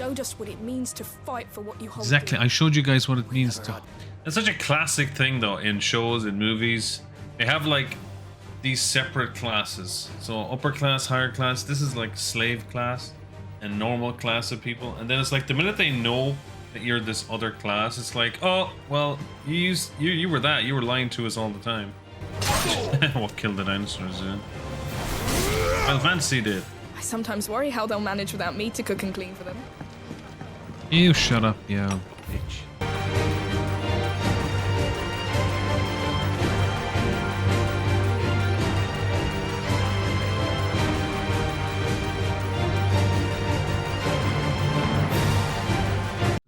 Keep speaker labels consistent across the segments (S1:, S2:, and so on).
S1: showed us what it means to fight for what you hold
S2: Exactly.
S1: dear.
S2: I showed you guys what it means to.
S3: It's such a classic thing though in shows and movies. They have like these separate classes. So upper class, higher class. This is like slave class and normal class of people. And then it's like the minute they know that you're this other class, it's like, oh well, you were that. You were lying to us all the time. What killed the dinosaurs? Yeah. Well, Fantasy did.
S1: I sometimes worry how they'll manage without me to cook and clean for them.
S2: You shut up, you bitch.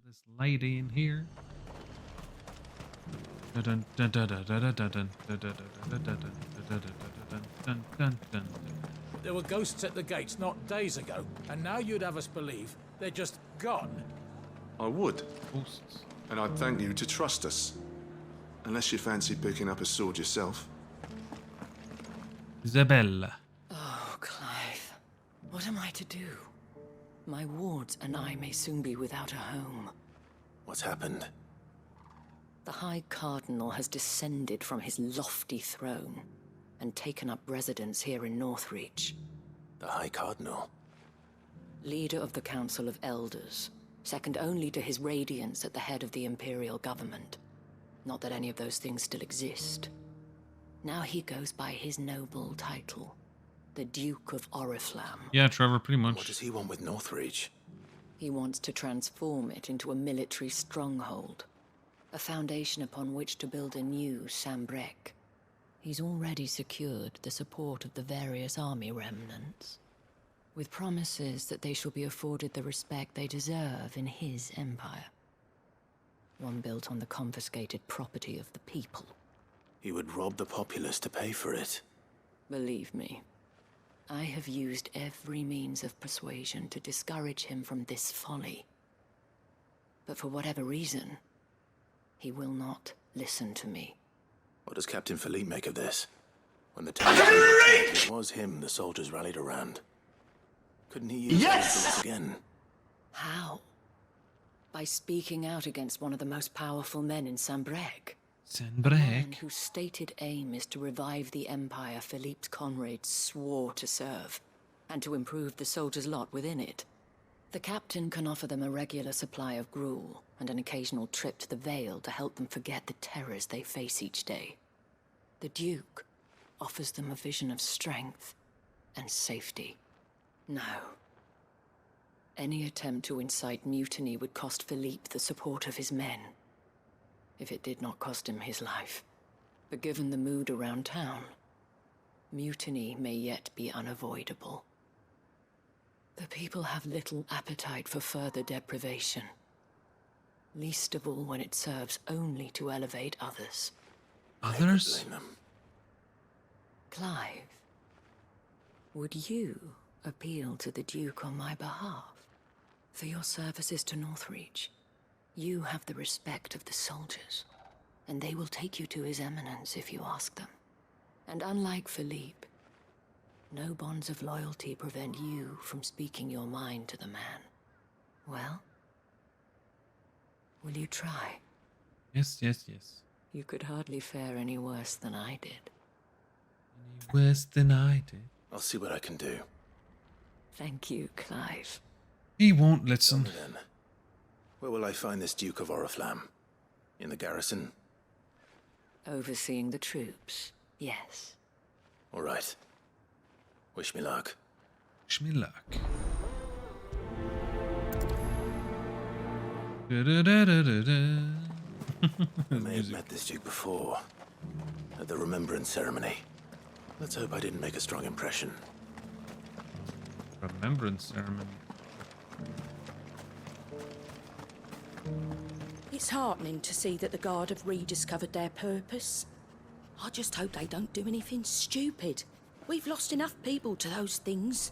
S2: This lady in here.
S4: There were ghosts at the gates not days ago, and now you'd have us believe they're just gone.
S5: I would,
S2: Ghosts.
S5: and I'd thank you to trust us. Unless you fancy picking up a sword yourself.
S2: Isabella.
S6: Oh, Clive. What am I to do? My wards and I may soon be without a home.
S4: What's happened?
S6: The High Cardinal has descended from his lofty throne and taken up residence here in Northreach.
S4: The High Cardinal?
S6: Leader of the Council of Elders, second only to his Radiance at the head of the Imperial government. Not that any of those things still exist. Now he goes by his noble title, the Duke of Oriflamme.
S2: Yeah, Trevor, pretty
S4: What
S2: much.
S4: does he want with Northreach?
S6: He wants to transform it into a military stronghold, a foundation upon which to build a new Sambrec. He's already secured the support of the various army remnants, with promises that they shall be afforded the respect they deserve in his empire. One built on the confiscated property of the people.
S4: He would rob the populace to pay for it.
S6: Believe me, I have used every means of persuasion to discourage him from this folly. But for whatever reason, he will not listen to me.
S4: What does Captain Philippe make of this? When the town it was him the soldiers rallied around. Couldn't he use this again?
S6: How? By speaking out against one of the most powerful men in Sambrec. Man
S2: Sandbrek.
S6: whose stated aim is to revive the empire Philippe's comrades swore to serve, and to improve the soldiers' lot within it. The captain can offer them a regular supply of gruel, and an occasional trip to the Vale to help them forget the terrors they face each day. The Duke offers them a vision of strength and safety. No. Any attempt to incite mutiny would cost Philippe the support of his men, if it did not cost him his life. But given the mood around town, mutiny may yet be unavoidable. The people have little appetite for further deprivation, least of all when it serves only to elevate others.
S2: Others?
S4: Blame them.
S6: Clive, would you appeal to the Duke on my behalf? For your services to Northreach, you have the respect of the soldiers, and they will take you to His Eminence if you ask them. And unlike Philippe, no bonds of loyalty prevent you from speaking your mind to the man. Well, will you try?
S2: Yes, yes, yes.
S6: You could hardly fare any worse than I did.
S2: Any worse than I did.
S4: I'll see what I can do.
S6: Thank you, Clive.
S2: He won't listen.
S4: Tell me then, where will I find this Duke of Oriflamme? In the garrison?
S6: Overseeing the troops, yes.
S4: All right. Wish me luck.
S2: Wish me luck.
S4: I may have met this Duke before, at the Remembrance Ceremony. Let's hope I didn't make a strong impression.
S2: Remembrance ceremony.
S7: It's heartening to see that the Guard have rediscovered their purpose. I just hope they don't do anything stupid. We've lost enough people to those things.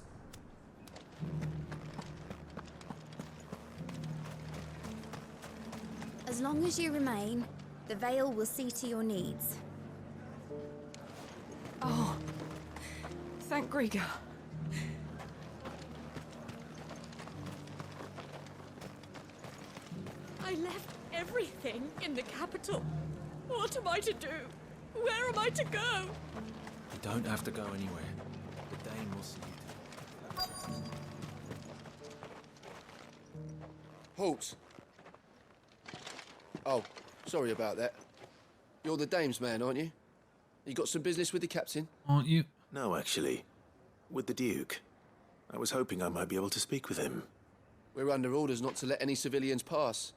S8: As long as you remain, the Vale will see to your needs.
S1: Oh, thank Grieger.
S7: I left everything in the capital. What am I to do? Where am I to go?
S4: You don't have to go anywhere. The Dane will see you.
S9: Halt! Oh, sorry about that. You're the dame's man, aren't you? You got some business with the captain?
S2: Aren't you?
S4: No, actually. With the Duke. I was hoping I might be able to speak with him.
S9: We're under orders not to let any civilians pass.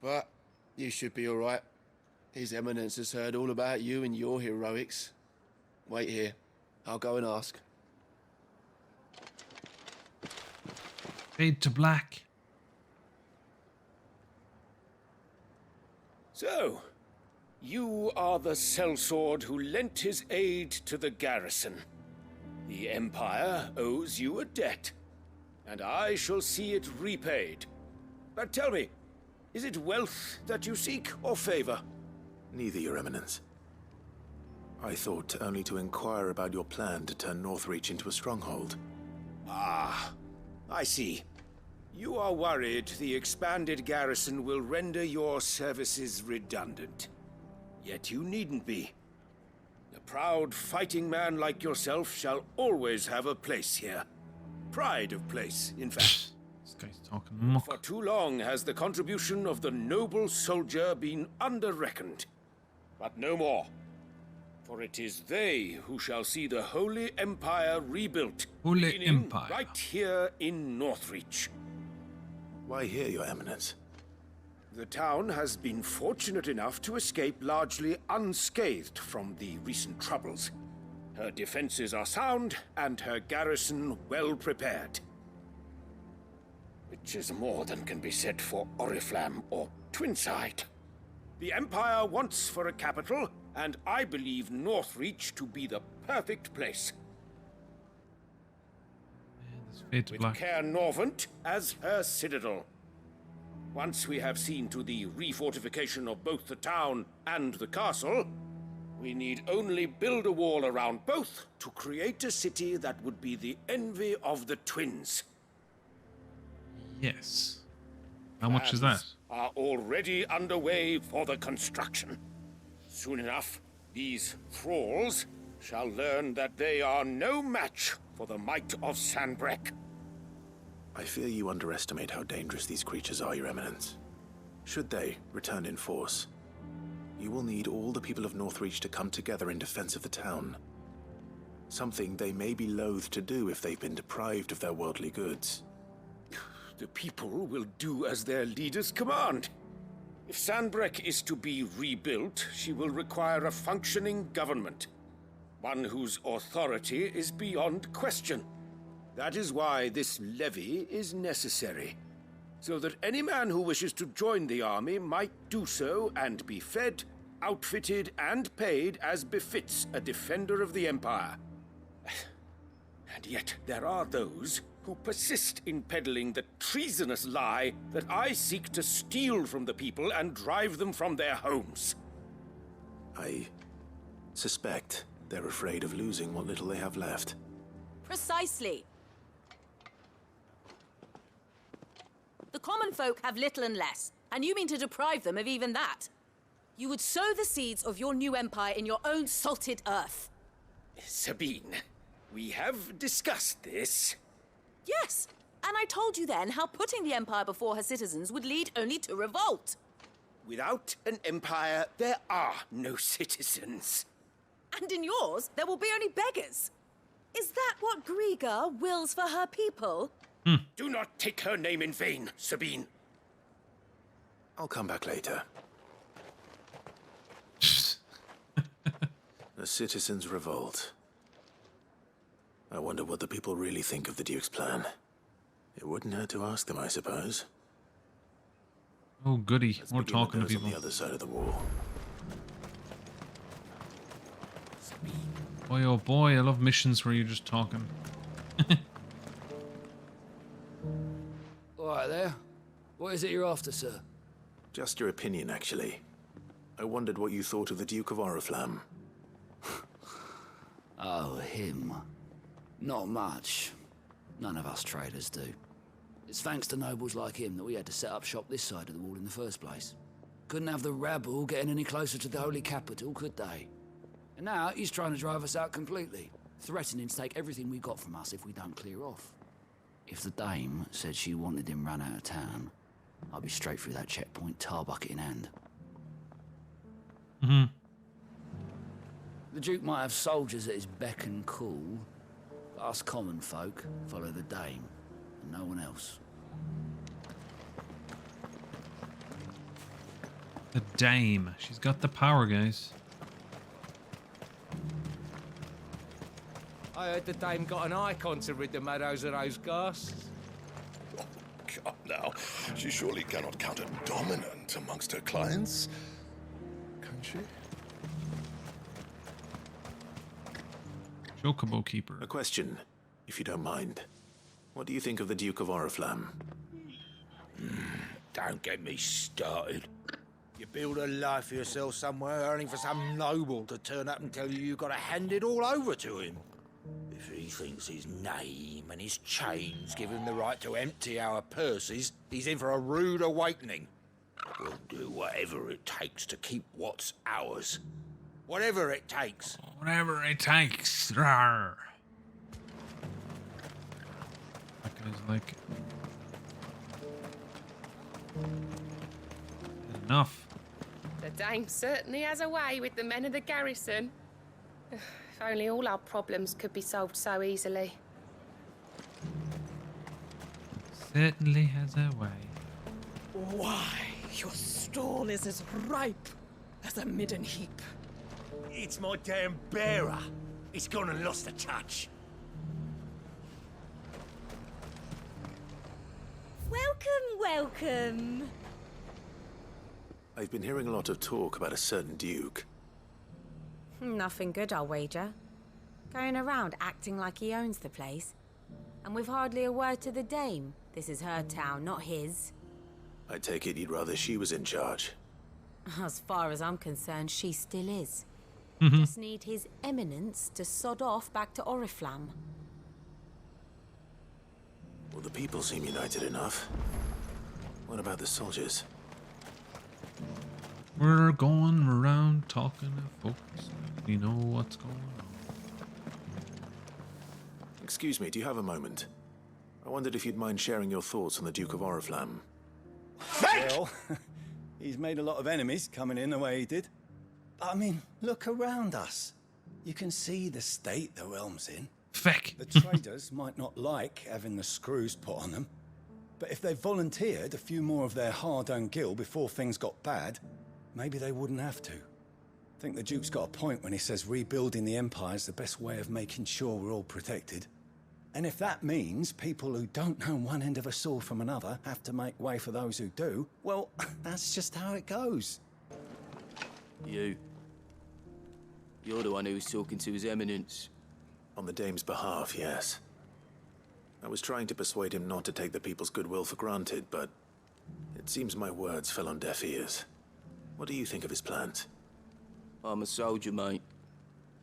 S9: But you should be all right. His Eminence has heard all about you and your heroics. Wait here. I'll go and ask.
S2: Fade to black.
S10: So, you are the sellsword who lent his aid to the garrison. The Empire owes you a debt, and I shall see it repaid. But tell me, is it wealth that you seek, or favor?
S4: Neither, Your Eminence. I thought only to inquire about your plan to turn Northreach into a stronghold.
S10: Ah, I see. You are worried the expanded garrison will render your services redundant. Yet you needn't be. A proud fighting man like yourself shall always have a place here. Pride of place, in fact.
S2: This guy's talking muck.
S10: For too long has the contribution of the noble soldier been under-reckoned. But no more. For it is they who shall see the Holy Empire rebuilt.
S2: Holy
S10: beginning
S2: Empire.
S10: right here in Northreach.
S4: Why here, Your Eminence?
S10: The town has been fortunate enough to escape largely unscathed from the recent troubles. Her defenses are sound, and her garrison well prepared. Which is more than can be said for Oriflamme or Twinside. The Empire wants for a capital, and I believe Northreach to be the perfect place.
S2: This fade to
S10: With
S2: black.
S10: Caer Norvent as her citadel. Once we have seen to the refortification of both the town and the castle, we need only build a wall around both to create a city that would be the envy of the twins.
S2: Yes. How much is that?
S10: Plans are already underway for the construction. Soon enough, these thralls shall learn that they are no match for the might of Sanbreque.
S4: I fear you underestimate how dangerous these creatures are, Your Eminence. Should they return in force, you will need all the people of Northreach to come together in defense of the town. Something they may be loath to do if they've been deprived of their worldly goods.
S10: The people will do as their leaders command. If Sanbreque is to be rebuilt, she will require a functioning government. One whose authority is beyond question. That is why this levy is necessary. So that any man who wishes to join the army might do so and be fed, outfitted, and paid as befits a defender of the Empire. And yet there are those who persist in peddling the treasonous lie that I seek to steal from the people and drive them from their homes.
S4: I suspect they're afraid of losing what little they have left.
S11: Precisely. The common folk have little and less, and you mean to deprive them of even that. You would sow the seeds of your new empire in your own salted earth.
S10: Sabine, we have discussed this.
S11: Yes, and I told you then how putting the empire before her citizens would lead only to revolt.
S10: Without an empire, there are no citizens.
S11: And in yours, there will be only beggars. Is that what Griga wills for her people?
S10: Do not take her name in vain, Sabine.
S4: I'll come back later. The citizens revolt. I wonder what the people really think of the Duke's plan. It wouldn't hurt to ask them, I suppose.
S2: Oh, goody.
S4: Let's
S2: More
S4: begin with
S2: talking to
S4: those
S2: people.
S4: on the other side of the wall.
S2: Boy, oh boy, I love missions where you're just talking.
S12: All right there. What is it you're after, sir?
S4: Just your opinion, actually. I wondered what you thought of the Duke of Oriflamme.
S12: Oh, him. Not much. None of us traders do. It's thanks to nobles like him that we had to set up shop this side of the wall in the first place. Couldn't have the rabble getting any closer to the holy capital, could they? And now he's trying to drive us out completely, threatening to take everything we got from us if we don't clear off. If the dame said she wanted him run out of town, I'd be straight through that checkpoint, tar bucket in hand.
S2: Mm-hmm.
S12: The Duke might have soldiers at his beck and call, but us common folk follow the dame, and no one else.
S2: The dame. She's got the power, guys.
S13: I heard the dame got an icon to rid the meadows of those ghasts.
S14: Oh, come now. She surely cannot count a dominant amongst her clients. Can she?
S2: Chocobo Keeper.
S4: A question, if you don't mind. What do you think of the Duke of Oriflamme?
S10: Don't get me started. You build a life for yourself somewhere, only for some noble to turn up and tell you you've got to hand it all over to him. If he thinks his name and his chains give him the right to empty our purses, he's in for a rude awakening. We'll do whatever it takes to keep what's ours. Whatever it takes.
S2: Whatever it takes. Rawr. That guy's like... Enough.
S15: The dame certainly has a way with the men of the garrison. If only all our problems could be solved so easily.
S2: Certainly has a way.
S16: Why, your stall is as ripe as a midden heap.
S10: It's my damn bearer. It's gone and lost a touch.
S8: Welcome, welcome.
S4: I've been hearing a lot of talk about a certain duke.
S17: Nothing good, I'll wager. Going around acting like he owns the place. And with hardly a word to the dame. This is her town, not his.
S4: I take it you'd rather she was in charge.
S17: As far as I'm concerned, she still is.
S2: Mm-hmm.
S17: Just need his eminence to sod off back to Oriflamme.
S4: Well, the people seem united enough. What about the soldiers?
S2: We're going around talking to folks. We know what's going on.
S4: Excuse me, do you have a moment? I wondered if you'd mind sharing your thoughts on the Duke of Oriflamme.
S18: Well, he's made a lot of enemies coming in the way he did. But I mean, look around us. You can see the state the realm's in.
S2: Feck.
S18: The traders might not like having the screws put on them, but if they volunteered a few more of their hard-earned gil before things got bad, maybe they wouldn't have to. I think the Duke's got a point when he says rebuilding the Empire's the best way of making sure we're all protected. And if that means people who don't know one end of a sword from another have to make way for those who do, well, that's just how it goes.
S9: You're the one who was talking to His Eminence.
S4: On the dame's behalf, yes. I was trying to persuade him not to take the people's goodwill for granted, but it seems my words fell on deaf ears. What do you think of his plans?
S9: I'm a soldier, mate.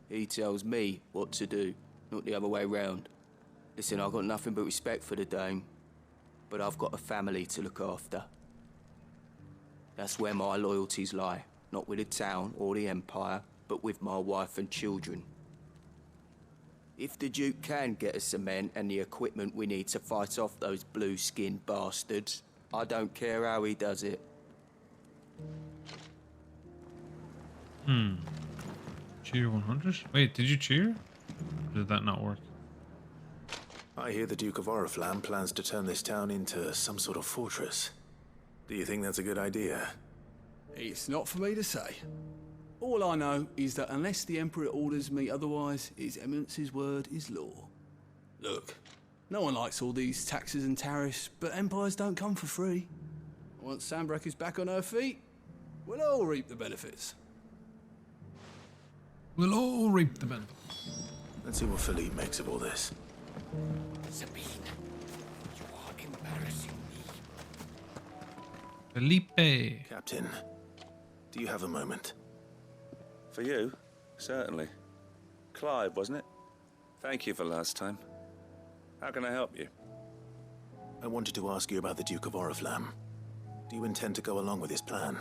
S9: He tells me what to do, not the other way round. Listen, I've got nothing but respect for the dame, but I've got a family to look after. That's where my loyalties lie, not with the town or the Empire, but with my wife and children. If the Duke can get us cement and the equipment we need to fight off those blue-skinned bastards, I don't care how he does it.
S2: Cheer 100? Wait, did you cheer? Or did that not work?
S4: I hear the Duke of Oriflamme plans to turn this town into some sort of fortress. Do you think that's a good idea?
S19: It's not for me to say. All I know is that unless the Emperor orders me otherwise, His Eminence's word is law. Look, no one likes all these taxes and tariffs, but empires don't come for free. Once Sanbreque is back on her feet, we'll all reap the benefits.
S2: We'll all reap the benefits.
S4: Let's see what Philippe makes of all this.
S10: Sabine, you are embarrassing me.
S2: Felipe.
S4: Captain, do you have a moment?
S20: For you? Certainly. Clive, wasn't it? Thank you for last time. How can I help you?
S4: I wanted to ask you about the Duke of Oriflamme. Do you intend to go along with his plan?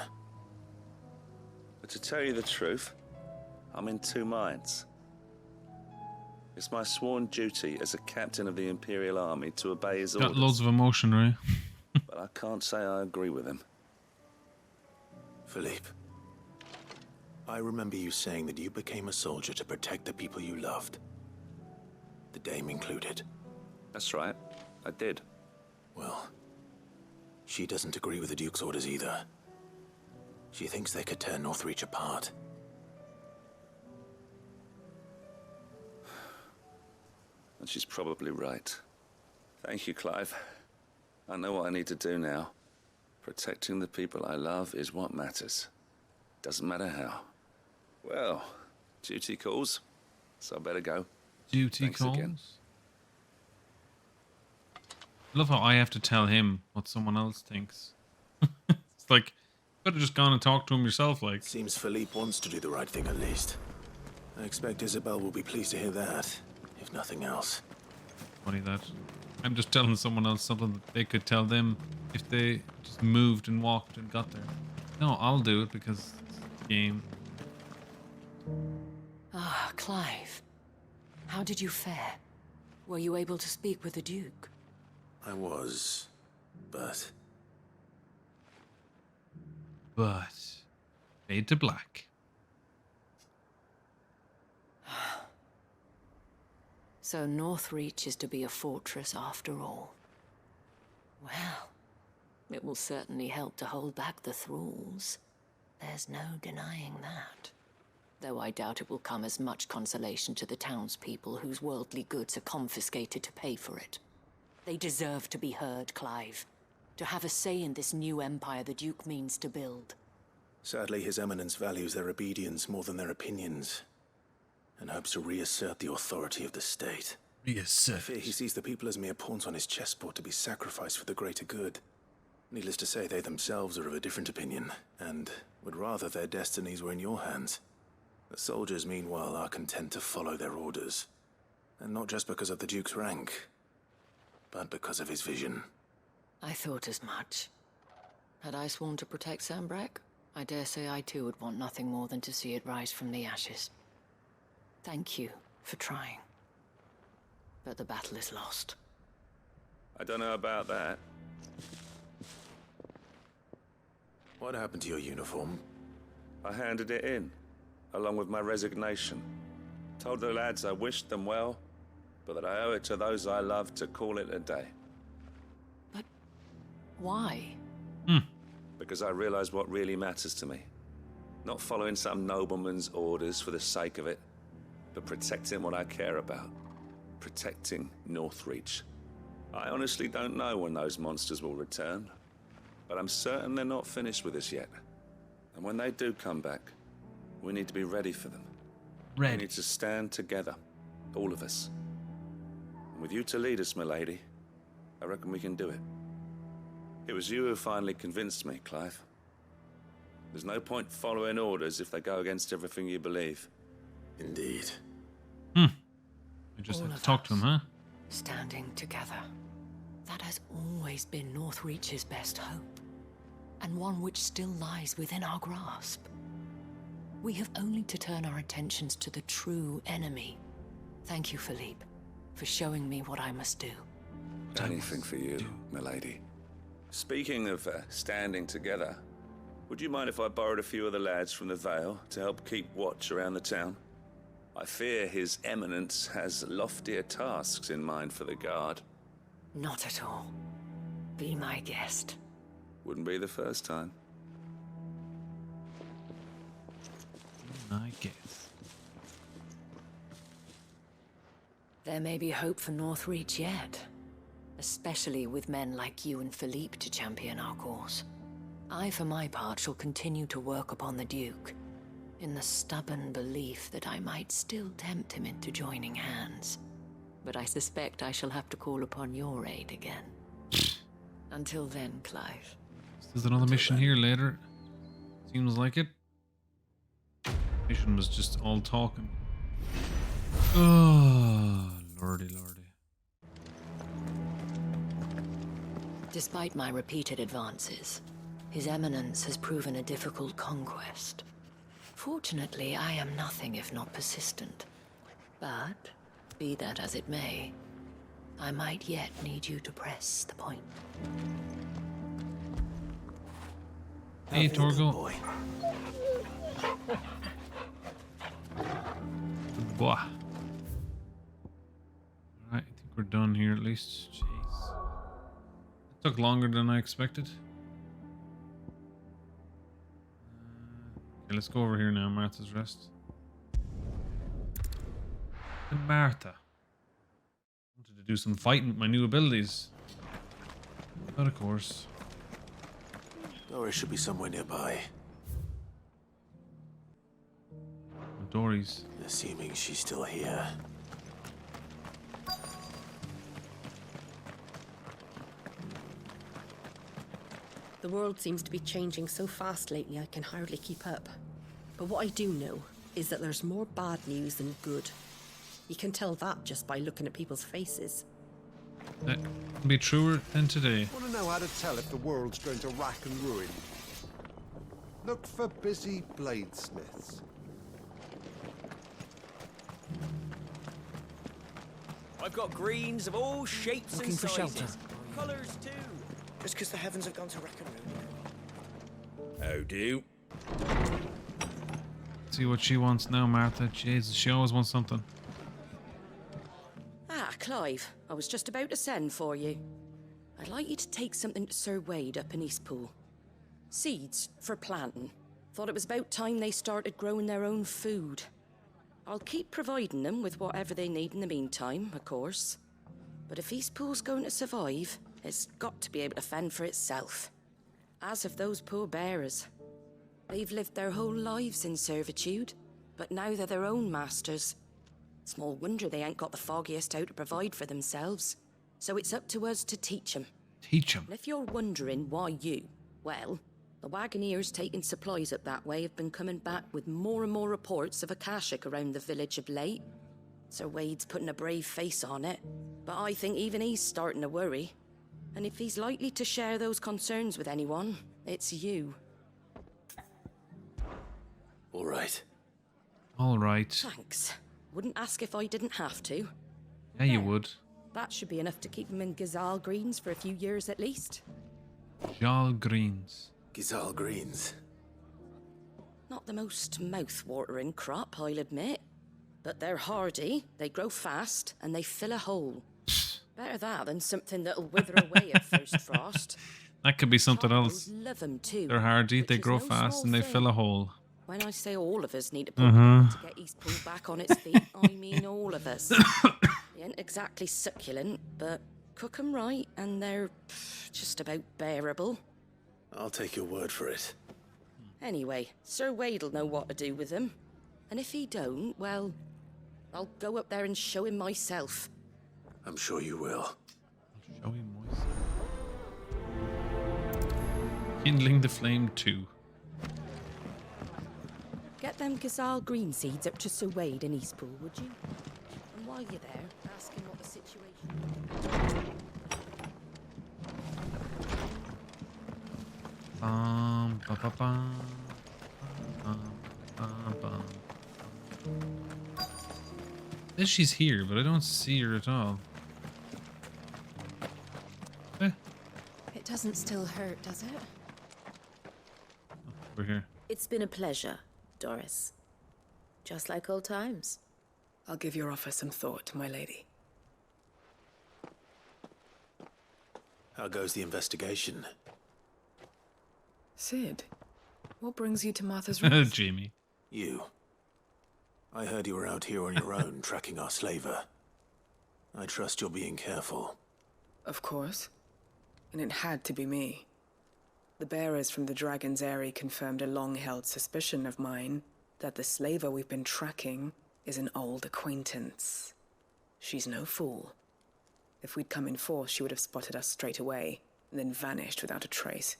S20: But to tell you the truth, I'm in two minds. It's my sworn duty as a captain of the Imperial Army to obey his orders.
S2: Got loads of emotion, right?
S20: But I can't say I agree with him.
S4: Philippe, I remember you saying that you became a soldier to protect the people you loved. The Dame included.
S20: That's right, I did.
S4: Well, she doesn't agree with the Duke's orders either. She thinks they could tear Northreach apart.
S20: And she's probably right. Thank you, Clive. I know what I need to do now. Protecting the people I love is what matters. Doesn't matter how. Well, duty calls, so I better go.
S2: Duty
S20: Thanks
S2: calls?
S20: again.
S2: I love how I have to tell him what someone else thinks. It's like, you could have just gone and talked to him yourself, like.
S4: Seems Philippe wants to do the right thing at least. I expect Isabel will be pleased to hear that, if nothing else.
S2: Funny that. I'm just telling someone else something that they could tell them if they just moved and walked and got there. No, I'll do it because it's a game.
S6: Ah, Clive. How did you fare? Were you able to speak with the Duke?
S4: I was, but...
S2: Fade to black.
S6: So Northreach is to be a fortress after all. Well, it will certainly help to hold back the thralls. There's no denying that. Though I doubt it will come as much consolation to the townspeople whose worldly goods are confiscated to pay for it. They deserve to be heard, Clive. To have a say in this new empire the Duke means to build.
S4: Sadly, His Eminence values their obedience more than their opinions, and hopes to reassert the authority of the state.
S2: Reassert.
S4: I fear he sees the people as mere pawns on his chessboard to be sacrificed for the greater good. Needless to say, they themselves are of a different opinion, and would rather their destinies were in your hands. The soldiers, meanwhile, are content to follow their orders. And not just because of the Duke's rank, but because of his vision.
S6: I thought as much. Had I sworn to protect Sambrek, I dare say I too would want nothing more than to see it rise from the ashes. Thank you for trying. But the battle is lost.
S20: I don't know about that.
S4: What happened to your uniform?
S20: I handed it in, along with my resignation. Told the lads I wished them well, but that I owe it to those I love to call it a day.
S6: Why?
S20: Because I realize what really matters to me. Not following some nobleman's orders for the sake of it, but protecting what I care about. Protecting Northreach. I honestly don't know when those monsters will return, but I'm certain they're not finished with us yet. And when they do come back, we need to be ready for them.
S2: Ready.
S20: We need to stand together, all of us. And with you to lead us, milady, I reckon we can do it. It was you who finally convinced me, Clive. There's no point following orders if they go against everything you believe.
S4: Indeed.
S2: You just have to talk to him, huh?
S6: Standing together. That has always been Northreach's best hope, and one which still lies within our grasp. We have only to turn our attentions to the true enemy. Thank you, Philippe, for showing me what I must do.
S20: Anything for you, milady. Speaking of standing together, would you mind if I borrowed a few of the lads from the Vale to help keep watch around the town? I fear His Eminence has loftier tasks in mind for the guard.
S6: Not at all. Be my guest.
S20: Wouldn't be the first time.
S2: I guess.
S6: There may be hope for Northreach yet. Especially with men like you and Philippe to champion our cause. I, for my part, shall continue to work upon the Duke, in the stubborn belief that I might still tempt him into joining hands. But I suspect I shall have to call upon your aid again. Until then, Clive.
S2: There's another mission here later. Seems like it. Mission was just all talking. Oh, lordy, lordy.
S6: Despite my repeated advances, His Eminence has proven a difficult conquest. Fortunately, I am nothing if not persistent. But, be that as it may, I might yet need you to press the point.
S2: Hey, Torgo. Boy. Alright, I think we're done here at least. Jeez. It took longer than I expected. Okay, let's go over here now. Martha's Rest. And Martha. Wanted to do some fighting with my new abilities. But of course.
S4: Doris should be somewhere nearby.
S2: Dory's.
S4: Assuming she's still here.
S21: The world seems to be changing so fast lately I can hardly keep up. But what I do know is that there's more bad news than good. You can tell that just by looking at people's faces.
S2: That can be truer than today.
S22: Want to know how to tell if the world's going to rack and ruin? Look for busy bladesmiths.
S23: I've got greens of all shapes
S24: Looking
S23: and
S24: for
S23: sizes.
S24: shelter.
S23: Colours too.
S24: Just because the heavens have gone to rack and ruin.
S23: Oh, do.
S2: See what she wants now, Martha. Jesus, she always wants something.
S7: Ah, Clive, I was just about to send for you. I'd like you to take something to Sir Wade up in Eastpool. Seeds for planting. Thought it was about time they started growing their own food. I'll keep providing them with whatever they need in the meantime, of course. But if Eastpool's going to survive, it's got to be able to fend for itself. As of those poor bearers. They've lived their whole lives in servitude, but now they're their own masters. Small wonder they ain't got the foggiest how to provide for themselves. So it's up to us to teach them.
S2: Teach them?
S7: And if you're wondering why you, well, the wagoneers taking supplies up that way have been coming back with more and more reports of Akashic around the village of late. Sir Wade's putting a brave face on it, but I think even he's starting to worry. And if he's likely to share those concerns with anyone, it's you.
S4: All right.
S2: All right.
S7: Thanks. Wouldn't ask if I didn't have to.
S2: Yeah, you would.
S7: That should be enough to keep him in Gazal Greens for a few years at least.
S2: Gazal Greens.
S4: Gazal Greens.
S7: Not the most mouth-watering crop, I'll admit. But they're hardy, they grow fast, and they fill a hole. Better that than something that'll wither away at first frost.
S2: That could be something else.
S7: Love 'em too.
S2: They're hardy, they grow
S7: no
S2: fast,
S7: small
S2: and they
S7: thing.
S2: fill a hole.
S7: When I say all of us need to put
S2: Uh-huh.
S7: to get Eastpool back on its feet, I mean all of us. They ain't exactly succulent, but cook 'em right, and they're just about bearable.
S4: I'll take your word for it.
S7: Anyway, Sir Wade'll know what to do with them. And if he don't, well, I'll go up there and show him myself.
S4: I'm sure you will.
S2: Show him myself. Kindling the flame 2.
S7: Get them Gazal green seeds up to Sir Wade in Eastpool, would you? And while you're there, ask him what the situation is.
S2: Ba, ba, ba. Ba, ba. Says she's here, but I don't see her at all.
S25: It doesn't still hurt, does it?
S2: We're here.
S25: It's been a pleasure, Doris. Just like old times.
S26: I'll give your offer some thought, my lady.
S4: How goes the investigation?
S26: Sid, what brings you to Martha's Rest?
S2: Jamie.
S4: You. I heard you were out here on your own, tracking our slaver. I trust you're being careful.
S26: Of course. And it had to be me. The bearers from the Dragon's Eyrie confirmed a long-held suspicion of mine that the slaver we've been tracking is an old acquaintance. She's no fool. If we'd come in force, she would have spotted us straight away, and then vanished without a trace.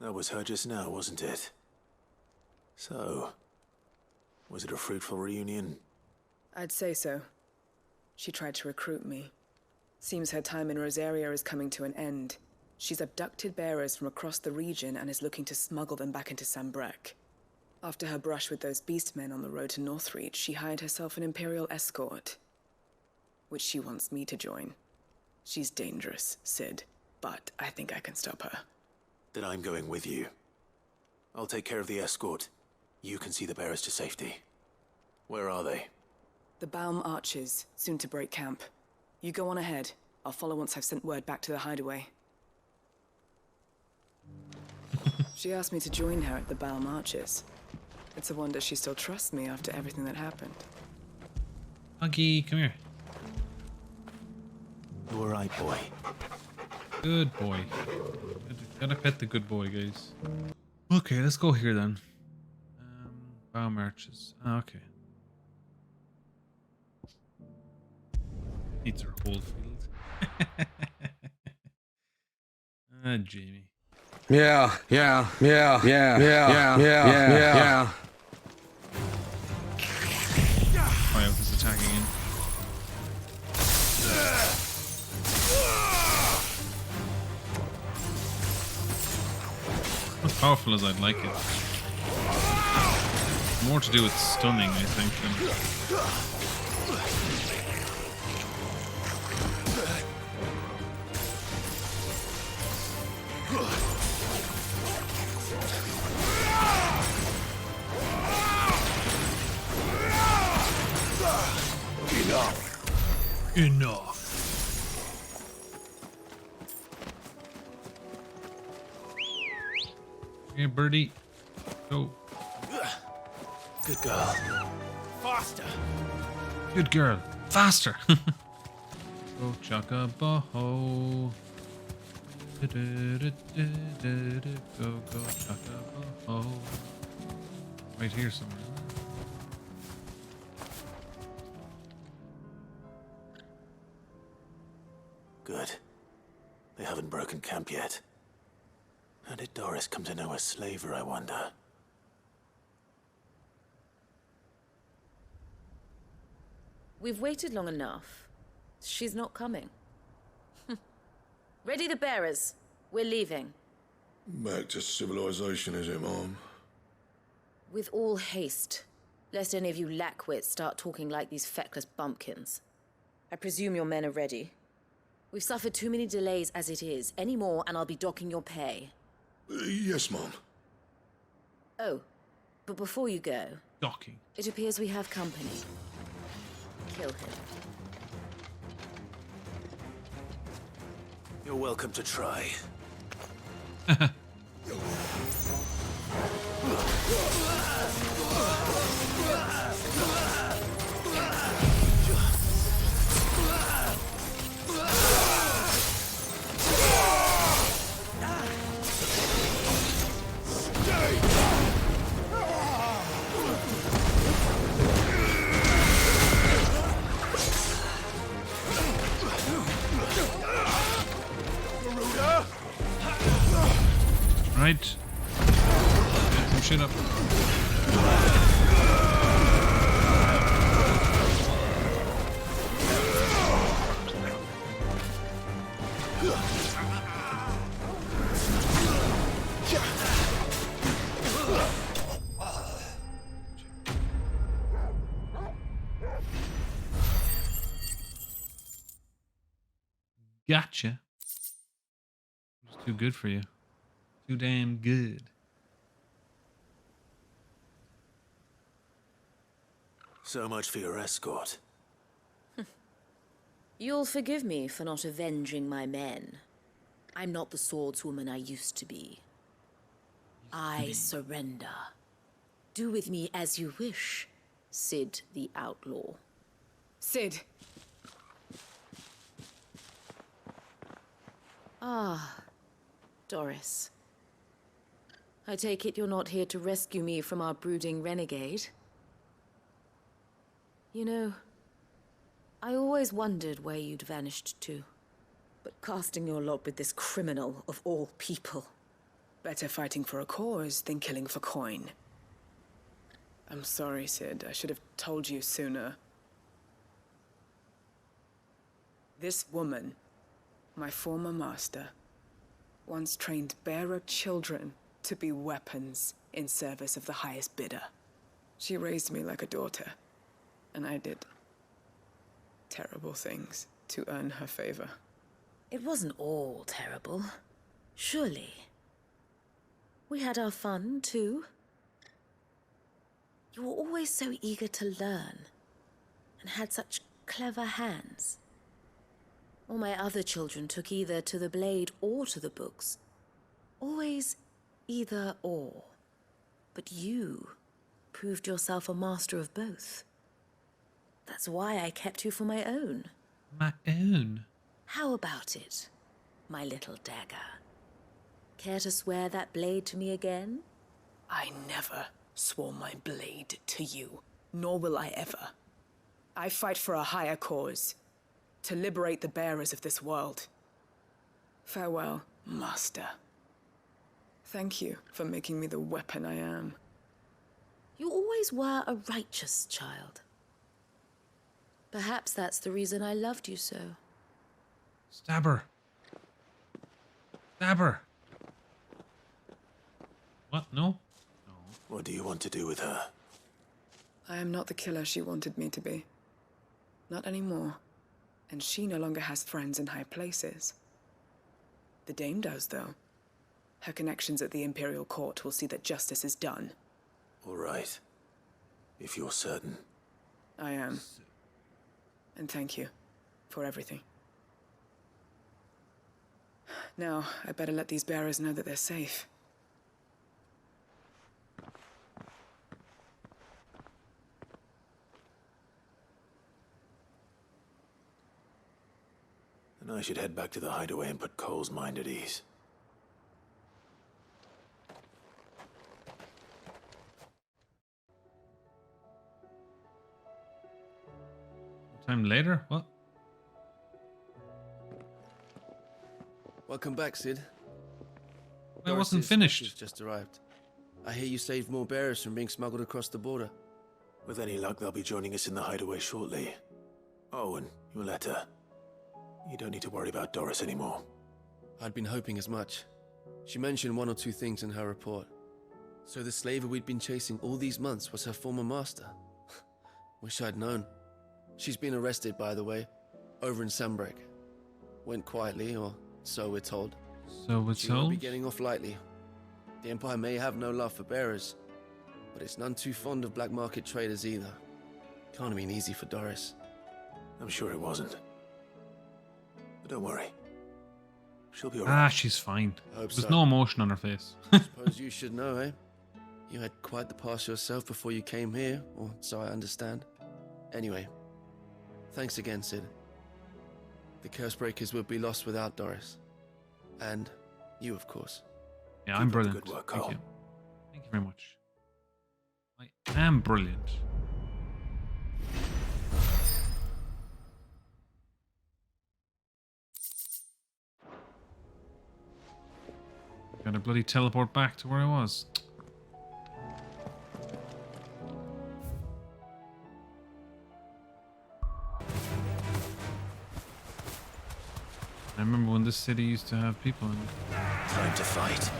S4: That was her just now, wasn't it? So, was it a fruitful reunion?
S26: I'd say so. She tried to recruit me. Seems her time in Rosaria is coming to an end, She's abducted bearers from across the region and is looking to smuggle them back into Sambrek. After her brush with those beastmen on the road to Northreach, she hired herself an Imperial escort, which she wants me to join. She's dangerous, Sid, but I think I can stop her.
S4: Then I'm going with you. I'll take care of the escort. You can see the bearers to safety. Where are they?
S26: The Baum Archers, soon to break camp. You go on ahead. I'll follow once I've sent word back to the hideaway. She asked me to join her at the Baum Archers. It's a wonder she still trusts me after everything that happened.
S2: Huggy, come here.
S4: You all right, boy?
S2: Good boy. Gotta pet the good boy, guys. Okay, let's go here then. Bow marches. Ah, okay. Needs her whole field. Jamie.
S9: Yeah.
S2: Triumph is attacking him. Not as powerful as I'd like it. More to do with stunning, I think, than... Enough. Hey, birdie. Go.
S4: Good girl.
S10: Faster.
S2: Good girl. Faster. Go chaka boho. Go chaka boho. Right here somewhere.
S4: Good. They haven't broken camp yet. How did Doris come to know a slaver, I wonder?
S25: We've waited long enough. She's not coming. Ready the bearers. We're leaving.
S14: Back to civilization, is it, Mom?
S25: With all haste, lest any of you lackwits start talking like these feckless bumpkins. I presume your men are ready. We've suffered too many delays as it is. Any more and I'll be docking your pay.
S14: Yes, Mom.
S25: Oh, but before you go...
S2: Docking.
S25: It appears we have company. Kill him.
S4: You're welcome to try.
S2: Right. Get some shit up. Gotcha. It's too good for you. Too damn good.
S4: So much for your escort.
S25: You'll forgive me for not avenging my men. I'm not the swordswoman I used to be. I surrender. Do with me as you wish, Sid the Outlaw.
S26: Sid!
S25: Ah, Doris. I take it you're not here to rescue me from our brooding renegade? You know, I always wondered where you'd vanished to. But casting your lot with this criminal of all people...
S26: Better fighting for a cause than killing for coin. I'm sorry, Sid. I should have told you sooner. This woman, my former master, once trained bearer children to be weapons in service of the highest bidder. She raised me like a daughter, and I did terrible things to earn her favor.
S25: It wasn't all terrible, surely. We had our fun, too. You were always so eager to learn, and had such clever hands. All my other children took either to the blade or to the books. Always either or. But you proved yourself a master of both. That's why I kept you for my own.
S2: My own?
S25: How about it, my little dagger? Care to swear that blade to me again?
S26: I never swore my blade to you, nor will I ever. I fight for a higher cause, to liberate the bearers of this world. Farewell, Master. Thank you for making me the weapon I am.
S25: You always were a righteous child. Perhaps that's the reason I loved you so.
S2: Stab her. Stab her. What? No?
S4: What do you want to do with her?
S26: I am not the killer she wanted me to be. Not anymore. And she no longer has friends in high places. The Dame does, though. Her connections at the Imperial Court will see that justice is done.
S4: All right. If you're certain.
S26: I am. And thank you for everything. Now, I better let these bearers know that they're safe.
S4: And I should head back to the hideaway and put Cole's mind at ease.
S2: Time later? What?
S9: Welcome back, Sid.
S2: I wasn't
S9: Doris's
S2: finished.
S9: package just arrived. I hear you saved more bearers from being smuggled across the border.
S4: With any luck, they'll be joining us in the hideaway shortly. Oh, and your letter. You don't need to worry about Doris anymore.
S9: I'd been hoping as much. She mentioned one or two things in her report. So the slaver we'd been chasing all these months was her former master. Wish I'd known. She's been arrested, by the way, over in Sambrek. Went quietly, or so we're told.
S2: So we're
S9: She won't
S2: told?
S9: be getting off lightly. The Empire may have no love for bearers, but it's none too fond of black market traders either. Can't have been easy for Doris.
S4: I'm sure it wasn't. But don't worry. She'll be
S2: Ah,
S4: alright.
S2: she's fine.
S9: Hope
S2: There's
S9: so.
S2: no emotion on her face.
S9: Suppose you should know, eh? You had quite the past yourself before you came here, or so I understand. Anyway, thanks again, Sid. The Cursebreakers would be lost without Doris. And you, of course.
S2: Yeah, I'm brilliant.
S4: Good work,
S2: Thank
S4: Cole.
S2: you. Thank you very much. I am brilliant. Gotta bloody teleport back to where I was. I remember when this city used to have people in it.
S4: Time to fight.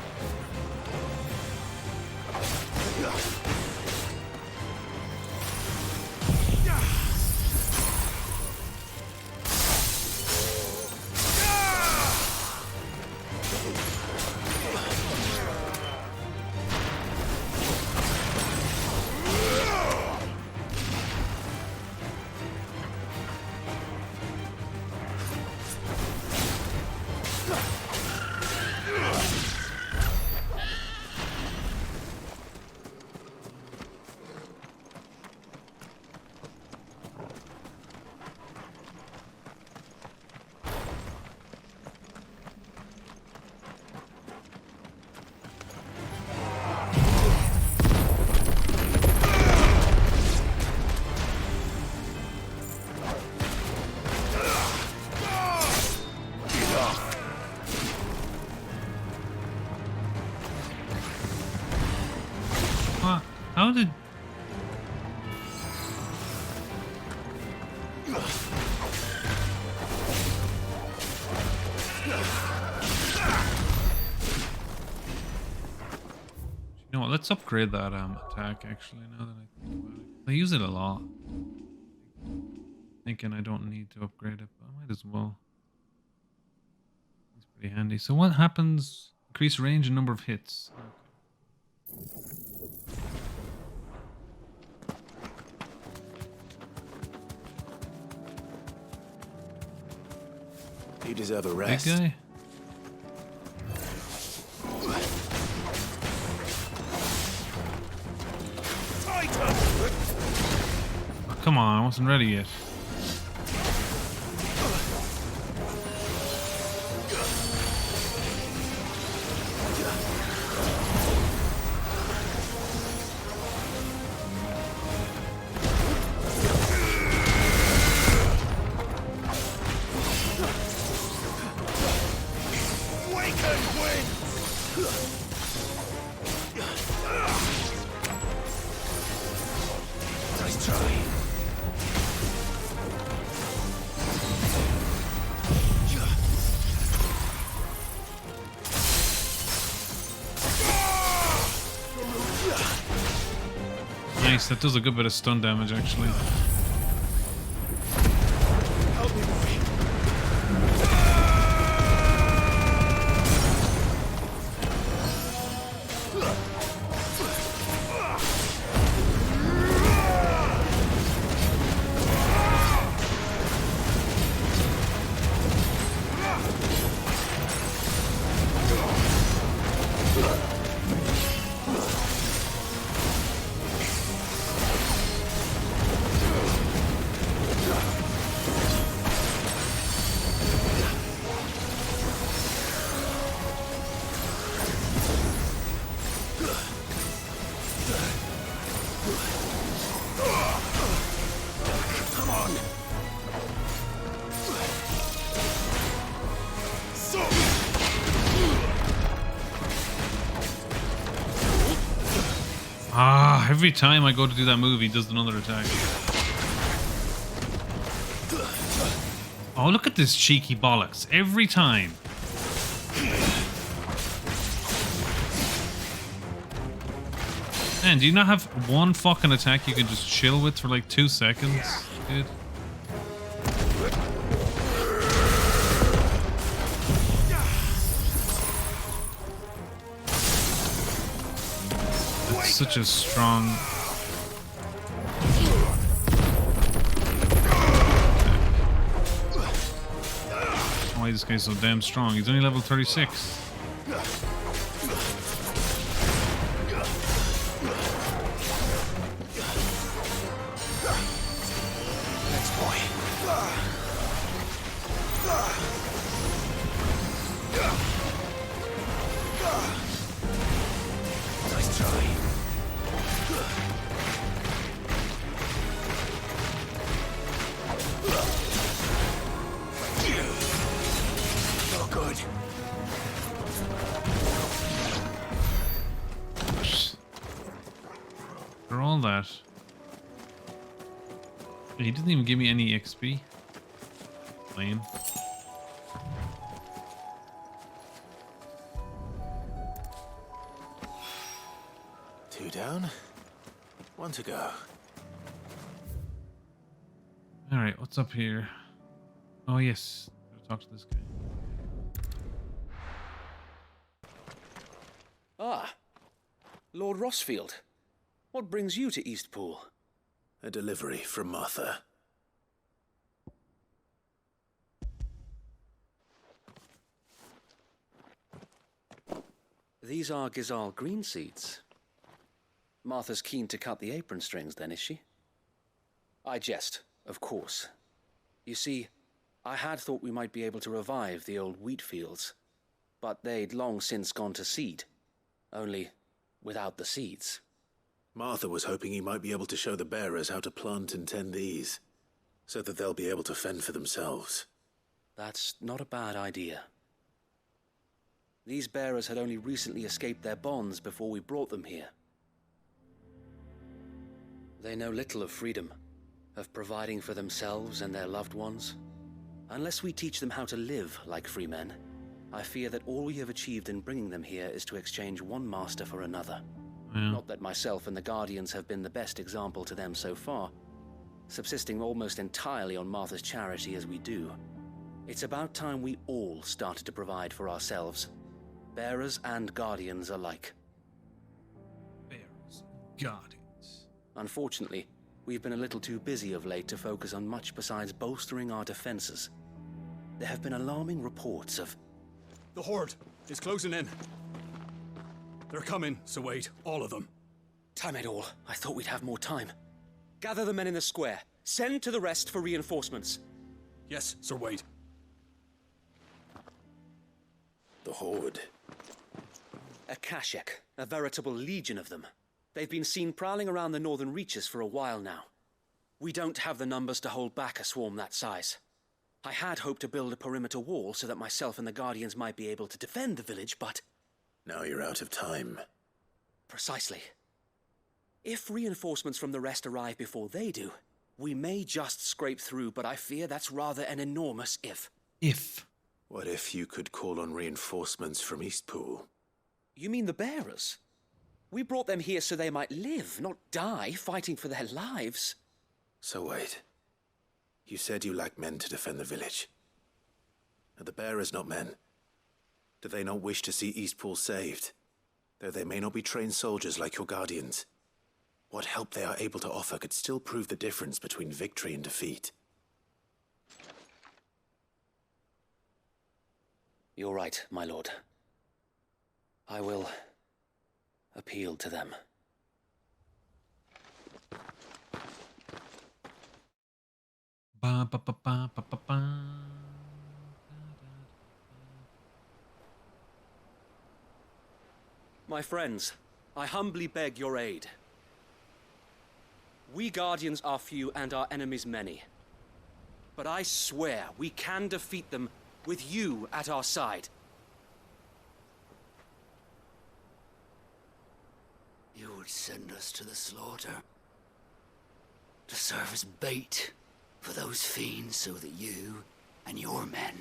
S2: How did... You know what, let's upgrade that attack actually, now that I think about it. I use it a lot. Thinking I don't need to upgrade it, but I might as well. It's pretty handy. So what happens? Increase range and number of hits.
S4: You deserve a rest.
S2: Big guy? Oh, come on, I wasn't ready yet. Nice, that does a good bit of stun damage actually. Ah, every time I go to do that move, he does another attack. Oh, look at this cheeky bollocks. Every time. Man, do you not have one fucking attack you can just chill with for like 2 seconds, dude? That's such a strong... Why this guy's so damn strong? He's only level 36. For all that, he didn't even give me any XP. Lame.
S4: Two down, one to go.
S2: All right, what's up here? Oh yes, gotta talk to this guy.
S9: Ah, Lord Rossfield. What brings you to Eastpool?
S4: A delivery from Martha.
S9: These are Gizal green seeds. Martha's keen to cut the apron strings then, is she? I jest, of course. You see, I had thought we might be able to revive the old wheat fields, but they'd long since gone to seed, only without the seeds.
S4: Martha was hoping he might be able to show the bearers how to plant and tend these, so that they'll be able to fend for themselves.
S9: That's not a bad idea. These bearers had only recently escaped their bonds before we brought them here. They know little of freedom, of providing for themselves and their loved ones. Unless we teach them how to live like free men, I fear that all we have achieved in bringing them here is to exchange one master for another.
S2: Yeah.
S1: Not that myself and the Guardians have been the best example to them so far, subsisting almost entirely on Martha's charity as we do. It's about time we all started to provide for ourselves, bearers and Guardians alike.
S2: Bearers, Guardians.
S1: Unfortunately, we've been a little too busy of late to focus on much besides bolstering our defenses. There have been alarming reports of...
S19: The Horde is closing in. They're coming, Sir Wade, all of them.
S1: Damn it all, I thought we'd have more time. Gather the men in the square. Send to the rest for reinforcements.
S19: Yes, Sir Wade.
S4: The Horde.
S1: A Kashek, a veritable legion of them. They've been seen prowling around the northern reaches for a while now. We don't have the numbers to hold back a swarm that size. I had hoped to build a perimeter wall so that myself and the Guardians might be able to defend the village, but...
S4: Now you're out of time.
S1: Precisely. If reinforcements from the rest arrive before they do, we may just scrape through, but I fear that's rather an enormous if.
S2: If?
S4: What if you could call on reinforcements from Eastpool?
S1: You mean the bearers? We brought them here so they might live, not die fighting for their lives.
S4: So wait. You said you lack men to defend the village. Are the bearers not men? Do they not wish to see Eastpool saved? Though they may not be trained soldiers like your Guardians. What help they are able to offer could still prove the difference between victory and defeat.
S1: You're right, my lord. I will appeal to them.
S2: Ba, ba, ba, ba, ba, ba, ba.
S1: My friends, I humbly beg your aid. We Guardians are few and our enemies many. But I swear we can defeat them with you at our side.
S3: You would send us to the slaughter, to serve as bait for those fiends so that you and your men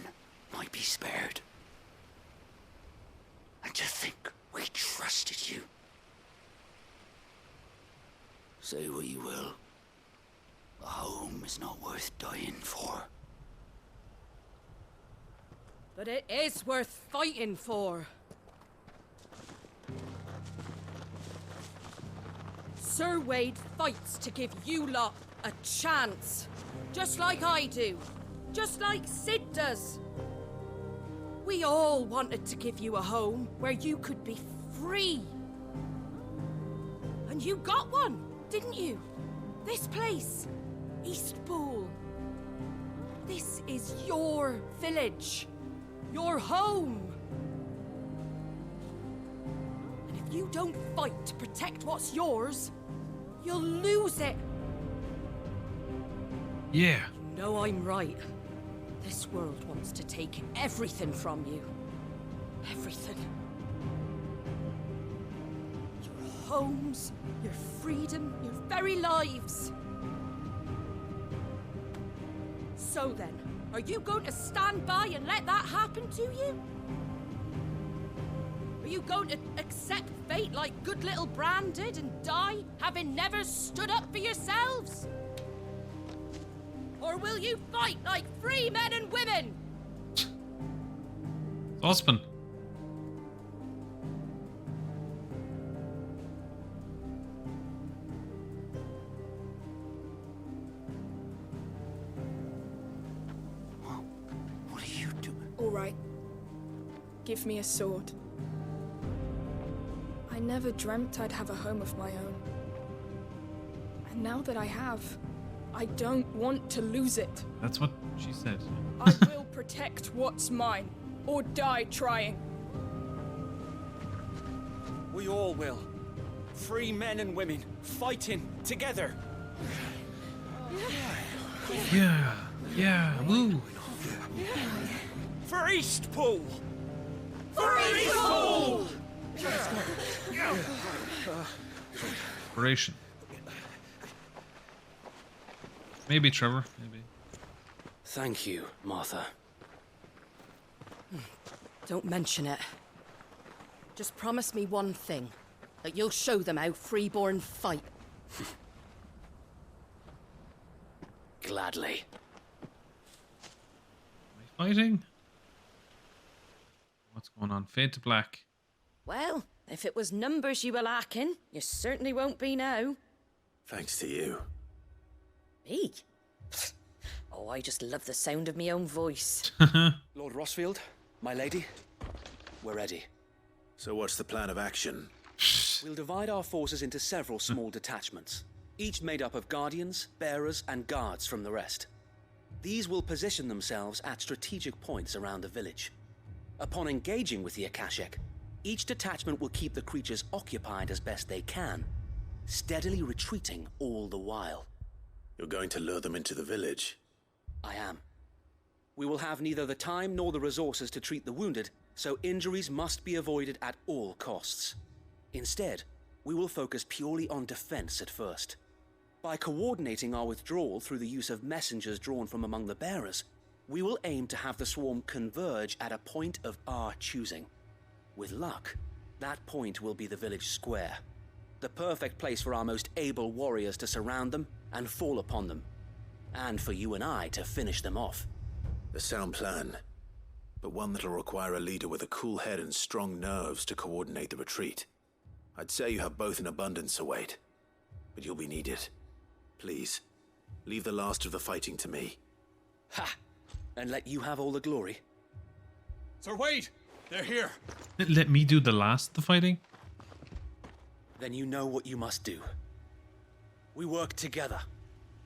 S3: might be spared. And to think we trusted you. Say what you will, a home is not worth dying for.
S7: But it is worth fighting for. Sir Wade fights to give you lot a chance. Just like I do. Just like Sid does. We all wanted to give you a home where you could be free. And you got one, didn't you? This place, Eastpool. This is your village. Your home. And if you don't fight to protect what's yours, you'll lose it.
S2: Yeah.
S7: You know I'm right. This world wants to take everything from you. Everything. Your homes, your freedom, your very lives. So then, are you going to stand by and let that happen to you? Are you going to accept fate like good little Bran did and die, having never stood up for yourselves? Or will you fight like free men and women?
S2: Osman.
S3: What are you doing?
S5: All right. Give me a sword. I never dreamt I'd have a home of my own. And now that I have, I don't want to lose it.
S2: That's what she said.
S5: I will protect what's mine, or die trying.
S1: We all will. Free men and women, fighting together.
S2: Yeah. Yeah. Woo.
S1: For Eastpool!
S3: For Eastpool!
S2: Operation. Maybe Trevor. Maybe.
S1: Thank you, Martha.
S7: Don't mention it. Just promise me one thing. That you'll show them how freeborn fight.
S1: Gladly.
S2: Fighting? What's going on? Fade to black.
S7: Well, if it was numbers you were lacking, you certainly won't be now.
S4: Thanks to you.
S7: Me? Oh, I just love the sound of my own voice.
S1: Lord Rosfield, my lady, we're ready.
S4: So what's the plan of action?
S1: We'll divide our forces into several small detachments, each made up of guardians, bearers, and guards from the rest. These will position themselves at strategic points around the village. Upon engaging with the Akashic, each detachment will keep the creatures occupied as best they can, steadily retreating all the while.
S4: You're going to lure them into the village?
S1: I am. We will have neither the time nor the resources to treat the wounded, so injuries must be avoided at all costs. Instead, we will focus purely on defense at first. By coordinating our withdrawal through the use of messengers drawn from among the bearers, we will aim to have the swarm converge at a point of our choosing. With luck, that point will be the village square, the perfect place for our most able warriors to surround them and fall upon them, and for you and I to finish them off.
S4: A sound plan, but one that'll require a leader with a cool head and strong nerves to coordinate the retreat. I'd say you have both in abundance, Sir Wade, but you'll be needed. Please, leave the last of the fighting to me.
S1: Ha! And let you have all the glory.
S19: Sir Wade, they're here.
S2: Let me do the last of the fighting?
S1: Then you know what you must do. We work together,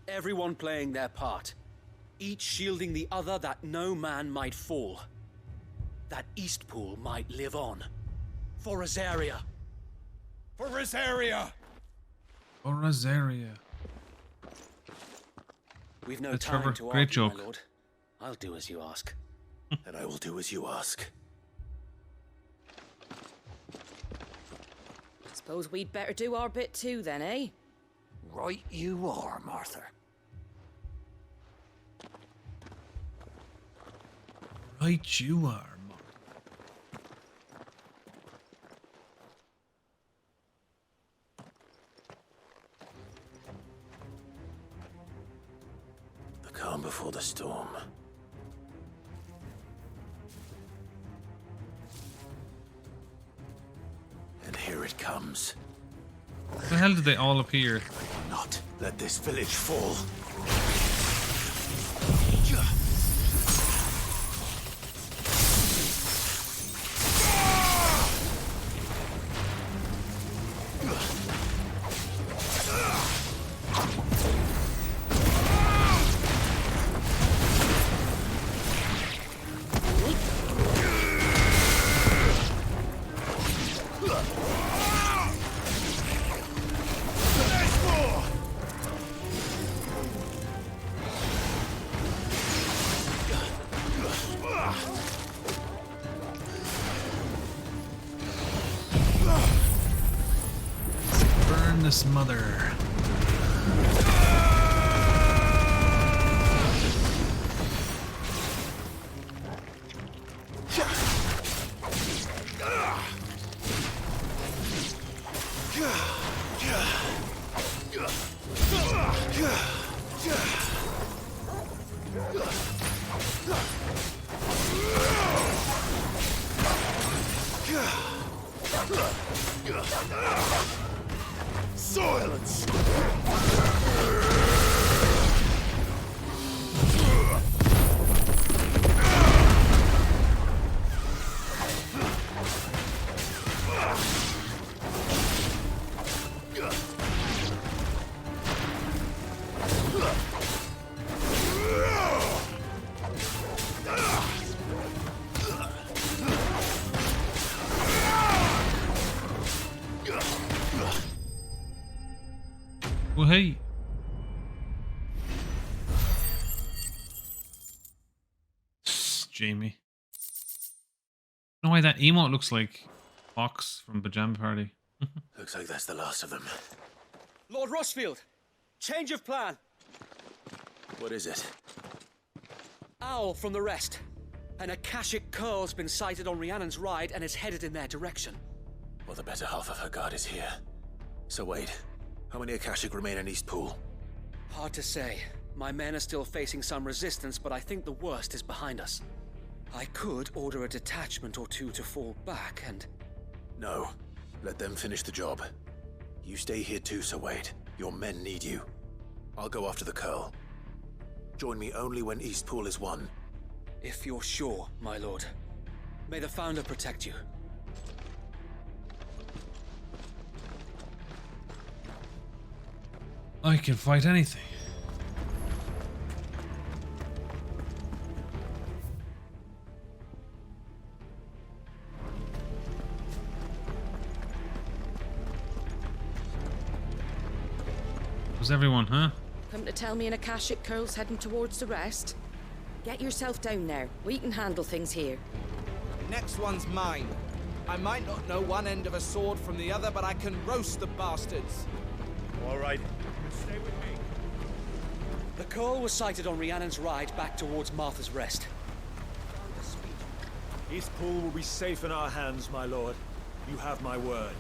S1: everyone playing their part, each shielding the other that no man might fall, that Eastpool might live on. For Rosaria.
S19: For Rosaria!
S2: For Rosaria.
S1: We've no
S2: That's
S1: time
S2: Trevor.
S1: to
S2: Great
S1: argue,
S2: joke.
S1: my lord. I'll do as you ask.
S4: And I will do as you ask.
S7: Suppose we'd better do our bit too then, eh?
S3: Right you are, Martha.
S2: Right you are.
S4: The calm before the storm. And here it comes.
S2: The hell did they all appear?
S4: Not let this village fall.
S2: Burn this mother.
S14: Silence!
S2: Well, hey. Jamie. No way that emote looks like Fox from Pajama Party.
S4: Looks like that's the last of them.
S1: Lord Rosfield, change of plan.
S4: What is it?
S1: Owl from the rest. An Akashic curl's been sighted on Rhiannon's ride and is headed in their direction.
S4: Well, the better half of her guard is here. So wait, how many Akashic remain in East Pool?
S1: Hard to say. My men are still facing some resistance, but I think the worst is behind us. I could order a detachment or two to fall back and...
S4: No. Let them finish the job. You stay here too, Sir Wade. Your men need you. I'll go after the Curl. Join me only when East Pool is won.
S1: If you're sure, my lord. May the Founder protect you.
S2: I can fight anything. Was everyone, huh?
S7: Come to tell me an Akashic Curl's heading towards the rest? Get yourself down there. We can handle things here.
S8: Next one's mine. I might not know one end of a sword from the other, but I can roast the bastards.
S11: All right. Stay with me.
S1: The Curl was sighted on Rhiannon's ride back towards Martha's Rest.
S11: East Pool will be safe in our hands, my lord. You have my word.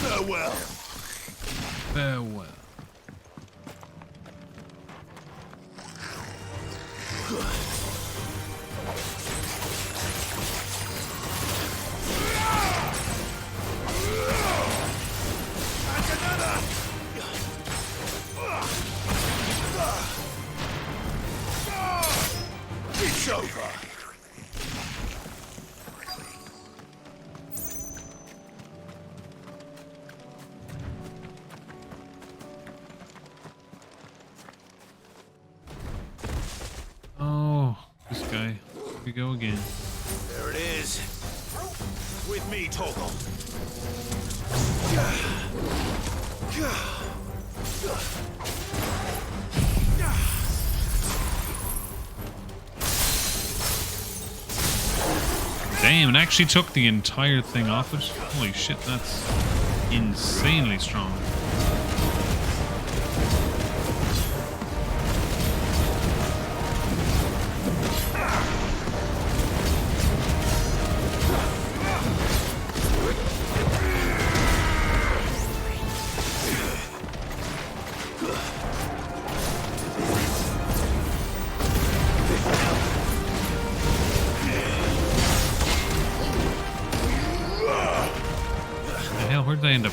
S14: Farewell.
S2: Farewell.
S14: It's over.
S2: Oh, this guy. Here we go again.
S14: There it is. With me, Torgal.
S2: Damn, it actually took the entire thing off it. Holy shit, that's insanely strong. The hell, where'd they end up?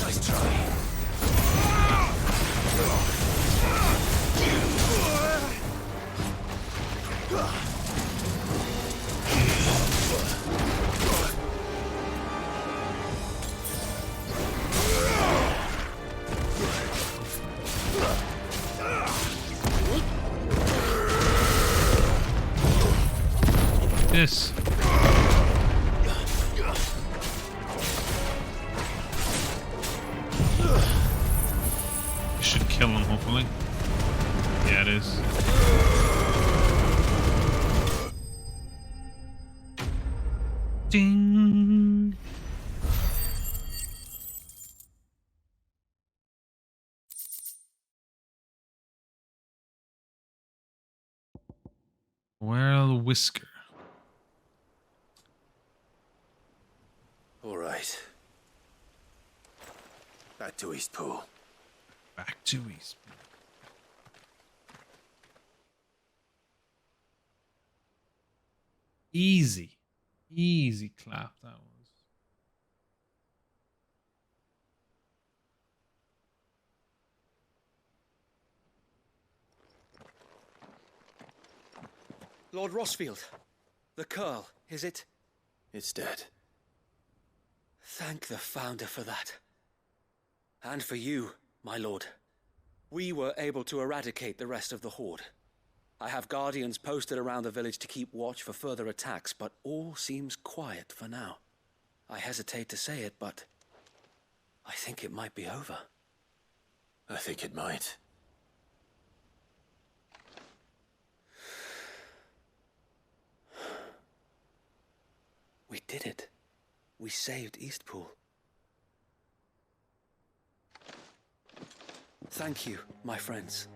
S14: Nice try.
S2: This. Should kill him, hopefully. Yeah, it is. Ding. Well, Whisker.
S4: All right. Back to East Pool.
S2: Back to East. Easy. Easy clap, that was.
S1: Lord Rossfield, the Curl, is it?
S4: It's dead.
S1: Thank the Founder for that. And for you, my lord. We were able to eradicate the rest of the Horde. I have guardians posted around the village to keep watch for further attacks, but all seems quiet for now. I hesitate to say it, but I think it might be over.
S4: I think it might.
S1: We did it. We saved Eastpool. Thank you, my friends.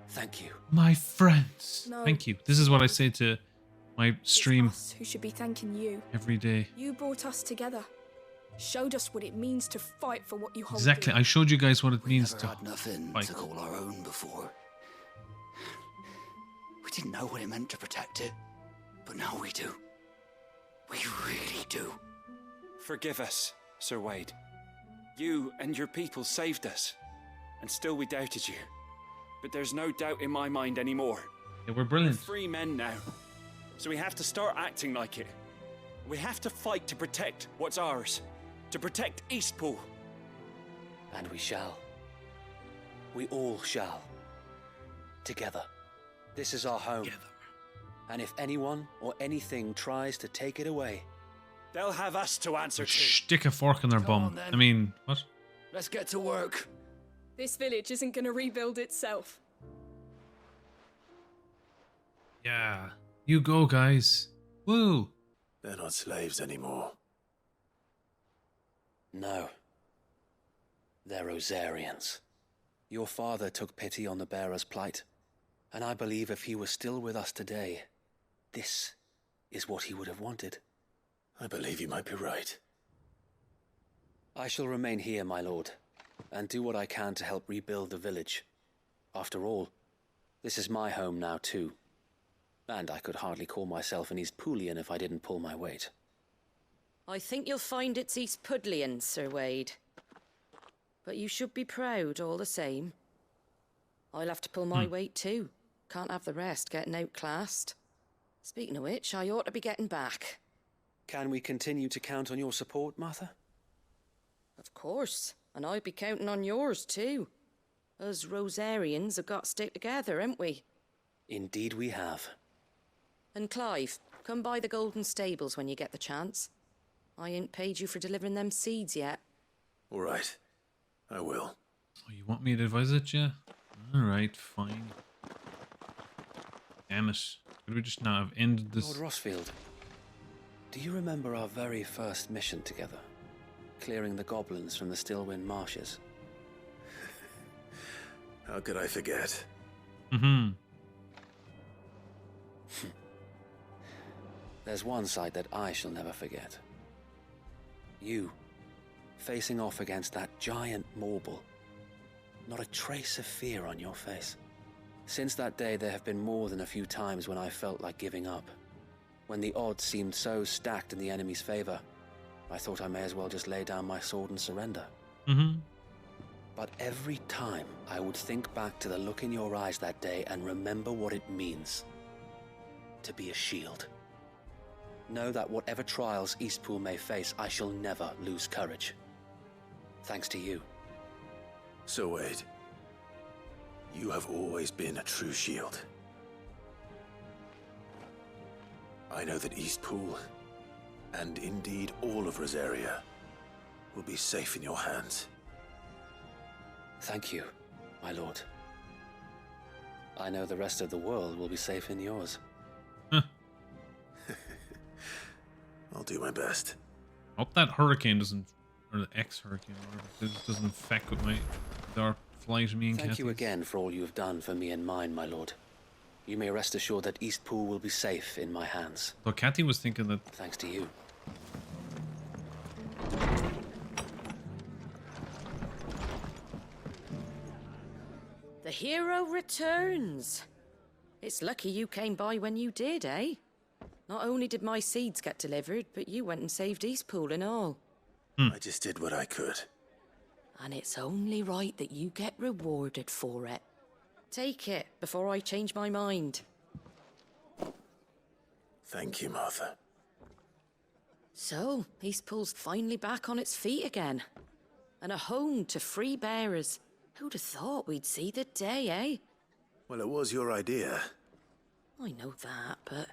S1: Thank you.
S2: My friends.
S5: No.
S2: Thank you. This is what I say to my stream
S5: It's us who should be thanking you.
S2: every day.
S5: You brought us together. Showed us what it means to fight for what you hold
S2: Exactly.
S5: dear.
S2: I showed you guys what it means
S3: Never
S2: to
S3: had nothing
S2: fight.
S3: to call our own before. We didn't know what it meant to protect it, but now we do. We really do.
S1: Forgive us, Sir Wade. You and your people saved us, and still we doubted you. But there's no doubt in my mind anymore.
S2: They were brilliant.
S1: We're free men now, so we have to start acting like it. We have to fight to protect what's ours, to protect Eastpool. And we shall. We all shall. Together. This is our home. Together. And if anyone or anything tries to take it away, they'll have us to answer to.
S2: Stick a fork in their
S3: Come
S2: bum.
S3: on, then.
S2: I mean, what?
S3: Let's get to work.
S5: This village isn't going to rebuild itself.
S2: Yeah. You go, guys. Woo.
S4: They're not slaves anymore.
S1: No. They're Rosarians. Your father took pity on the bearer's plight, and I believe if he was still with us today, this is what he would have wanted.
S4: I believe you might be right.
S1: I shall remain here, my lord, and do what I can to help rebuild the village. After all, this is my home now too. And I could hardly call myself an Eastpoolian if I didn't pull my weight.
S7: I think you'll find it's East Pudlian, Sir Wade. But you should be proud all the same. I'll have to pull my weight too. Can't have the rest getting outclassed. Speaking of which, I ought to be getting back.
S1: Can we continue to count on your support, Martha?
S7: Of course, and I'd be counting on yours too. Us Rosarians have got to stick together, haven't we?
S1: Indeed we have.
S7: And Clive, come by the Golden Stables when you get the chance. I ain't paid you for delivering them seeds yet.
S4: All right. I will.
S2: Oh, you want me to advise it, yeah? Alright, fine. Damn it. Could we just now have ended this?
S1: Lord Rossfield, do you remember our very first mission together? Clearing the goblins from the Stillwind marshes?
S4: How could I forget?
S2: Mm-hmm.
S1: There's one sight that I shall never forget. You, facing off against that giant Morble. Not a trace of fear on your face. Since that day, there have been more than a few times when I felt like giving up. When the odds seemed so stacked in the enemy's favor, I thought I may as well just lay down my sword and surrender.
S2: Mm-hmm.
S1: But every time, I would think back to the look in your eyes that day and remember what it means to be a shield. Know that whatever trials Eastpool may face, I shall never lose courage. Thanks to you.
S4: So Wade, you have always been a true shield. I know that Eastpool, and indeed all of Rosaria, will be safe in your hands.
S1: Thank you, my lord. I know the rest of the world will be safe in yours.
S4: I'll do my best.
S2: Hope that hurricane doesn't, or the ex-hurricane, or whatever, doesn't fuck with our flight, me and
S1: Thank
S2: Kathi.
S1: you again for all you have done for me and mine, my lord. You may rest assured that Eastpool will be safe in my hands.
S2: So Kathi was thinking that...
S1: Thanks to you.
S7: The hero returns. It's lucky you came by when you did, eh? Not only did my seeds get delivered, but you went and saved Eastpool and all.
S4: I just did what I could.
S7: And it's only right that you get rewarded for it. Take it before I change my mind.
S4: Thank you, Martha.
S7: So, Eastpool's finally back on its feet again. And a home to free bearers. Who'd have thought we'd see the day, eh?
S4: Well, it was your idea.
S7: I know that, but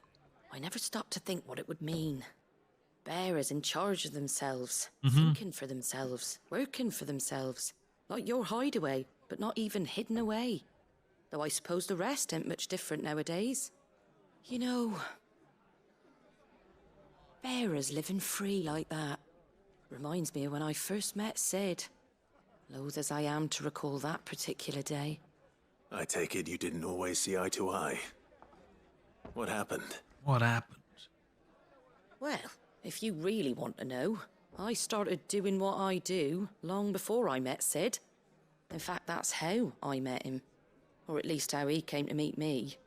S7: I never stopped to think what it would mean. Bearers in charge of themselves, thinking for themselves, working for themselves. Like your hideaway, but not even hidden away. Though I suppose the rest ain't much different nowadays. You know, bearers living free like that reminds me of when I first met Sid. Loath as I am to recall that particular day.
S4: I take it you didn't always see eye to eye. What happened?
S2: What happened?
S7: Well, if you really want to know, I started doing what I do long before I met Sid. In fact, that's how I met him. Or at least how he came to meet me.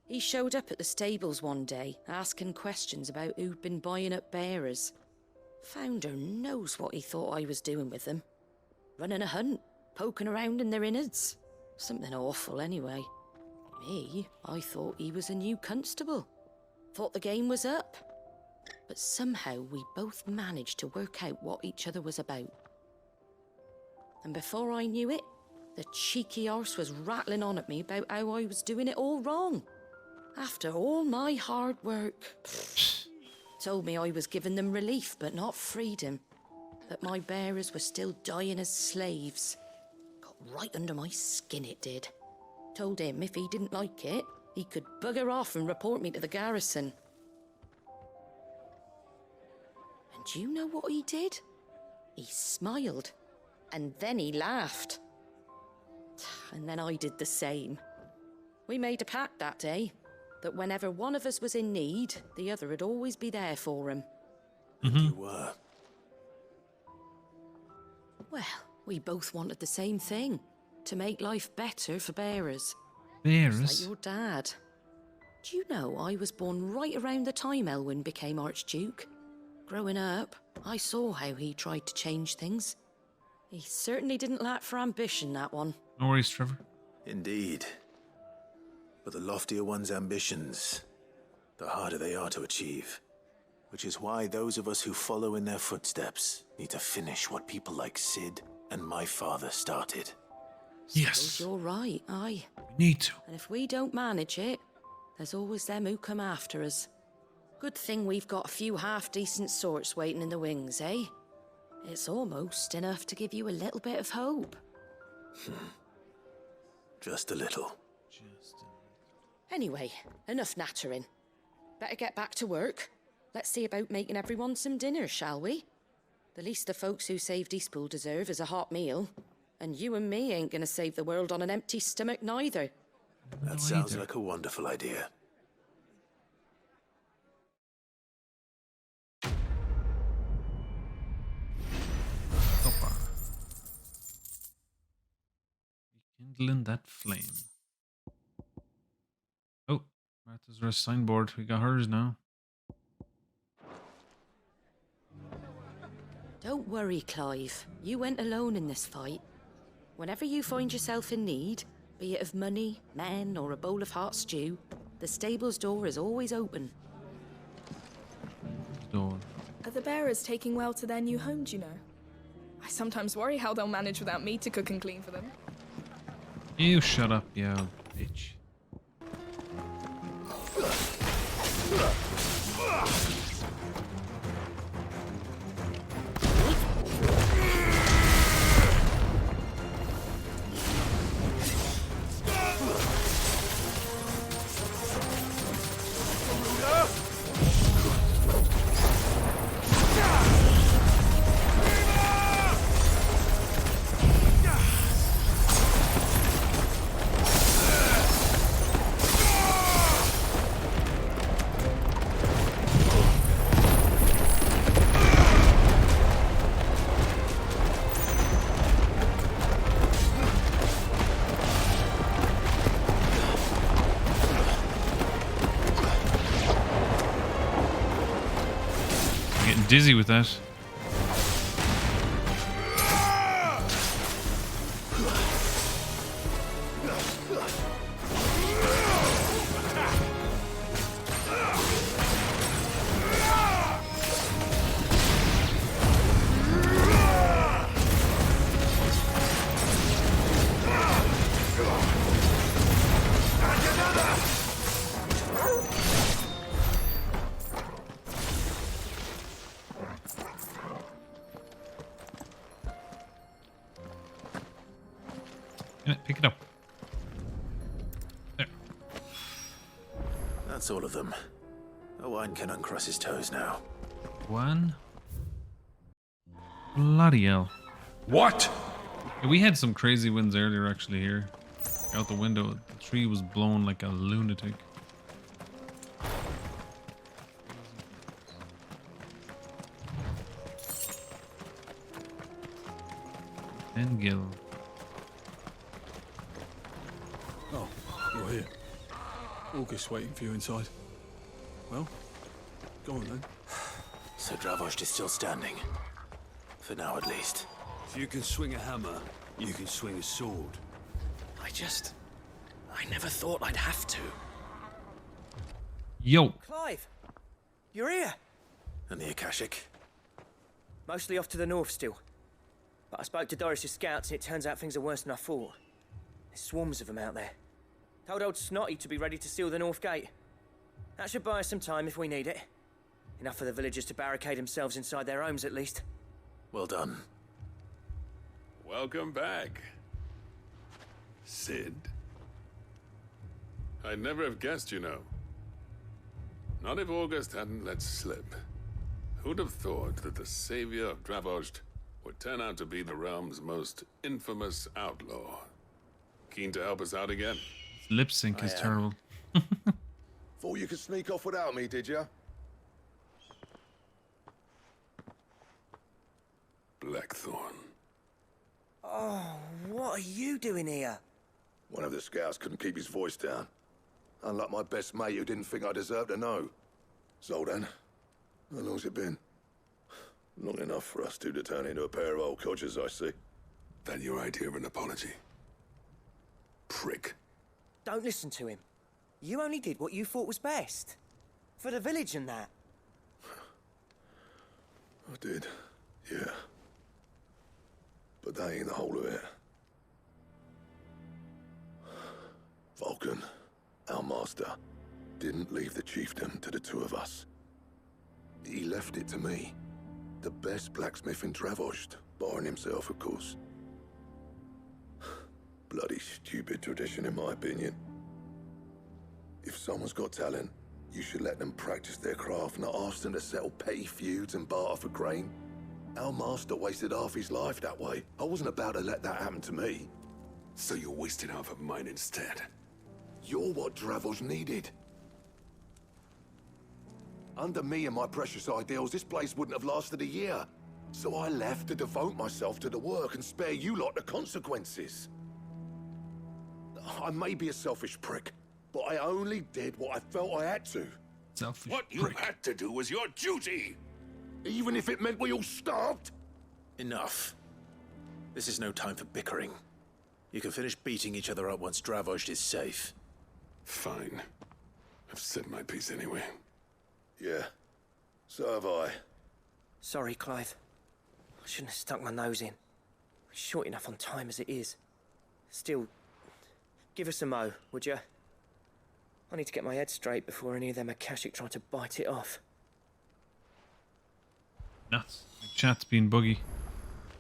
S7: He showed up at the stables one day, asking questions about who'd been buying up bearers. Founder knows what he thought I was doing with them. Running a hunt, poking around in their innards. Something awful anyway. Me, I thought he was a new constable. Thought the game was up. But somehow we both managed to work out what each other was about. And before I knew it, the cheeky arse was rattling on at me about how I was doing it all wrong. After all my hard work. Told me I was giving them relief, but not freedom. That my bearers were still dying as slaves. Got right under my skin, it did. Told him if he didn't like it, he could bugger off and report me to the garrison. And do you know what he did? He smiled. And then he laughed. And then I did the same. We made a pact that day, that whenever one of us was in need, the other would always be there for him.
S4: You were.
S7: Well, we both wanted the same thing. To make life better for bearers.
S2: Bearers?
S7: Just like your dad. Do you know I was born right around the time Elwyn became Archduke? Growing up, I saw how he tried to change things. He certainly didn't lack for ambition, that one.
S2: No worries, Trevor.
S4: Indeed. But the loftier one's ambitions, the harder they are to achieve. Which is why those of us who follow in their footsteps need to finish what people like Sid and my father started.
S2: Yes.
S7: You're right, aye.
S2: We need to.
S7: And if we don't manage it, there's always them who come after us. Good thing we've got a few half-decent sorts waiting in the wings, eh? It's almost enough to give you a little bit of hope.
S4: Just a little.
S7: Anyway, enough nattering. Better get back to work. Let's see about making everyone some dinner, shall we? The least the folks who saved Eastpool deserve is a hot meal. And you and me ain't gonna save the world on an empty stomach neither.
S4: That sounds like a wonderful idea.
S2: Rekindling that flame. Oh, Martha's rest signboard. We got hers now.
S7: Don't worry, Clive. You went alone in this fight. Whenever you find yourself in need, be it of money, men, or a bowl of hot stew, the stable's door is always open.
S2: Door.
S5: Are the bearers taking well to their new home, do you know? I sometimes worry how they'll manage without me to cook and clean for them.
S2: You shut up, you old bitch. dizzy with that. Pick it up. There.
S4: That's all of them. Owen can uncross his toes now.
S2: One. Bloody hell.
S14: What?
S2: Yeah, we had some crazy winds earlier actually here. Out the window, the tree was blown like a lunatic. And Gil.
S19: Oh, you're here. August waiting for you inside. Well, go on then.
S4: So Dravost is still standing. For now, at least.
S12: If you can swing a hammer, you can swing a sword.
S24: I never thought I'd have to.
S2: Yo.
S24: Clive! You're here!
S4: And the Akashic?
S24: Mostly off to the north still. But I spoke to Doris's scouts and it turns out things are worse than I thought. There's swarms of them out there. Told old Snotty to be ready to seal the north gate. That should buy us some time if we need it. Enough for the villagers to barricade themselves inside their homes at least.
S4: Well done.
S13: Welcome back, Sid. I'd never have guessed, you know. Not if August hadn't let slip. Who'd have thought that the savior of Dravost would turn out to be the realm's most infamous outlaw? Keen to help us out again?
S2: Lip sync is terrible.
S14: Thought you could sneak off without me, did ya?
S13: Blackthorn.
S24: Oh, what are you doing here?
S14: One of the scouts couldn't keep his voice down. Unlike my best mate who didn't think I deserved to know. Zoldan, how long's it been? Long enough for us two to turn into a pair of old codgers, I see.
S13: That your idea of an apology? Prick.
S24: Don't listen to him. You only did what you thought was best. For the village and that.
S14: I did, yeah. But that ain't the whole of it. Vulcan, our master, didn't leave the chiefdom to the two of us. He left it to me. The best blacksmith in Dravost, barring himself, of course. Bloody stupid tradition, in my opinion. If someone's got talent, you should let them practice their craft, not ask them to settle petty feuds and barter for grain. Our master wasted half his life that way. I wasn't about to let that happen to me.
S13: So you wasted half of mine instead?
S14: You're what Dravost needed. Under me and my precious ideals, this place wouldn't have lasted a year. So I left to devote myself to the work and spare you lot the consequences. I may be a selfish prick, but I only did what I felt I had to.
S2: Selfish
S13: What you had to do was your duty!
S14: Even if it meant we all starved?
S4: Enough. This is no time for bickering. You can finish beating each other up once Dravost is safe.
S13: Fine. I've said my piece anyway.
S14: Yeah, so have I.
S24: Sorry, Clive. I shouldn't have stuck my nose in. We're short enough on time as it is. Still, give us a mo, would you? I need to get my head straight before any of them Akashic try to bite it off.
S2: Nuts. Chat's been buggy.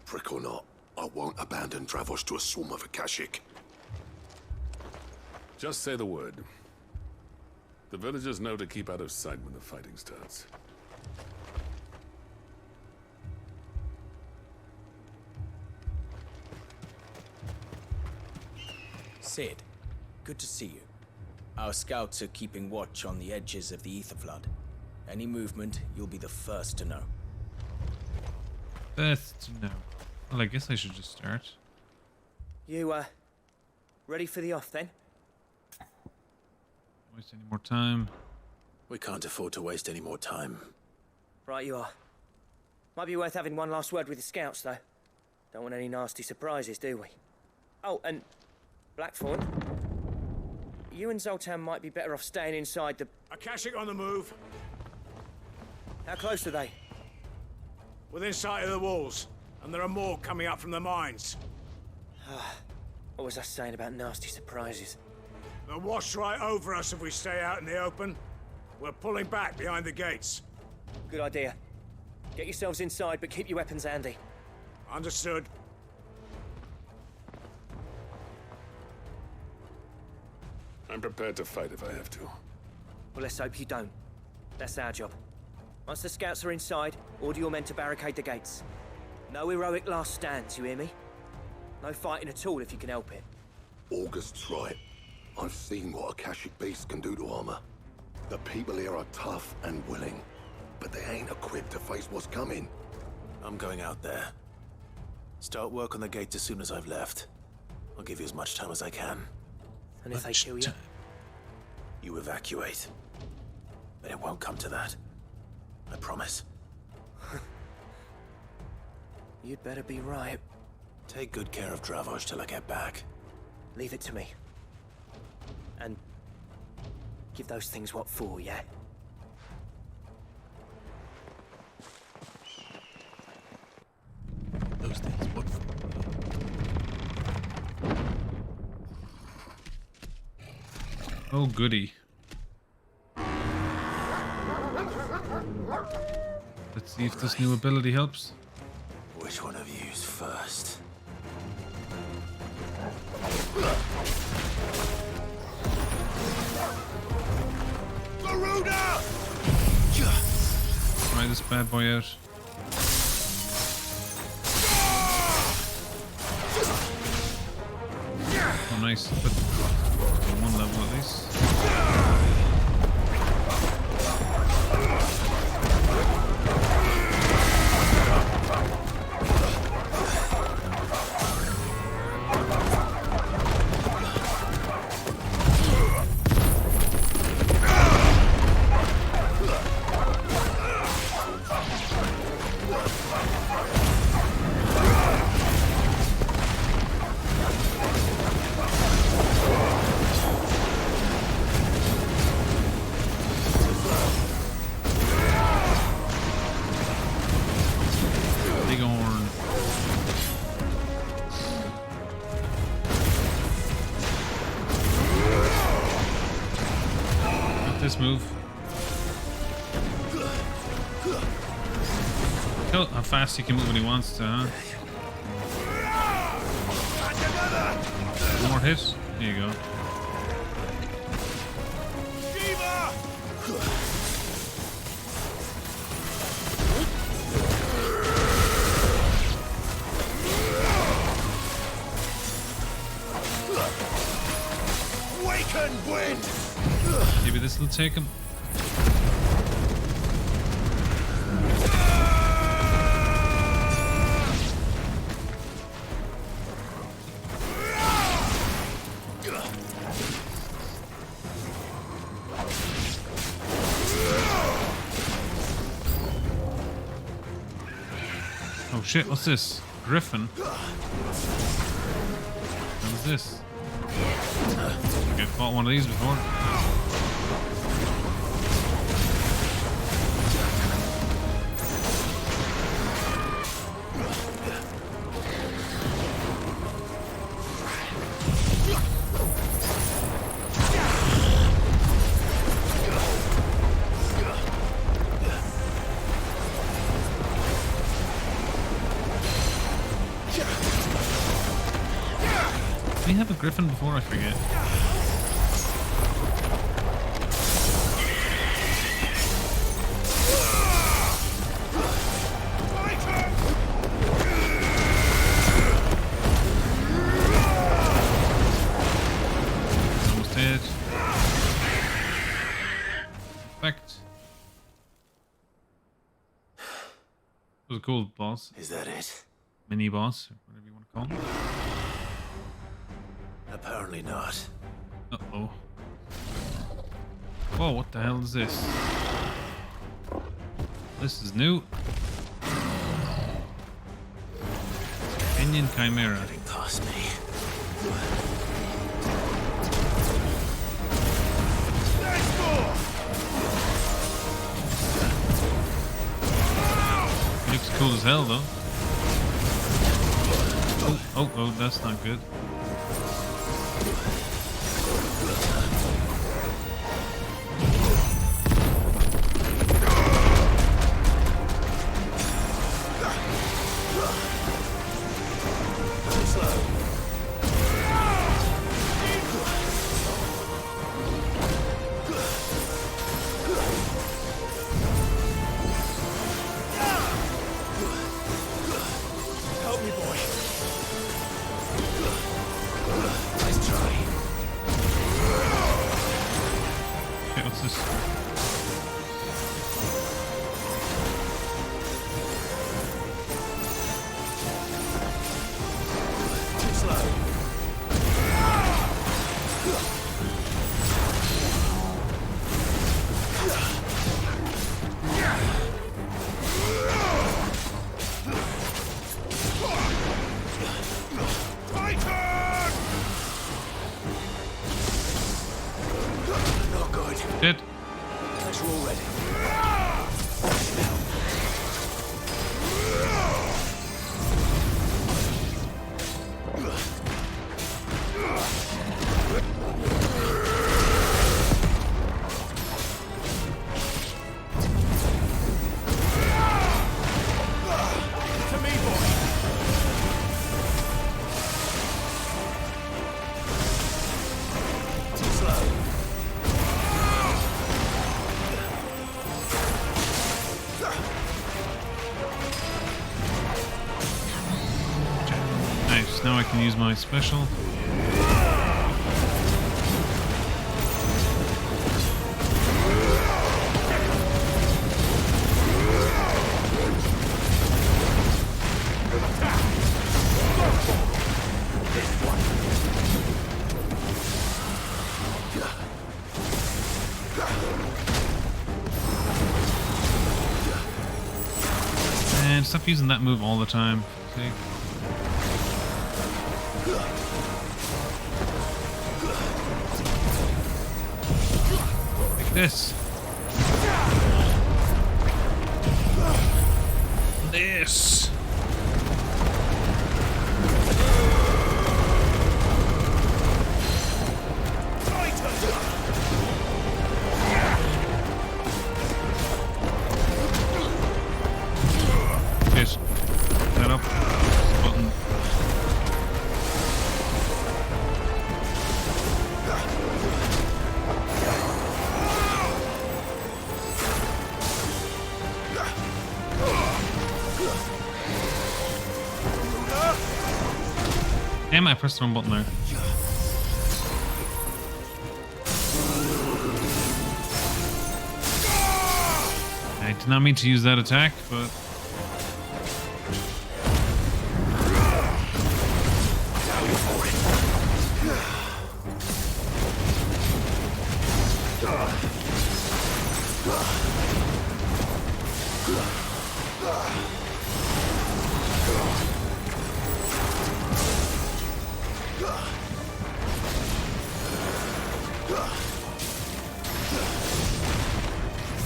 S14: Prick or not, I won't abandon Dravost to a swarm of Akashic.
S13: Just say the word. The villagers know to keep out of sight when the fighting starts.
S23: Sid, good to see you. Our scouts are keeping watch on the edges of the Ether Flood. Any movement, you'll be the first to know.
S2: First to know. Well, I guess I should just start.
S24: You, ready for the off then?
S2: Waste any more time.
S4: We can't afford to waste any more time.
S24: Right you are. Might be worth having one last word with the scouts, though. Don't want any nasty surprises, do we? Oh, and Blackthorn, you and Zoltan might be better off staying inside the...
S11: Akashic on the move.
S24: How close are they?
S11: Within sight of the walls. And there are more coming up from the mines.
S24: What was I saying about nasty surprises?
S11: They'll wash right over us if we stay out in the open. We're pulling back behind the gates.
S24: Good idea. Get yourselves inside, but keep your weapons handy.
S11: Understood.
S13: I'm prepared to fight if I have to.
S24: Well, let's hope you don't. That's our job. Once the scouts are inside, order your men to barricade the gates. No heroic last stands, you hear me? No fighting at all if you can help it.
S14: August's right. I've seen what Akashic beasts can do to armor. The people here are tough and willing, but they ain't equipped to face what's coming.
S4: I'm going out there. Start work on the gates as soon as I've left. I'll give you as much time as I can.
S24: And if they kill you?
S4: You evacuate. But it won't come to that. I promise.
S24: You'd better be right.
S4: Take good care of Dravoj till I get back.
S24: Leave it to me. And give those things what for, yeah?
S2: Those things what for? Oh, goody. Let's see if this new ability helps.
S4: Which one of you's first?
S11: Garuda!
S2: Try this bad boy out. Oh, nice. But on one level at least. Move. Look how fast he can move when he wants to, huh? One more hit. There you go.
S11: Waken wind!
S2: Maybe this will take him. Oh shit, what's this? Griffin? What is this? I've fought one of these before. Did we have a griffin before? I forget. Almost dead. Perfect. That was a cool boss.
S4: Is that it?
S2: Mini boss, or whatever you want to call him.
S4: Apparently not.
S2: Uh-oh. Whoa, what the hell is this? This is new. Kenyan Chimera.
S4: Getting past me.
S2: Looks cool as hell though. Oh, that's not good.
S24: Help me, boy. Nice try.
S2: Okay, what's this?
S24: Too slow. Not good.
S2: Dead.
S24: But you're all ready. To me, boy. Too slow.
S2: Nice. Now I can use my special. And stop using that move all the time. See? Like this. This. Just that up. Button. Damn, I pressed the wrong button there. I did not mean to use that attack, but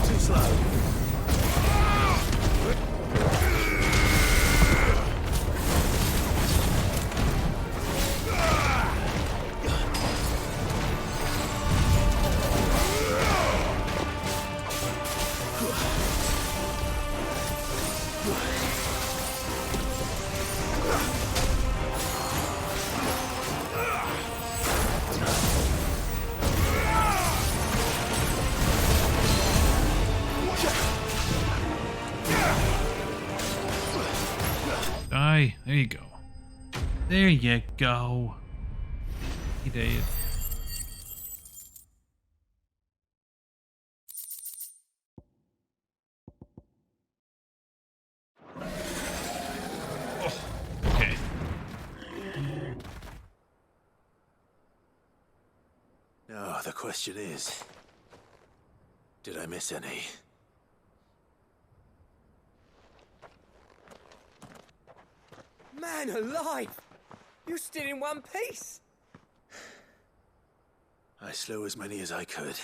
S24: Too slow.
S2: die. There you go. There you go. He did. Okay.
S4: Now, the question is, did I miss any?
S24: Man alive! You're still in one piece!
S4: I slew as many as I could.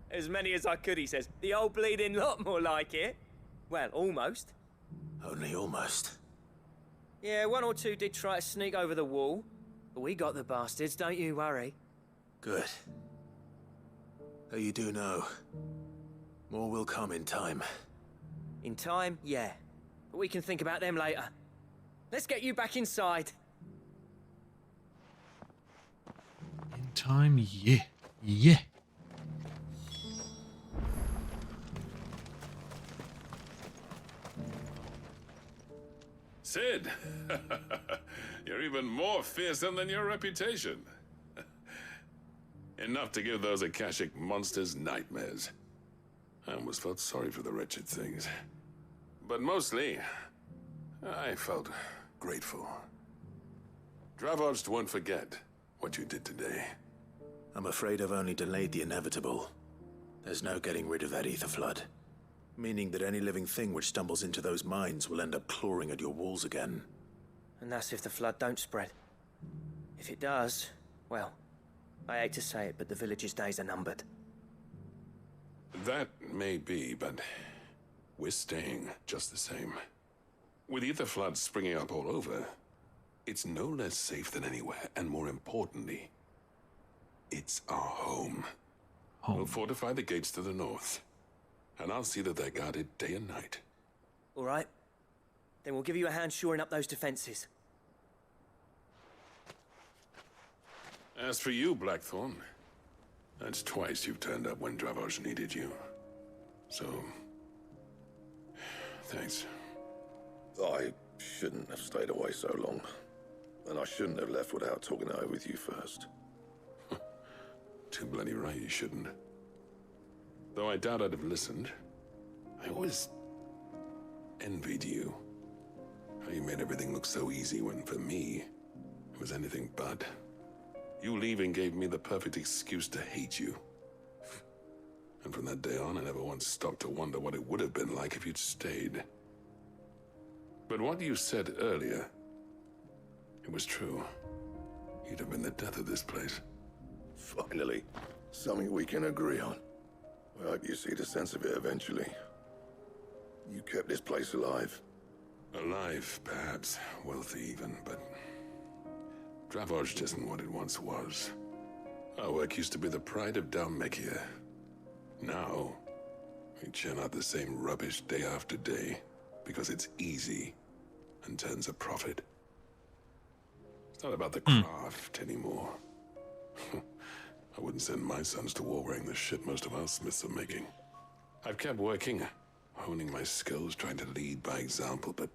S24: As many as I could, he says. The old bleeding lot, more like it. Well, almost.
S4: Only almost.
S24: Yeah, one or two did try to sneak over the wall. But we got the bastards, don't you worry.
S4: Good. Though you do know, more will come in time.
S24: In time, yeah. But we can think about them later. Let's get you back inside.
S2: In time, yeah. Yeah.
S13: Sid! You're even more fearsome than your reputation. Enough to give those Akashic monsters nightmares. I almost felt sorry for the wretched things. But mostly, I felt grateful. Dravoged won't forget what you did today.
S4: I'm afraid I've only delayed the inevitable. There's no getting rid of that ether flood. Meaning that any living thing which stumbles into those mines will end up clawing at your walls again.
S24: And that's if the flood don't spread. If it does, well, I hate to say it, but the village's days are numbered.
S13: That may be, but we're staying just the same. With ether floods springing up all over, it's no less safe than anywhere, and more importantly, it's our home. We'll fortify the gates to the north, and I'll see that they're guarded day and night.
S24: All right. Then we'll give you a hand shoring up those defenses.
S13: As for you, Blackthorn, that's twice you've turned up when Dravos needed you. So, thanks.
S14: I shouldn't have stayed away so long. And I shouldn't have left without talking it over with you first.
S13: Too bloody right you shouldn't. Though I doubt I'd have listened. I always envied you. How you made everything look so easy when, for me, it was anything but. You leaving gave me the perfect excuse to hate you. And from that day on, I never once stopped to wonder what it would have been like if you'd stayed. But what you said earlier, it was true. You'd have been the death of this place.
S14: Finally, something we can agree on. I hope you see the sense of it eventually. You kept this place alive.
S13: Alive, perhaps. Wealthy even, but Dravoged isn't what it once was. Our work used to be the pride of Dalmekia. Now, we churn out the same rubbish day after day because it's easy and turns a profit. It's not about the craft anymore. I wouldn't send my sons to war wearing the shit most of our smiths are making. I've kept working, honing my skills, trying to lead by example, but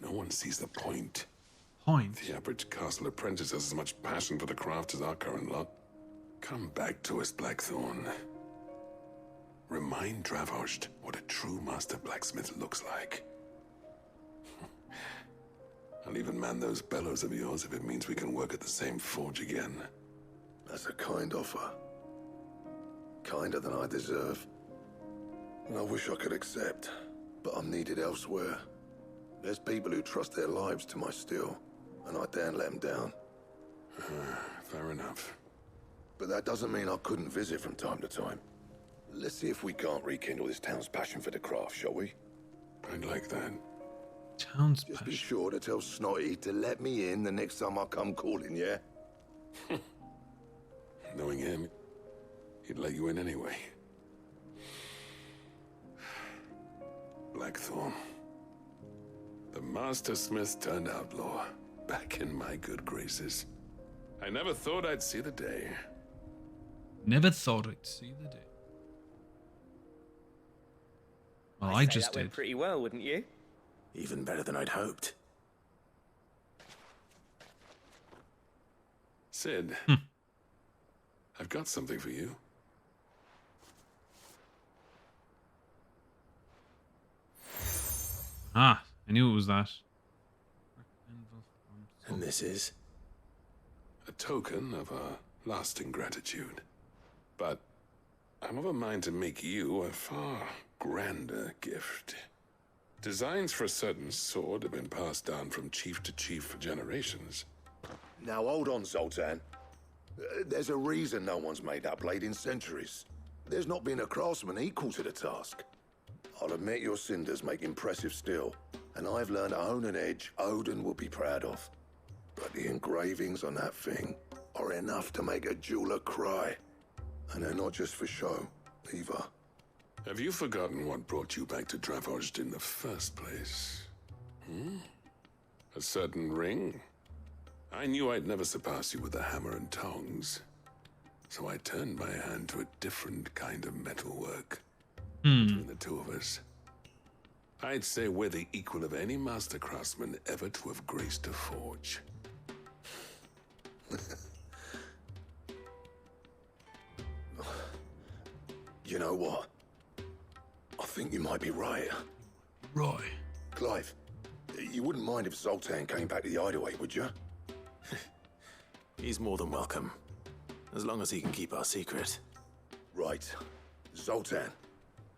S13: no one sees the point. The average castle apprentice has as much passion for the craft as our current lot. Come back to us, Blackthorn. Remind Dravoged what a true master blacksmith looks like. I'll even man those bellows of yours if it means we can work at the same forge again.
S14: That's a kind offer. Kinder than I deserve. And I wish I could accept, but I'm needed elsewhere. There's people who trust their lives to my steel, and I daren't let them down.
S13: Fair enough.
S14: But that doesn't mean I couldn't visit from time to time. Let's see if we can't rekindle this town's passion for the craft, shall we?
S13: I'd like that.
S2: Town's
S14: Just be sure to tell Snotty to let me in the next time I come calling, yeah?
S13: Knowing him, he'd let you in anyway. Blackthorn. The Master Smith turned outlaw, back in my good graces. I never thought I'd see the day.
S2: Never thought I'd see the day. Well, I just
S24: that went
S2: did.
S24: pretty well, wouldn't you?
S4: Even better than I'd hoped.
S13: Sid, I've got something for you.
S2: Ah, I knew it was that.
S4: And this is?
S13: A token of our lasting gratitude. But I'm of a mind to make you a far grander gift. Designs for a certain sword have been passed down from chief to chief for generations.
S14: Now hold on, Zoltan. There's a reason no one's made that blade in centuries. There's not been a craftsman equal to the task. I'll admit your cinders make impressive steel, and I've learned to own an edge Odin will be proud of. But the engravings on that thing are enough to make a jeweler cry. And they're not just for show, either.
S13: Have you forgotten what brought you back to Dravozd in the first place? A certain ring? I knew I'd never surpass you with the hammer and tongs. So I turned my hand to a different kind of metalwork. Between the two of us, I'd say we're the equal of any master craftsman ever to have graced a forge.
S14: You know what? I think you might be right.
S2: Roy.
S14: Clive, you wouldn't mind if Zoltan came back to the Hideaway, would you?
S4: He's more than welcome, as long as he can keep our secret.
S14: Right. Zoltan,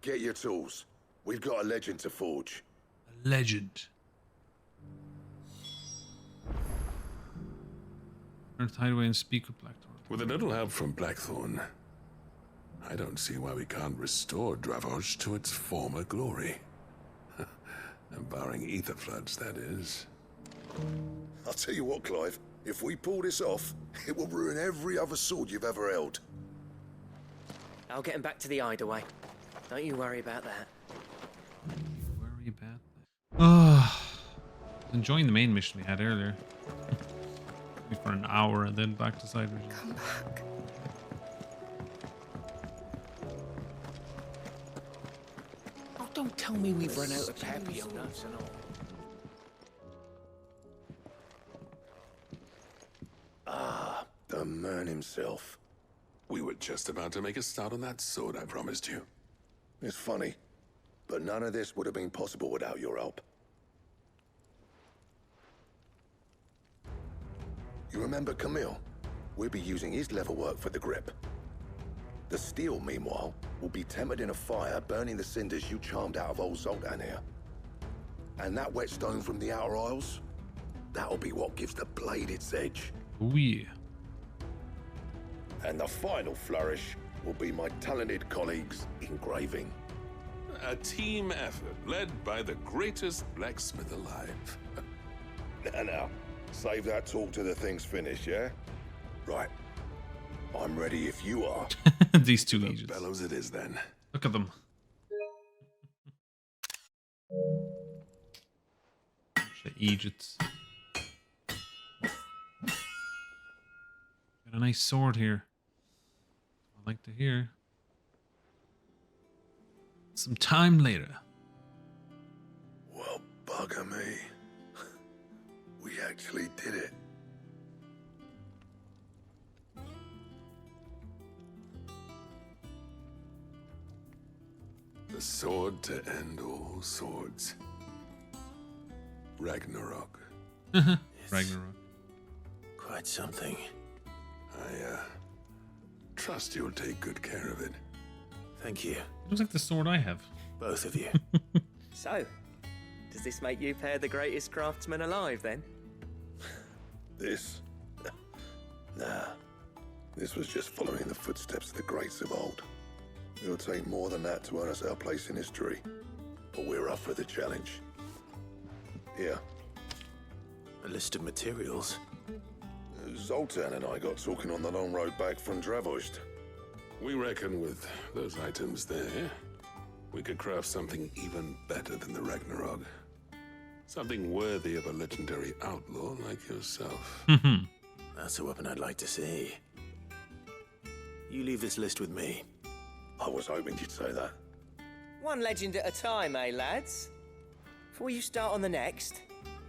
S14: get your tools. We've got a legend to forge.
S2: A legend. Earth Hideaway and speak with Blackthorn.
S13: With a little help from Blackthorn, I don't see why we can't restore Dravozd to its former glory. And barring ether floods, that is.
S14: I'll tell you what, Clive. If we pull this off, it will ruin every other sword you've ever held.
S24: I'll get him back to the Hideaway. Don't you worry about that.
S2: Worry about that. Oh, enjoying the main mission we had earlier. For an hour and then back to side mission.
S5: Come back.
S23: Oh, don't tell me we've run out of peppy on nuts and all.
S14: The man himself.
S13: We were just about to make a start on that sword I promised you.
S14: It's funny, but none of this would have been possible without your help. You remember Camille? We'll be using his leather work for the grip. The steel, meanwhile, will be tempered in a fire, burning the cinders you charmed out of old Zoltan here. And that whetstone from the Outer Isles? That'll be what gives the blade its edge.
S2: Oh yeah.
S14: And the final flourish will be my talented colleagues' engraving.
S13: A team effort led by the greatest blacksmith alive.
S14: Now, save that talk till the thing's finished, yeah? Right. I'm ready if you are.
S2: These two agents.
S13: Bellows it is then.
S2: Look at them. The Egypts. Got a nice sword here. I'd like to hear. Some time later.
S14: Well, bugger me. We actually did it.
S13: The sword to end all swords. Ragnarok.
S2: Ragnarok.
S4: Quite something.
S13: I trust you'll take good care of it.
S4: Thank you.
S2: It looks like the sword I have.
S4: Both of you.
S24: So, does this make you pair the greatest craftsmen alive, then?
S14: This? Nah. This was just following the footsteps of the greats of old. It'll take more than that to earn us our place in history. But we're up for the challenge. Here.
S4: A list of materials.
S14: Zoltan and I got talking on the long road back from Dravozd.
S13: We reckon with those items there, we could craft something even better than the Ragnarok. Something worthy of a legendary outlaw like yourself.
S4: That's a weapon I'd like to see. You leave this list with me.
S14: I was hoping you'd say that.
S24: One legend at a time, eh, lads? Before you start on the next,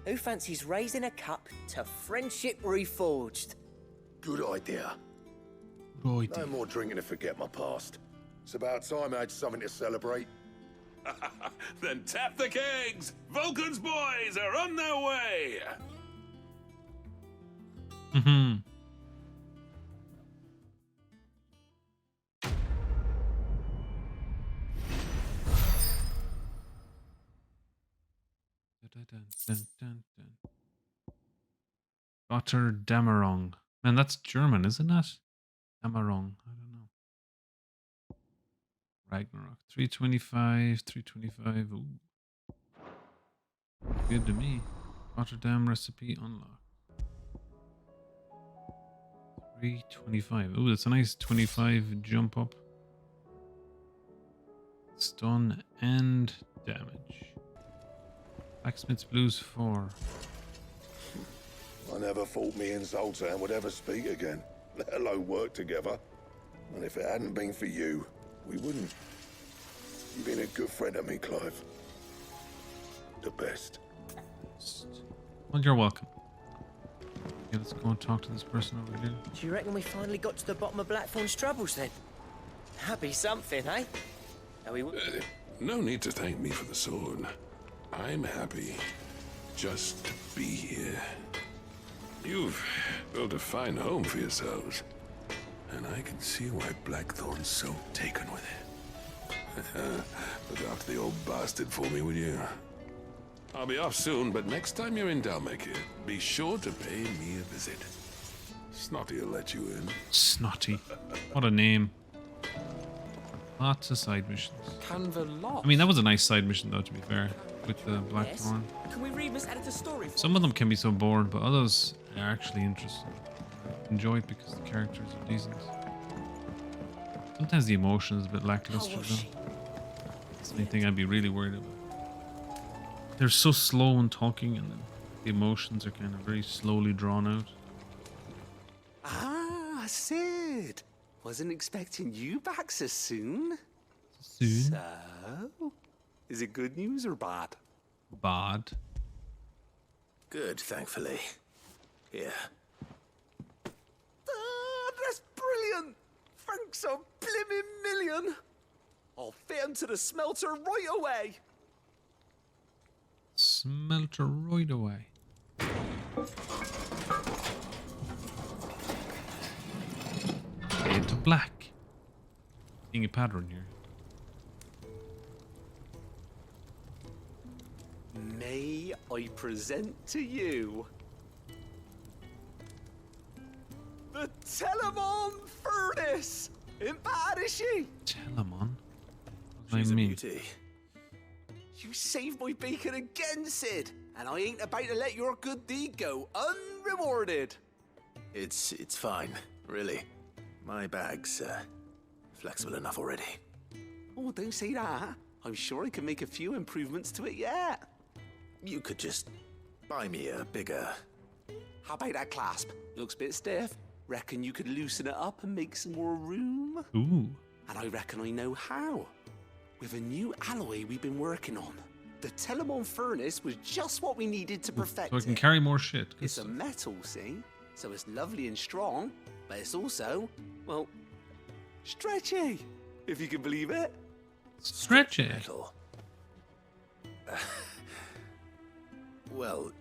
S24: who fancies raising a cup to Friendship Reforged?
S14: Good idea.
S2: Good
S14: No more drinking to forget my past. It's about time I had something to celebrate.
S13: Then tap the kegs! Vulcan's boys are on their way!
S2: Rotterdammerung. Man, that's German, isn't it? Dammerung. I don't know. Ragnarok. 325. 325. Ooh. Good to me. Rotterdam recipe unlocked. 325. Ooh, that's a nice 25 jump up. Stun and damage. Blacksmith's Blues 4.
S14: I never thought me and Zoltan would ever speak again, let alone work together. And if it hadn't been for you, we wouldn't. You've been a good friend to me, Clive. The best.
S2: Well, you're welcome. Okay, let's go and talk to this person over here.
S24: Do you reckon we finally got to the bottom of Blackthorn's troubles then? That'd be something, eh?
S13: No need to thank me for the sword. I'm happy just to be here. You've built a fine home for yourselves, and I can see why Blackthorn's so taken with it. Look after the old bastard for me, will you? I'll be off soon, but next time you're in Dalmekir, be sure to pay me a visit. Snotty will let you in.
S2: Snotty. What a name. Lots of side missions.
S24: Canva
S2: I mean, that was a nice side mission, though, to be fair, with the Blackthorn.
S24: Can we read Miss Editor's story?
S2: Some of them can be so bored, but others are actually interesting. I enjoy it because the characters are decent. Sometimes the emotion is a bit lackluster, though. That's the only thing I'd be really worried about. They're so slow in talking, and then the emotions are kind of very slowly drawn out.
S6: Ah, Sid. Wasn't expecting you back so soon.
S2: Soon?
S6: So, is it good news or bad?
S2: Bad.
S4: Good, thankfully. Here.
S6: Ah, that's brilliant. Thanks a blimmin' million. I'll fit him to the smelter right away.
S2: Smelter right away. Into black. Seeing a pattern here.
S6: May I present to you the Telemon Furnace? Ain't bad, is she?
S2: Telemon?
S4: She's a beauty.
S6: You saved my bacon again, Sid, and I ain't about to let your good deed go unrewarded.
S4: It's fine, really. My bag's flexible enough already.
S6: Oh, don't say that. I'm sure I can make a few improvements to it yet.
S4: You could just buy me a bigger...
S6: How about that clasp? Looks a bit stiff. Reckon you could loosen it up and make some more room?
S2: Ooh.
S6: And I reckon I know how. With a new alloy we've been working on. The Telemon Furnace was just what we needed to perfect
S2: So I can
S6: it.
S2: carry more shit. Good
S6: It's
S2: stuff.
S6: a metal, see? So it's lovely and strong, but it's also, well, stretchy, if you can believe it.
S2: Stretchy.
S4: Metal. Well,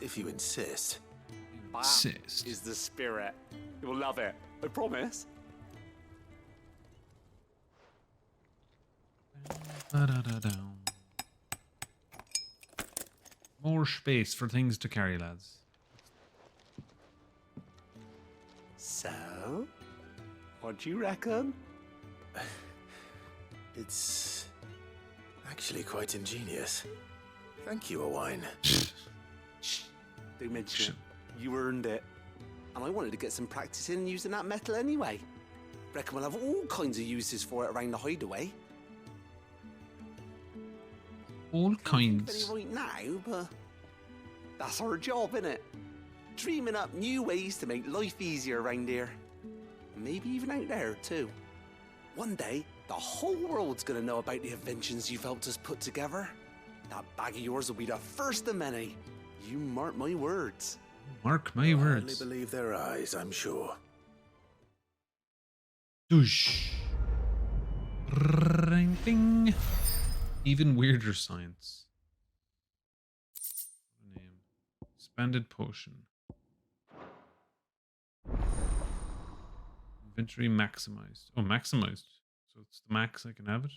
S4: if you insist.
S6: That is the spirit. You'll love it. I promise.
S2: Ba-da-da-down. More space for things to carry, lads.
S6: So, what do you reckon?
S4: It's actually quite ingenious. Thank you, Owain.
S6: Shh. Don't mention it. You earned it. And I wanted to get some practice in using that metal anyway. Reckon we'll have all kinds of uses for it around the hideaway.
S2: All kinds.
S6: Very right now, but that's our job, innit? Dreaming up new ways to make life easier around here. And maybe even out there, too. One day, the whole world's gonna know about the inventions you've helped us put together. That bag of yours will be the first of many. You mark my words.
S2: Mark my
S4: I'll
S2: words.
S4: hardly believe their eyes, I'm sure.
S2: Douche. Ring, ding. Even weirder science. Name. Expanded potion. Inventory maximized. Oh, maximized. So it's the max I can have it.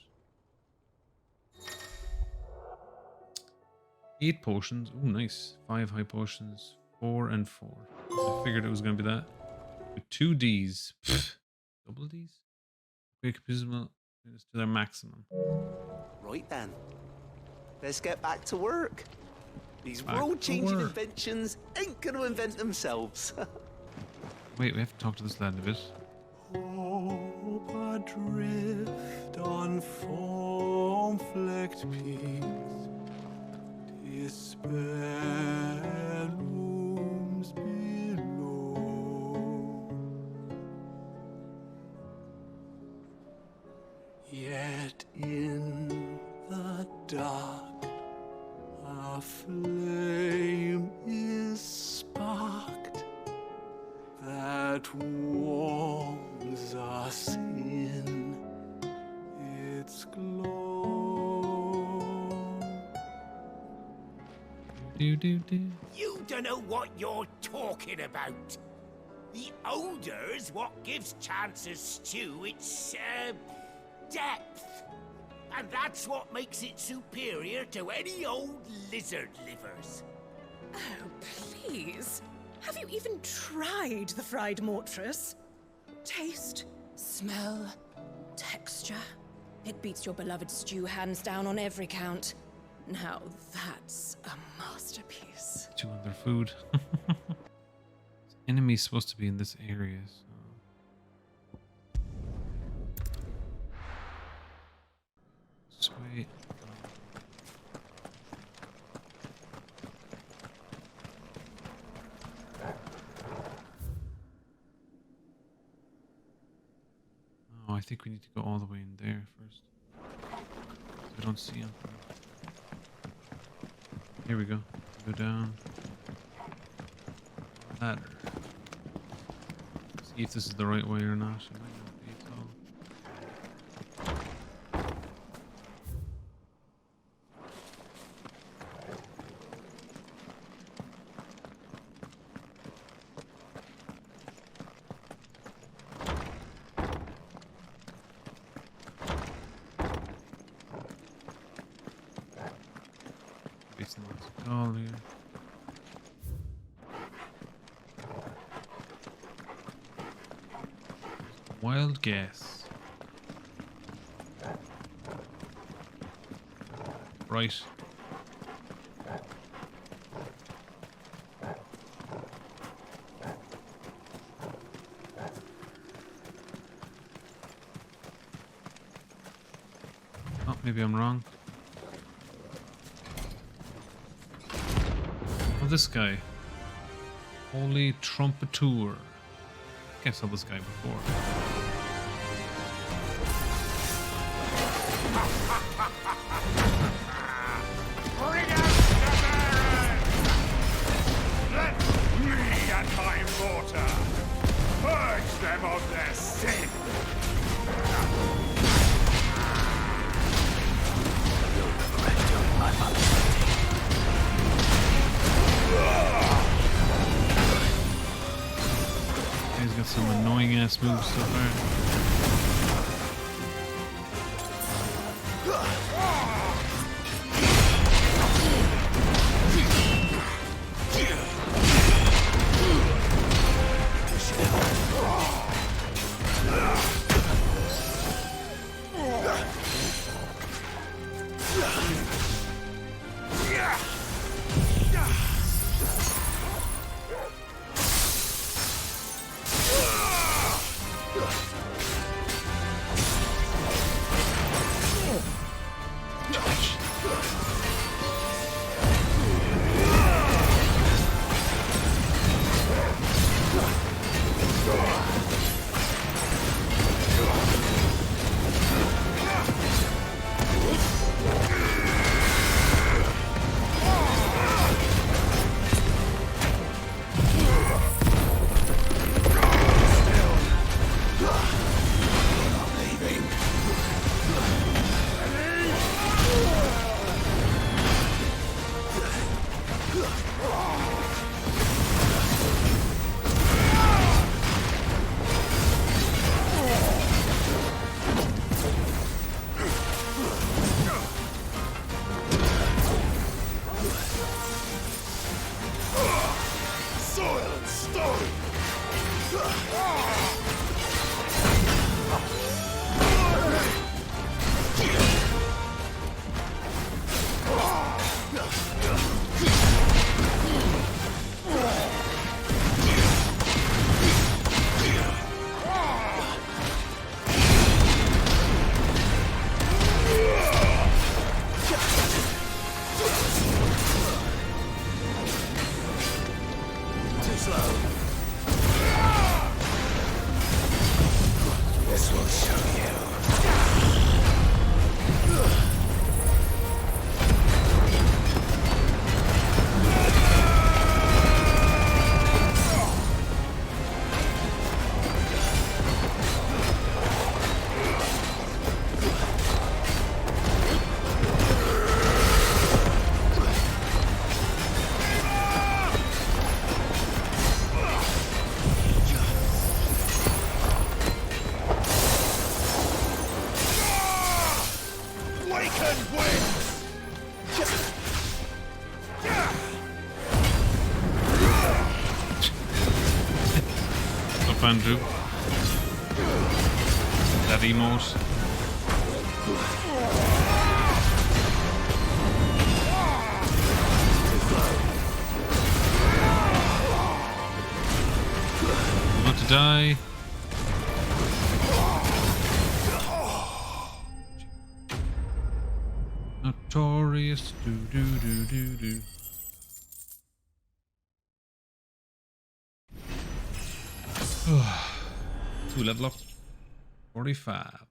S2: 8 potions. Oh, nice. 5 high potions. 4 and 4. I figured it was going to be that. With 2 Ds. Pfft. Double Ds? Quick abysmal to their maximum.
S6: Right then. Let's get back to work. These
S2: Back
S6: world-changing
S2: to work.
S6: inventions ain't gonna invent themselves.
S2: Wait, we have to talk to this lad a bit.
S19: Hope adrift on foam-flecked peaks, despair looms below. Yet in the dark, a flame is sparked that warms us in its glow.
S2: Do.
S15: You don't know what you're talking about. The odor's what gives Chance's stew its, depth. And that's what makes it superior to any old lizard livers.
S16: Oh, please. Have you even tried the fried mortress? Taste, smell, texture. It beats your beloved stew hands down on every count. Now that's a masterpiece.
S2: Chew on their food. Enemy's supposed to be in this area, so. Sweet. Oh, I think we need to go all the way in there first. I don't see him. Here we go. Go down. Ladder. See if this is the right way or not. It might not be at all. It's not at all here. Wild guess. Right. Oh, maybe I'm wrong. Oh, this guy. Holy Trumpeter. I think I saw this guy before.
S11: Bring out the Baron! Let me and my mortar purge them of their sin!
S2: He's got some annoying ass moves so far.
S8: Kraken wins!
S2: Up, Andrew. That emote. About to die. Notorious. Do do do do do. Two level up. 45.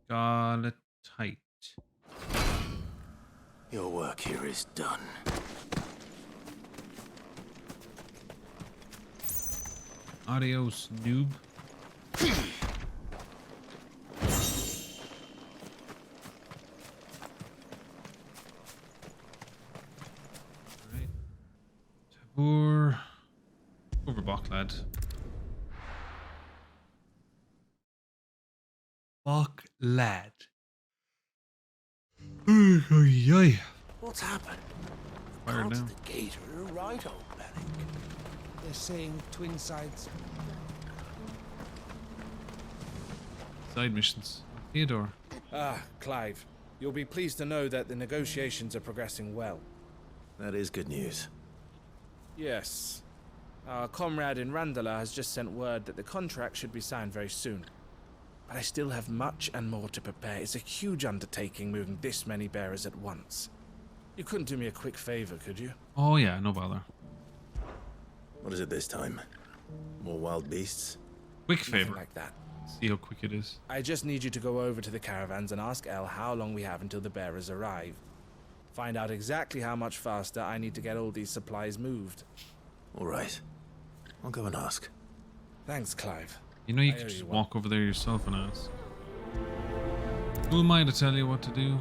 S2: Scarlet tight.
S4: Your work here is done.
S2: Adios, noob. Alright. Tabor. Overbach, lad. Bach, lad.
S6: What's happened?
S2: Fire
S6: Can't
S2: now.
S6: the gator right, old Bellic?
S8: They're saying twin sides.
S2: Side missions. Theodore.
S8: Ah, Clive. You'll be pleased to know that the negotiations are progressing well.
S4: That is good news.
S8: Yes. Our comrade in Randala has just sent word that the contract should be signed very soon. But I still have much and more to prepare. It's a huge undertaking moving this many bearers at once. You couldn't do me a quick favor, could you?
S2: Oh yeah, no bother.
S4: What is it this time? More wild beasts?
S2: Quick
S8: Nothing
S2: favor.
S8: like that.
S2: See how quick it is.
S8: I just need you to go over to the caravans and ask El how long we have until the bearers arrive. Find out exactly how much faster I need to get all these supplies moved.
S4: All right. I'll go and ask.
S8: Thanks, Clive.
S2: You know, you
S8: I
S2: could
S8: owe
S2: just
S8: you one.
S2: walk over there yourself and ask. Who am I to tell you what to do?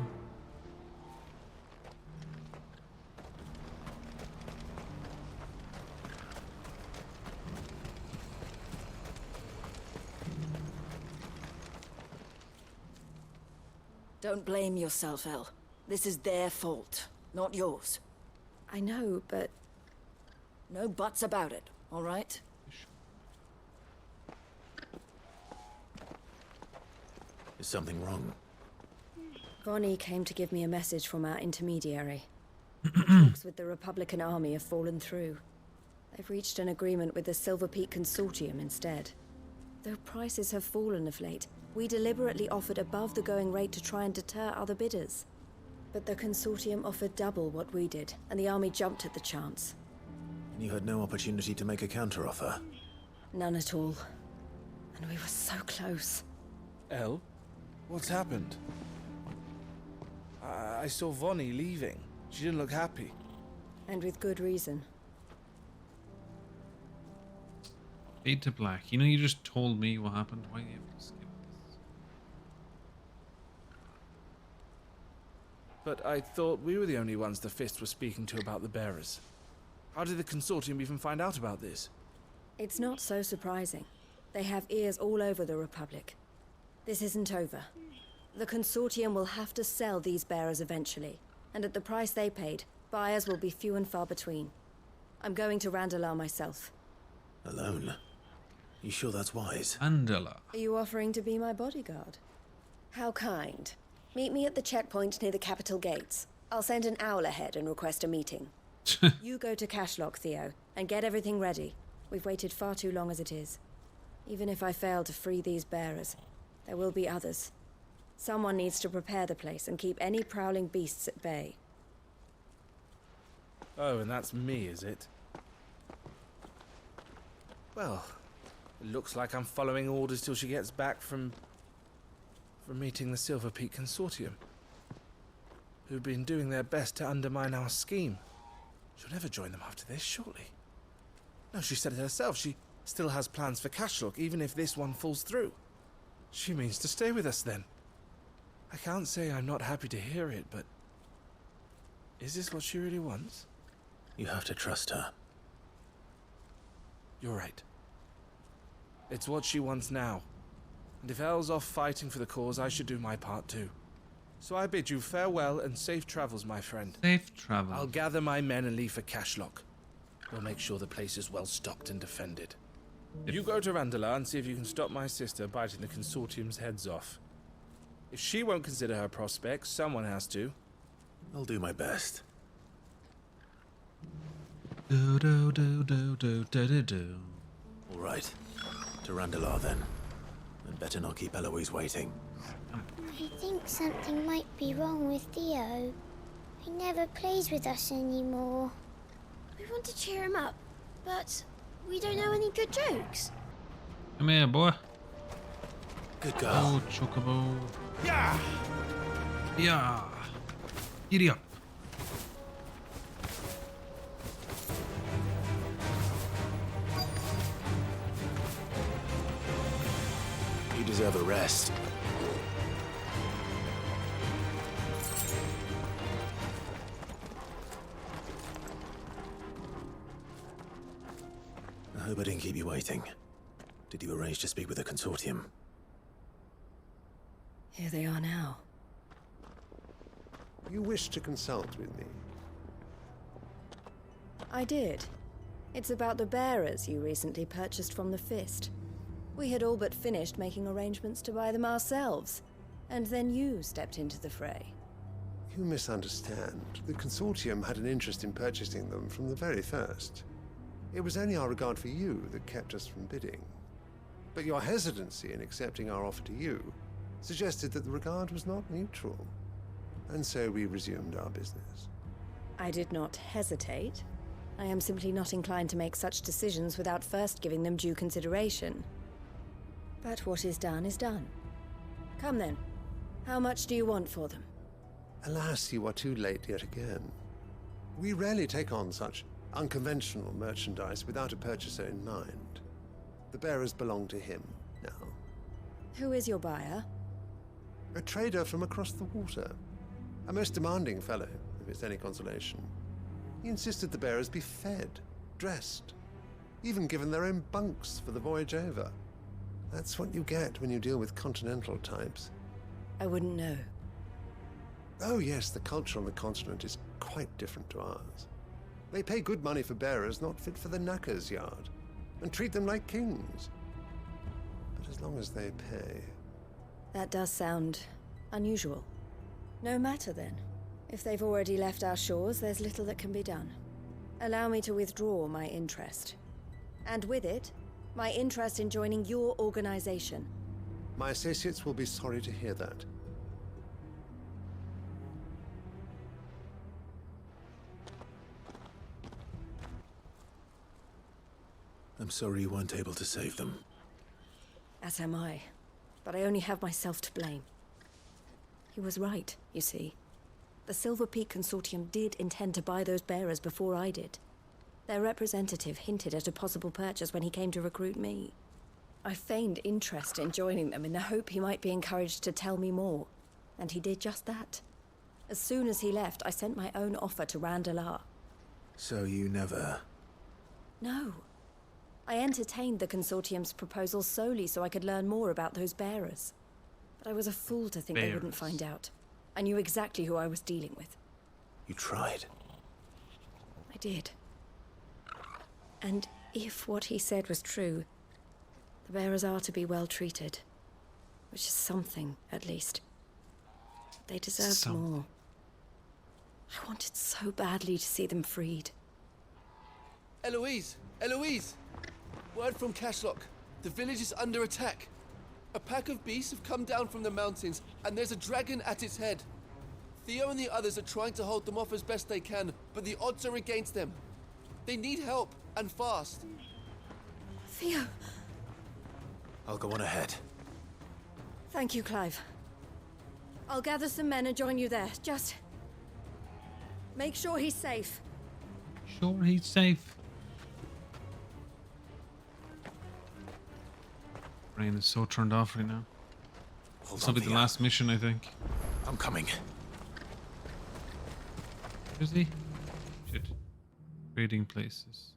S25: Don't blame yourself, El. This is their fault, not yours. I know, but No buts about it, all right?
S4: Is something wrong?
S25: Vonnie came to give me a message from our intermediary. The talks with the Republican Army have fallen through. They've reached an agreement with the Silver Peak Consortium instead. Though prices have fallen of late, we deliberately offered above the going rate to try and deter other bidders. But the Consortium offered double what we did, and the Army jumped at the chance.
S4: And you had no opportunity to make a counteroffer?
S25: None at all. And we were so close.
S8: El? What's happened? I saw Vonnie leaving. She didn't look happy.
S25: And with good reason.
S2: Fade to black. You know, you just told me what happened. Why do you have to skip this?
S8: But I thought we were the only ones the Fist was speaking to about the bearers. How did the Consortium even find out about this?
S25: It's not so surprising. They have ears all over the Republic. This isn't over. The Consortium will have to sell these bearers eventually, and at the price they paid, buyers will be few and far between. I'm going to Randalar myself.
S4: Alone? You sure that's wise?
S2: Andela.
S25: Are you offering to be my bodyguard? How kind. Meet me at the checkpoint near the capital gates. I'll send an owl ahead and request a meeting. You go to Cashlock, Theo, and get everything ready. We've waited far too long as it is. Even if I fail to free these bearers, there will be others. Someone needs to prepare the place and keep any prowling beasts at bay.
S8: Oh, and that's me, is it? Well, it looks like I'm following orders till she gets back from meeting the Silver Peak Consortium, who've been doing their best to undermine our scheme. She'll never join them after this, surely. No, she said it herself. She still has plans for Cashlock, even if this one falls through. She means to stay with us, then. I can't say I'm not happy to hear it, but is this what she really wants?
S4: You have to trust her.
S8: You're right. It's what she wants now. And if El's off fighting for the cause, I should do my part too. So I bid you farewell and safe travels, my friend.
S2: Safe travels.
S8: I'll gather my men and leave for Cashlock. We'll make sure the place is well stocked and defended. You go to Randalar and see if you can stop my sister biting the Consortium's heads off. If she won't consider her prospects, someone has to.
S4: I'll do my best.
S2: Do do do do do do do do.
S4: All right. To Randalar then. And better not keep Eloise waiting.
S10: I think something might be wrong with Theo. He never plays with us anymore.
S17: We want to cheer him up, but we don't know any good jokes.
S2: Come here, boy.
S4: Good girl.
S2: Oh, Chocobo.
S8: Yeah!
S2: Yeah. Giddy up.
S4: You deserve a rest. I hope I didn't keep you waiting. Did you arrange to speak with the Consortium?
S7: Here they are now.
S18: You wish to consult with me?
S7: I did. It's about the bearers you recently purchased from the Fist. We had all but finished making arrangements to buy them ourselves, and then you stepped into the fray.
S18: You misunderstand. The Consortium had an interest in purchasing them from the very first. It was only our regard for you that kept us from bidding. But your hesitancy in accepting our offer to you suggested that the regard was not mutual. And so we resumed our business.
S7: I did not hesitate. I am simply not inclined to make such decisions without first giving them due consideration. But what is done is done. Come then. How much do you want for them?
S18: Alas, you are too late yet again. We rarely take on such unconventional merchandise without a purchaser in mind. The bearers belong to him now.
S7: Who is your buyer?
S18: A trader from across the water. A most demanding fellow, if it's any consolation. He insisted the bearers be fed, dressed, even given their own bunks for the voyage over. That's what you get when you deal with continental types.
S7: I wouldn't know.
S18: Oh yes, the culture on the continent is quite different to ours. They pay good money for bearers not fit for the knacker's yard, and treat them like kings. But as long as they pay...
S7: That does sound unusual. No matter then. If they've already left our shores, there's little that can be done. Allow me to withdraw my interest. And with it, my interest in joining your organization.
S18: My associates will be sorry to hear that.
S4: I'm sorry you weren't able to save them.
S7: As am I. But I only have myself to blame. He was right, you see. The Silver Peak Consortium did intend to buy those bearers before I did. Their representative hinted at a possible purchase when he came to recruit me. I feigned interest in joining them in the hope he might be encouraged to tell me more, and he did just that. As soon as he left, I sent my own offer to Randalar.
S4: So you never...
S7: No. I entertained the Consortium's proposal solely so I could learn more about those bearers. But I was a fool to think they wouldn't find out. I knew exactly who I was dealing with.
S4: You tried.
S7: I did. And if what he said was true, the bearers are to be well treated. Which is something, at least. They deserved more. I wanted so badly to see them freed.
S9: Eloise! Eloise! Word from Cashlock. The village is under attack. A pack of beasts have come down from the mountains, and there's a dragon at its head. Theo and the others are trying to hold them off as best they can, but the odds are against them. They need help, and fast.
S7: Theo!
S4: I'll go on ahead.
S7: Thank you, Clive. I'll gather some men and join you there. Just... make sure he's safe.
S2: Sure he's safe. Brain is so turned off right now. This will be the last mission, I think.
S4: I'm coming.
S2: Is he? Shit. Trading places.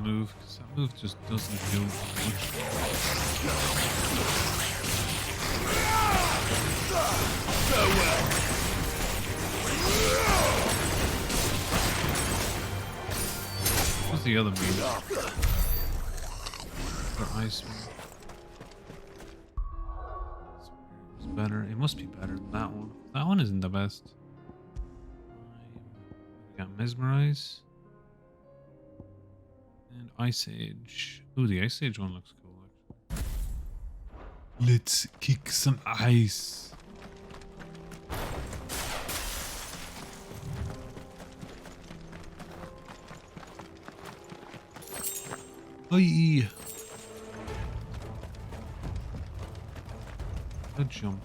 S2: move, because that move just doesn't do much. What's the other move? Or ice move. It's better. It must be better than that one. That one isn't the best. We got Mesmerize. And Ice Age. Ooh, the Ice Age one looks cool, actually. Let's kick some ice. Oi! A jump.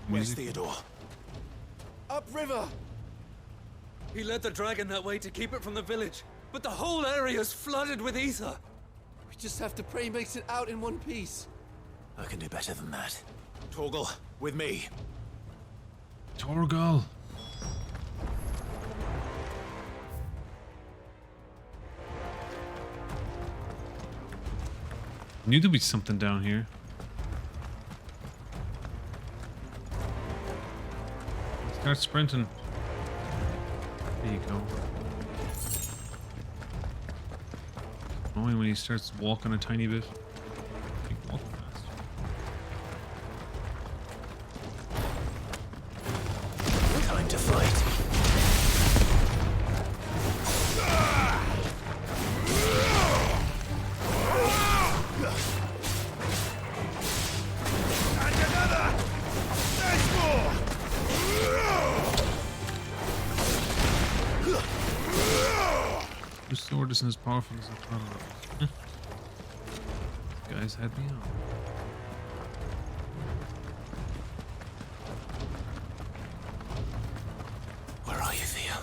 S4: Where's Theodore?
S9: Upriver!
S1: He led the dragon that way to keep it from the village, but the whole area's flooded with ether.
S9: We just have to pray he makes it out in one piece.
S4: I can do better than that. Torgal, with me.
S2: Torgal. Knew there'd be something down here. Start sprinting. There you go. Only when he starts walking a tiny bit. Keep walking fast.
S4: Time to fight.
S11: And another! There's more!
S2: Whose sword isn't as powerful as I thought it was. These guys had me on.
S4: Where are you, Theo?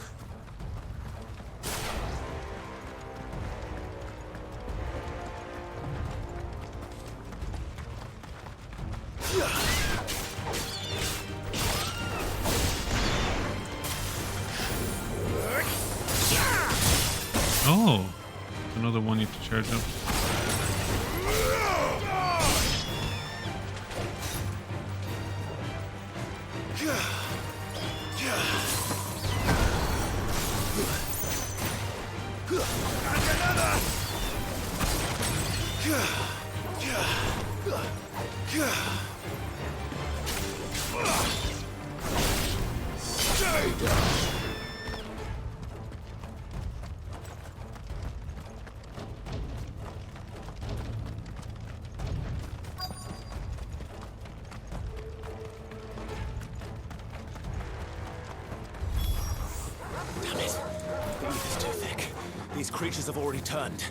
S2: Oh! Another one you have to charge up.
S4: Damn it. The ether's too thick. These creatures have already turned.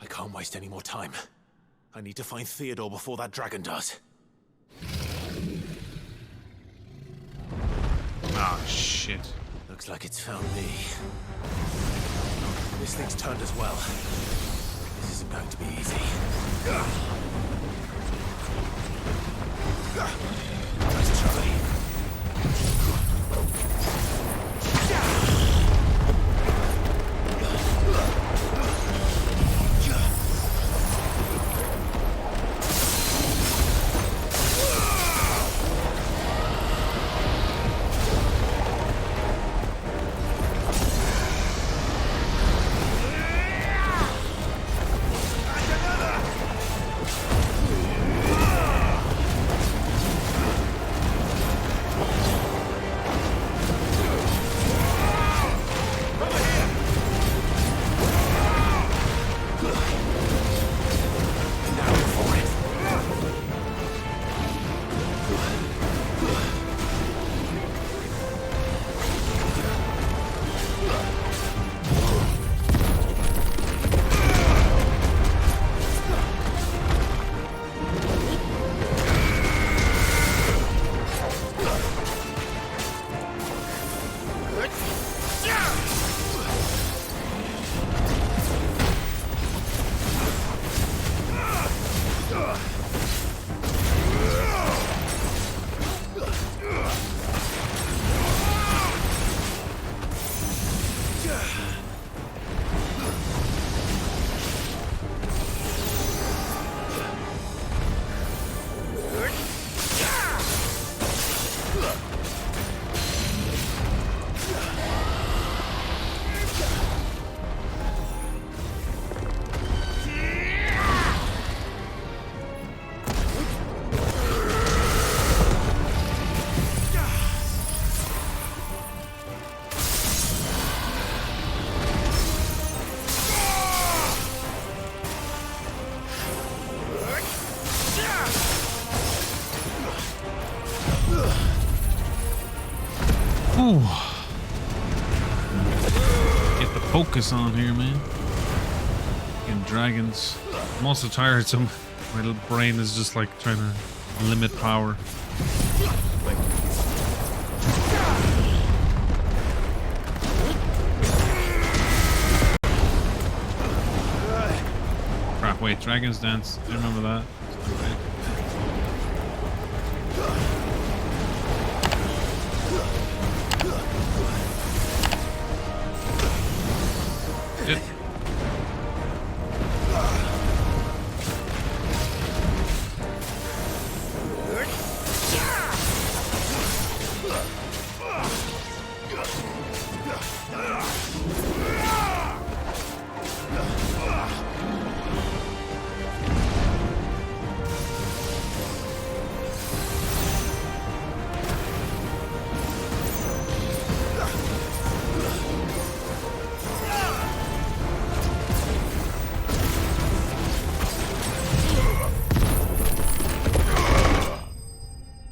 S4: I can't waste any more time. I need to find Theodore before that dragon does.
S2: Ah, shit.
S4: Looks like it's found me. This thing's turned as well. This isn't going to be easy. Nice try.
S2: focus on here, man. Fucking dragons. I'm also tired, so my little brain is just like trying to limit power. Crap, wait, Dragon's Dance. I remember that. Shit.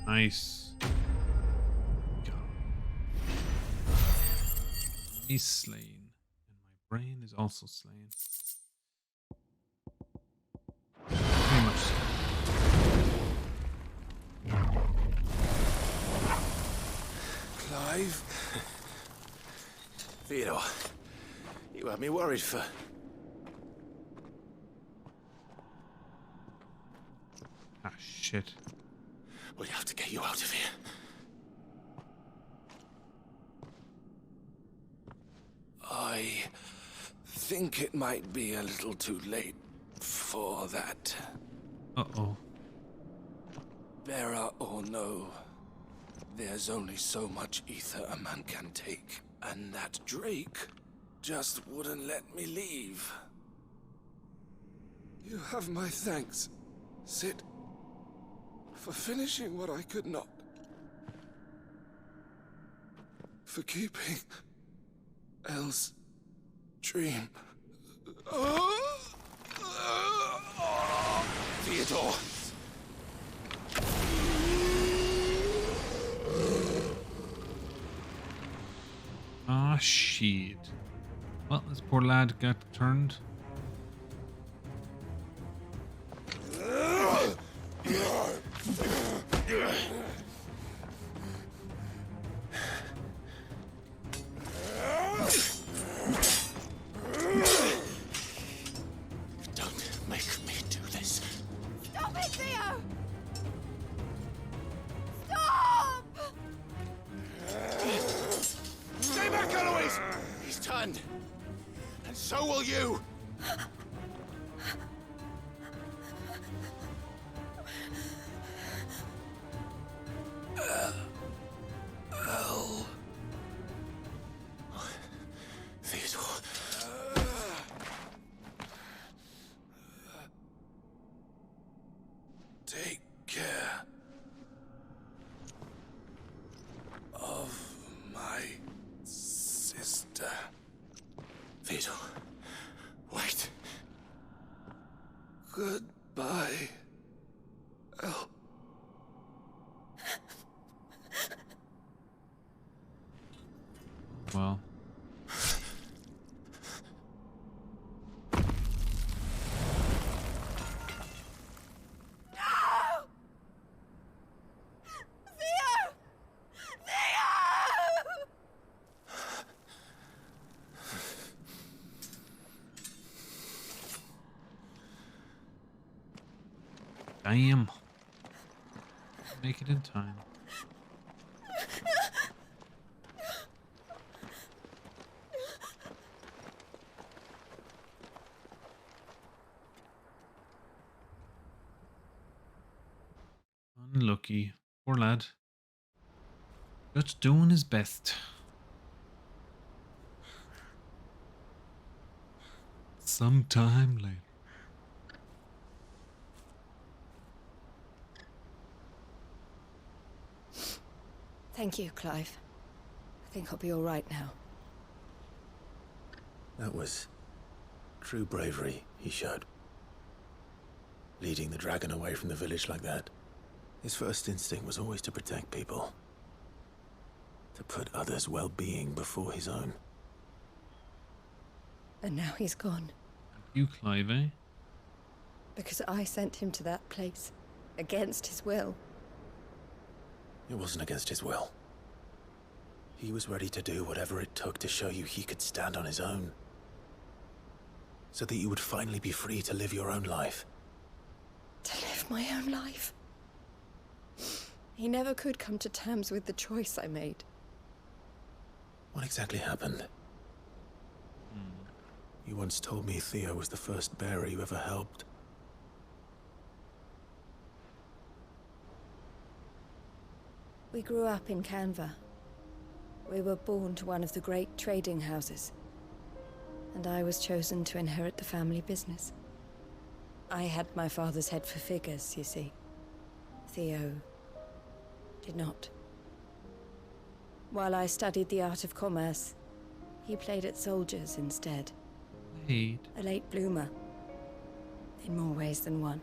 S2: Nice. He's slain. And my brain is also slain. Pretty much so.
S4: Clive? Theodore, you had me worried for...
S2: Ah, shit.
S4: We have to get you out of here.
S9: I think it might be a little too late for that.
S2: Uh-oh.
S9: Bearer or no, there's only so much ether a man can take. And that Drake just wouldn't let me leave. You have my thanks, Sid, for finishing what I could not. For keeping Elle's dream.
S4: Theodore!
S2: Ah, shit. Well, this poor lad got turned.
S4: Don't make me do this.
S17: Stop it, Theo! Stop!
S4: Stay back, Eloise! He's turned. And so will you.
S9: Elle.
S4: Theodore.
S9: Take care of my sister.
S4: Theodore, wait.
S9: Goodbye, Elle.
S2: Well. Damn. Make it in time. Unlucky. Poor lad. Just doing his best. Sometime later.
S5: Thank you, Clive. I think I'll be all right now.
S4: That was true bravery he showed. Leading the dragon away from the village like that. His first instinct was always to protect people. To put others' well-being before his own.
S3: And now he's gone.
S2: You, Clive, eh?
S3: Because I sent him to that place. Against his will.
S4: It wasn't against his will. He was ready to do whatever it took to show you he could stand on his own. So that you would finally be free to live your own life.
S3: To live my own life? He never could come to terms with the choice I made.
S4: What exactly happened? You once told me Theo was the first bearer you ever helped.
S3: We grew up in Canva. We were born to one of the great trading houses. And I was chosen to inherit the family business. I had my father's head for figures, you see. Theo did not. While I studied the art of commerce, he played at soldiers instead.
S2: Played?
S3: A late bloomer. In more ways than one.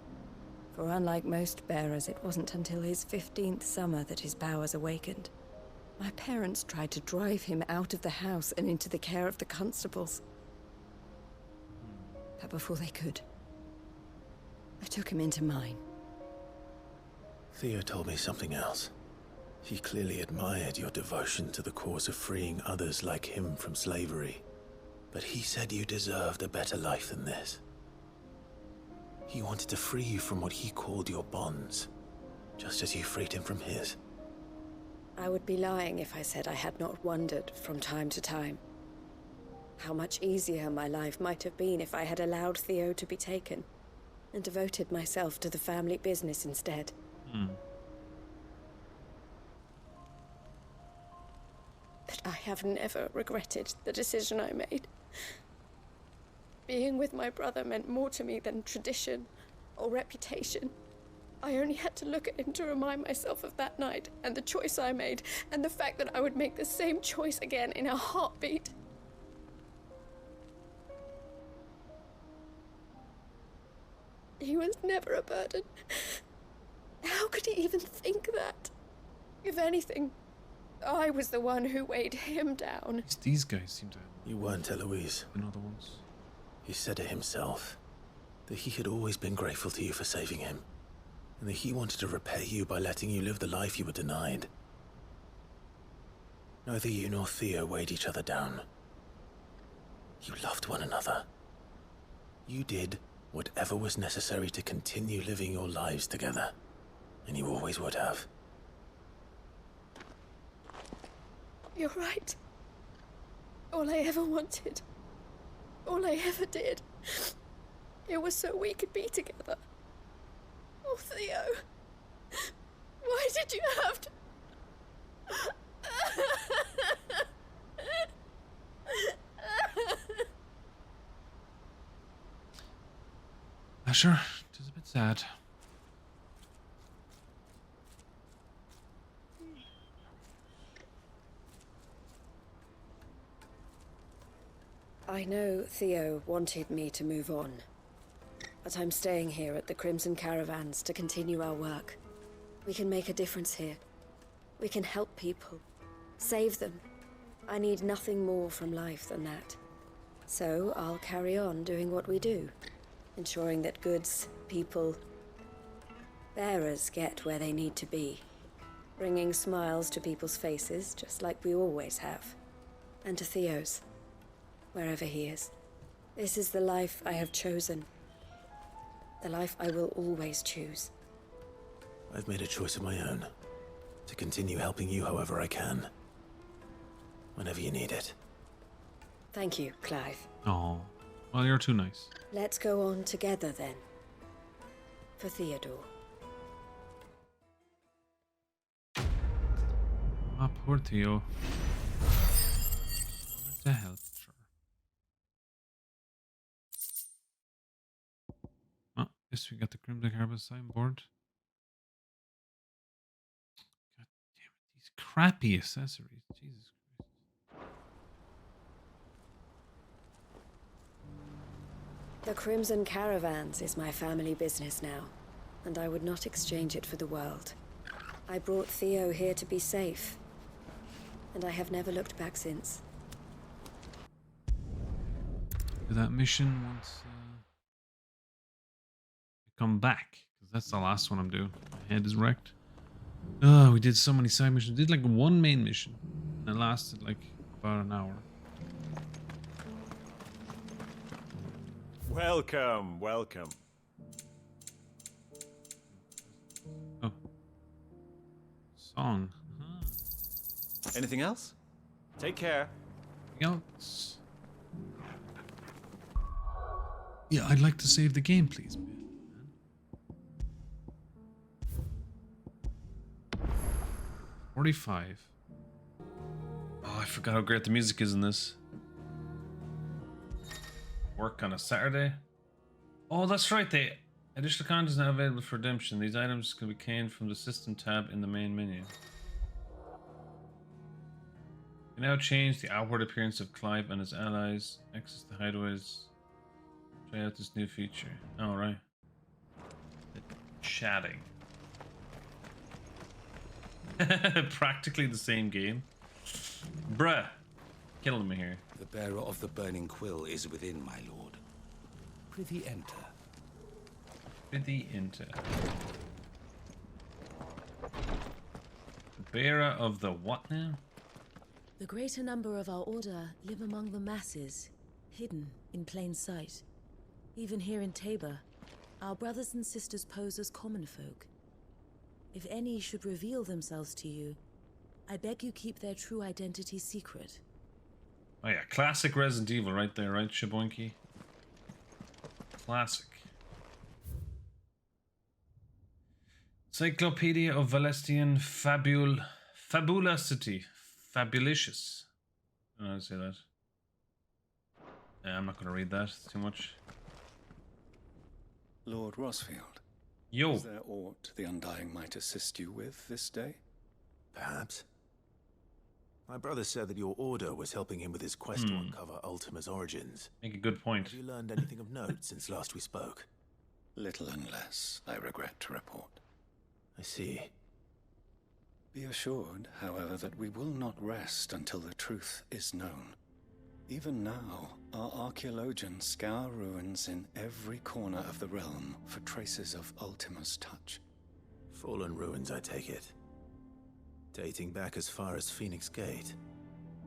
S3: For unlike most bearers, it wasn't until his 15th summer that his powers awakened. My parents tried to drive him out of the house and into the care of the constables. But before they could, I took him into mine.
S4: Theo told me something else. He clearly admired your devotion to the cause of freeing others like him from slavery. But he said you deserved a better life than this. He wanted to free you from what he called your bonds, just as you freed him from his.
S3: I would be lying if I said I had not wondered from time to time how much easier my life might have been if I had allowed Theo to be taken and devoted myself to the family business instead. But I have never regretted the decision I made. Being with my brother meant more to me than tradition or reputation. I only had to look at him to remind myself of that night and the choice I made and the fact that I would make the same choice again in a heartbeat. He was never a burden. How could he even think that? If anything, I was the one who weighed him down.
S2: These guys seem to have...
S4: You weren't, Eloise.
S2: Another ones.
S4: He said it himself, that he had always been grateful to you for saving him, and that he wanted to repay you by letting you live the life you were denied. Neither you nor Theo weighed each other down. You loved one another. You did whatever was necessary to continue living your lives together, and you always would have.
S3: You're right. All I ever wanted, all I ever did, it was so we could be together. Oh, Theo, why did you have to...
S2: Sure, it is a bit sad.
S3: I know Theo wanted me to move on, but I'm staying here at the Crimson Caravans to continue our work. We can make a difference here. We can help people, save them. I need nothing more from life than that. So I'll carry on doing what we do, ensuring that goods, people, bearers get where they need to be, bringing smiles to people's faces just like we always have, and to Theo's. Wherever he is. This is the life I have chosen. The life I will always choose.
S4: I've made a choice of my own. To continue helping you however I can. Whenever you need it.
S3: Thank you, Clive.
S2: Oh, well, you're too nice.
S3: Let's go on together then. For Theodore.
S2: Ah, poor Theo. What the hell? Guess we got the Crimson Caravan signboard. God damn it, these crappy accessories. Jesus Christ.
S3: The Crimson Caravans is my family business now, and I would not exchange it for the world. I brought Theo here to be safe, and I have never looked back since.
S2: do that mission once I come back, because that's the last one I'm doing. My head is wrecked. Oh, we did so many side missions. We did like one main mission, and it lasted like about an hour.
S12: Welcome, welcome.
S2: Oh. Song.
S12: Anything else? Take care.
S2: Anything else? Yeah, I'd like to save the game, please. 45. Oh, I forgot how great the music is in this. Work on a Saturday. Oh, that's right. The additional content is now available for redemption. These items can be gained from the system tab in the main menu. You now change the outward appearance of Clive and his allies. Access the hideaways. Try out this new feature. Alright. Chatting. Practically the same game. Bruh. Killing me here.
S20: The bearer of the burning quill is within, my lord. Prithee enter.
S2: Prithee enter. The bearer of the what now?
S25: The greater number of our order live among the masses, hidden in plain sight. Even here in Tabor, our brothers and sisters pose as common folk. If any should reveal themselves to you, I beg you keep their true identity secret.
S2: Oh yeah, classic Resident Evil right there, right, Shaboinky? Classic. Cyclopedia of Valestian Fabulosity. Fabulicious. I don't know how to say that. Yeah, I'm not going to read that. It's too much.
S21: Lord Rosfield.
S2: Yo.
S21: Is there aught the Undying might assist you with this day?
S4: Perhaps. My brother said that your order was helping him with his quest to uncover Ultima's origins.
S2: Make a good point.
S4: Have you learned anything of note since last we spoke?
S21: Little unless, I regret to report.
S4: I see.
S21: Be assured, however, that we will not rest until the truth is known. Even now, our archaeologians scour ruins in every corner of the realm for traces of Ultima's touch.
S4: Fallen ruins, I take it. Dating back as far as Phoenix Gate.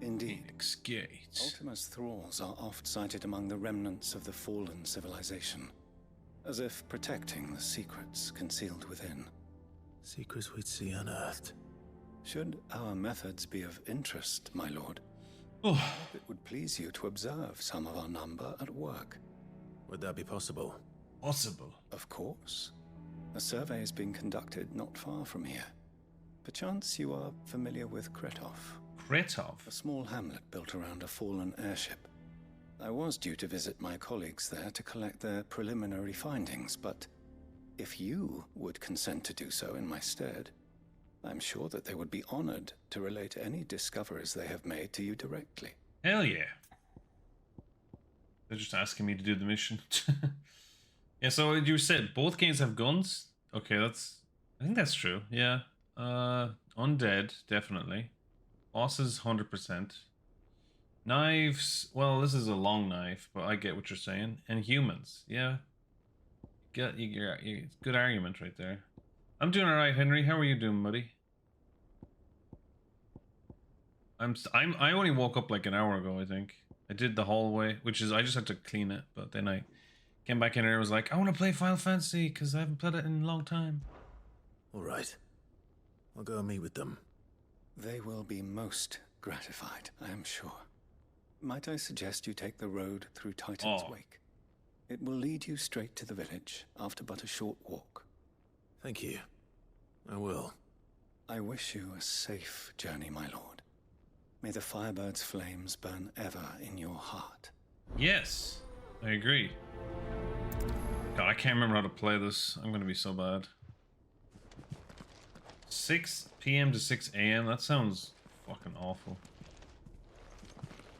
S21: Indeed.
S2: Phoenix Gate.
S21: Ultima's thralls are oft sighted among the remnants of the fallen civilization, as if protecting the secrets concealed within.
S4: Secrets we'd see unearthed.
S21: Should our methods be of interest, my lord, it would please you to observe some of our number at work.
S4: Would that be possible?
S2: Possible.
S21: Of course. A survey is being conducted not far from here. Perchance you are familiar with Kretov.
S2: Kretov?
S21: A small hamlet built around a fallen airship. I was due to visit my colleagues there to collect their preliminary findings, but if you would consent to do so in my stead, I'm sure that they would be honored to relate any discoveries they have made to you directly.
S2: Hell yeah. They're just asking me to do the mission. Yeah, so you said both games have guns? Okay, I think that's true, yeah. Undead, definitely. Bosses, 100%. Knives, well, this is a long knife, but I get what you're saying. And humans, yeah. Good argument right there. I'm doing alright, Henry. How are you doing, buddy? I only woke up like an hour ago, I think. I did the hallway, which is, I just had to clean it, but then I came back in here and was like, I want to play Final Fantasy, because I haven't played it in a long time.
S4: Alright. I'll go and meet with them.
S21: They will be most gratified, I am sure. Might I suggest you take the road through Titan's Wake? It will lead you straight to the village after but a short walk.
S4: Thank you. I will.
S21: I wish you a safe journey, my lord. May the Firebird's flames burn ever in your heart.
S2: Yes, I agree. God, I can't remember how to play this. I'm going to be so bad. 6 p.m. to 6 a.m. That sounds fucking awful.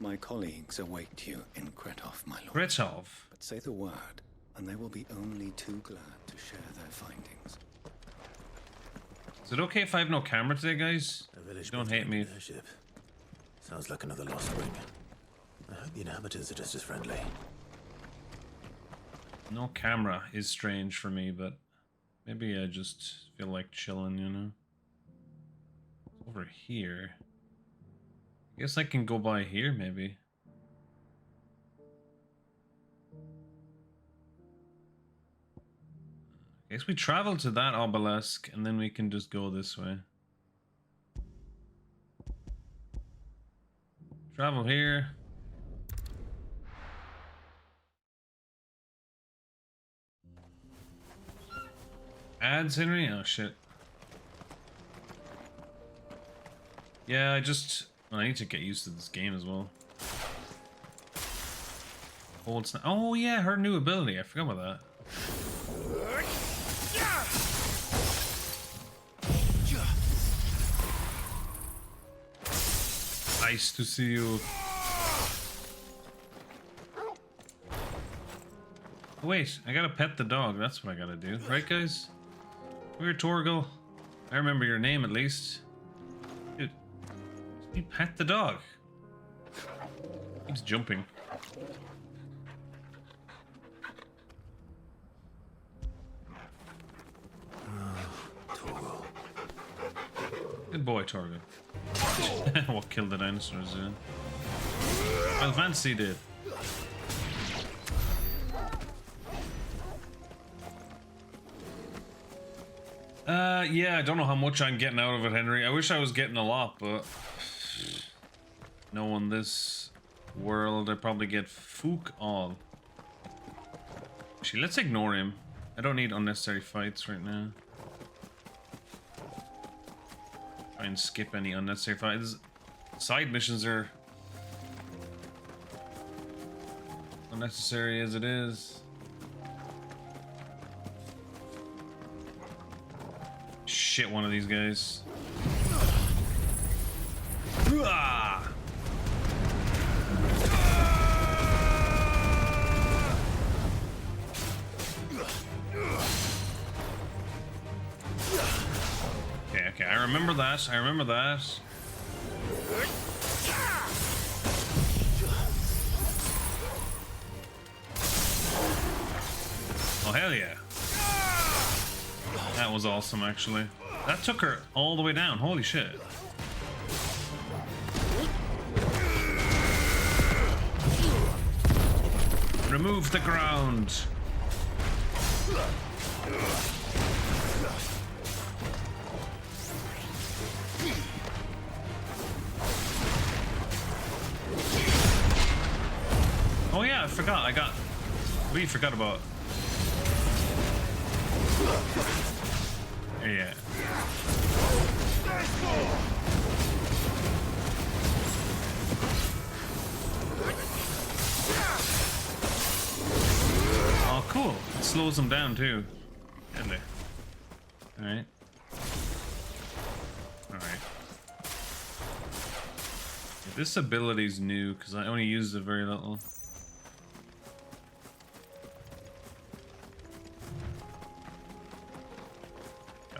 S21: My colleagues await you in Kretov, my lord.
S2: Kretov?
S21: But say the word, and they will be only too glad to share their findings.
S2: Is it okay if I have no camera today, guys? Don't hate me.
S4: Sounds like another lost ring. I hope the inhabitants are just as friendly.
S2: No camera is strange for me, but maybe I just feel like chilling, you know? Over here. I guess I can go by here, maybe. I guess we travel to that obelisk, and then we can just go this way. Travel here. Ads, Henry? Oh, shit. Yeah, I need to get used to this game as well. Oh, yeah, her new ability. I forgot about that. Nice to see you. Oh, wait, I gotta pet the dog. That's what I gotta do. Right, guys? Come here, Torgal. I remember your name, at least. Dude, you pet the dog. Keeps jumping. Good boy, Torgal. What killed the dinosaurs, yeah. Well, Fantasy did. Yeah, I don't know how much I'm getting out of it, Henry. I wish I was getting a lot, but knowing this world, I probably get fook all. Actually, let's ignore him. I don't need unnecessary fights right now. Try and skip any unnecessary fights. Side missions are unnecessary as it is. Shit, one of these guys. Ah! Okay, I remember that. I remember that. Oh, hell yeah. That was awesome, actually. That took her all the way down. Holy shit. Remove the ground. Oh yeah, I forgot. We forgot about. Yeah. Oh, cool. It slows them down too. Deadly. Alright. Alright. This ability's new because I only used it very little.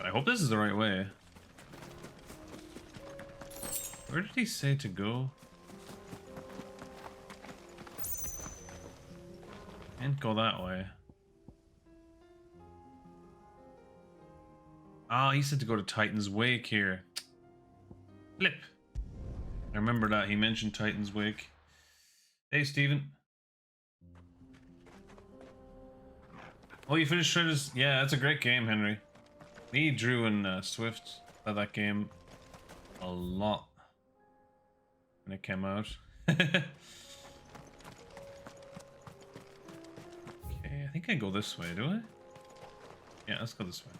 S2: I hope this is the right way. Where did he say to go? Can't go that way. Ah, he said to go to Titan's Wake here. Flip. I remember that he mentioned Titan's Wake. Hey, Steven. Oh, you finished Shredder's? Yeah, that's a great game, Henry. Me, Drew, and Swift played that game a lot when it came out. Okay, I think I go this way, do I? Yeah, let's go this way.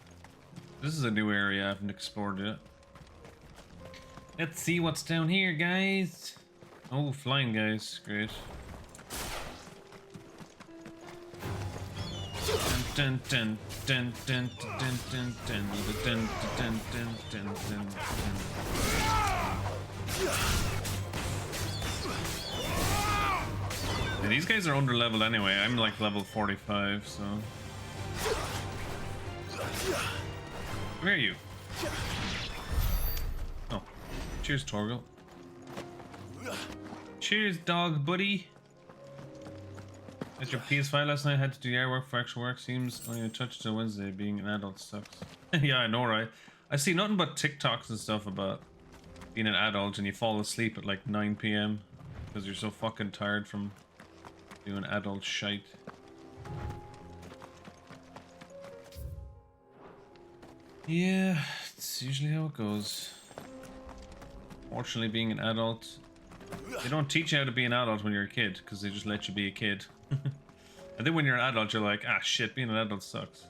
S2: This is a new area I haven't explored yet. Let's see what's down here, guys. Oh, flying guys, great. Dun dun dun dun dun dun dun dun dun dun dun dun. Yeah, these guys are under leveled anyway. I'm like level 45, so. Where are you? Oh, cheers, Torgal. Cheers, dog buddy. At your PS5 last night, had to do yard work for extra work. Seems only a touch till Wednesday. Being an adult sucks. Yeah, I know, right? I see nothing but TikToks and stuff about being an adult and you fall asleep at like 9 p.m. because you're so fucking tired from doing adult shite. Yeah, it's usually how it goes. Fortunately, being an adult, they don't teach you how to be an adult when you're a kid because they just let you be a kid. And then when you're an adult, you're like, ah, shit, being an adult sucks.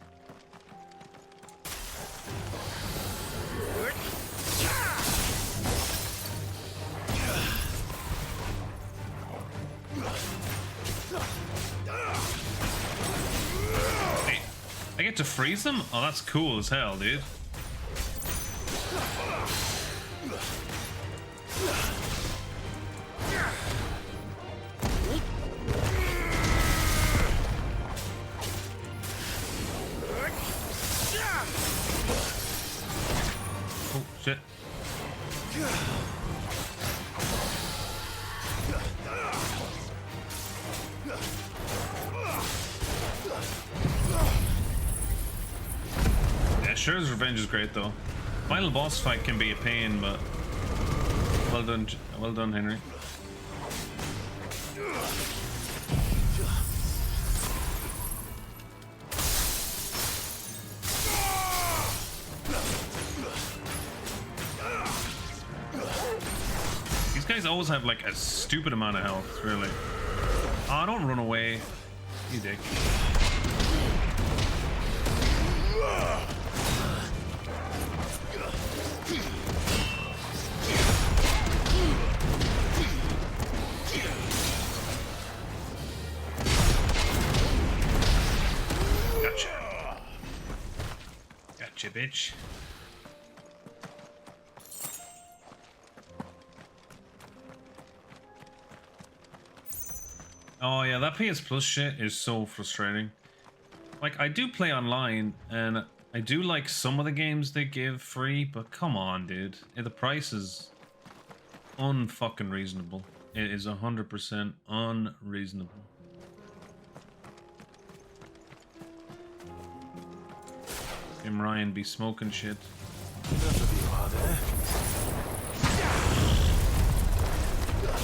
S2: Hey, I get to freeze them? Oh, that's cool as hell, dude. Oh, shit. Yeah, Sure's Revenge is great though. Final boss fight can be a pain, but well done, Henry. These guys always have like a stupid amount of health, really. Oh, don't run away, you dick. Gotcha, bitch. Oh yeah, that PS Plus shit is so frustrating. Like, I do play online, and I do like some of the games they give free, but come on, dude. The price is unfucking reasonable. It is 100% unreasonable. Him Ryan be smoking shit.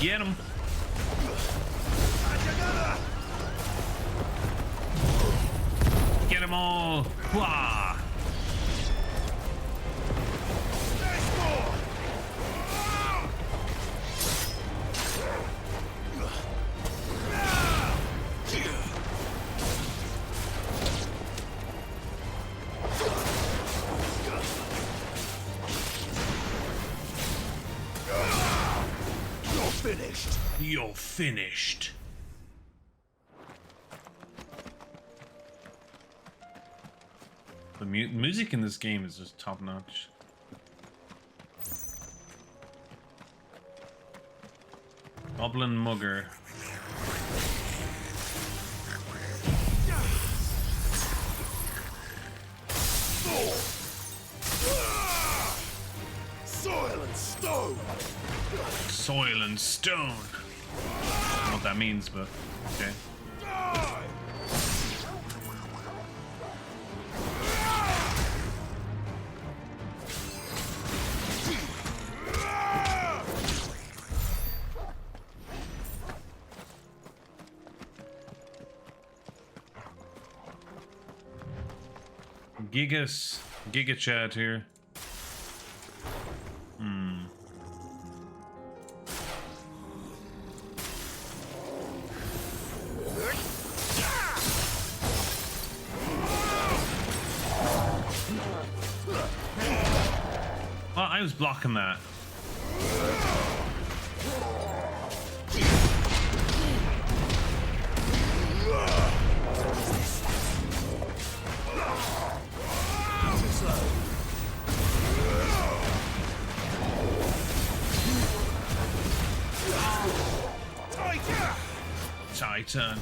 S2: Get him! Get them all! Wah!
S15: You're finished.
S2: You're finished. The music in this game is just top notch. Goblin Mugger.
S15: Soil and stone.
S2: Soil and stone. I don't know what that means, but okay. Giga chat here. Well, I was blocking that. Titan.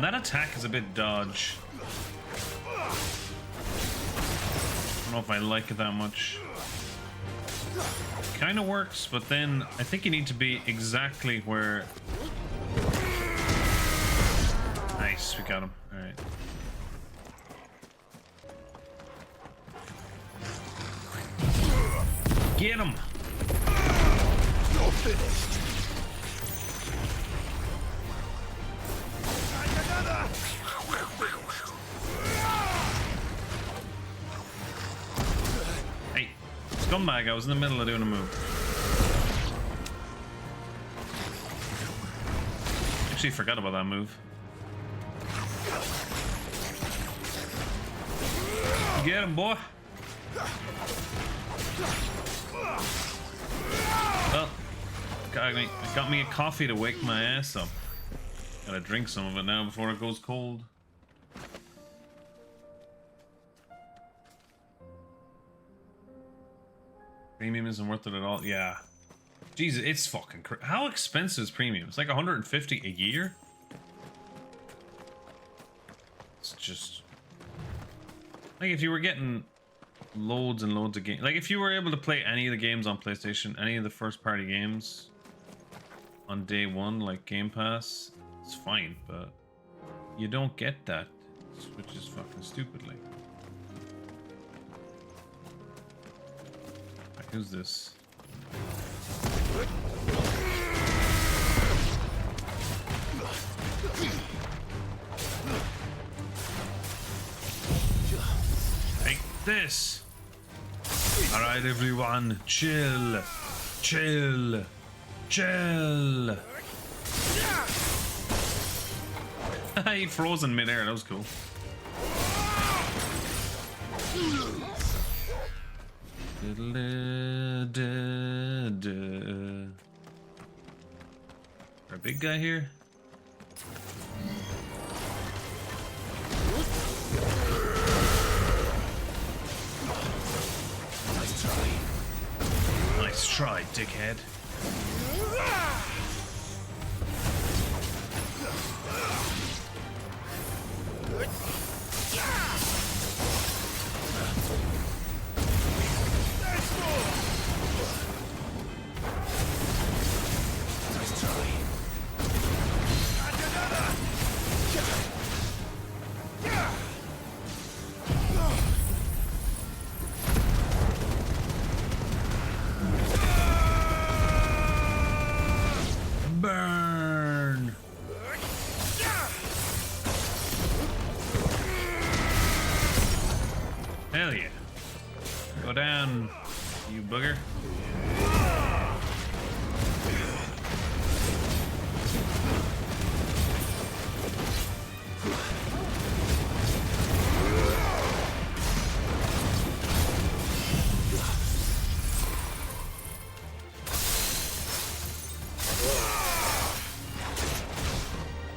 S2: that attack is a bit dodge. I don't know if I like it that much. Kind of works, but then I think you need to be exactly where... Nice, we got him. Alright. Get him!
S15: You're finished.
S2: Hey, scumbag, I was in the middle of doing a move. Actually forgot about that move. Get him, boy. Well, got me a coffee to wake my ass up. Gotta drink some of it now before it goes cold. Premium isn't worth it at all. Yeah. Jesus, it's fucking how expensive is premium? It's like 150 a year? It's just... Like if you were getting loads and loads of games, like if you were able to play any of the games on PlayStation, any of the first party games on day one, like Game Pass, it's fine, but you don't get that, which is fucking stupid. Like, who's this? Take this. All right, everyone, chill, chill, chill. He froze in midair. That was cool. Our big guy here. Nice try, dickhead. Burn! Hell yeah. Go down, you booger.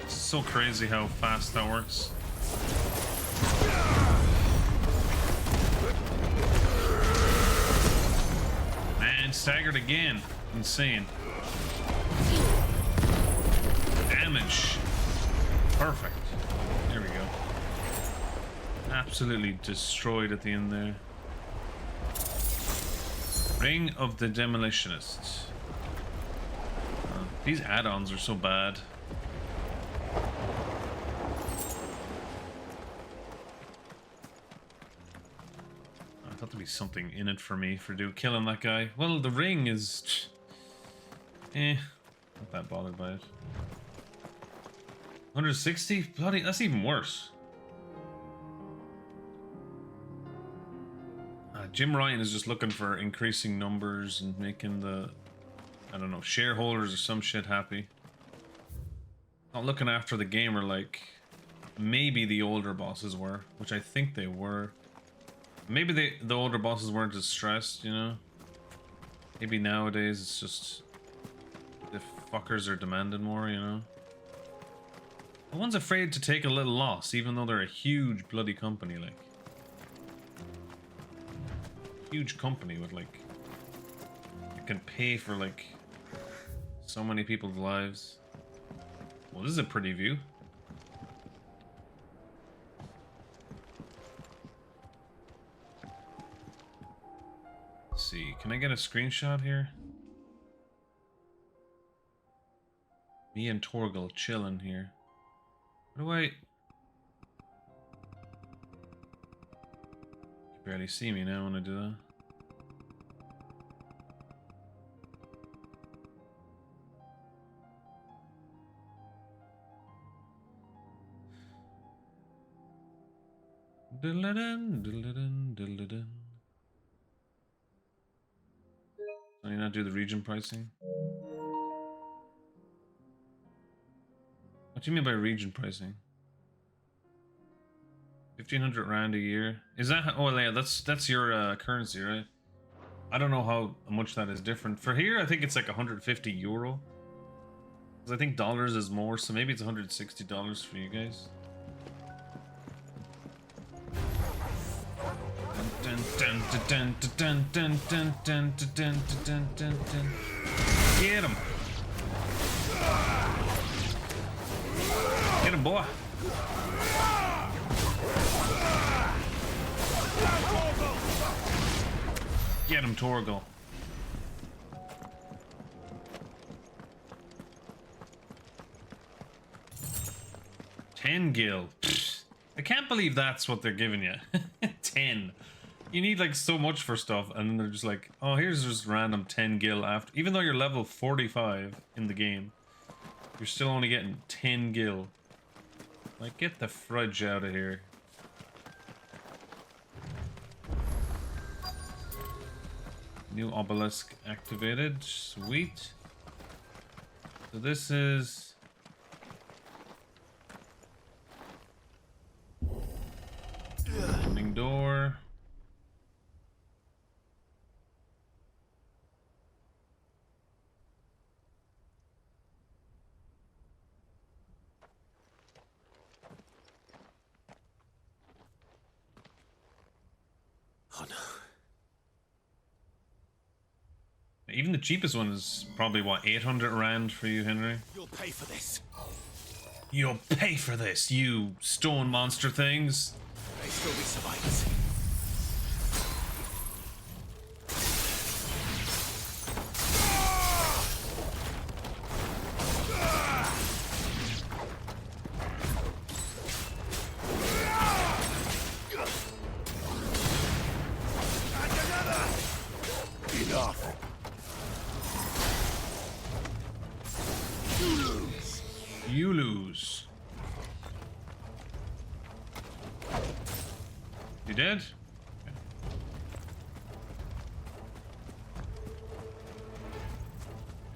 S2: So crazy how fast that works. Man, staggered again. Insane. Damage. Perfect. There we go. Absolutely destroyed at the end there. Ring of the Demolitionist. These add-ons are so bad. I thought there'd be something in it for me for killing that guy. Well, the ring is... not that bothered by it. 160? Bloody, that's even worse. Jim Ryan is just looking for increasing numbers and making the, I don't know, shareholders or some shit happy. Not looking after the gamer like maybe the older bosses were, which I think they were. Maybe the older bosses weren't as stressed, you know? Maybe nowadays it's just the fuckers are demanding more, you know? No one's afraid to take a little loss, even though they're a huge bloody company, like. Huge company with, like, it can pay for, like, so many people's lives. Well, this is a pretty view. see. Can I get a screenshot here? Me and Torgal chilling here. What do I... You can barely see me now when I do that. Diddle-dun, diddle-dun, diddle-dun. Can you not do the region pricing? What do you mean by region pricing? 1,500 rand a year. Is that? Oh yeah, that's your currency, right? I don't know how much that is different. For here, I think it's like 150 euro. Because I think dollars is more, so maybe it's $160 for you guys. Get him! Get him, boy! Get him, Torgal. $10 gil. I can't believe that's what they're giving you. 10. You need like so much for stuff, and then they're just like, oh, here's just random 10 gil after. Even though you're level 45 in the game, you're still only getting 10 gil. Like, get the fudge out of here. New obelisk activated. Sweet. So this is... opening door.
S4: Oh no.
S2: Even the cheapest one is probably, what, 800 rand for you, Henry?
S15: You'll pay for this.
S2: You'll pay for this, you stone monster things.
S15: May still be survivors.
S2: You lose. You did?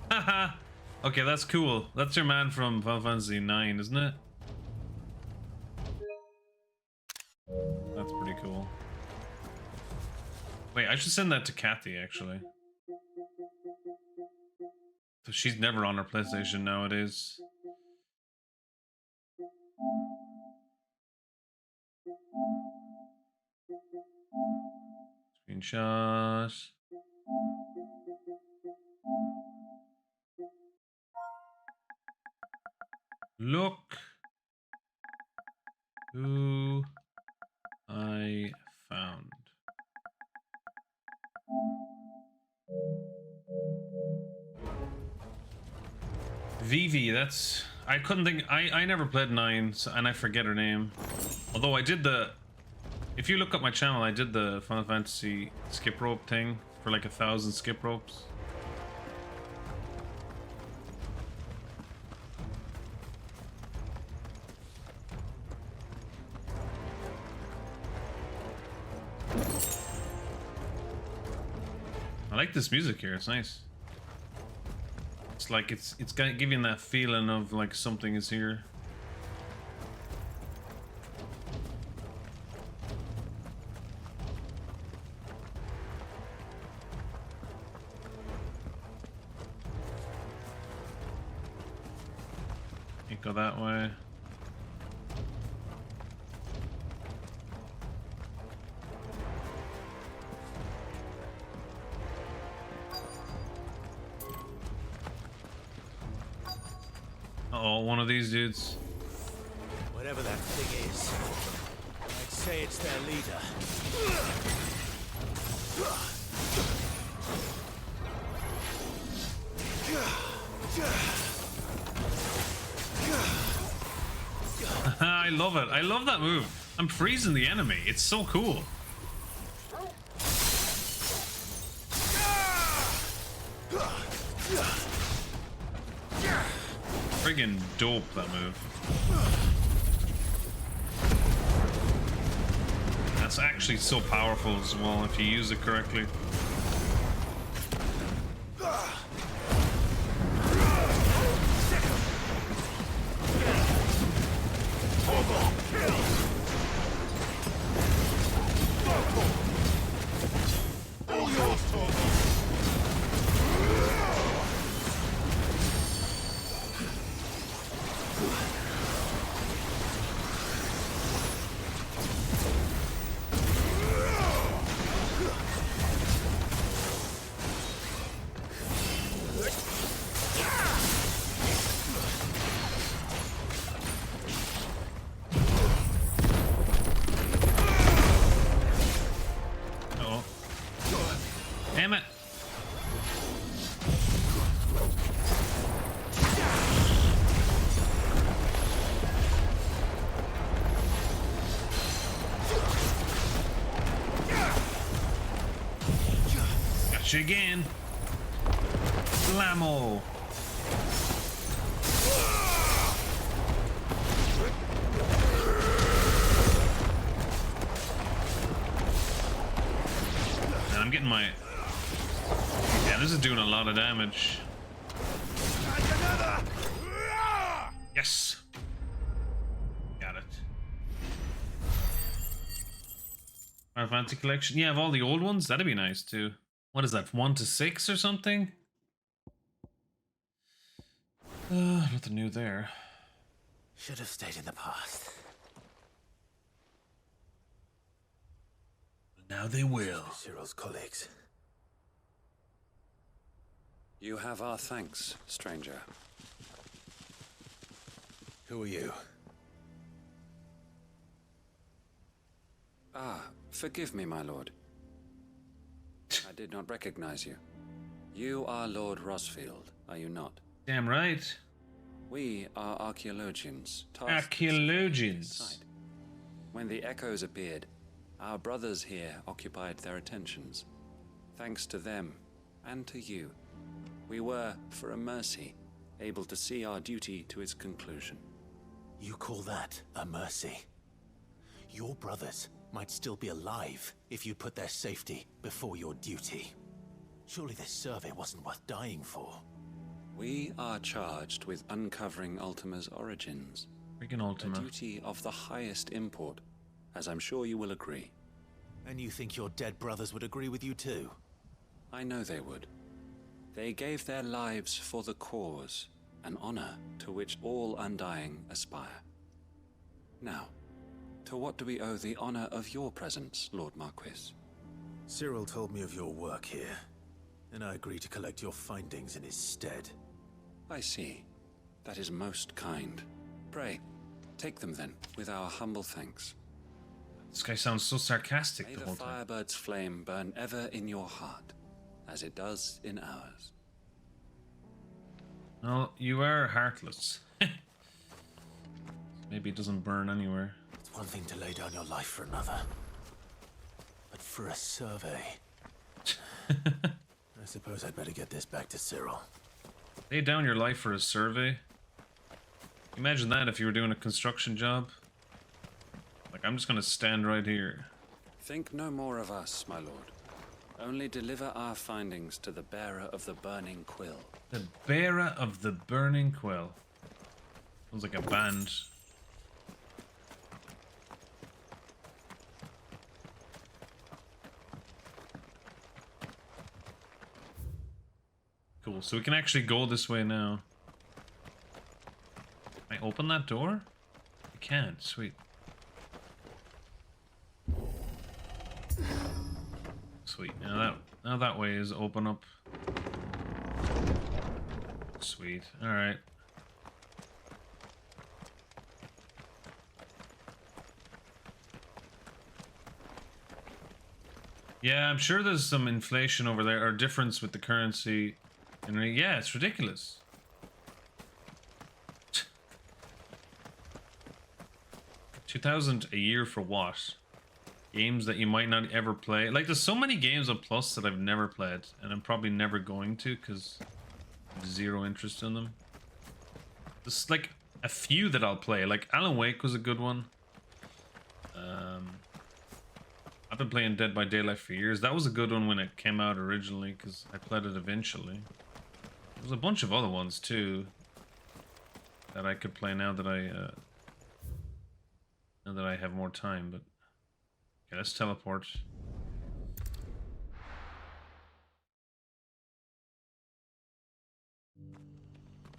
S2: Haha. Okay, that's cool. That's your man from Final Fantasy 9, isn't it? That's pretty cool. Wait, I should send that to Kathi, actually. So she's never on her PlayStation nowadays. Screenshot. Look who I found. Vivi, that's... I couldn't think... I never played 9, so, and I forget her name. Although I did the... If you look up my channel, I did the Final Fantasy skip rope thing for like 1,000 skip ropes. I like this music here, it's nice. It's like it's giving that feeling of like something is here. Can't go that way. Uh-oh, one of these dudes.
S15: Whatever that thing is, I'd say it's their leader.
S2: I love it. I love that move. I'm freezing the enemy. It's so cool. Friggin' dope, that move. That's actually so powerful as well if you use it correctly. Damn it. Gotcha again. Blammo. And I'm getting my... Yeah, this is doing a lot of damage. Yes. Got it. Our Fancy collection. Yeah, of all the old ones, that'd be nice too. What is that, 1 to 6 or something? Nothing new there.
S4: Should have stayed in the past.
S20: Now they will.
S4: Cyril's colleagues.
S21: You have our thanks, stranger.
S20: Who are you?
S21: Ah, forgive me, my lord. I did not recognize you. You are Lord Rosfield, are you not?
S2: Damn right.
S21: We are archaeologians.
S2: Archaeologians.
S21: When the echoes appeared, our brothers here occupied their attentions. Thanks to them, and to you, we were, for a mercy, able to see our duty to its conclusion.
S4: You call that a mercy? Your brothers might still be alive if you put their safety before your duty. Surely this survey wasn't worth dying for.
S21: We are charged with uncovering Ultima's origins.
S2: Freaking Ultima.
S21: A duty of the highest import, as I'm sure you will agree.
S4: And you think your dead brothers would agree with you too?
S21: I know they would. They gave their lives for the cause, an honor to which all Undying aspire. Now, to what do we owe the honor of your presence, Lord Marquis?
S4: Cyril told me of your work here, and I agree to collect your findings in his stead.
S21: I see. That is most kind. Pray, take them then, with our humble thanks.
S2: This guy sounds so sarcastic
S21: May
S2: the
S21: the
S2: whole time.
S21: Firebird's flame burn ever in your heart, as it does in ours.
S2: Well, you are heartless. Maybe it doesn't burn anywhere.
S4: It's one thing to lay down your life for another, but for a survey... I suppose I'd better get this back to Cyril.
S2: Lay down your life for a survey? Imagine that if you were doing a construction job. Like, I'm just gonna stand right here.
S21: Think no more of us, my lord. Only deliver our findings to the bearer of the burning quill.
S2: The bearer of the burning quill. Sounds like a band. Cool, so we can actually go this way now. Can I open that door? I can, sweet. Sweet, now that way is open up. Sweet, alright. Yeah, I'm sure there's some inflation over there, or difference with the currency. And yeah, it's ridiculous. 2,000 a year for what? Games that you might not ever play. Like, there's so many games on Plus that I've never played, and I'm probably never going to because I have zero interest in them. There's like a few that I'll play. Like Alan Wake was a good one. I've been playing Dead by Daylight for years. That was a good one when it came out originally because I played it eventually. There's a bunch of other ones too that I could play now that I have more time. But okay, let's teleport.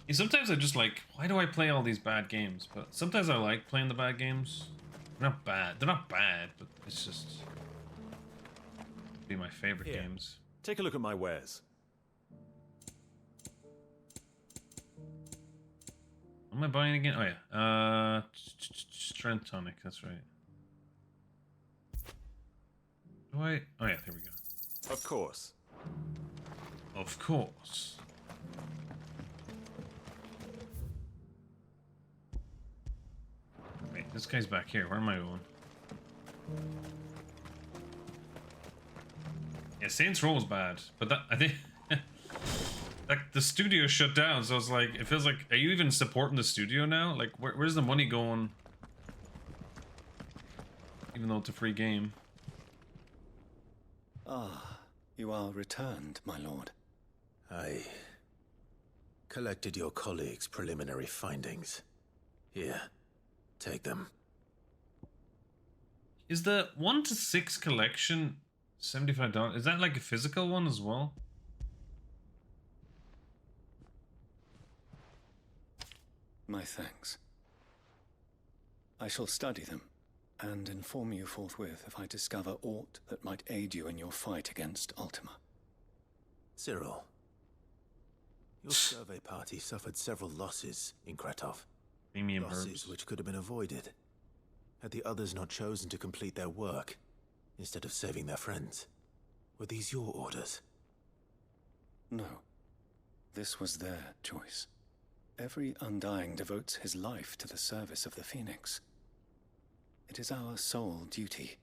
S2: Yeah, sometimes I just like, why do I play all these bad games? But sometimes I like playing the bad games. They're not bad. They're not bad, but it's just be my favorite
S12: Here,
S2: games.
S12: Take a look at my wares.
S2: What am I buying again? Oh yeah, strength tonic. That's right. Do I? Oh yeah, there we go.
S12: Of course.
S2: Of course. Wait, this guy's back here. Where am I going? Yeah, Saints Row was bad, but that I think like the studio shut down, so it's like it feels like, are you even supporting the studio now? Like, where's the money going? Even though it's a free game.
S21: Ah, you are returned, my lord.
S4: I collected your colleagues' preliminary findings. Here, take them.
S2: Is the 1 to 6 collection $75? Is that like a physical one as well?
S21: My thanks. I shall study them and inform you forthwith if I discover aught that might aid you in your fight against Ultima.
S4: Cyril, your survey party suffered several losses in Kretov. Losses which could have been avoided had the others not chosen to complete their work instead of saving their friends. Were these your orders?
S21: No. This was their choice. Every Undying devotes his life to the service of the Phoenix. It is our sole duty,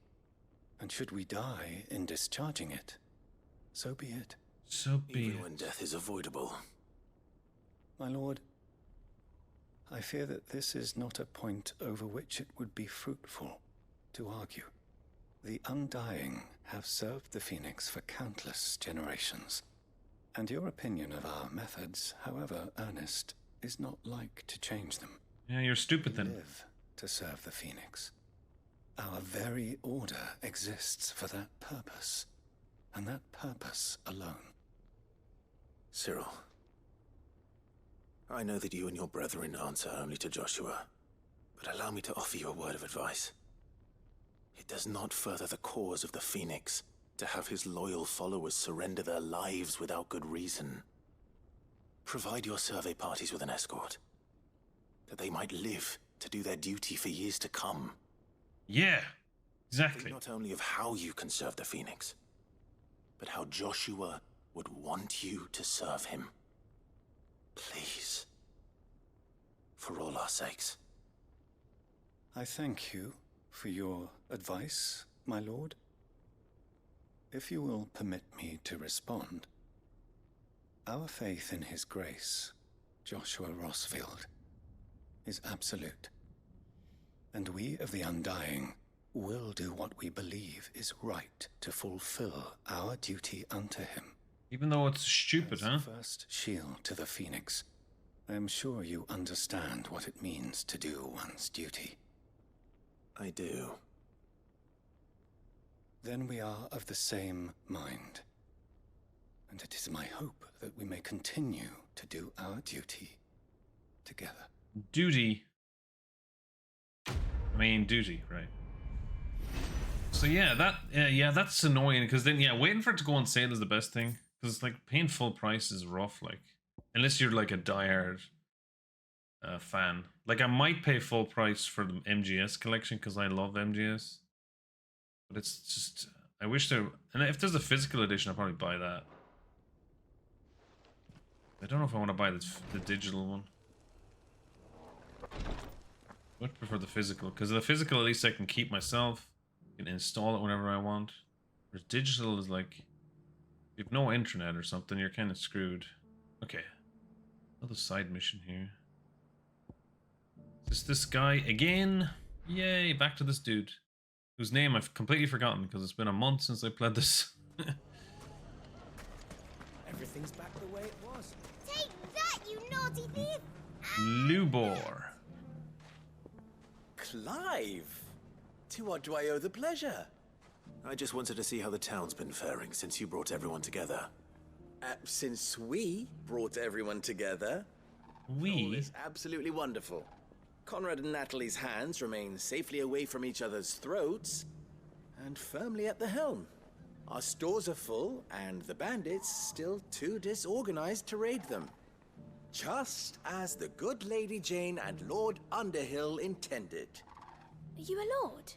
S21: and should we die in discharging it, so be it.
S2: So be
S4: Even when death is avoidable.
S21: My lord, I fear that this is not a point over which it would be fruitful to argue. The Undying have served the Phoenix for countless generations, and your opinion of our methods, however earnest, is not like to change them.
S2: Yeah, you're stupid then.
S21: We live to serve the Phoenix. Our very order exists for that purpose, and that purpose alone.
S4: Cyril, I know that you and your brethren answer only to Joshua, but allow me to offer you a word of advice. It does not further the cause of the Phoenix to have his loyal followers surrender their lives without good reason. Provide your survey parties with an escort, that they might live to do their duty for years to come.
S2: Yeah, exactly.
S4: Think not only of how you can serve the Phoenix, but how Joshua would want you to serve him. Please. For all our sakes.
S21: I thank you for your advice, my lord. If you will permit me to respond, our faith in his grace, Joshua Rossfield, is absolute. And we of the Undying will do what we believe is right to fulfill our duty unto him.
S2: Even though it's stupid, huh?
S21: First shield to the Phoenix. I am sure you understand what it means to do one's duty.
S4: I do.
S21: Then we are of the same mind. And it is my hope that we may continue to do our duty together.
S2: Duty. I mean, duty, right? So yeah, that's annoying because then waiting for it to go on sale is the best thing, because like paying full price is rough. Like unless you're like a diehard fan, like I might pay full price for the MGS collection because I love MGS, but it's just I wish there. And if there's a physical edition, I'll probably buy that. I don't know if I want to buy the digital one. Much prefer the physical, because the physical at least I can keep myself, can install it whenever I want. Whereas digital is like, if you have no internet or something, you're kind of screwed. Okay, another side mission here. Is this guy again? Yay, back to this dude, whose name I've completely forgotten because it's been a month since I played this.
S15: Everything's back the way it was.
S17: Take that, you naughty thief!
S2: Lubor.
S4: Clive! To what do I owe the pleasure? I just wanted to see how the town's been faring since you brought everyone together. Since we brought everyone together? All is absolutely wonderful. Conrad and Natalie's hands remain safely away from each other's throats and firmly at the helm. Our stores are full, and the bandits still too disorganized to raid them. Just as the good Lady Jane and Lord Underhill intended.
S17: Are you a lord?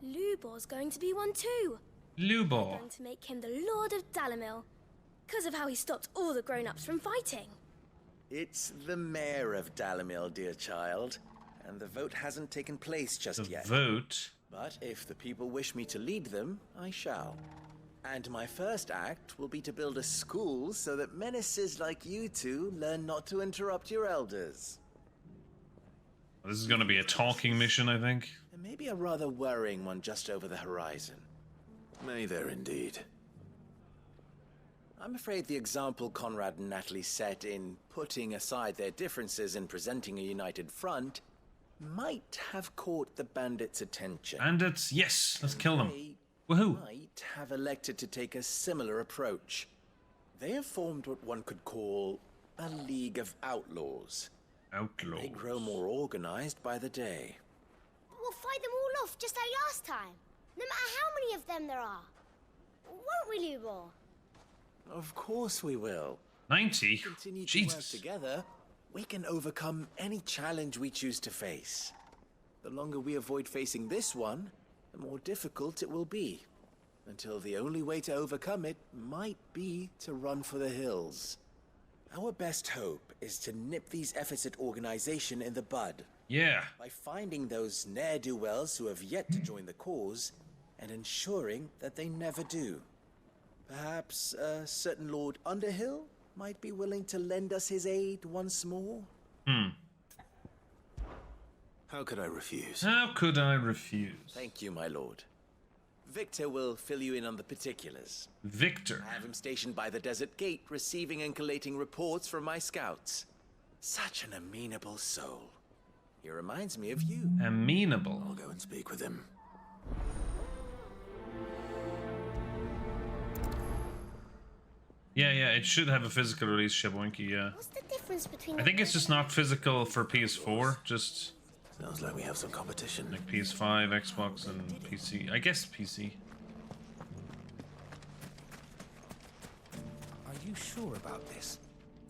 S17: Lubor's going to be one too.
S2: Lubor.
S17: We're going to make him the Lord of Dalamil, because of how he stopped all the grown-ups from fighting.
S4: It's the mayor of Dalamil, dear child, and the vote hasn't taken place just yet.
S2: Vote?
S4: But if the people wish me to lead them, I shall. And my first act will be to build a school so that menaces like you two learn not to interrupt your elders.
S2: This is going to be a talking mission, I think.
S4: There may be a rather worrying one just over the horizon. May there indeed. I'm afraid the example Conrad and Natalie set in putting aside their differences and presenting a united front might have caught the bandits' attention.
S2: Bandits? Yes, let's kill them. Woohoo!
S4: Might have elected to take a similar approach. They have formed what one could call a League of Outlaws.
S2: Outlaws?
S4: They grow more organized by the day.
S17: We'll fight them all off just like last time, no matter how many of them there are. Won't we, Lubor?
S4: Of course we will.
S2: 90?
S4: Continue to
S2: Jesus.
S4: work together, we can overcome any challenge we choose to face. The longer we avoid facing this one, the more difficult it will be. Until the only way to overcome it might be to run for the hills. Our best hope is to nip these efforts at organization in the bud.
S2: Yeah.
S4: By finding those ne'er-do-wells who have yet to join the cause, and ensuring that they never do. Perhaps a certain Lord Underhill might be willing to lend us his aid once more? How could I refuse?
S2: How could I refuse?
S4: Thank you, my lord. Victor will fill you in on the particulars.
S2: Victor?
S4: I have him stationed by the desert gate, receiving and collating reports from my scouts. Such an amenable soul. He reminds me of you.
S2: Amenable?
S4: I'll go and speak with him.
S2: Yeah, it should have a physical release, Shaboinky, yeah.
S17: What's the difference between
S2: I think it's just not physical for PS4, just...
S4: Sounds like we have some competition.
S2: Like PS5, Xbox, and PC. I guess PC.
S15: Are you sure about this?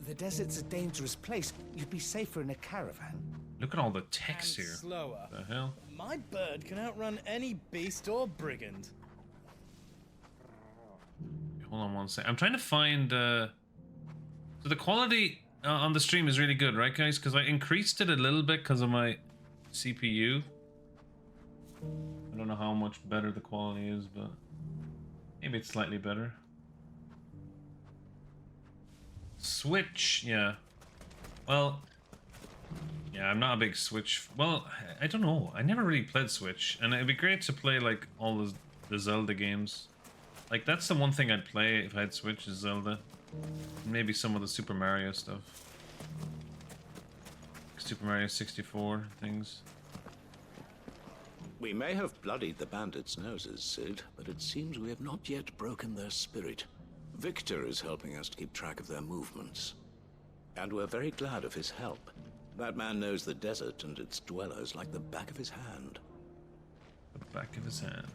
S15: The desert's a dangerous place. You'd be safer in a caravan.
S2: Look at all the text here.
S13: Slower.
S2: What the hell?
S13: My bird can outrun any beast or brigand.
S2: Hold on one sec. I'm trying to find... So the quality on the stream is really good, right, guys? Because I increased it a little bit because of my CPU. I don't know how much better the quality is, but maybe it's slightly better. Switch, yeah. Well, yeah, I'm not a big Switch. Well, I don't know. I never really played Switch, and it'd be great to play like all the Zelda games. Like that's the one thing I'd play if I had Switch is Zelda. Maybe some of the Super Mario stuff. Super Mario 64 things.
S20: We may have bloodied the bandits' noses, Sid, but it seems we have not yet broken their spirit. Victor is helping us to keep track of their movements. And we're very glad of his help. That man knows the desert and its dwellers like the back of his hand.
S2: The back of his hand.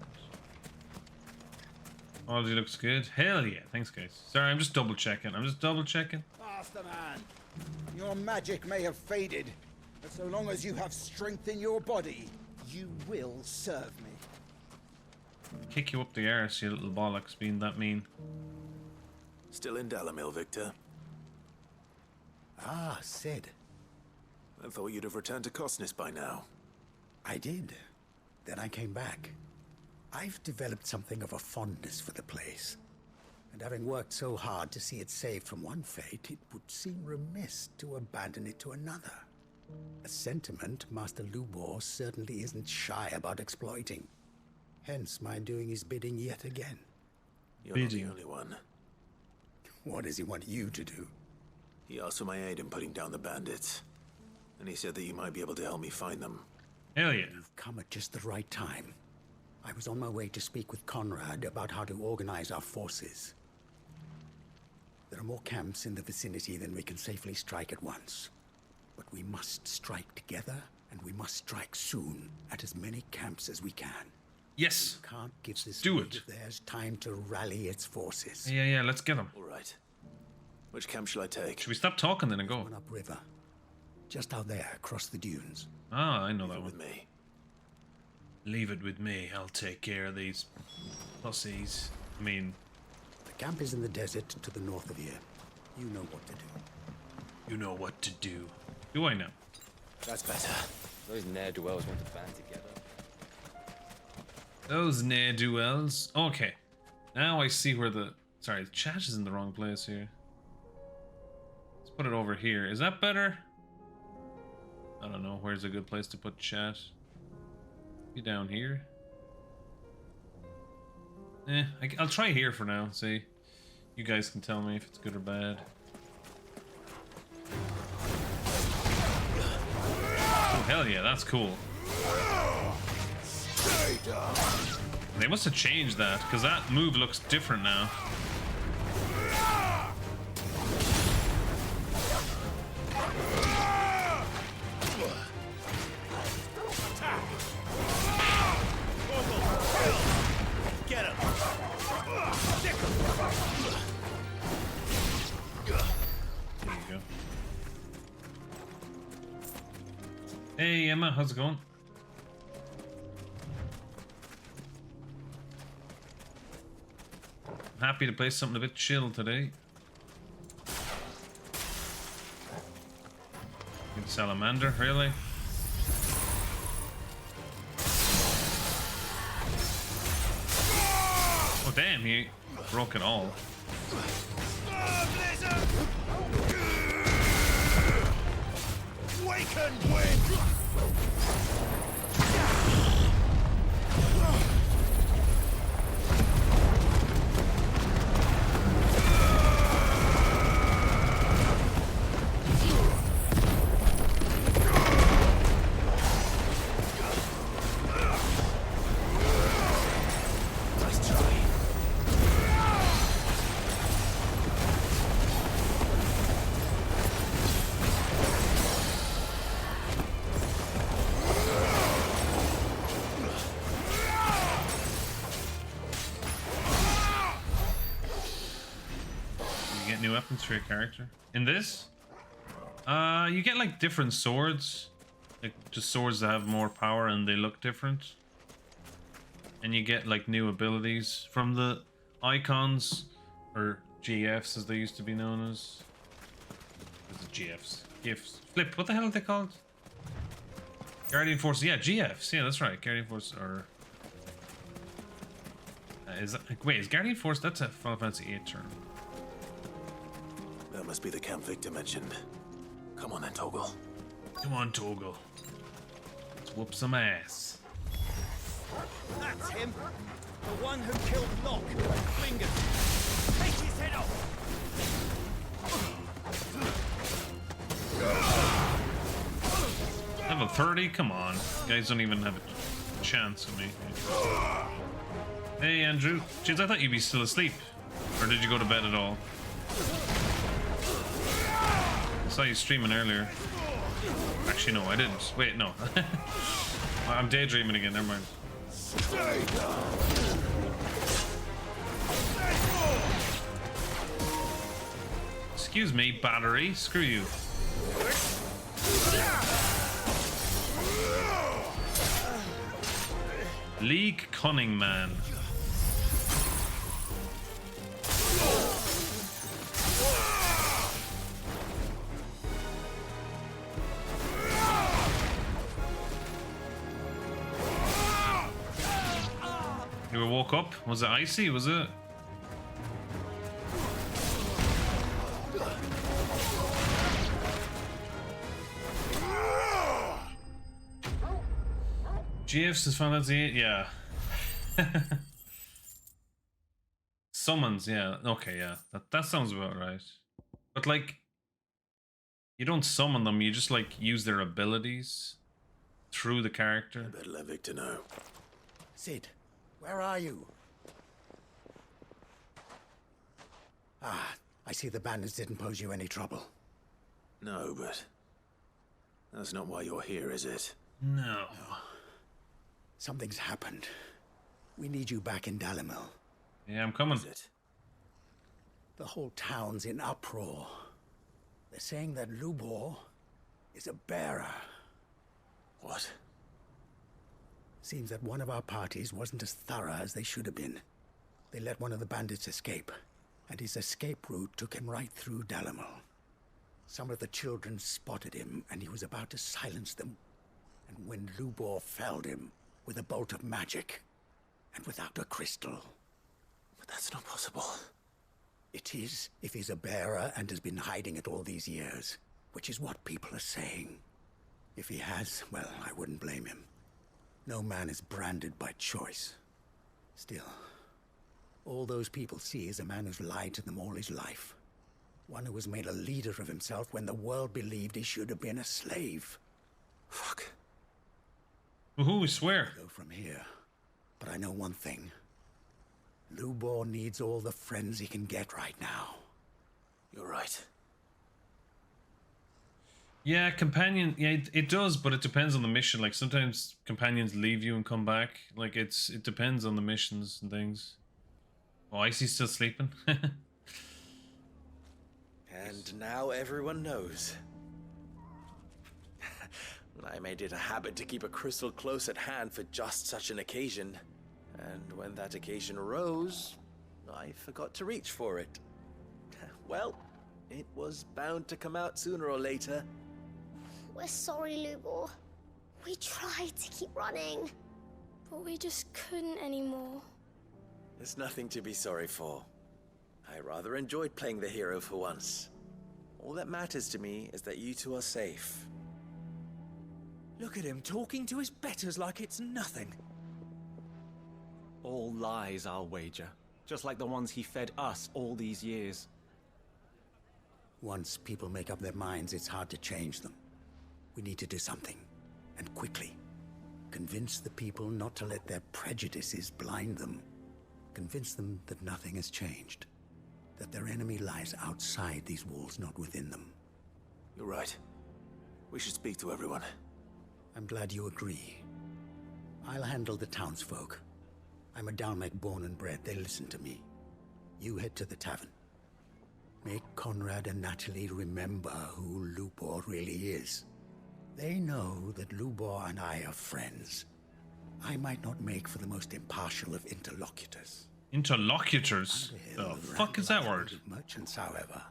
S2: Quality looks good. Hell yeah. Thanks, guys. Sorry, I'm just double checking.
S14: Master man, your magic may have faded, but so long as you have strength in your body, you will serve me.
S2: Kick you up the arse, you little bollocks, being that mean.
S4: Still in Dalamil, Victor?
S14: Ah, Sid.
S4: I thought you'd have returned to Cosnis by now.
S14: I did. Then I came back. I've developed something of a fondness for the place. And having worked so hard to see it saved from one fate, it would seem remiss to abandon it to another. A sentiment Master Lubor certainly isn't shy about exploiting. Hence my doing his bidding yet again.
S4: You're not the only one.
S14: What does he want you to do?
S4: He asked for my aid in putting down the bandits. And he said that you might be able to help me find them.
S2: Hell yeah.
S14: You've come at just the right time. I was on my way to speak with Conrad about how to organize our forces. There are more camps in the vicinity than we can safely strike at once. But we must strike together, and we must strike soon at as many camps as we can.
S2: Yes.
S14: We can't give this
S2: Do
S14: fleet
S2: it.
S14: of theirs time to rally its forces.
S2: Yeah, let's get them.
S4: All right. Which camp shall I take?
S2: Should we stop talking then and go?
S14: One upriver. Just out there, across the dunes.
S2: Ah, I know that one.
S4: With me.
S2: Leave it with me. I'll take care of these pussies. I mean...
S14: The camp is in the desert to the north of here. You know what to do.
S2: You know what to do. Do I know?
S4: That's better.
S16: Those ne'er-do-wells want to band together.
S2: Those ne'er-do-wells. Okay. Now I see where the... Sorry, the chat is in the wrong place here. Let's put it over here. Is that better? I don't know. Where's a good place to put chat? Be down here. I'll try here for now. See, you guys can tell me if it's good or bad. Oh hell yeah, that's cool. They must have changed that because that move looks different now.
S15: Get him!
S2: There you go. Hey Emma, how's it going? I'm happy to play something a bit chill today. Good salamander, really? Oh damn, he broke it all.
S15: Wake and win!
S2: New weapons for your character. In this, you get like different swords, like just swords that have more power and they look different. And you get like new abilities from the icons, or GFs as they used to be known as. What's it, GFs? Gifts. Flip, what the hell are they called? Guardian Force, yeah, GFs, yeah, that's right. Guardian Force, or... is that, wait, is Guardian Force, that's a Final Fantasy VIII term.
S4: That must be the camp Victor mentioned. Come on then, Torgal.
S2: Come on, Torgal. Let's whoop some ass.
S13: That's him! The one who killed Locke, Fingers!
S15: Take his head off!
S2: Level 30? Come on. You guys don't even have a chance of me. Hey, Andrew. Jeez, I thought you'd be still asleep. Or did you go to bed at all? I saw you streaming earlier. Actually, no, I didn't. Wait, no. I'm daydreaming again, never mind. Excuse me, battery. Screw you. League Cunning Man. You woke up? Was it icy? Was it? GFs has found out the yeah. Summons, yeah. Okay, yeah. That sounds about right. But like, you don't summon them. You just like use their abilities through the character.
S4: I better let Victor know.
S14: Sid, where are you? Ah, I see the bandits didn't pose you any trouble.
S4: No, but that's not why you're here, is it?
S2: No.
S14: Something's happened. We need you back in Dalimil.
S2: Yeah, I'm coming.
S14: The whole town's in uproar. They're saying that Lubor is a bearer.
S4: What?
S14: Seems that one of our parties wasn't as thorough as they should have been. They let one of the bandits escape, and his escape route took him right through Dalimil. Some of the children spotted him, and he was about to silence them. And when Lubor felled him with a bolt of magic, and without a crystal.
S4: But that's not possible.
S14: It is, if he's a bearer and has been hiding it all these years, which is what people are saying. If he has, well, I wouldn't blame him. No man is branded by choice. Still, all those people see is a man who's lied to them all his life. One who was made a leader of himself when the world believed he should have been a slave.
S4: Fuck.
S2: Woohoo, we swear.
S14: Go from here. But I know one thing. Lubor needs all the friends he can get right now.
S4: You're right.
S2: Yeah, companion. Yeah, it does, but it depends on the mission. Like sometimes companions leave you and come back. Like it depends on the missions and things. Oh, Icy's still sleeping.
S6: And now everyone knows. I made it a habit to keep a crystal close at hand for just such an occasion. And when that occasion arose, I forgot to reach for it. Well, it was bound to come out sooner or later.
S17: We're sorry, Lubor. We tried to keep running, but we just couldn't anymore.
S6: There's nothing to be sorry for. I rather enjoyed playing the hero for once. All that matters to me is that you two are safe.
S13: Look at him talking to his betters like it's nothing.
S12: All lies, I'll wager. Just like the ones he fed us all these years.
S14: Once people make up their minds, it's hard to change them. We need to do something, and quickly. Convince the people not to let their prejudices blind them. Convince them that nothing has changed. That their enemy lies outside these walls, not within them.
S4: You're right. We should speak to everyone.
S14: I'm glad you agree. I'll handle the townsfolk. I'm a Dalmec born and bred. They listen to me. You head to the tavern. Make Conrad and Natalie remember who Lubor really is. They know that Lubor and I are friends. I might not make for the most impartial of interlocutors.
S2: Interlocutors? The fuck is that word?
S14: Merchants, however,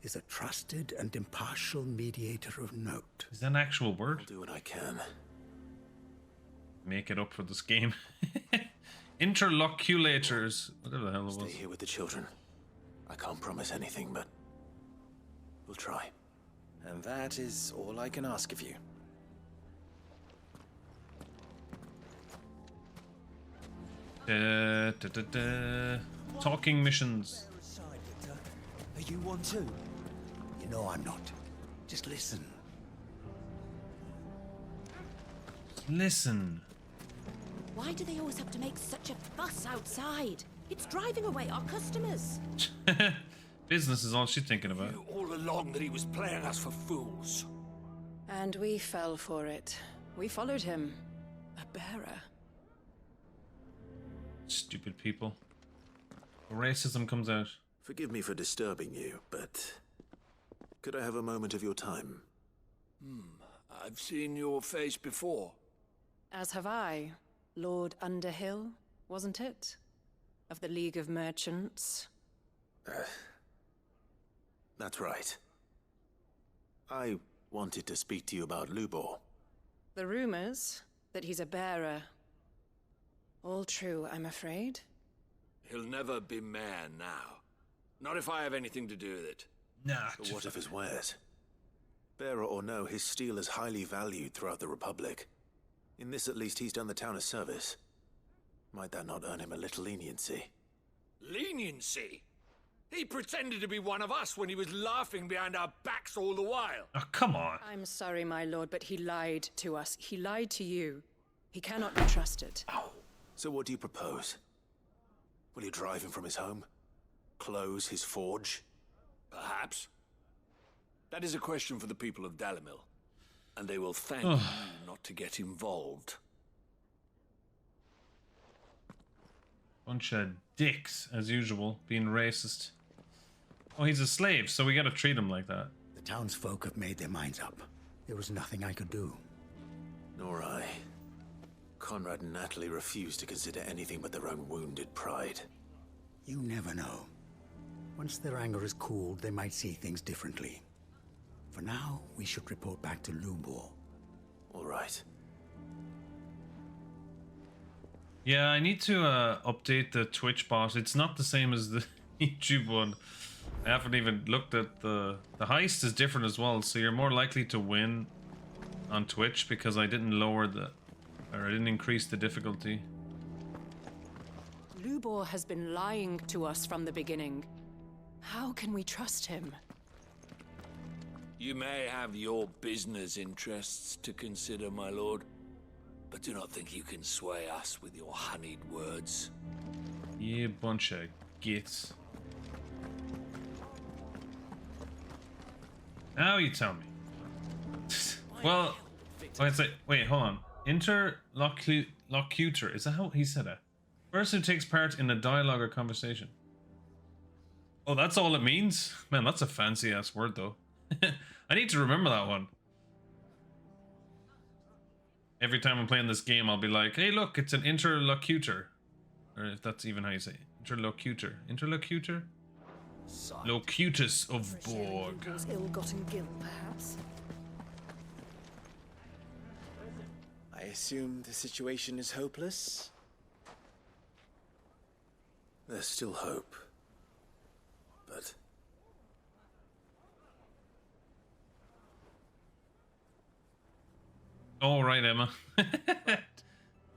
S14: is a trusted and impartial mediator of note.
S2: Is that an actual word?
S4: I'll do what I can.
S2: Make it up for this game. Interloculators. Whatever the hell it was.
S4: Stay here with the children. I can't promise anything, but we'll try.
S6: And that is all I can ask of you.
S2: Talking missions.
S13: Are you one too?
S14: You know I'm not. Just listen.
S2: Listen.
S7: Why do they always have to make such a fuss outside? It's driving away our customers.
S2: Business is all she's thinking about.
S11: Knew all along that he was playing us for fools.
S3: And we fell for it. We followed him. A bearer.
S2: Stupid people. Racism comes out.
S4: Forgive me for disturbing you, but could I have a moment of your time?
S11: I've seen your face before.
S3: As have I. Lord Underhill, wasn't it? Of the League of Merchants.
S4: That's right. I wanted to speak to you about Lubor.
S3: The rumors that he's a bearer.
S10: All true, I'm afraid.
S20: He'll never be mayor now. Not if I have anything to do with it.
S2: Nah.
S4: But what of his wares? Bearer or no, his steel is highly valued throughout the Republic. In this, at least, he's done the town a service. Might that not earn him a little leniency?
S20: Leniency? He pretended to be one of us when he was laughing behind our backs all the while.
S2: Oh, come on.
S10: I'm sorry, my lord, but he lied to us. He lied to you. He cannot be trusted.
S4: So what do you propose? Will you drive him from his home? Close his forge?
S20: Perhaps. That is a question for the people of Dalimil. And they will thank you not to get involved.
S2: Bunch of dicks, as usual, being racist. Oh, he's a slave, so we gotta treat him like that.
S14: The townsfolk have made their minds up. There was nothing I could do.
S4: Nor I. Conrad and Natalie refused to consider anything but their own wounded pride.
S14: You never know. Once their anger is cooled, they might see things differently. For now, we should report back to Lubor.
S4: All right.
S2: Yeah, I need to update the Twitch bot. It's not the same as the YouTube one. I haven't even looked at the heist is different as well, so you're more likely to win on Twitch because I didn't lower I didn't increase the difficulty.
S10: Lubor has been lying to us from the beginning. How can we trust him?
S20: You may have your business interests to consider, my lord, but do not think you can sway us with your honeyed words.
S2: Yeah, bunch of gits. Now you tell me. Well, wait, hold on. Interlocutor, is that how he said it? Person who takes part in a dialogue or conversation. Oh, that's all it means? Man, that's a fancy ass word though. I need to remember that one. Every time I'm playing this game, I'll be like, hey look, it's an interlocutor. Or if that's even how you say it. Interlocutor. Interlocutor? Locutus of Borg.
S3: Ill-gotten guilt, perhaps.
S6: I assume the situation is hopeless?
S4: There's still hope. But...
S2: all right, Emma.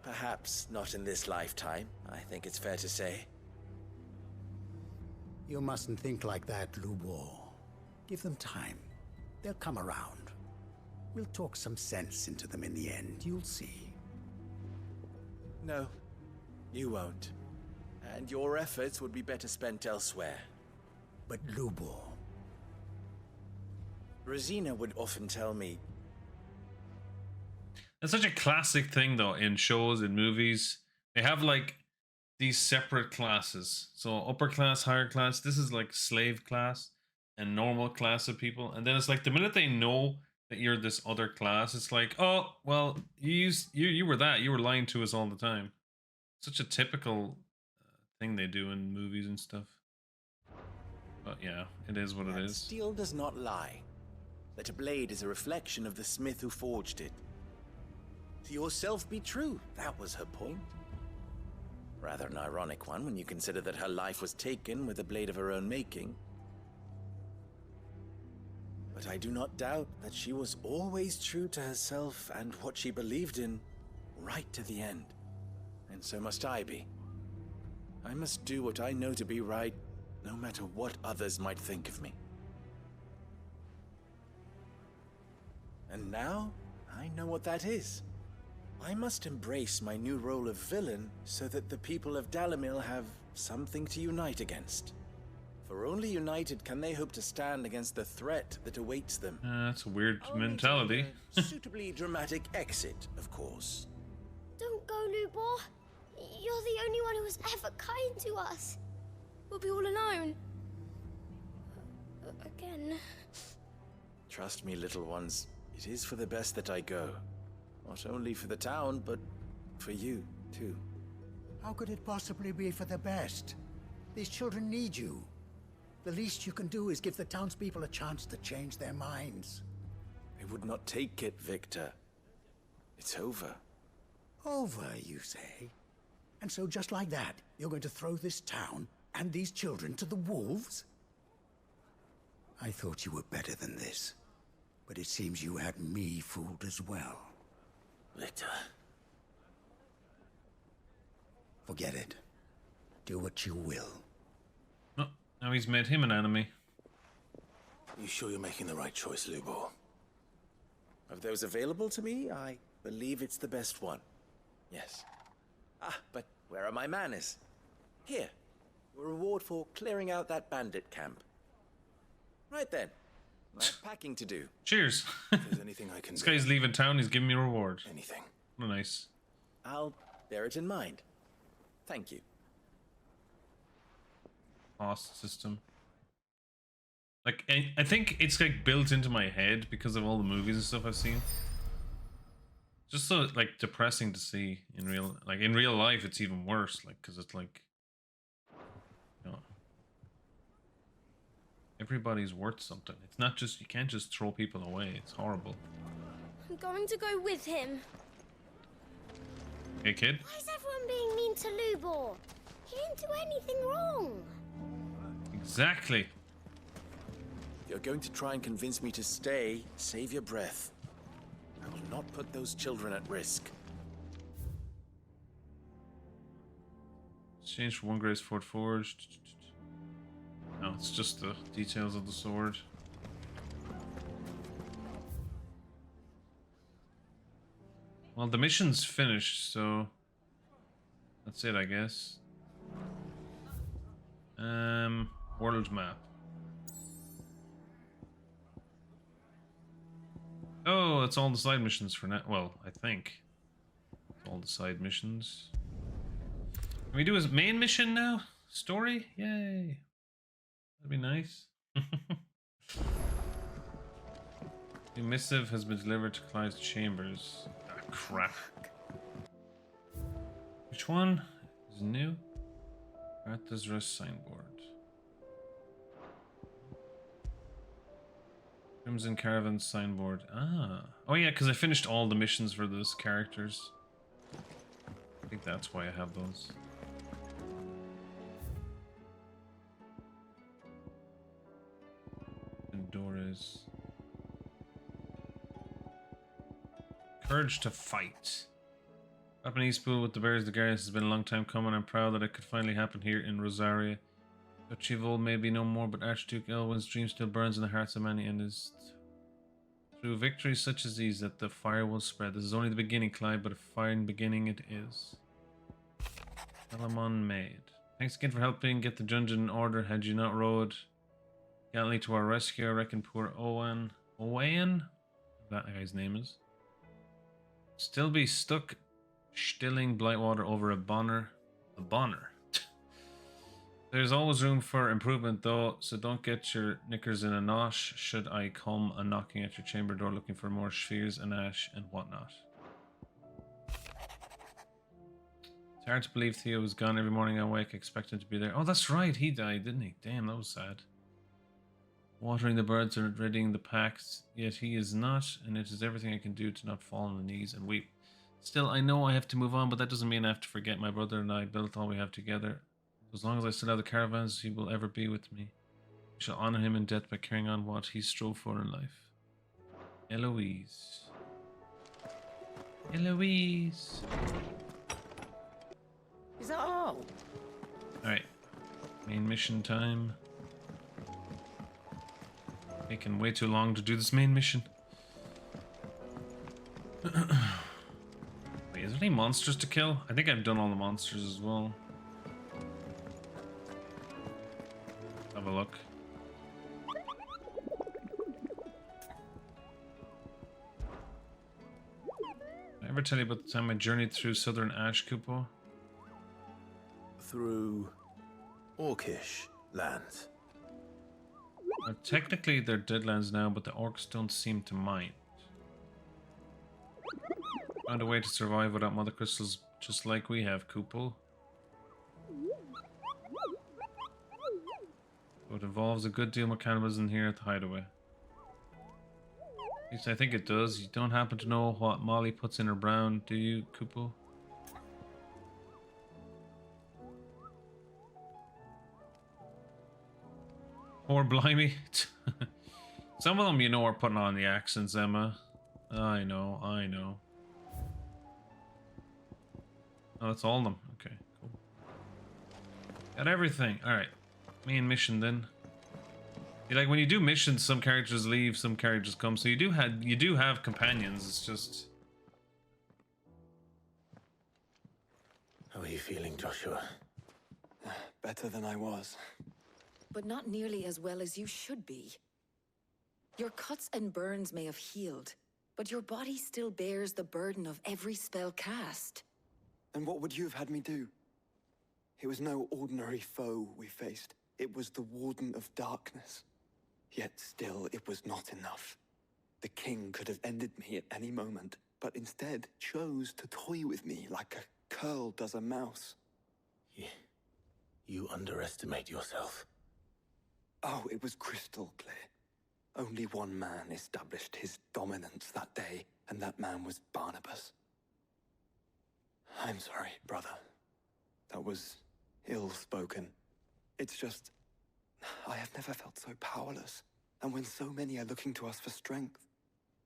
S6: Perhaps not in this lifetime, I think it's fair to say.
S14: You mustn't think like that, Lubor. Give them time. They'll come around. We'll talk some sense into them in the end, you'll see.
S6: No, you won't. And your efforts would be better spent elsewhere.
S14: But Lubor...
S6: Rosina would often tell me...
S2: It's such a classic thing though in shows and movies. They have like these separate classes. So upper class, higher class. This is like slave class and normal class of people. And then it's like the minute they know that you're this other class, it's like, oh well, you were that. You were lying to us all the time. Such a typical thing they do in movies and stuff. But yeah, it is what it is.
S6: Steel does not lie. That a blade is a reflection of the smith who forged it. To yourself be true, that was her point. Rather an ironic one when you consider that her life was taken with a blade of her own making. But I do not doubt that she was always true to herself and what she believed in, right to the end. And so must I be. I must do what I know to be right, no matter what others might think of me. And now, I know what that is. I must embrace my new role of villain so that the people of Dalimil have something to unite against. For only united can they hope to stand against the threat that awaits them.
S2: That's a weird mentality.
S6: Suitably dramatic exit, of course.
S17: Don't go, Lubor. You're the only one who was ever kind to us. We'll be all alone. Again.
S6: Trust me, little ones. It is for the best that I go. Not only for the town, but for you, too.
S14: How could it possibly be for the best? These children need you. The least you can do is give the townspeople a chance to change their minds.
S6: I would not take it, Victor. It's over.
S14: Over, you say? And so just like that, you're going to throw this town and these children to the wolves? I thought you were better than this. But it seems you had me fooled as well.
S6: Victor.
S14: Forget it. Do what you will.
S2: Oh, now he's made him an enemy.
S4: You sure you're making the right choice, Lubor?
S6: Of those available to me, I believe it's the best one. Yes. Ah, but where are my manners? Here. A reward for clearing out that bandit camp. Right then. I have packing to do.
S2: Cheers.
S4: If there's anything I can
S2: This
S4: do.
S2: guy's leaving town, he's giving me a reward.
S4: Anything.
S2: What nice.
S6: I'll bear it in mind. Thank you.
S2: Cost system. Like, I think it's like built into my head because of all the movies and stuff I've seen. Just so like depressing to see in real life. It's even worse, like, because it's like, you know, everybody's worth something. It's not just, you can't just throw people away. It's horrible.
S17: I'm going to go with him.
S2: Hey, kid.
S17: Why is everyone being mean to Lubor? He didn't do anything wrong.
S2: Exactly.
S6: If you're going to try and convince me to stay, save your breath. I will not put those children at risk.
S2: Exchange for 1 Grace Fort Forged. No, it's just the details of the sword. Well, the mission's finished, so that's it, I guess. World map. Oh, it's all the side missions for now. Well, I think it's all the side missions. Can we do his main mission now? Story? Yay! That'd be nice. The missive has been delivered to Clyde's chambers. Ah, crap. Which one is new? Arthur's Rest signboard. Crimson Caravan signboard. Ah. Oh yeah, because I finished all the missions for those characters. I think that's why I have those. And doors. Courage to fight. Up in Eastpool with the Bears, the Guardians has been a long time coming. I'm proud that it could finally happen here in Rosaria. Duchy of Old may be no more, but Archduke Elwin's dream still burns in the hearts of many, and is through victories such as these that the fire will spread. This is only the beginning, Clyde, but a fine beginning it is. Elamon Maid. Thanks again for helping get the dungeon in order. Had you not rowed gallantly to our rescue, I reckon poor Owen, that guy's name is, still be stuck stilling Blightwater over a bonner. A bonner. There's always room for improvement though, so don't get your knickers in a knot should I come a knocking at your chamber door looking for more spheres and ash and whatnot. It's hard to believe Theo was gone. Every morning I wake expecting to be there. Oh, that's right, he died, didn't he? Damn, that was sad. Watering the birds and readying the packs, yet he is not, and it is everything I can do to not fall on the knees and weep. Still, I know I have to move on, but that doesn't mean I have to forget my brother and I built all we have together. As long as I still have the caravans, he will ever be with me. I shall honor him in death by carrying on what he strove for in life. Eloise. Eloise.
S7: Is that all?
S2: Alright. Main mission time. Taking way too long to do this main mission. Wait, is there any monsters to kill? I think I've done all the monsters as well. Have a look. Did I ever tell you about the time I journeyed through southern Ash, Kupo?
S4: Through Orcish lands.
S2: Technically they're Deadlands now, but the orcs don't seem to mind. Found a way to survive without mother crystals, just like we have, Kupo. So it involves a good deal more cannibalism here at the hideaway. At least I think it does. You don't happen to know what Molly puts in her brown, do you, Kupo? Poor blimey. Some of them, you know, are putting on the accents, Emma. I know, I know. Oh, that's all of them. Okay, cool. Got everything. Alright. Main mission then. See, like when you do missions, some characters leave, some characters come. So you do have companions. It's just.
S4: How are you feeling, Joshua?
S8: Better than I was.
S10: But not nearly as well as you should be. Your cuts and burns may have healed, but your body still bears the burden of every spell cast.
S8: And what would you have had me do? It was no ordinary foe we faced. It was the Warden of Darkness. Yet still, it was not enough. The king could have ended me at any moment, but instead chose to toy with me like a curl does a mouse.
S4: You underestimate yourself.
S8: Oh, it was crystal clear. Only one man established his dominance that day, and that man was Barnabas. I'm sorry, brother. That was ill-spoken. It's just, I have never felt so powerless. And when so many are looking to us for strength,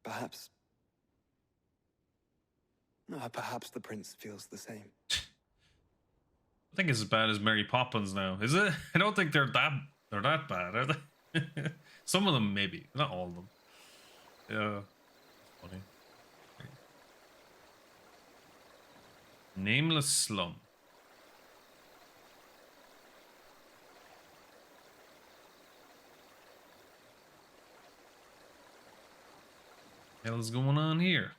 S8: perhaps the prince feels the same.
S2: I think it's as bad as Mary Poppins now, is it? I don't think they're that bad, are they? Some of them maybe, not all of them. Yeah, funny. Nameless slum. Hell's going on here?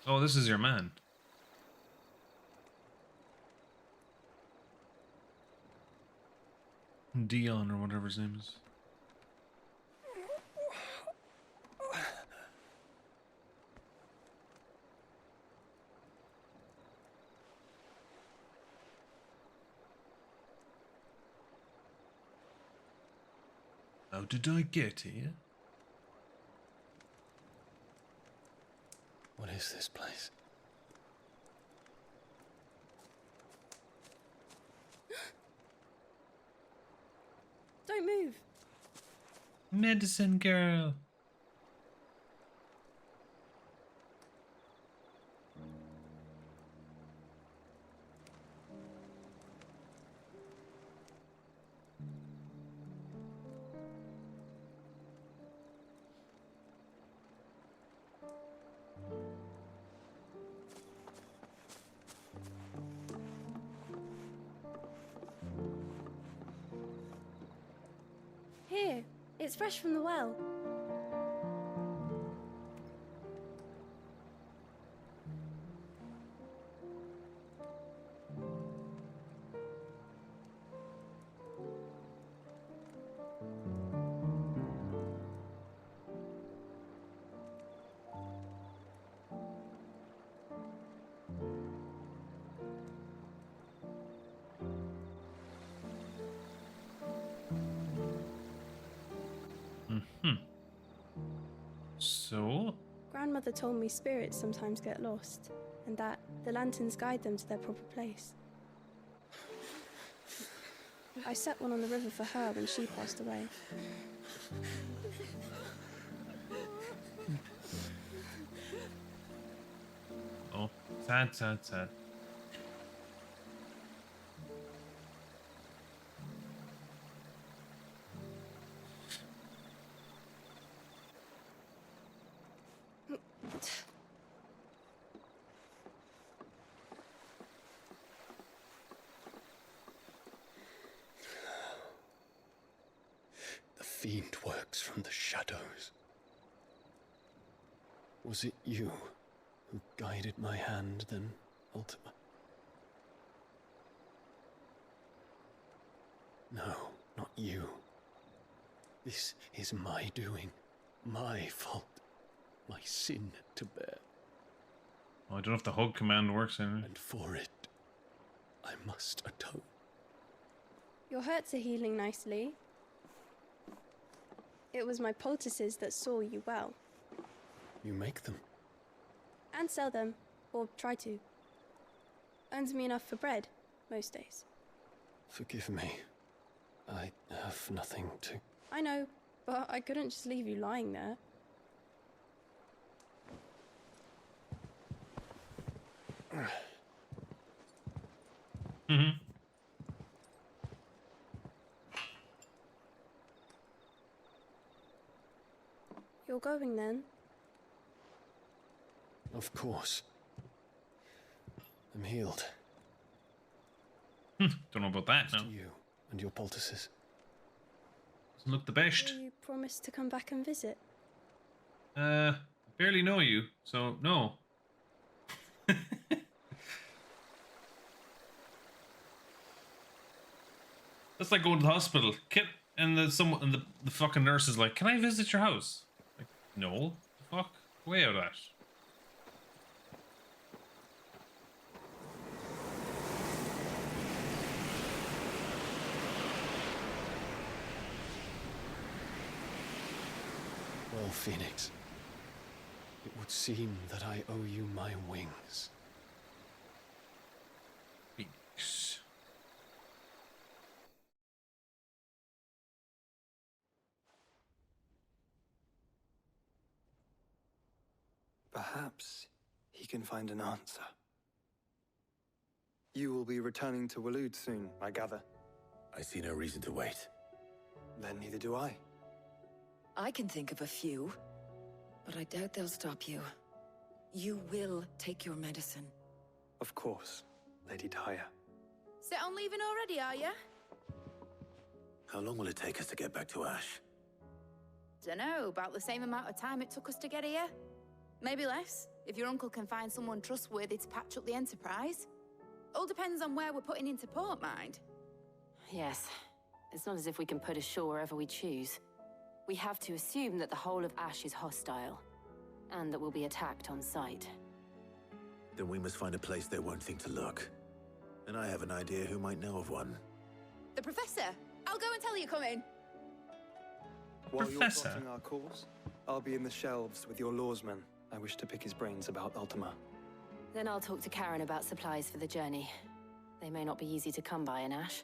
S2: Oh, this is your man. Dion or whatever his name is. How did I get here?
S21: What is this place?
S5: Don't move.
S2: Medicine girl.
S17: Here, it's fresh from the well.
S2: So?
S19: Grandmother told me spirits sometimes get lost, and that the lanterns guide them to their proper place. I set one on the river for her when she passed away.
S2: Oh, sad, sad, sad.
S21: The fiend works from the shadows. Was it you who guided my hand, then ultimately? No, not you. This is my doing, my fault, my sin to bear.
S2: Oh, I don't know if the hug command works anyway.
S21: And for it, I must atone.
S19: Your hurts are healing nicely. It was my poultices that saw you well.
S21: You make them?
S19: And sell them, or try to. Earns me enough for bread, most days.
S21: Forgive me. I have nothing to...
S19: I know, but I couldn't just leave you lying there.
S2: Mm-hmm.
S19: You're going then?
S21: Of course. I'm healed.
S2: Don't know about that now.
S21: To you and your poultices.
S2: Doesn't look the best.
S19: You promised to come back and visit.
S2: Barely know you, so no. That's like going to the hospital. The fucking nurse is like, "Can I visit your house?" Like, no, the fuck, way out of that.
S21: Well, Phoenix, it would seem that I owe you my wings.
S2: Phoenix.
S8: Perhaps he can find an answer. You will be returning to Waloed soon, I gather.
S4: I see no reason to wait.
S8: Then neither do I.
S10: I can think of a few, but I doubt they'll stop you. You will take your medicine.
S8: Of course, Lady Daya.
S1: Set on leaving already, are you?
S4: How long will it take us to get back to Ash?
S1: Dunno, about the same amount of time it took us to get here. Maybe less, if your uncle can find someone trustworthy to patch up the Enterprise. All depends on where we're putting into port, mind.
S18: Yes. It's not as if we can put ashore wherever we choose. We have to assume that the whole of Ash is hostile, and that we'll be attacked on sight.
S4: Then we must find a place they won't think to look. And I have an idea who might know of one.
S1: The Professor! I'll go and tell you come in.
S8: While you're plotting our course, I'll be in the shelves with your lawsman. I wish to pick his brains about Ultima.
S18: Then I'll talk to Karen about supplies for the journey. They may not be easy to come by in Ash.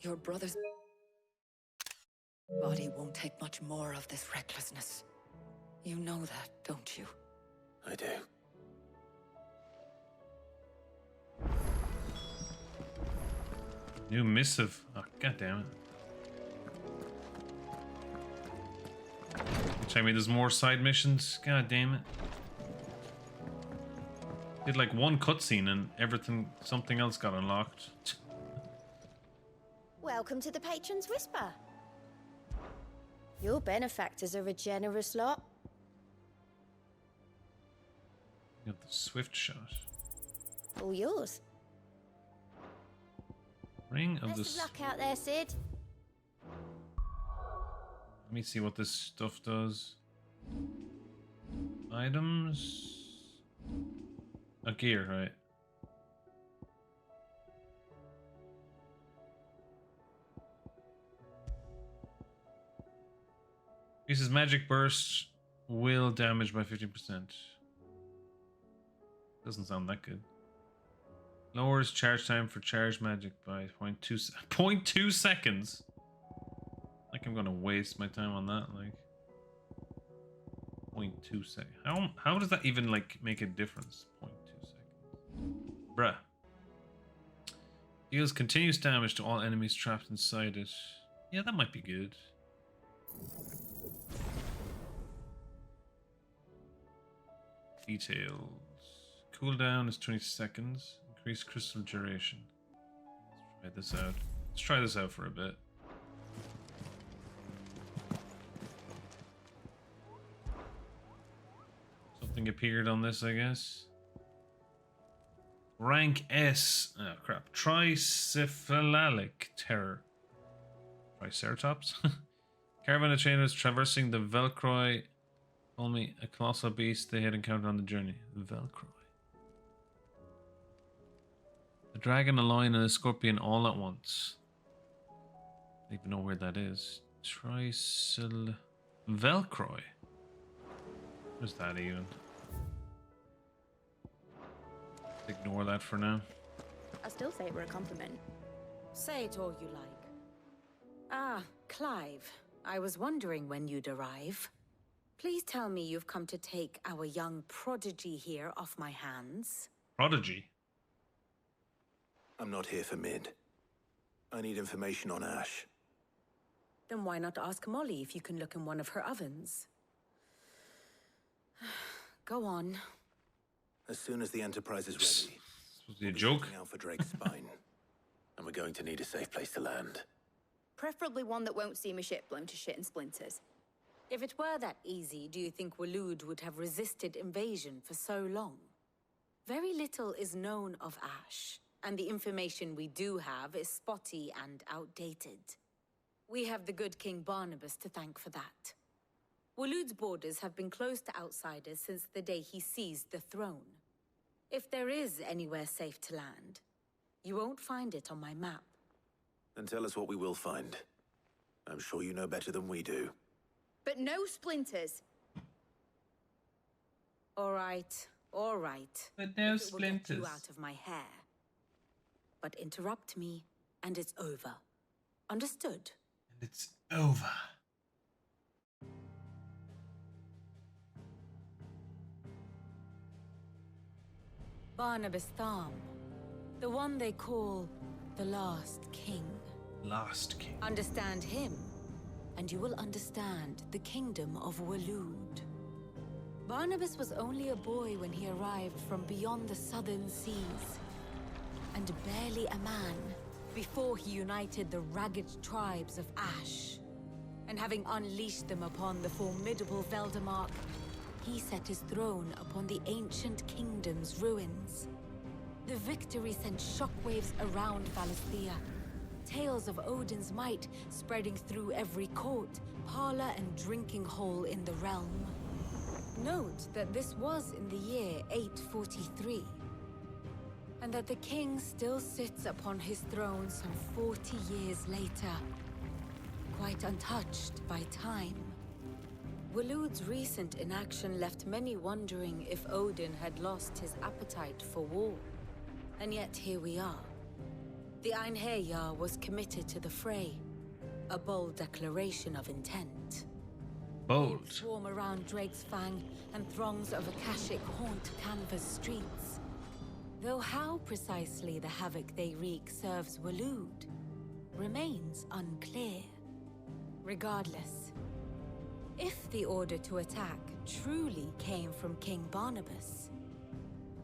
S10: Your brother's body won't take much more of this recklessness. You know that, don't you?
S4: I do.
S2: New missive. Oh, god damn it. You tell me there's more side missions? God damn it. Did like one cutscene and everything, something else got unlocked.
S3: Welcome to the Patron's Whisper. Your benefactors are a generous lot.
S2: You got the swift shot.
S3: All yours.
S2: Ring of
S3: Best
S2: the...
S3: of luck out there, Sid.
S2: Let me see what this stuff does. Items... A gear, right? Uses magic burst, will damage by 15%. Doesn't sound that good. Lowers charge time for charged magic by 0.2 seconds. Like I'm gonna waste my time on that, like 0.2 seconds. How does that even like make a difference? 0.2 seconds. Bruh. Deals continuous damage to all enemies trapped inside it. Yeah, that might be good. Details. Cooldown is 20 seconds. Increased crystal duration. Let's try this out. Let's try this out for a bit. Something appeared on this, I guess. Rank S. Oh crap. Tricephalalic terror. Triceratops? Caravan of trainers traversing the Velcroy. Only a colossal beast they had encountered on the journey. The Velcroy. A dragon, a lion, and a scorpion all at once. I don't even know where that is. Velcroy. Where's that even? Ignore that for now.
S1: I still say it were a compliment.
S10: Say it all you like. Ah, Clive. I was wondering when you'd arrive. Please tell me you've come to take our young prodigy here off my hands.
S2: Prodigy?
S4: I'm not here for Mid. I need information on Ash.
S10: Then why not ask Molly if you can look in one of her ovens? Go on.
S4: As soon as the Enterprise is ready.
S2: Was it a joke?
S4: Out for Drake's spine. And we're going to need a safe place to land.
S1: Preferably one that won't see my ship blown to shit and splinters.
S10: If it were that easy, do you think Waloed would have resisted invasion for so long? Very little is known of Ash, and the information we do have is spotty and outdated. We have the good King Barnabas to thank for that. Waloed's borders have been closed to outsiders since the day he seized the throne. If there is anywhere safe to land, you won't find it on my map.
S4: Then tell us what we will find. I'm sure you know better than we do.
S1: But no splinters.
S10: All right, all right.
S2: But no
S10: If it will get
S2: splinters.
S10: you out of my hair. But interrupt me, and it's over. Understood?
S2: And it's over.
S10: Barnabas Tham, the one they call the Last King.
S2: Last King.
S10: Understand him, and you will understand the kingdom of Waloed. Barnabas was only a boy when he arrived from beyond the southern seas, and barely a man before he united the ragged tribes of Ash. And having unleashed them upon the formidable Veldamark, he set his throne upon the ancient kingdom's ruins. The victory sent shockwaves around Valisthea. Tales of Odin's might spreading through every court, parlor, and drinking hole in the realm. Note that this was in the year 843, and that the king still sits upon his throne some 40 years later, quite untouched by time. Waloed's recent inaction left many wondering if Odin had lost his appetite for war. And yet here we are. The Einherjar was committed to the fray, a bold declaration of intent.
S2: Bold.
S10: Swarm around Drake's Fang, and throngs of Akashic haunt Canva's streets. Though how precisely the havoc they wreak serves Waloed remains unclear. Regardless, if the order to attack truly came from King Barnabas,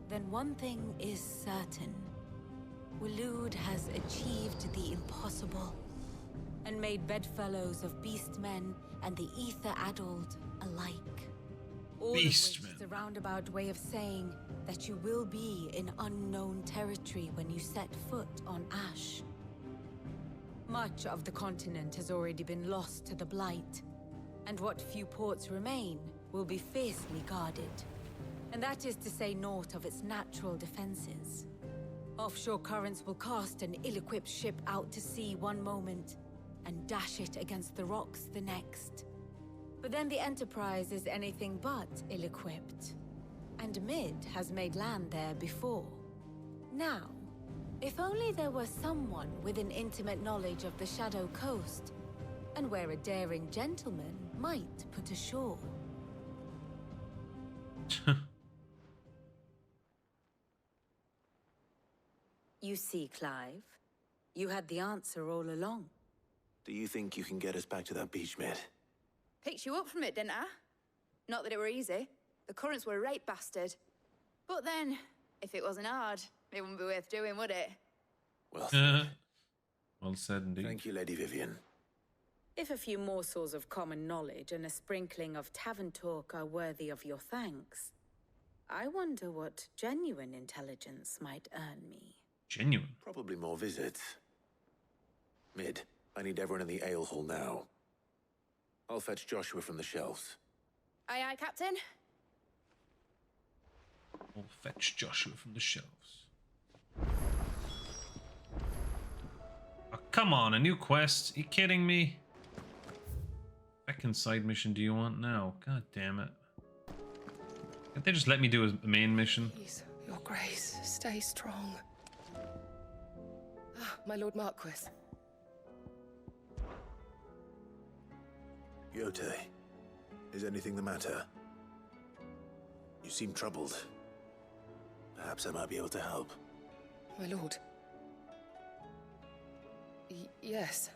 S10: then one thing is certain. Waloed has achieved the impossible, and made bedfellows of beastmen and the ether-addled alike. All of which is a roundabout way of saying that you will be in unknown territory when you set foot on Ash. Much of the continent has already been lost to the Blight, and what few ports remain will be fiercely guarded. And that is to say naught of its natural defenses. Offshore currents will cast an ill-equipped ship out to sea one moment, and dash it against the rocks the next. But then the Enterprise is anything but ill-equipped, and Mid has made land there before. Now, if only there were someone with an intimate knowledge of the Shadow Coast, and where a daring gentleman might put ashore. You see, Clive, you had the answer all along.
S4: Do you think you can get us back to that beach, Mid?
S1: Picked you up from it, didn't I? Not that it were easy. The currents were a right bastard. But then, if it wasn't hard, it wouldn't be worth doing, would it?
S4: Well said.
S2: Well said indeed.
S4: Thank you, Lady Vivian.
S10: If a few morsels of common knowledge and a sprinkling of tavern talk are worthy of your thanks, I wonder what genuine intelligence might earn me.
S2: Genuine?
S4: Probably more visits. Mid, I need everyone in the ale hall now. I'll fetch Joshua from the shelves.
S1: Aye, aye, Captain.
S2: We'll fetch Joshua from the shelves. Oh, come on, a new quest? Are you kidding me? Second side mission do you want now? God damn it. Can't they just let me do a main mission?
S9: Please, Your Grace, stay strong. Ah, my Lord Marquis.
S4: Yote, is anything the matter? You seem troubled. Perhaps I might be able to help.
S9: My lord. Yes.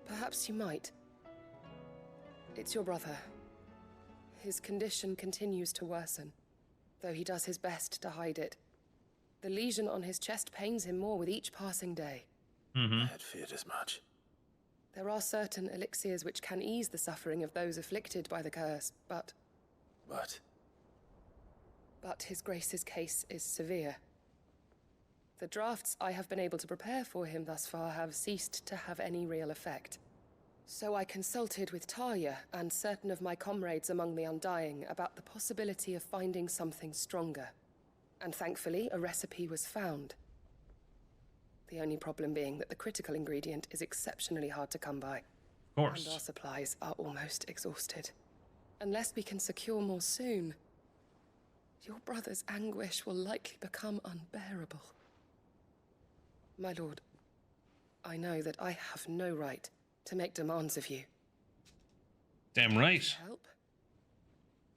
S9: Perhaps you might. It's your brother. His condition continues to worsen, though he does his best to hide it. The lesion on his chest pains him more with each passing day.
S4: I had feared as much.
S9: There are certain elixirs which can ease the suffering of those afflicted by the curse, but his Grace's case is severe. The drafts I have been able to prepare for him thus far have ceased to have any real effect. So I consulted with Talia and certain of my comrades among the Undying about the possibility of finding something stronger. And thankfully, a recipe was found. The only problem being that the critical ingredient is exceptionally hard to come by.
S2: Of course.
S9: And our supplies are almost exhausted. Unless we can secure more soon, your brother's anguish will likely become unbearable. My lord, I know that I have no right to make demands of you.
S2: Damn right.
S9: Help?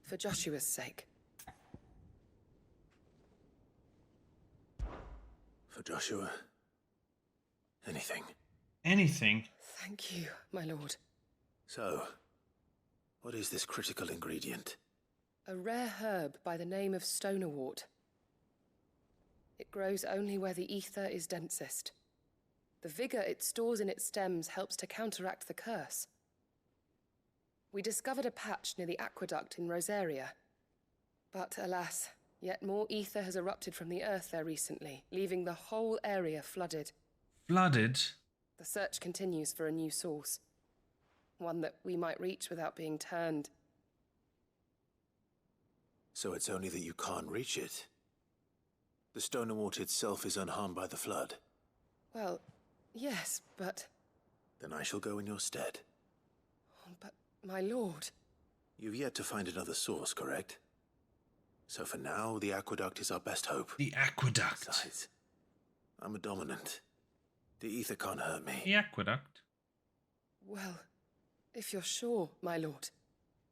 S9: For Joshua's sake.
S4: For Joshua. Anything.
S2: Anything?
S9: Thank you, my lord.
S4: So, what is this critical ingredient?
S9: A rare herb by the name of stonerwort. It grows only where the ether is densest. The vigor it stores in its stems helps to counteract the curse. We discovered a patch near the aqueduct in Rosaria. But alas, yet more ether has erupted from the earth there recently, leaving the whole area flooded.
S2: Flooded?
S9: The search continues for a new source. One that we might reach without being turned.
S4: So it's only that you can't reach it. The stonerwort itself is unharmed by the flood.
S9: Well, yes, but...
S4: Then I shall go in your stead.
S9: But, my lord...
S4: You've yet to find another source, correct? So for now, the aqueduct is our best hope.
S2: The aqueduct?
S4: Besides, I'm a dominant. The ether can't hurt me.
S2: The aqueduct?
S9: Well, if you're sure, my lord.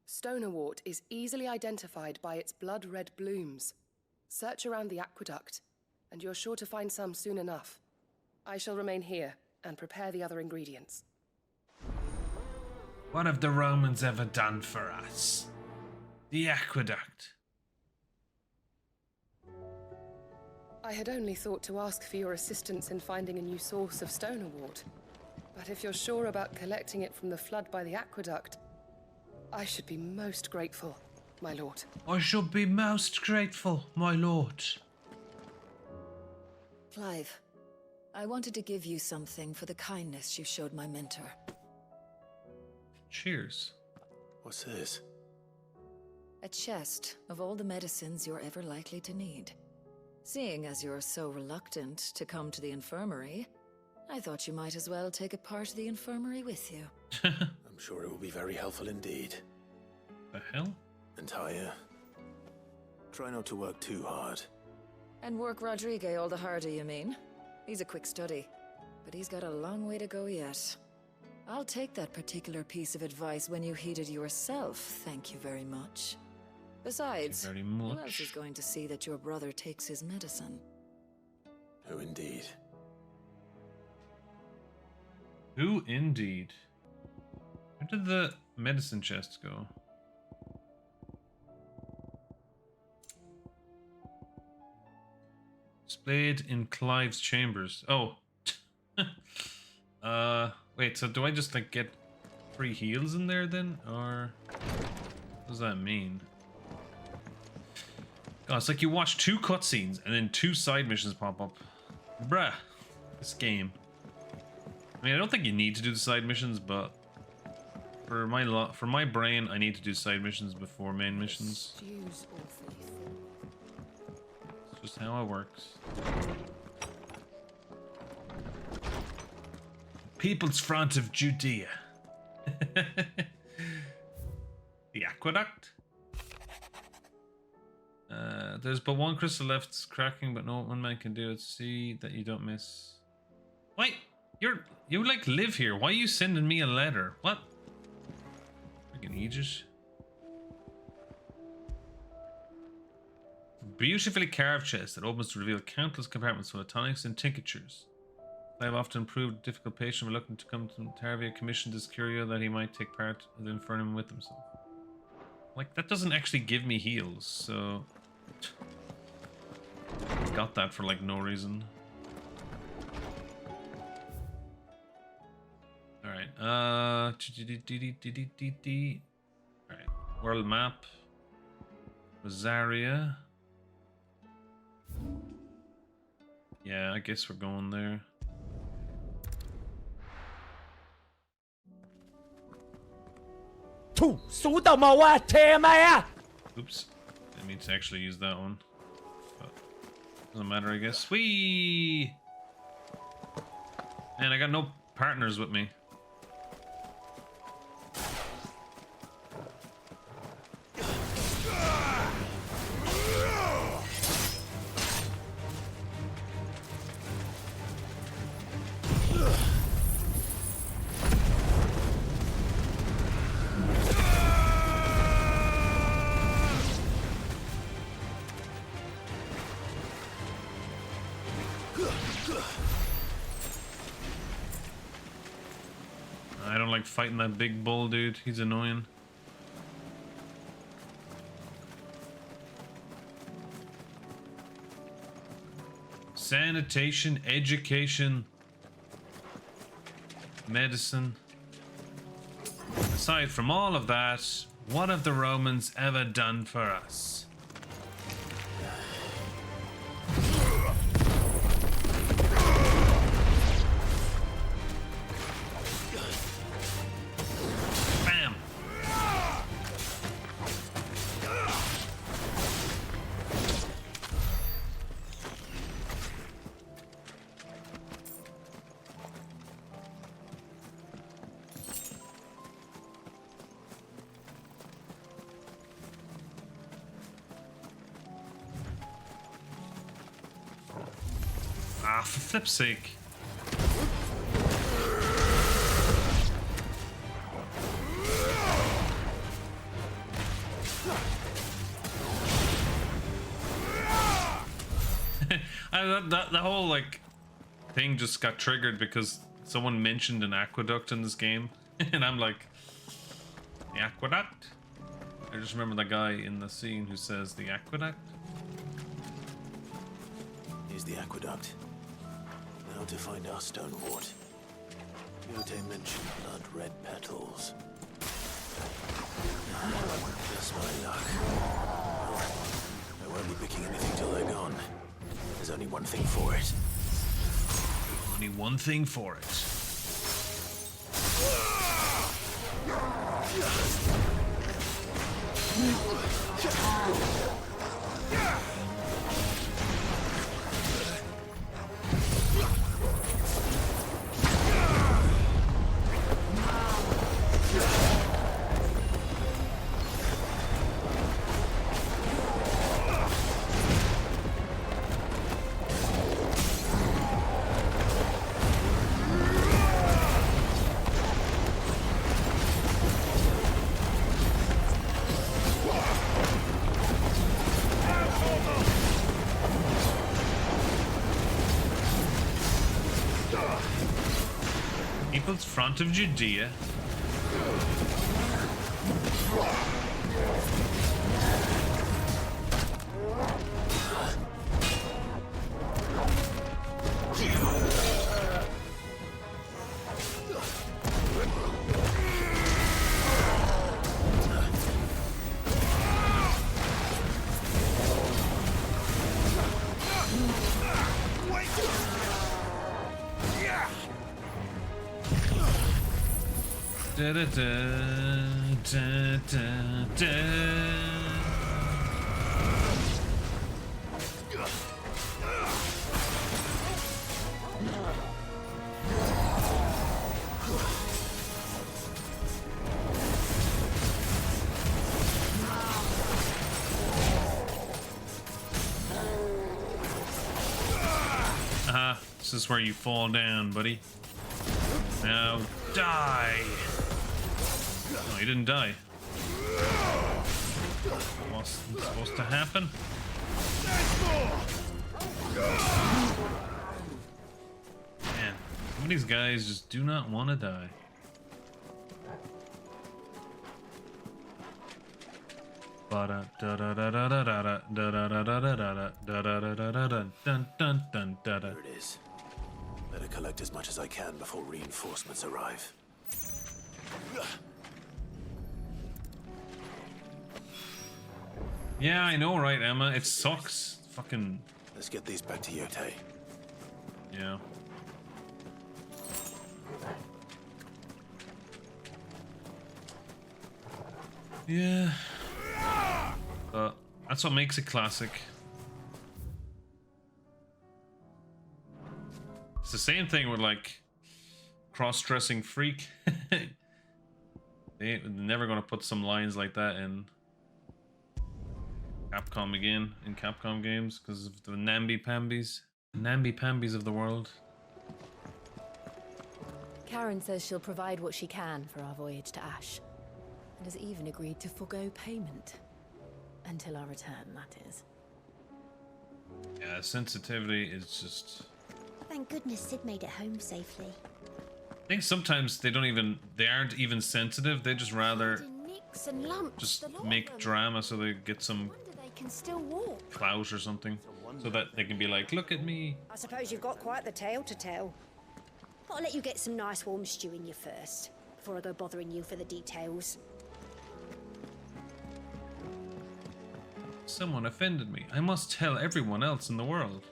S9: Stonerwort is easily identified by its blood-red blooms. Search around the aqueduct, and you're sure to find some soon enough. I shall remain here and prepare the other ingredients.
S2: What have the Romans ever done for us? The aqueduct.
S9: I had only thought to ask for your assistance in finding a new source of stonerwort. But if you're sure about collecting it from the flood by the aqueduct, I should be most grateful, my lord.
S2: I should be most grateful, my lord.
S22: Clive, I wanted to give you something for the kindness you showed my mentor.
S2: Cheers.
S4: What's this?
S22: A chest of all the medicines you're ever likely to need. Seeing as you're so reluctant to come to the infirmary, I thought you might as well take a part of the infirmary with you.
S4: I'm sure it will be very helpful indeed.
S2: The hell?
S4: And Talia, try not to work too hard.
S22: And work Rodrigue all the harder, you mean? He's a quick study, but he's got a long way to go yet. I'll take that particular piece of advice when you heed it yourself, thank you very much. Besides,
S2: Thank you very much.
S22: who else is going to see that your brother takes his medicine?
S4: Who indeed?
S2: Who indeed? Where did the medicine chest go? Displayed in Clive's chambers. Oh. Wait, so do I just like get free heals in there then? Or what does that mean? God, it's like you watch 2 cutscenes and then 2 side missions pop up. Bruh, this game. I mean, I don't think you need to do the side missions, but for my brain, I need to do side missions before main missions. It's just how it works. People's Front of Judea. The aqueduct? There's but one crystal left. It's cracking, but no one man can do it. See that you don't miss. Wait, you like live here. Why are you sending me a letter? What? Freaking Aegis. Beautifully carved chest that opens to reveal countless compartments full of tonics and tinctures. I have often proved a difficult patient reluctant to come to Tarvia commissioned this curio that he might take part of the Infernum with himself. Like, that doesn't actually give me heals, so... Got that for, like, no reason. Alright, Alright, world map. Rosaria. Yeah, I guess we're going there. Oops. Didn't mean to actually use that one. But doesn't matter, I guess. Whee! Man, I got no partners with me. I don't like fighting that big bull, dude. He's annoying. Sanitation, education, medicine. Aside from all of that, what have the Romans ever done for us? Ah, for flip's sake. The whole like thing just got triggered because someone mentioned an aqueduct in this game, and I'm like, the aqueduct? I just remember the guy in the scene who says the aqueduct.
S4: Here's the aqueduct. Now to find our stone wart. Yote mentioned blood-red petals. Just my luck. I won't be picking anything till they're gone. There's only one thing for it.
S2: Only one thing for it. People's Front of Judea. Da, da, da, da, da. is where you fall down, buddy. Now die. No, he didn't die. What's supposed to happen? Man, some of these guys just do not want to die.
S4: There it is. Better collect as much as I can before reinforcements arrive.
S2: Yeah, I know, right, Emma? It sucks. Fucking.
S4: Let's get these back to Yote.
S2: Yeah. Yeah. But that's what makes it classic. It's the same thing with like cross-dressing freak. They're never gonna put some lines like that in Capcom again, in Capcom games, because of the namby-pambies of the world.
S15: Karen says she'll provide what she can for our voyage to Ash, and has even agreed to forgo payment. Until our return, that is.
S2: Yeah, sensitivity is just...
S17: Thank goodness Sid made it home safely.
S2: I think sometimes they aren't even sensitive, they just rather
S17: Nicks and lumps,
S2: just make drama so they get some
S17: they can still walk.
S2: clout or something. So that they can be like, look at me.
S16: I suppose you've got quite the tale to tell. I'll let you get some nice warm stew in you first, before I go bothering you for the details.
S2: Someone offended me. I must tell everyone else in the world.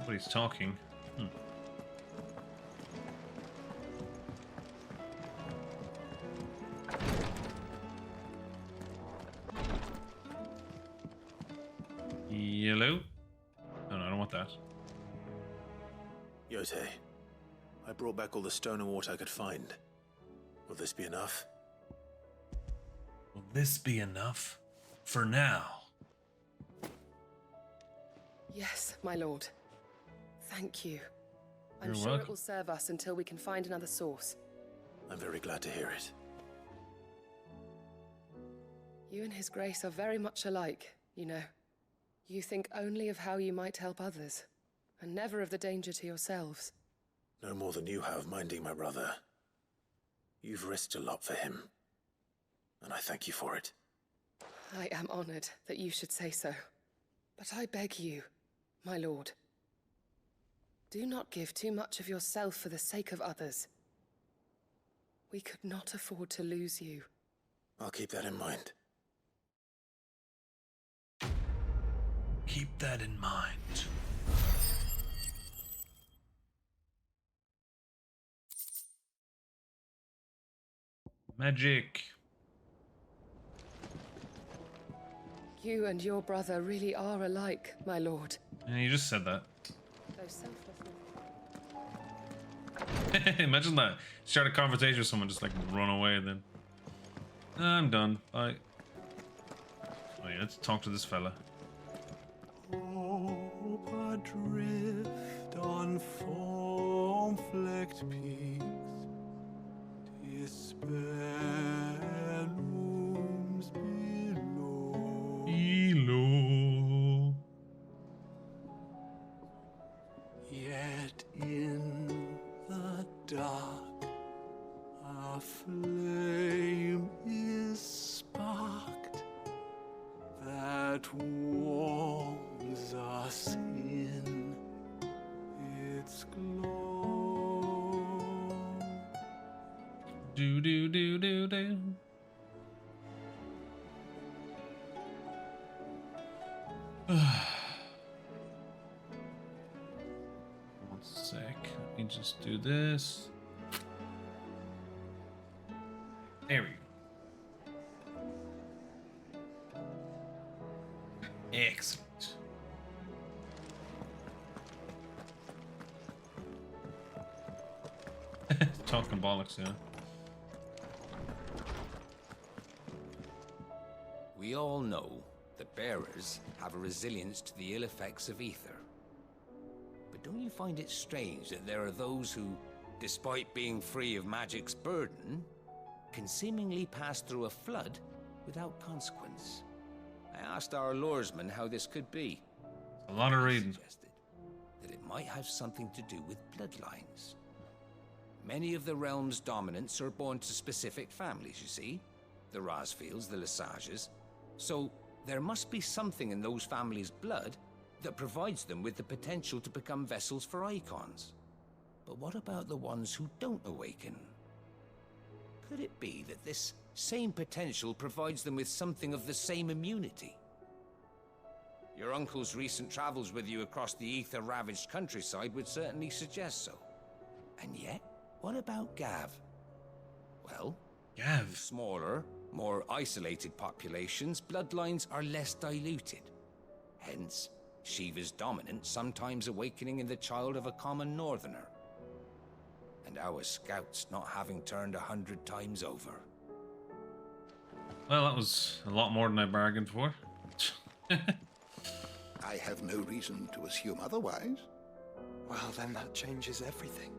S2: Nobody's talking. Yellow? No, I don't want that.
S4: Yote, I brought back all the stone and water I could find. Will this be enough?
S2: Will this be enough? For now.
S9: Yes, my lord. Thank you. I'm
S2: You're
S9: sure
S2: welcome.
S9: it will serve us until we can find another source.
S4: I'm very glad to hear it.
S9: You and His Grace are very much alike, you know. You think only of how you might help others, and never of the danger to yourselves.
S4: No more than you have minding my brother. You've risked a lot for him, and I thank you for it.
S9: I am honored that you should say so. But I beg you, my lord, do not give too much of yourself for the sake of others. We could not afford to lose you.
S4: I'll keep that in mind.
S2: Keep that in mind. Magic.
S9: You and your brother really are alike, my lord.
S2: Yeah, you just said that.
S9: Though selflessness.
S2: Imagine that. Start a conversation with someone, just like run away and then. I'm done. Bye. Oh yeah, let's talk to this fella.
S23: Hope adrift on foam-flecked peaks, despair looms below.
S2: Hello.
S23: Yet in the dark, a flame is sparked that warms us in its glow.
S2: Do do do do do. One sec. Let me just do this. There we go. Excellent. Talking bollocks, yeah.
S24: We all know
S11: The bearers have a resilience to the ill effects of ether. But don't you find it strange that there are those who, despite being free of magic's burden, can seemingly pass through a flood without consequence? I asked our luresman how this could be.
S2: A lot of reading.
S11: Suggested that it might have something to do with bloodlines. Many of the realm's dominants are born to specific families, you see. The Rasfields, the Lesages. So there must be something in those families' blood that provides them with the potential to become vessels for icons. But what about the ones who don't awaken? Could it be that this same potential provides them with something of the same immunity? Your uncle's recent travels with you across the ether-ravaged countryside would certainly suggest so. And yet, what about Gav? Well,
S2: Gav.
S11: In smaller, more isolated populations, bloodlines are less diluted. Hence, Shiva's dominant sometimes awakening in the child of a common northerner. And our scouts not having turned 100 times over.
S2: Well, that was a lot more than I bargained for.
S14: I have no reason to assume otherwise.
S8: Well, then that changes everything.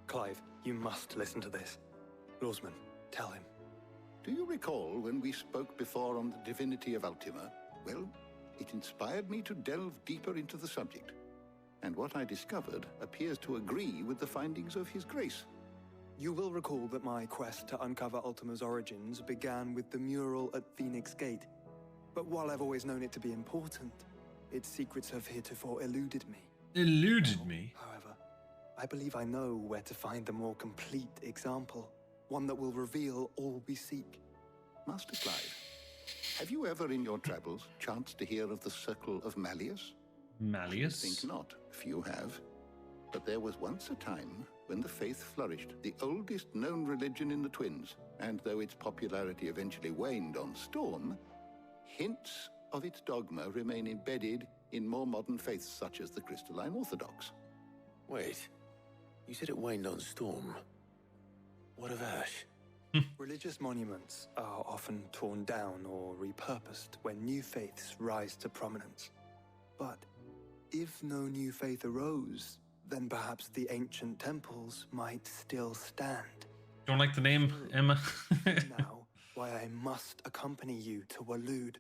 S8: Clive, you must listen to this. Lawsman, tell him.
S14: Do you recall when we spoke before on the divinity of Ultima? Well, it inspired me to delve deeper into the subject. And what I discovered appears to agree with the findings of His Grace.
S8: You will recall that my quest to uncover Ultima's origins began with the mural at Phoenix Gate. But while I've always known it to be important, its secrets have heretofore eluded me.
S2: Eluded me?
S8: However, I believe I know where to find the more complete example. One that will reveal all we seek.
S14: Master Clive, have you ever in your travels chanced to hear of the Circle of Malleus?
S2: Malleus?
S14: I think not, few have. But there was once a time when the faith flourished, the oldest known religion in the Twins, and though its popularity eventually waned on Storm, hints of its dogma remain embedded in more modern faiths such as the Crystalline Orthodox.
S4: Wait, you said it waned on Storm. What of Ash?
S8: Religious monuments are often torn down or repurposed when new faiths rise to prominence. But if no new faith arose, then perhaps the ancient temples might still stand.
S2: Don't like the name, Emma.
S8: Now, why I must accompany you to Waloed.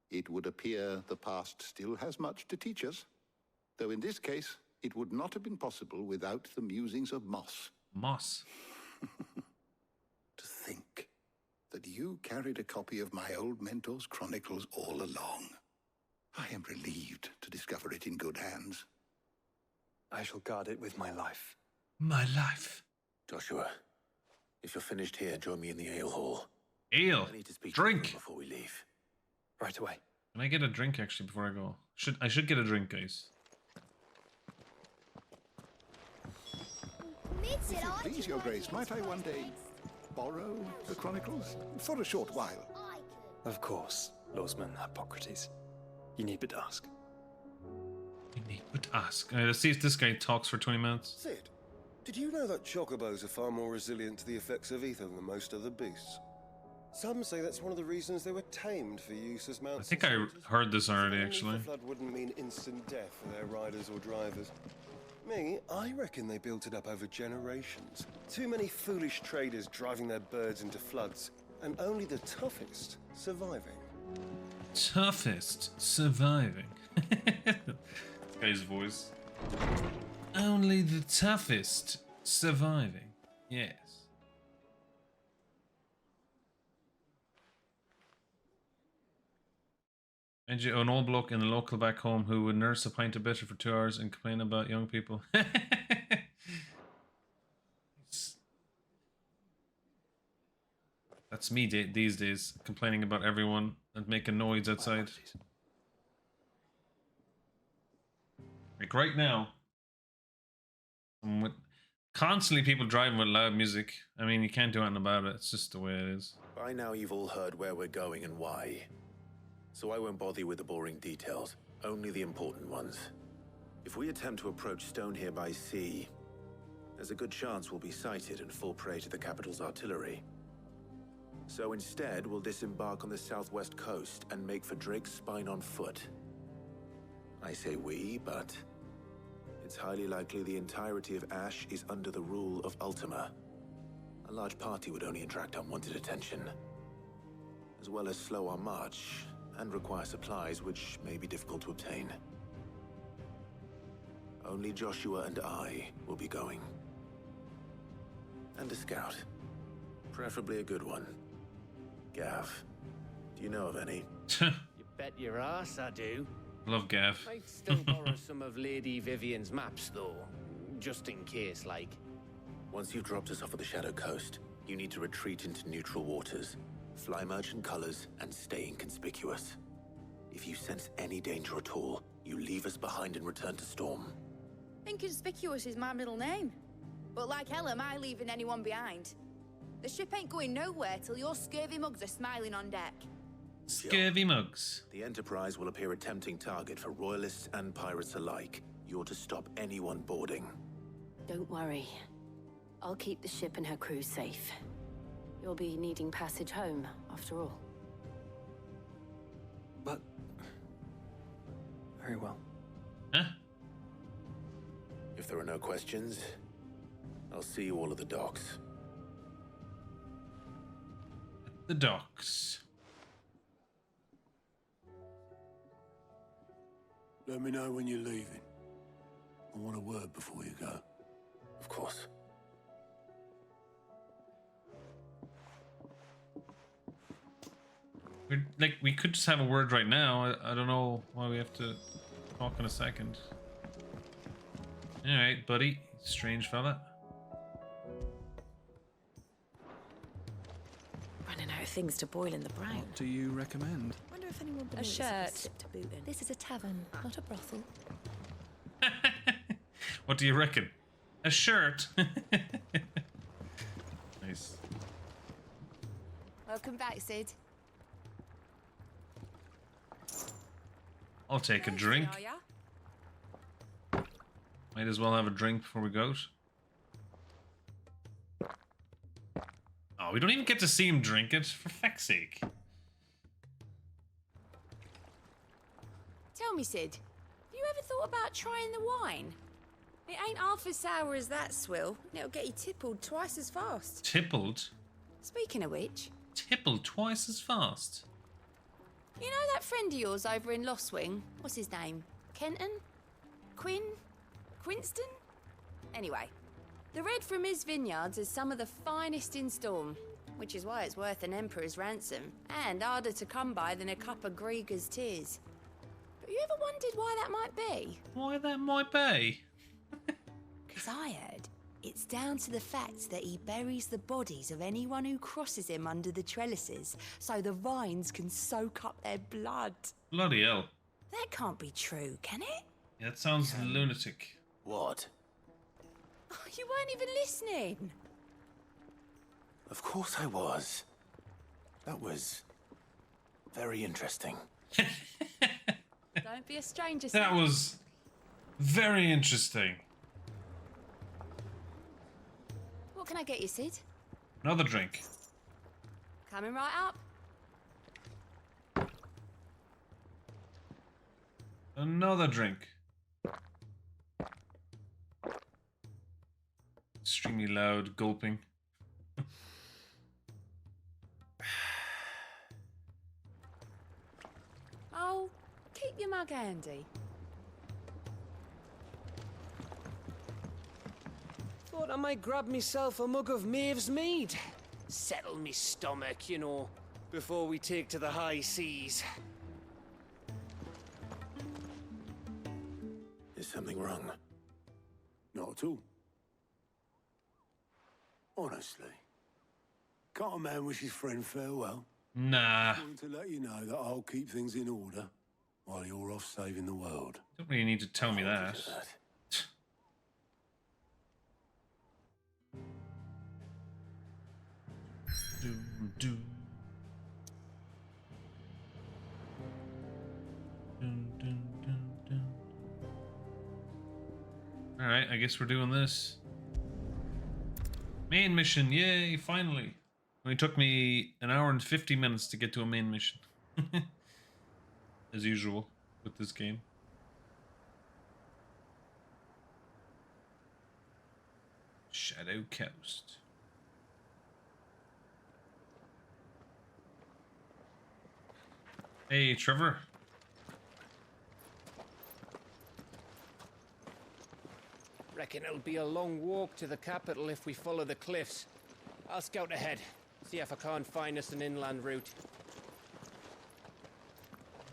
S14: It would appear the past still has much to teach us, though in this case, it would not have been possible without the musings of Moss.
S2: Moss?
S14: To think that you carried a copy of my old mentor's chronicles all along. I am relieved to discover it in good hands.
S8: I shall guard it with my life.
S2: My life.
S4: Joshua, if you're finished here, join me in the ale hall.
S2: Ale?
S4: I need to speak
S2: Drink?
S4: to you before we leave.
S8: Right away.
S2: Can I get a drink actually before I go? I should get a drink, guys.
S14: If it please your grace, might I one day borrow the chronicles for a short while?
S8: Of course, Lawsman Hippocrates. You need but ask.
S2: You need but ask. Let's see if this guy talks for 20 minutes.
S12: Sid, did you know that chocobos are far more resilient to the effects of ether than most other beasts? Some say that's one of the reasons they were tamed for use as mounts.
S2: I think I heard this already, actually.
S12: The flood wouldn't mean instant death for their riders or drivers. Me, I reckon they built it up over generations. Too many foolish traders driving their birds into floods, and only the toughest surviving.
S2: Toughest surviving. This guy's voice. Only the toughest surviving. Yes. And you, an old bloke in the local back home who would nurse a pint of bitter for 2 hours and complain about young people. That's me these days, complaining about everyone and making noise outside. Like right now, constantly people driving with loud music. I mean, you can't do anything about it. It's just the way it is.
S4: By now you've all heard where we're going and why. So I won't bother you with the boring details, only the important ones. If we attempt to approach Stone here by sea, there's a good chance we'll be sighted and fall prey to the capital's artillery. So instead, we'll disembark on the southwest coast and make for Drake's Spine on foot. I say we, but it's highly likely the entirety of Ash is under the rule of Ultima. A large party would only attract unwanted attention, as well as slow our march and require supplies which may be difficult to obtain. Only Joshua and I will be going. And a scout. Preferably a good one. Gav, do you know of any?
S6: You bet your ass I do.
S2: Love Gav.
S6: Might still borrow some of Lady Vivian's maps, though. Just in case, like.
S4: Once you've dropped us off at the Shadow Coast, you need to retreat into neutral waters, fly merchant colors, and stay inconspicuous. If you sense any danger at all, you leave us behind and return to Storm.
S1: Inconspicuous is my middle name. But like hell am I leaving anyone behind. The ship ain't going nowhere till your scurvy mugs are smiling on deck.
S2: Scurvy mugs.
S4: The Enterprise will appear a tempting target for royalists and pirates alike. You're to stop anyone boarding.
S18: Don't worry. I'll keep the ship and her crew safe. You'll be needing passage home, after all.
S8: But... very well.
S2: Huh?
S4: If there are no questions, I'll see you all at the docks.
S2: The docks.
S23: Let me know when you're leaving. I want a word before you go.
S4: Of course.
S2: We could just have a word right now. I don't know why we have to talk in a second. Alright, buddy. Strange fella.
S15: Running out of things to boil in the brown.
S13: What do you recommend?
S15: Wonder if anyone
S10: A
S15: believes
S10: shirt.
S15: slip to boot in. This is a tavern, not a brothel.
S2: What do you reckon? A shirt. Nice.
S1: Welcome back, Sid.
S2: I'll take a drink.
S1: Are ya?
S2: Might as well have a drink before we go out. Oh, we don't even get to see him drink it, for feck's sake.
S1: Tell me, Sid, have you ever thought about trying the wine? It ain't half as sour as that swill, and it'll get you tippled twice as fast.
S2: Tippled?
S1: Speaking of which...
S2: Tippled twice as fast?
S1: You know that friend of yours over in Lost Wing? What's his name? Kenton? Quinston? Anyway, the red from his vineyards is some of the finest in Storm, which is why it's worth an emperor's ransom, and harder to come by than a cup of Grieger's tears. But you ever wondered why that might be?
S2: Why that might be?
S1: Because I heard it's down to the fact that he buries the bodies of anyone who crosses him under the trellises, so the vines can soak up their blood.
S2: Bloody hell.
S1: That can't be true, can it?
S2: Yeah, that sounds lunatic.
S4: What?
S1: Oh, you weren't even listening.
S4: Of course I was. That was very interesting.
S1: Don't be a stranger.
S2: That
S1: Sam.
S2: was very interesting.
S1: What can I get you, Sid?
S2: Another drink.
S1: Coming right up.
S2: Another drink. Extremely loud gulping.
S1: Oh, keep your mug handy.
S6: Thought I might grab myself a mug of Maeve's mead. Settle me stomach, you know, before we take to the high seas.
S4: Is something wrong?
S23: Not at all. Honestly. Can't a man wish his friend farewell?
S2: Nah.
S23: I want to let you know that I'll keep things in order while you're off saving the world.
S2: Don't really need to tell me that. Do. Alright, I guess we're doing this. Main mission, yay, finally. It took me an hour and 50 minutes to get to a main mission. As usual with this game. Shadow Coast. Hey, Trevor.
S6: Reckon it'll be a long walk to the capital if we follow the cliffs. I'll scout ahead, see if I can't find us an inland route.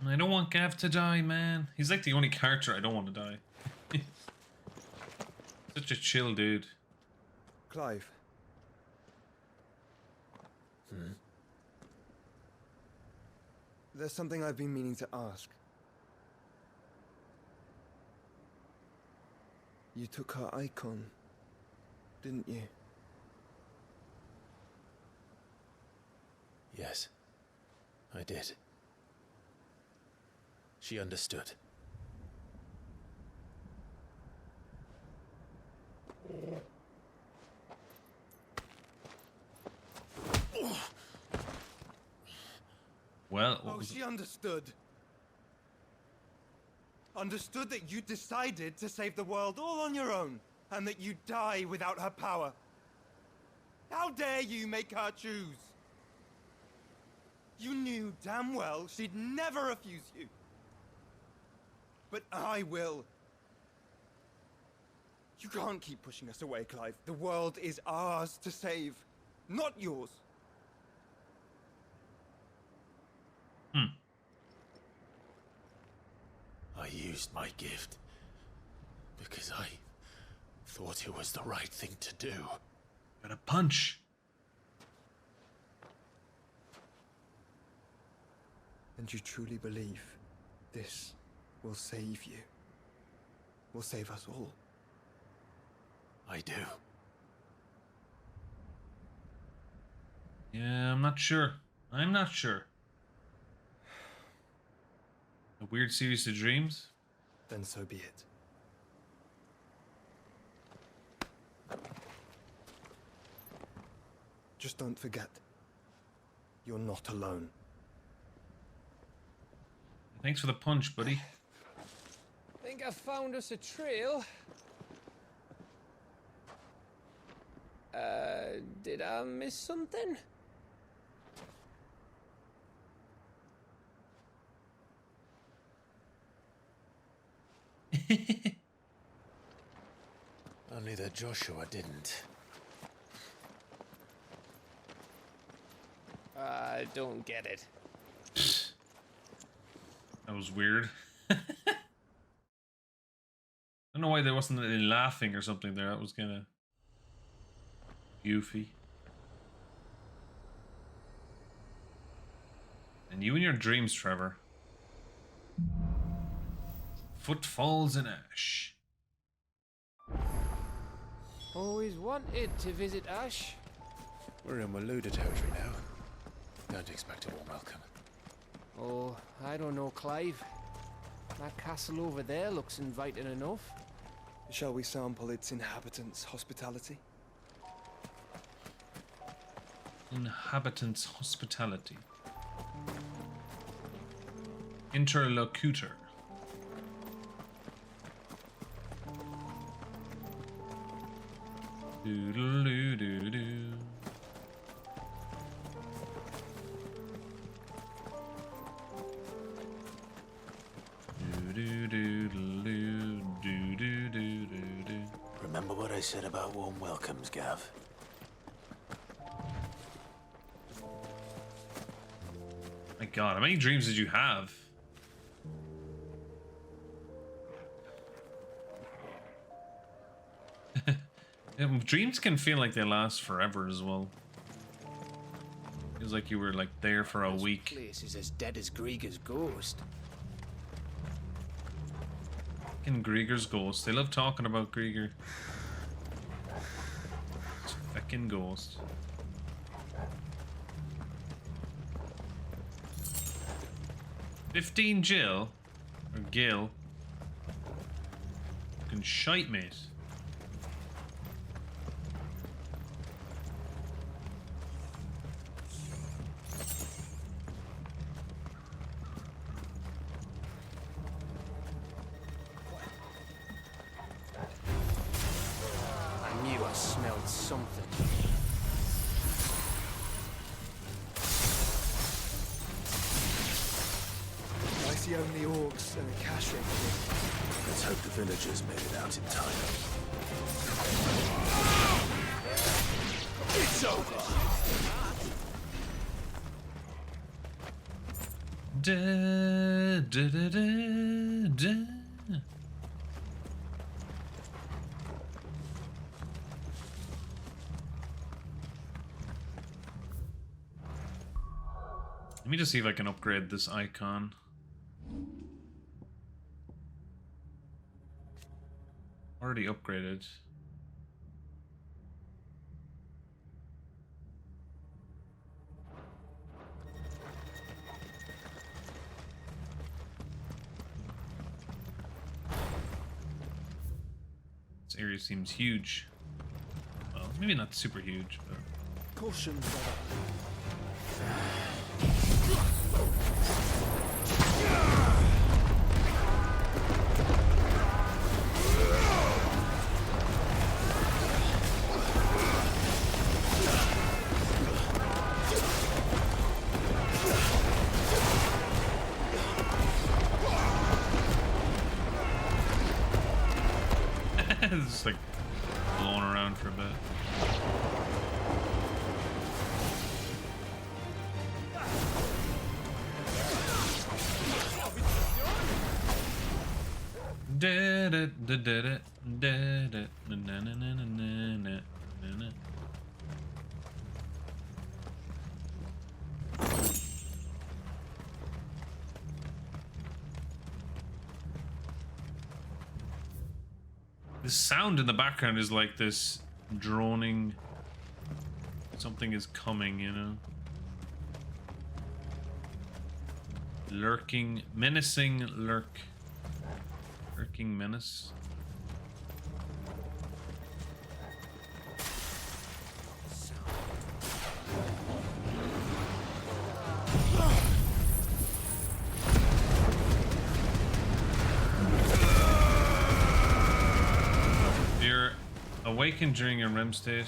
S2: I don't want Gav to die, man. He's like the only character I don't want to die. Such a chill dude.
S8: Clive. There's something I've been meaning to ask. You took her icon, didn't you?
S4: Yes, I did. She understood.
S2: Well,
S8: oh, she understood. Understood that you decided to save the world all on your own, and that you'd die without her power. How dare you make her choose? You knew damn well she'd never refuse you. But I will. You can't keep pushing us away, Clive. The world is ours to save, not yours.
S4: I used my gift because I thought it was the right thing to do.
S2: Got a punch.
S8: And you truly believe this will save you? Will save us all?
S4: I do.
S2: Yeah, I'm not sure. I'm not sure. A weird series of dreams?
S8: Then so be it. Just don't forget, you're not alone.
S2: Thanks for the punch, buddy.
S6: Think I found us a trail. Did I miss something?
S4: Only that Joshua didn't.
S6: I don't get it.
S2: That was weird. I don't know why there wasn't any laughing or something there. That was kind of goofy. And you and your dreams, Trevor. Footfalls in Ash.
S6: Always wanted to visit Ash.
S4: We're in Waluda territory now. Don't expect a warm welcome.
S6: Oh, I don't know, Clive. That castle over there looks inviting enough.
S8: Shall we sample its inhabitants' hospitality?
S2: Inhabitants' hospitality. Interlocutor. Doodle-doo-doo-doo.
S4: Remember what I said about warm welcomes, Gav?
S2: My God, how many dreams did you have? Dreams can feel like they last forever as well. Feels like you were like there for a week.
S6: This place is as dead as Grieger's ghost.
S2: Fucking Grieger's ghost. They love talking about Grieger. It's a fucking ghost. $15 Jill or Gil. Fucking shite, mate.
S6: something.
S8: I see only orcs and a cache.
S4: Let's hope the villagers made it out in time. It's over!
S2: Da, da, da, da, da. Let me just see if I can upgrade this icon. Already upgraded. This area seems huge. Well, maybe not super huge, but...
S8: Caution, brother.
S2: It's just like blowing around for a bit. Da da da da da da da na na na na na na na. The sound in the background is like this droning. Something is coming, you know. Lurking, menacing lurk. Lurking menace. If you're awakened during a REM state,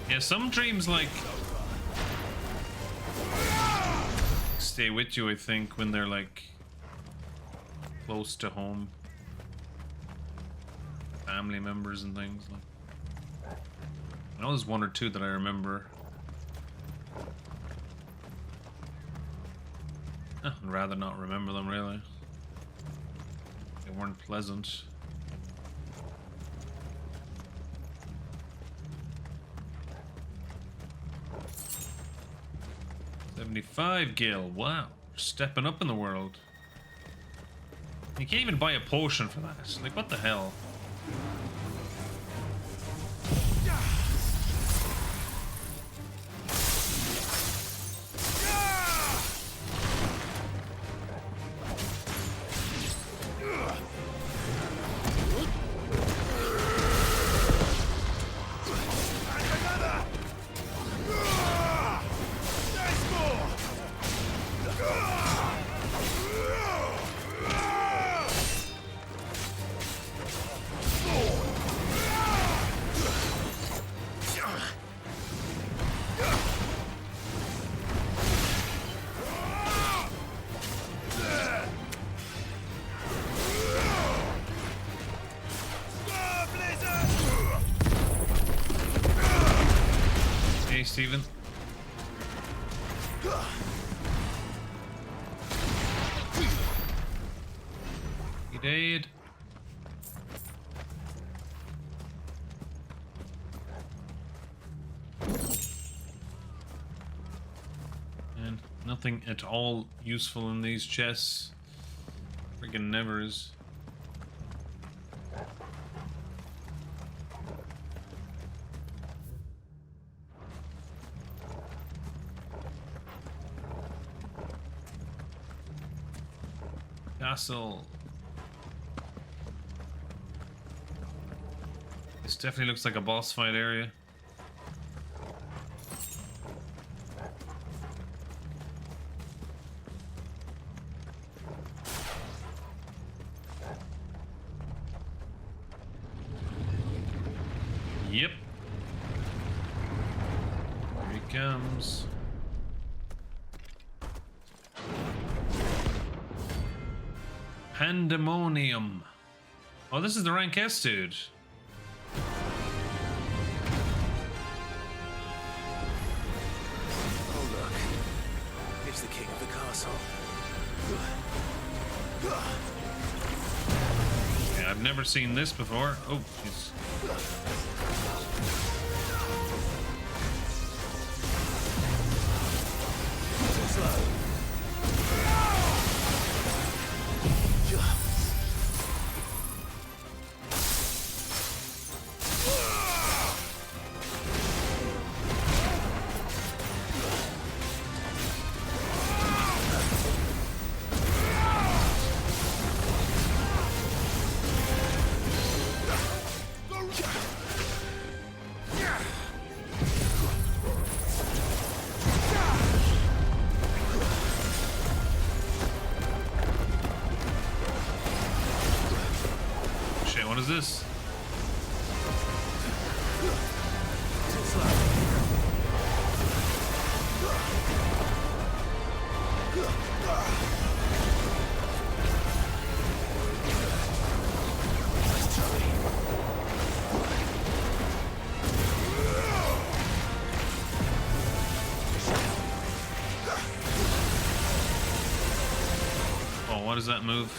S2: yeah, some dreams like stay with you, I think, when they're like close to home, family members and things. Like, I know there's one or two that I remember. I'd rather not remember them, really. They weren't pleasant. $75 gil. Wow, we're stepping up in the world. You can't even buy a potion for that. Like, what the hell? Steven. He did. And nothing at all useful in these chests. Friggin' never is. Castle. This definitely looks like a boss fight area. comes. Pandemonium. Oh, this is the rank S dude.
S4: Oh, look. It's the king of the castle.
S2: Yeah, I've never seen this before. Oh, jeez. What is this? Oh, what does that move?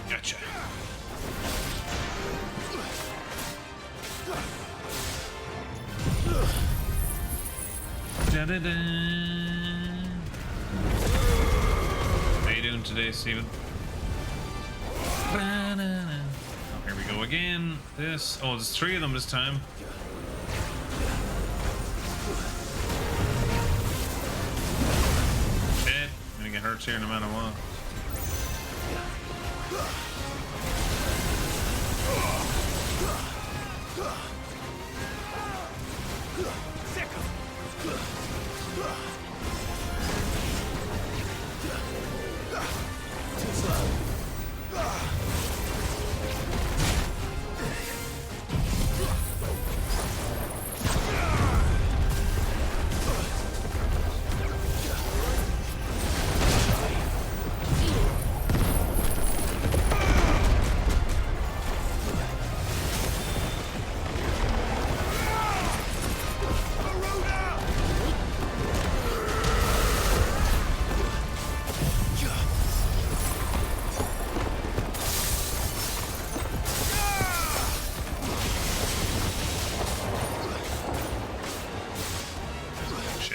S2: Gotcha. Da-da-da. How you doing today, Steven? Oh, here we go again. This. Oh, there's 3 of them this time. Shit. I'm gonna get hurt here no matter what.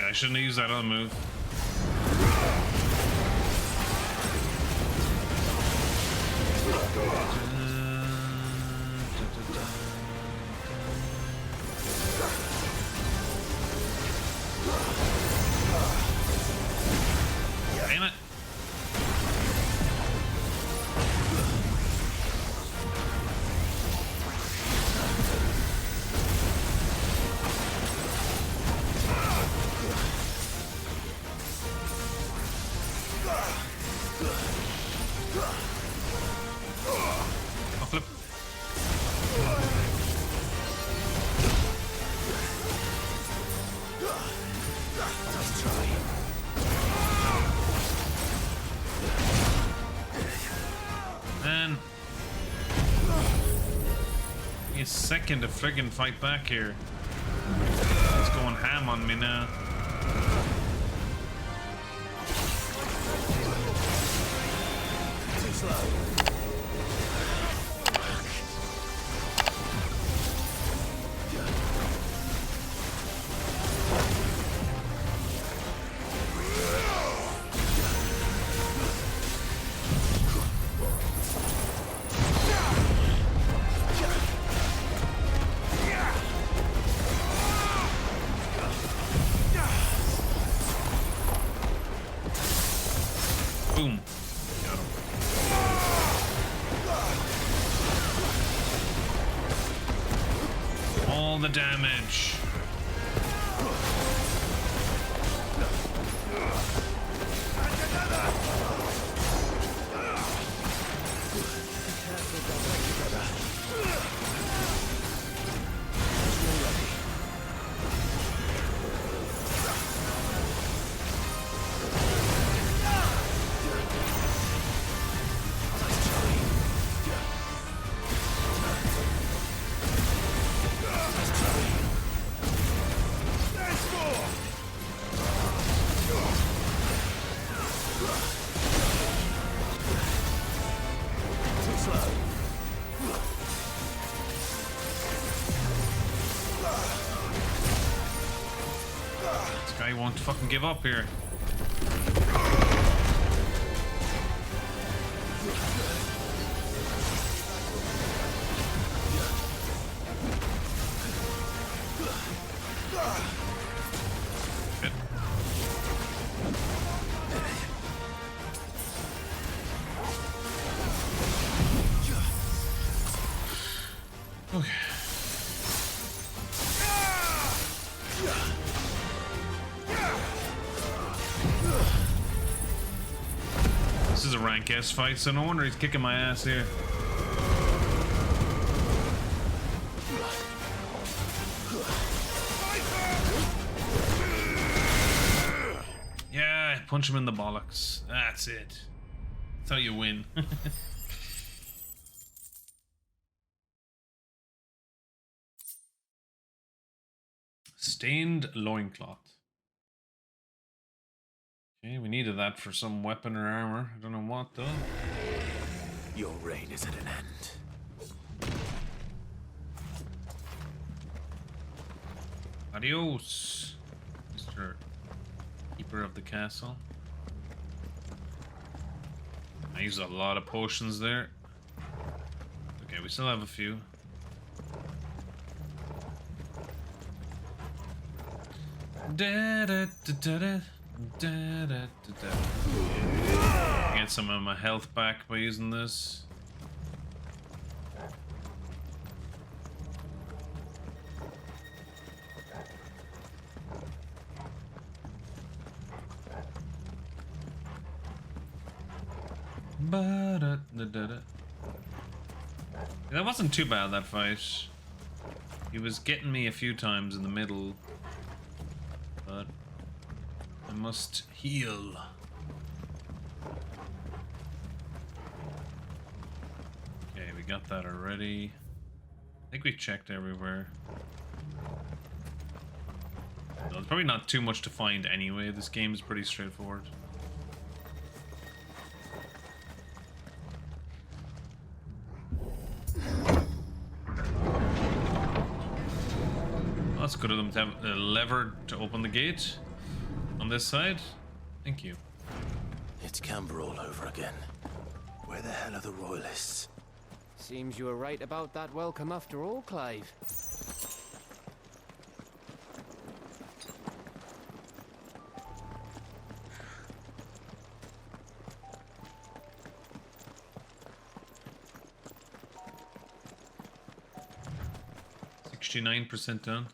S2: I shouldn't have used that other move. Damn it. Flip. Man, give me a second to friggin' fight back here. It's going ham on me now.
S4: Too slow.
S2: Boom. Got him. All the damage. This guy won't fucking give up here. Good. Okay. This is a rank S fight, so no wonder he's kicking my ass here. Yeah, punch him in the bollocks. That's it. That's how you win. Stained loincloth. Okay, we needed that for some weapon or armor. I don't know what though.
S4: Your reign is at an end.
S2: Adios, Mr. Keeper of the Castle. I used a lot of potions there. Okay, we still have a few. Da da da da da. Da, da, da, da. Get some of my health back by using this. Ba, da, da, da, da. That wasn't too bad, that fight. He was getting me a few times in the middle, but I must heal. Okay, we got that already. I think we checked everywhere. No, there's probably not too much to find anyway. This game is pretty straightforward. Well, that's good of them to have a lever to open the gate. On this side? Thank you.
S4: It's Camber all over again. Where the hell are the royalists?
S6: Seems you were right about that welcome after all, Clive.
S2: %69 done.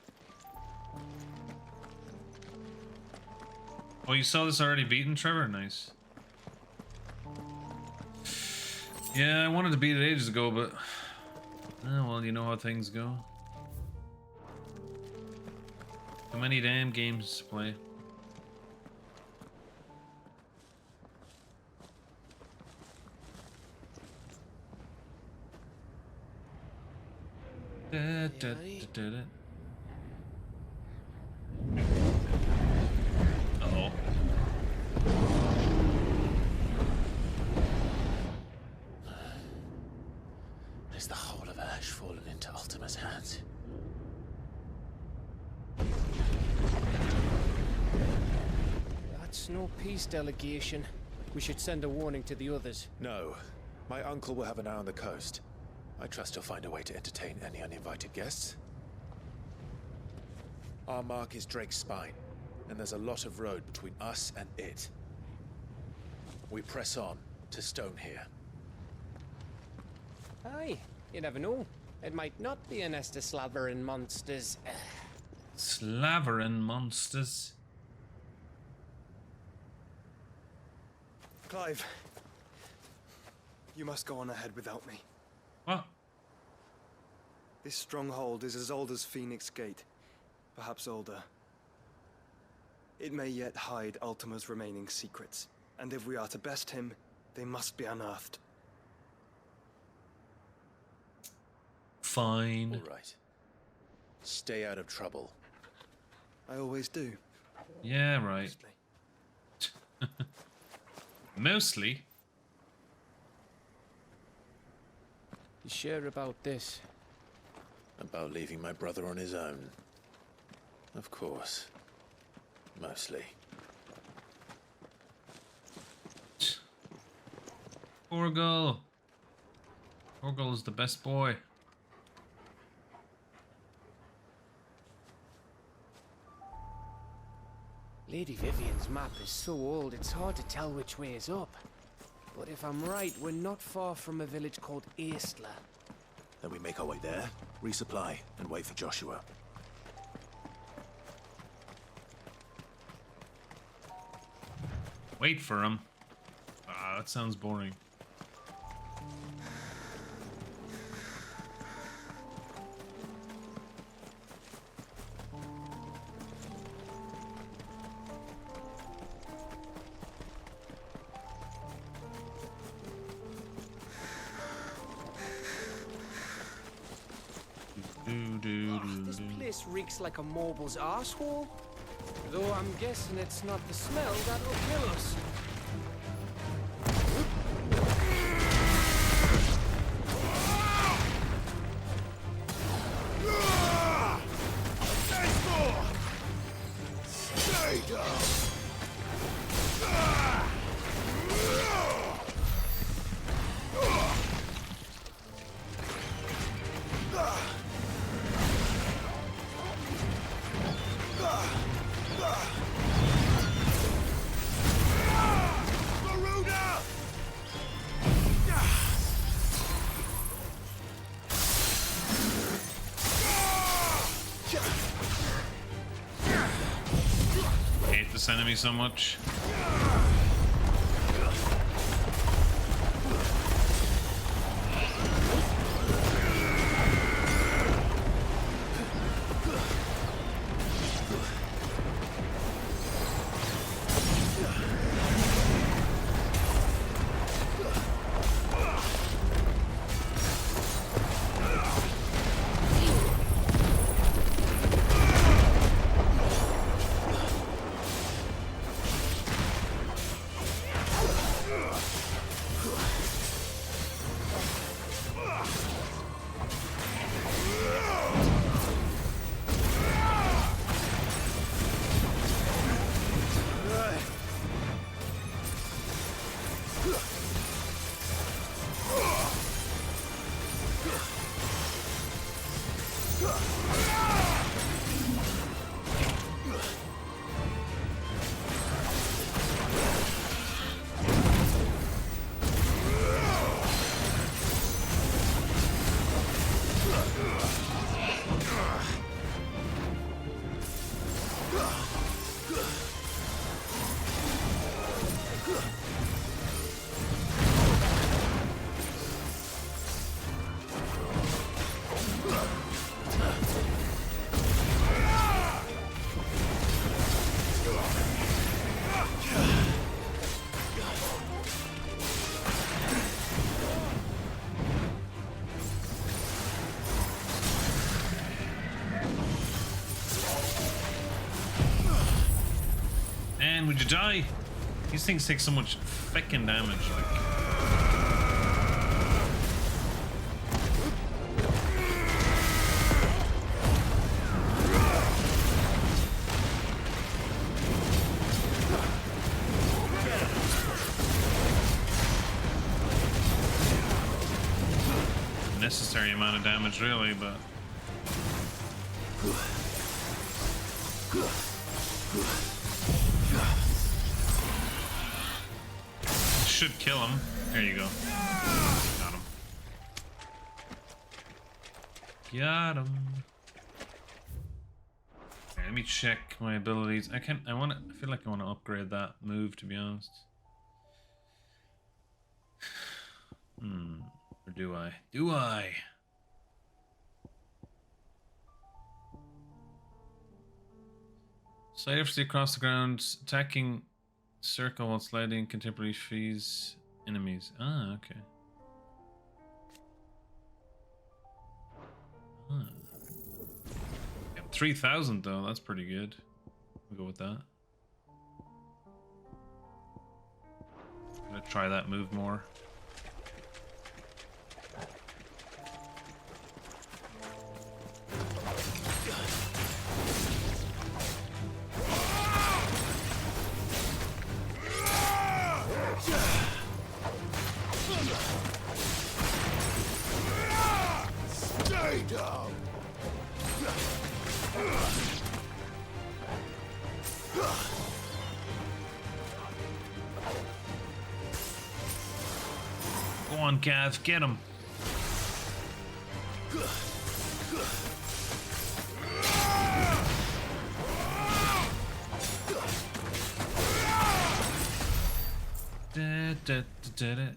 S2: Oh, you saw this already beaten, Trevor? Nice. Yeah, I wanted to beat it ages ago, but... Oh, well, you know how things go. Too many damn games to play. Da, da, da, da, da. Uh-oh.
S4: Is the whole of Ash fallen into Ultima's hands?
S6: That's no peace delegation. We should send a warning to the others.
S4: No. My uncle will have an eye on the coast. I trust he'll find a way to entertain any uninvited guests. Our mark is Drake's Spine, and there's a lot of road between us and it. We press on to Stone here.
S6: Aye, you never know. It might not be a nest of slavering monsters.
S2: Slavering monsters.
S8: Clive, you must go on ahead without me.
S2: What?
S8: This stronghold is as old as Phoenix Gate, perhaps older. It may yet hide Ultima's remaining secrets, and if we are to best him, they must be unearthed.
S2: Fine.
S4: All right. Stay out of trouble.
S8: I always do.
S2: Yeah, right. Mostly.
S6: You sure about this?
S4: About leaving my brother on his own. Of course. Mostly.
S2: Orgul. Orgul is the best boy.
S6: Lady Vivian's map is so old it's hard to tell which way is up. But if I'm right, we're not far from a village called Eastla.
S4: Then we make our way there, resupply, and wait for Joshua.
S2: Wait for him. Ah, that sounds boring.
S6: This place reeks like a mobile's arsehole. Though I'm guessing it's not the smell that'll kill us. This enemy so much. And would you die? These things take so much fucking damage, like. Necessary amount of damage, really, but.
S2: should kill him. There you go. Got him. Got him. Okay, let me check my abilities. I feel like I want to upgrade that move, to be honest. Or do I? Do I? Slide effortlessly across the ground, attacking circle while sliding contemporary freeze enemies. Ah, okay. Ah. 3,000 though, that's pretty good. We'll go with that. I'm gonna try that move more.
S23: Stay down.
S2: Go on, Kath, get him. Did it.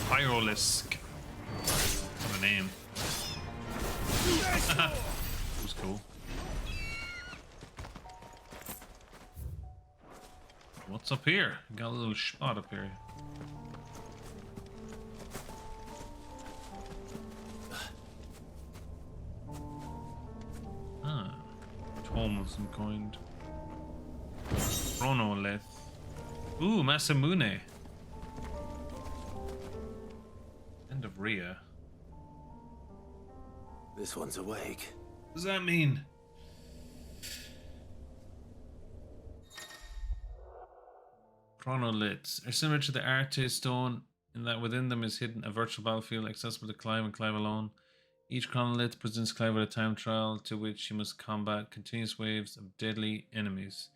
S2: Pyrolisk. What a name. That was cool. What's up here? Got a little spot up here. Ah. Tomlinson coined. Chronolith. Ooh, Masamune. End of Rhea.
S4: This one's awake.
S2: What does that mean? Chronoliths are similar to the Arte Stone in that within them is hidden a virtual battlefield accessible to Clive and Clive alone. Each chronolith presents Clive with a time trial to which he must combat continuous waves of deadly enemies,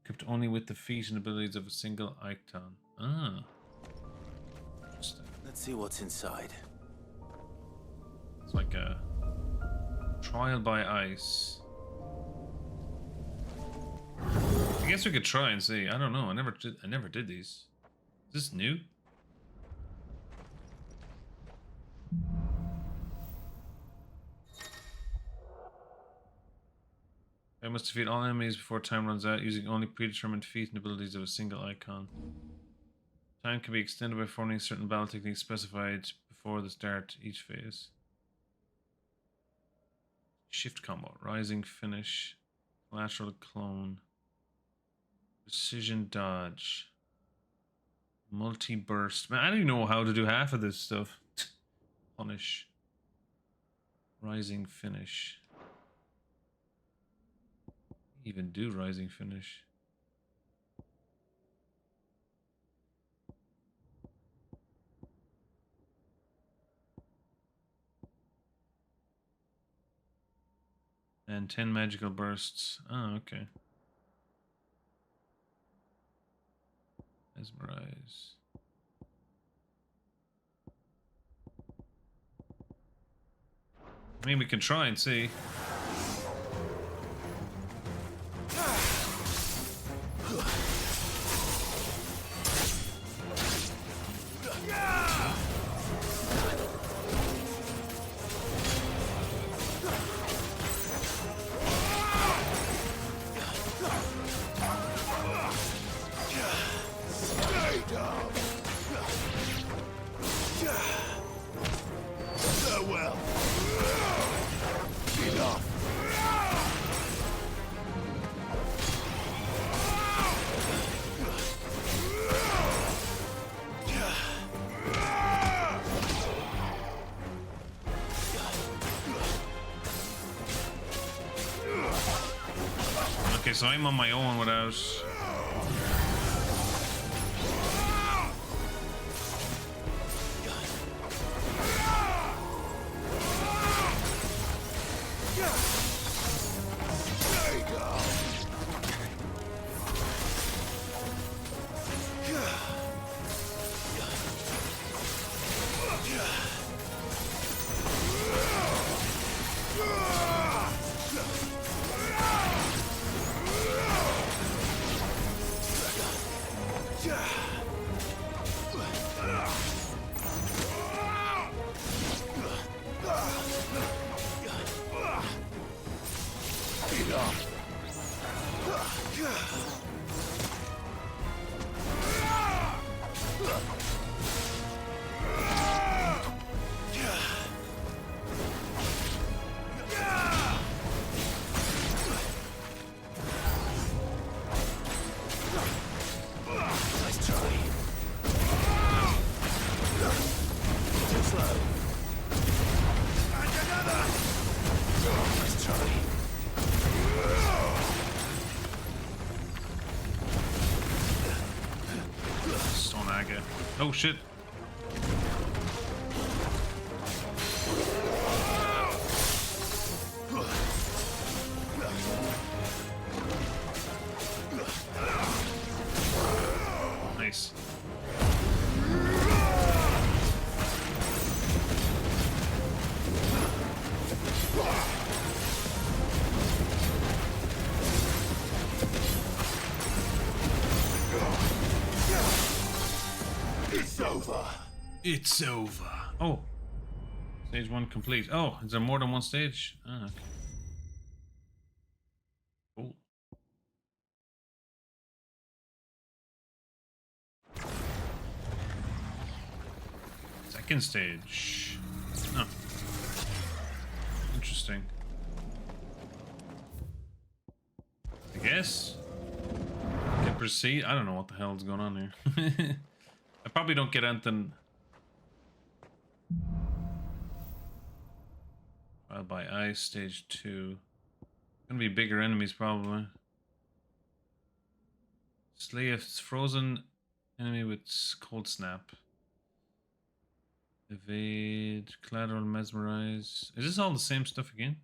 S2: equipped only with the feat and abilities of a single icon. Ah.
S4: Let's see what's inside.
S2: It's like a trial by ice. I guess we could try and see. I don't know. I never did these. Is this new? I must defeat all enemies before time runs out using only predetermined feat and abilities of a single icon. Time can be extended by performing certain battle techniques specified before the start each phase. Shift combo, rising finish, lateral clone, precision dodge, multi-burst. Man, I don't even know how to do half of this stuff. Punish, rising finish. Even do rising finish. And 10 magical bursts. Oh, okay. Mesmerize. I mean, we can try and see.
S23: Farewell. Enough.
S2: so I'm on my own without... Oh shit. Nice. It's over. Oh. Stage 1 complete. Oh, is there more than one stage? Ah, okay. Cool. Second stage. Oh. Interesting. I guess. I can proceed. I don't know what the hell is going on here. I probably don't get anything. Trial by ice, stage 2. Gonna be bigger enemies probably. Slay a frozen enemy with cold snap. Evade, collateral, mesmerize. Is this all the same stuff again?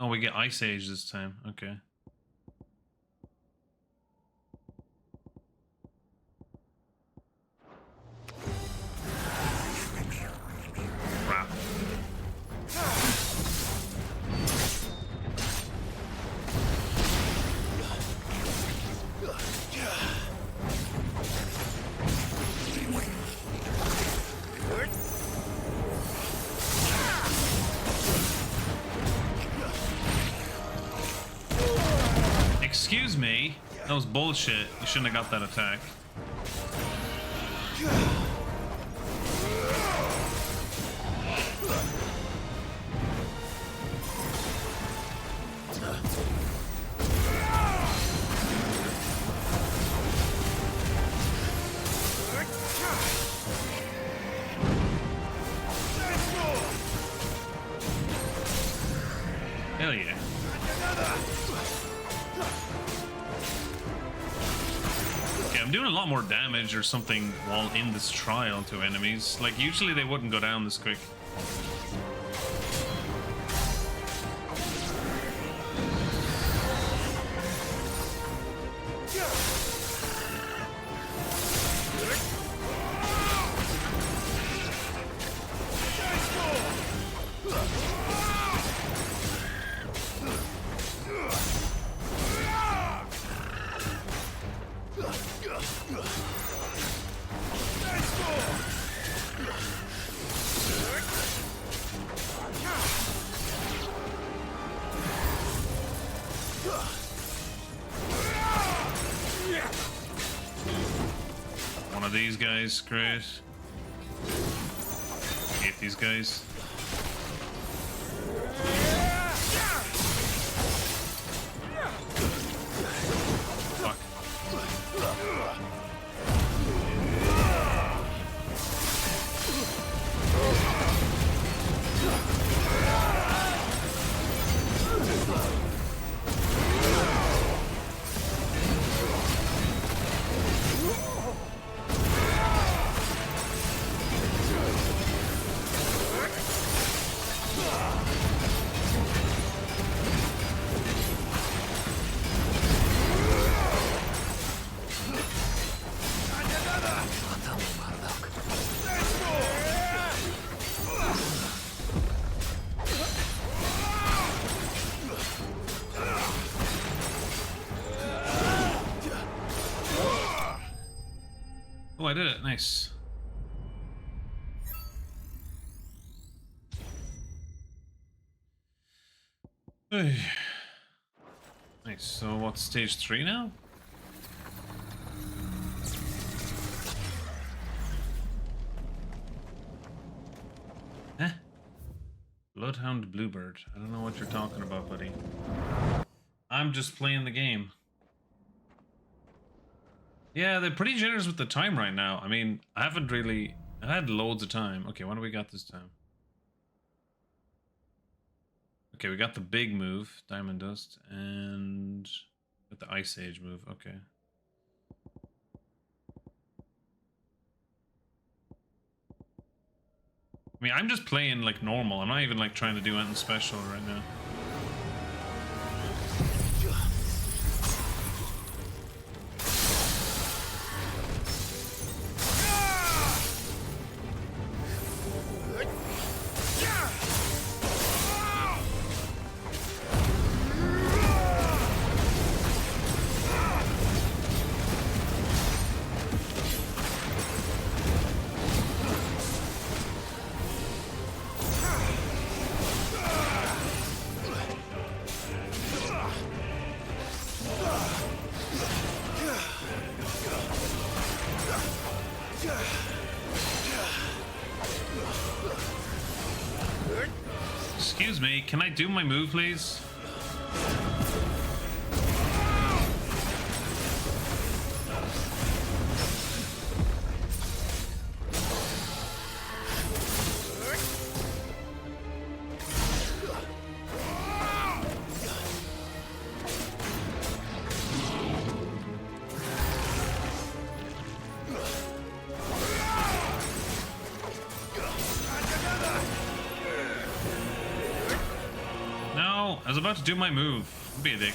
S2: Oh, we get Ice Age this time. Okay. Crap. Excuse me, that was bullshit. You shouldn't have got that attack. Hell yeah. Okay, I'm doing a lot more damage or something while in this trial to enemies. Like, usually they wouldn't go down this quick. One of these guys, great. Hate these guys. Fuck. Oh, I did it. Nice. Hey. Nice. So what's stage 3 now? Huh? Bloodhound Bluebird. I don't know what you're talking about, buddy. I'm just playing the game. Yeah, they're pretty generous with the time right now. I mean, I had loads of time. Okay, what do we got this time? Okay, we got the big move, Diamond Dust, and got the Ice Age move. Okay. I mean, I'm just playing like normal. I'm not even like trying to do anything special right now. Excuse me, can I do my move, please? I was about to do my move. Don't be a dick.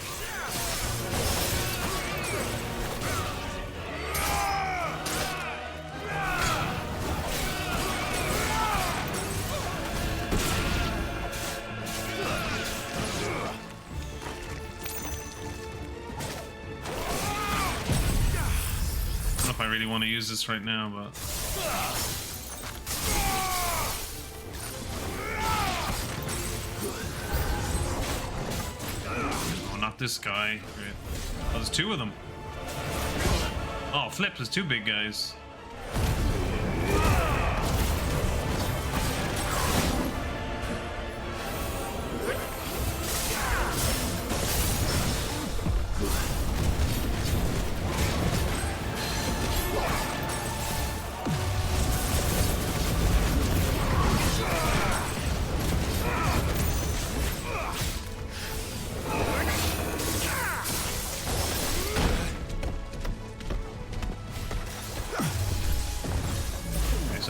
S2: I don't know if I really want to use this right now, but... this guy. Oh, there's two of them. Oh, flip, there's two big guys.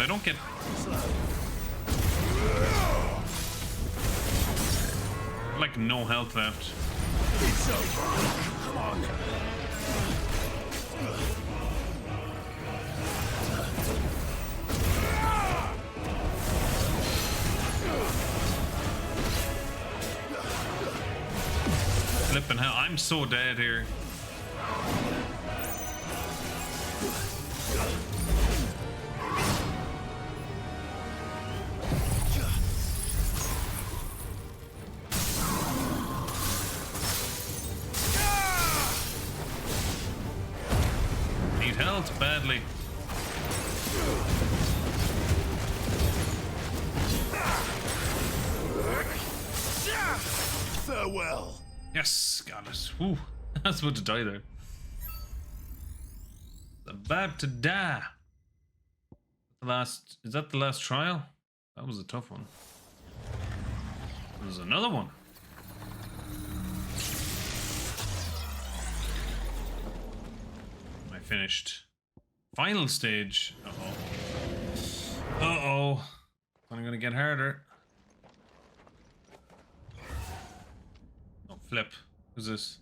S2: I don't get like no health left. It's over. Come on. Flipping hell, I'm so dead here. Badly.
S12: Farewell.
S2: Yes, got it. Whew. I was about to die there. About to die. Is that the last trial? That was a tough one. There's another one. I finished. Final stage. Uh-oh. Uh-oh. I'm gonna get harder. Oh, flip. Who's this?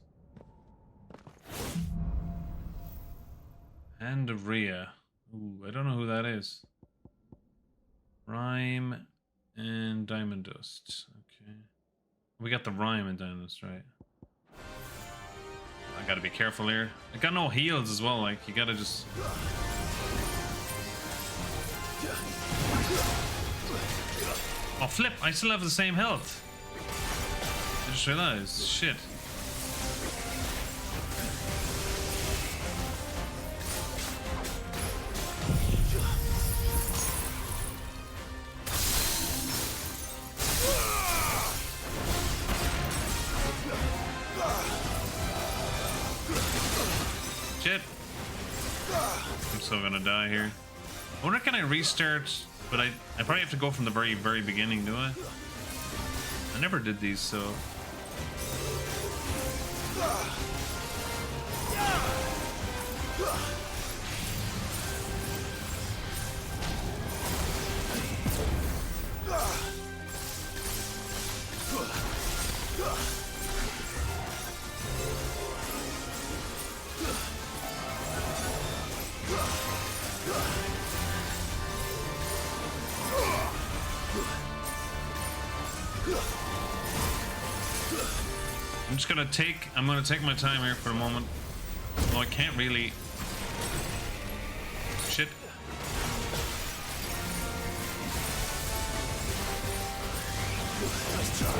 S2: Hand of Rhea. Ooh, I don't know who that is. Rhyme and Diamond Dust. Okay. We got the Rhyme and Diamond Dust, right? I gotta be careful here. I got no heals as well, like, you gotta just... Oh, flip! I still have the same health. I just realized. Shit. Shit. I'm still gonna die here. I wonder, can I restart? But I probably have to go from the very, very beginning, do I? I never did these, so... I'm gonna take my time here for a moment. Well, I can't really. Shit. Let's try.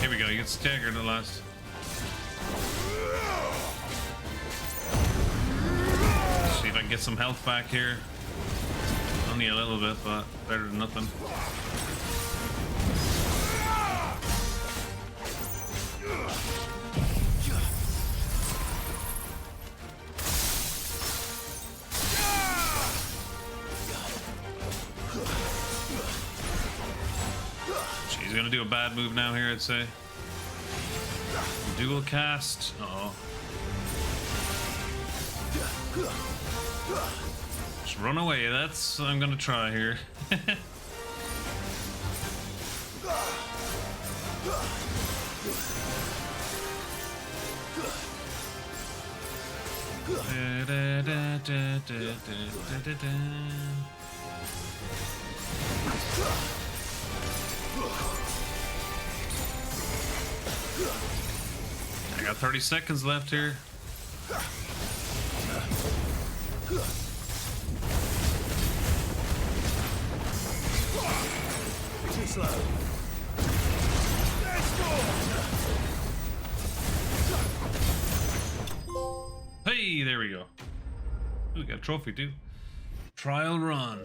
S2: Here we go, you get staggered at last. See if I can get some health back here. Only a little bit, but better than nothing. She's gonna do a bad move now here, I'd say. Dual cast. Uh-oh. Just run away, that's what I'm gonna try here. I got 30 seconds left here.
S12: Too slow.
S2: Hey, there we go. Ooh, we got a trophy too. Trial run.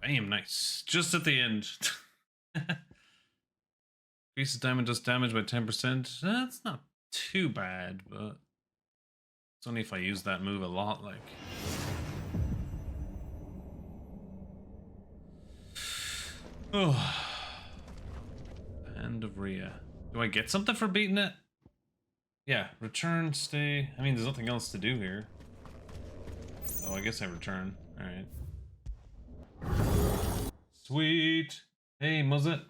S2: Bam, nice. Just at the end. Increases diamond does damage by 10%. That's not too bad, but it's only if I use that move a lot, like. Oh. Band of Rhea. Do I get something for beating it? Yeah, return, stay. I mean, there's nothing else to do here. So I guess I return. Alright. Sweet. Hey, Muzzet.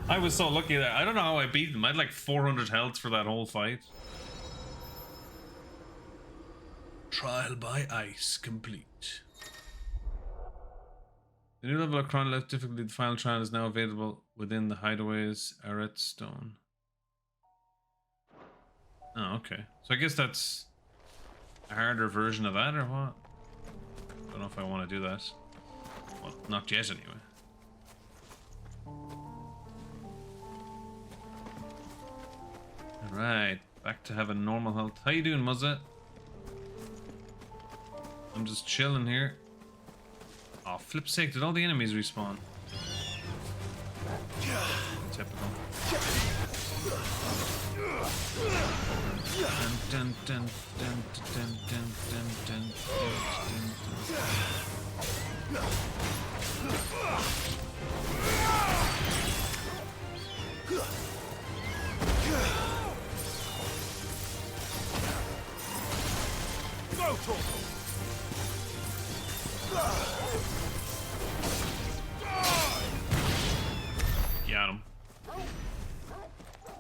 S2: I was so lucky that I don't know how I beat them. I had like 400 health for that whole fight. Trial by ice complete. The new level of Crown left difficulty. The final trial is now available within the hideaways Arret Stone. Oh, okay. So I guess that's a harder version of that, or what? Don't know if I want to do that. Well, not yet anyway. Alright, back to having normal health. How you doing, Muzzet? I'm just chilling here. Oh, flip's sake, did all the enemies respawn? Typical. Dun, dun, dun, dun, dun, dun, dun, dun,
S12: Go, Torkel!
S2: Got him.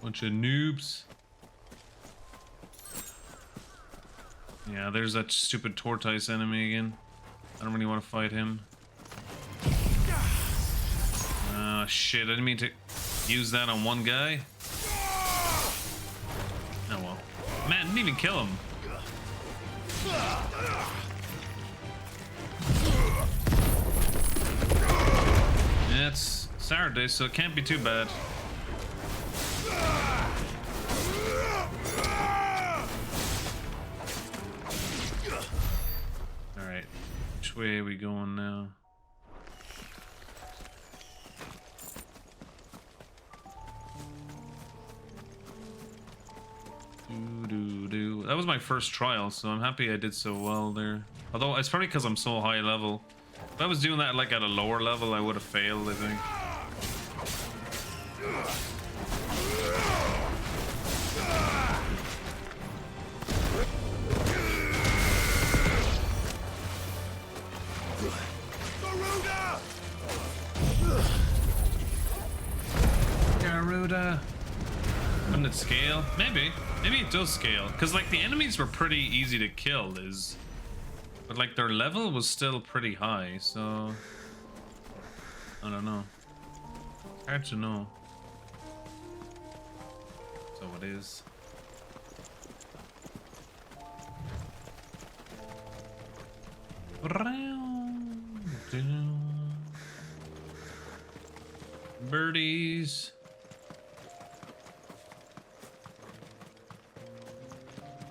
S2: Bunch of noobs. Yeah, there's that stupid tortoise enemy again. I don't really want to fight him. Ah, shit, I didn't mean to use that on one guy. Oh well. Man, didn't even kill him. Yeah, it's Saturday, so it can't be too bad. Alright, which way are we going now? That was my first trial, so I'm happy I did so well there. Although it's probably because I'm so high level. If I was doing that like at a lower level, I would have failed, I think. Garuda. Wouldn't it scale? Maybe. Maybe it does scale. Because like the enemies were pretty easy to kill, but like their level was still pretty high, so I don't know. Hard to know. So it is. Birdies.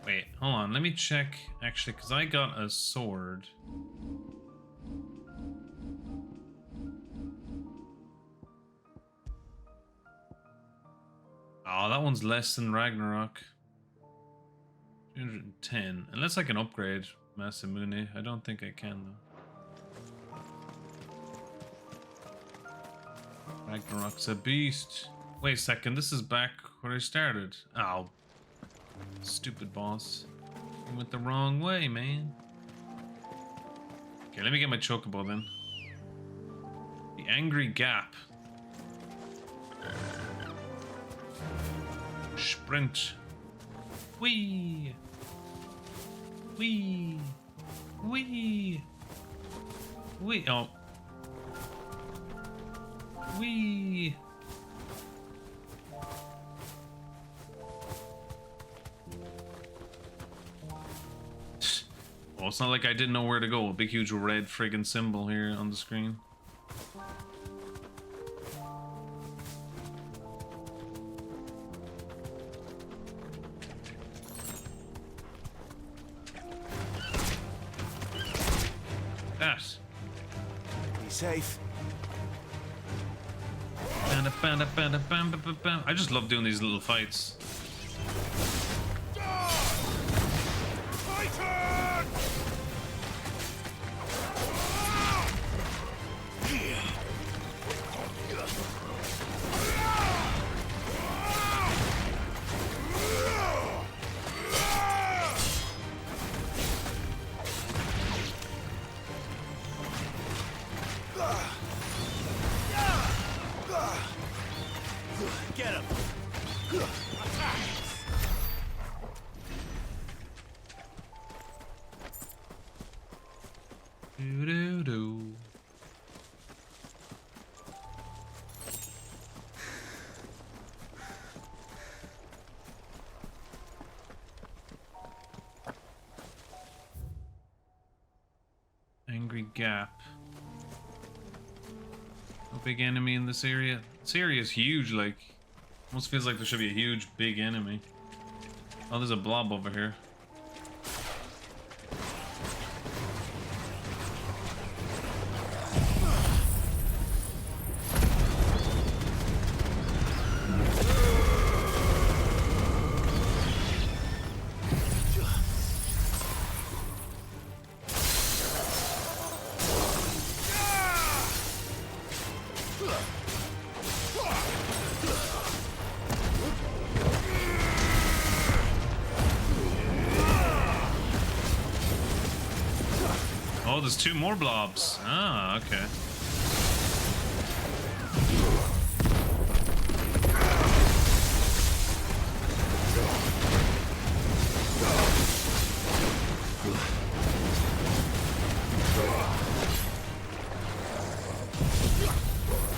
S2: Wait, hold on. Let me check, actually, because I got a sword. Oh, that one's less than Ragnarok. 210. Unless I can upgrade Masamune. I don't think I can, though. Ragnarok's a beast. Wait a second, this is back where I started. Oh. Stupid boss. I went the wrong way, man. Okay, let me get my chocobo then. The Angry Gap. Sprint. Whee! Whee! Whee! Whee! Oh. Whee! Well, it's not like I didn't know where to go. A big, huge red friggin' symbol here on the screen. That.
S12: Be safe.
S2: I just love doing these little fights.
S12: Get him.
S2: Do. Angry Gap. No big enemy in this area. This area is huge, like almost feels like there should be a huge big enemy. Oh, there's a blob over here. Oh, there's two more blobs. Ah, okay.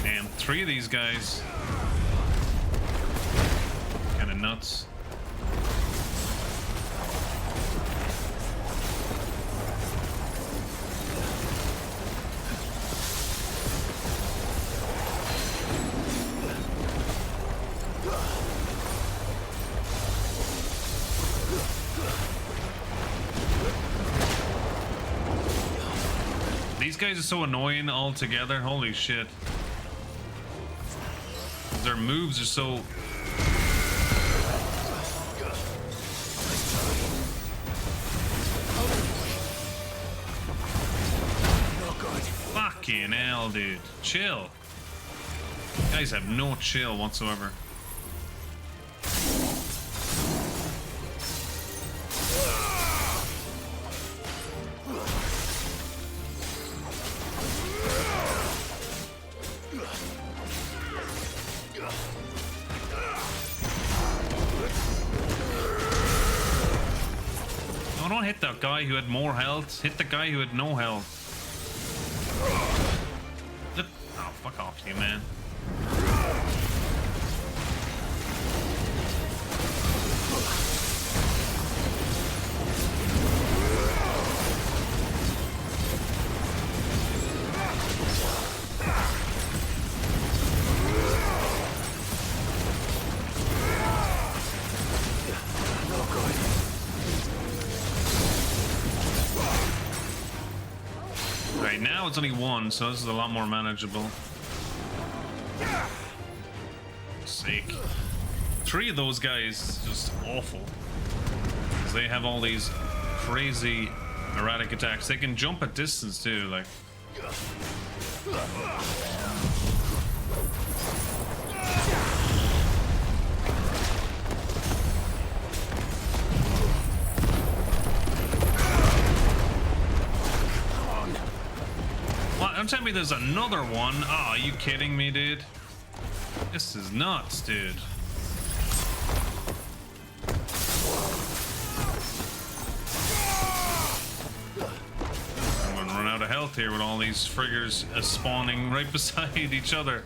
S2: Damn, 3 of these guys. Kinda nuts. These guys are so annoying all together. Holy shit. Their moves are so... Fucking hell, dude. Chill. You guys have no chill whatsoever. No, don't hit that guy who had more health. Hit the guy who had no health. Look. Oh, fuck off you, man. Right now it's only one, so this is a lot more manageable. Sake. 3 of those guys just awful. 'Cause they have all these crazy erratic attacks. They can jump at distance too, like. What? Don't tell me there's another one. Oh, are you kidding me, dude? This is nuts, dude. I'm gonna run out of health here with all these friggers spawning right beside each other.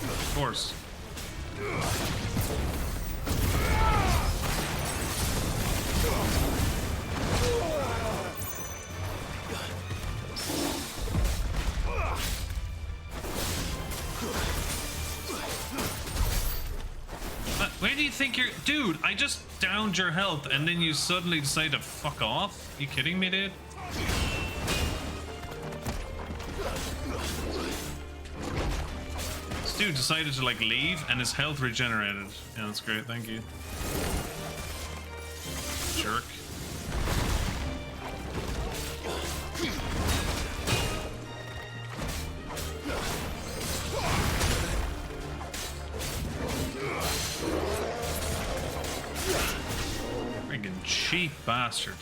S2: Of course. Where do you think you're... Dude, I just downed your health and then you suddenly decide to fuck off? You kidding me, dude? This dude decided to, like, leave and his health regenerated. Yeah, that's great. Thank you. Jerk. Friggin' cheap bastard.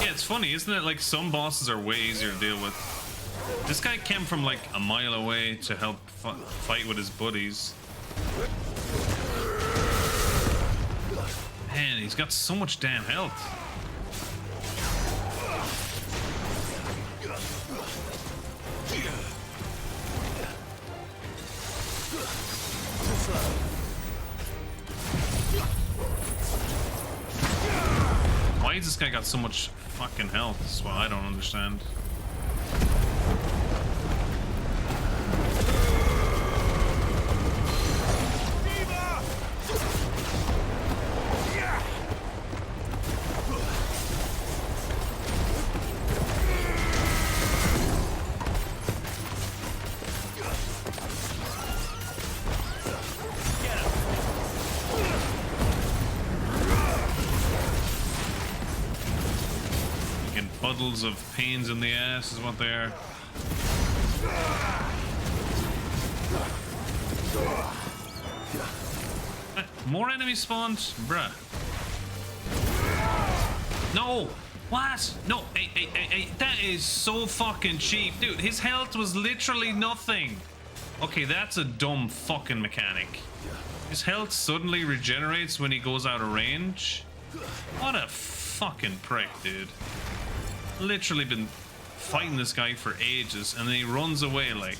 S2: Yeah, it's funny, isn't it? Like, some bosses are way easier to deal with. This guy came from like a mile away to help fight with his buddies. Man, he's got so much damn health. Why has this guy got so much fucking health? That's what I don't understand. Puddles of pains in the ass is what they are. More enemies spawned? Bruh. No! What? No, hey, that is so fucking cheap. Dude, his health was literally nothing. Okay, that's a dumb fucking mechanic. His health suddenly regenerates when he goes out of range? What a fucking prick, dude. Literally been fighting this guy for ages and then he runs away like...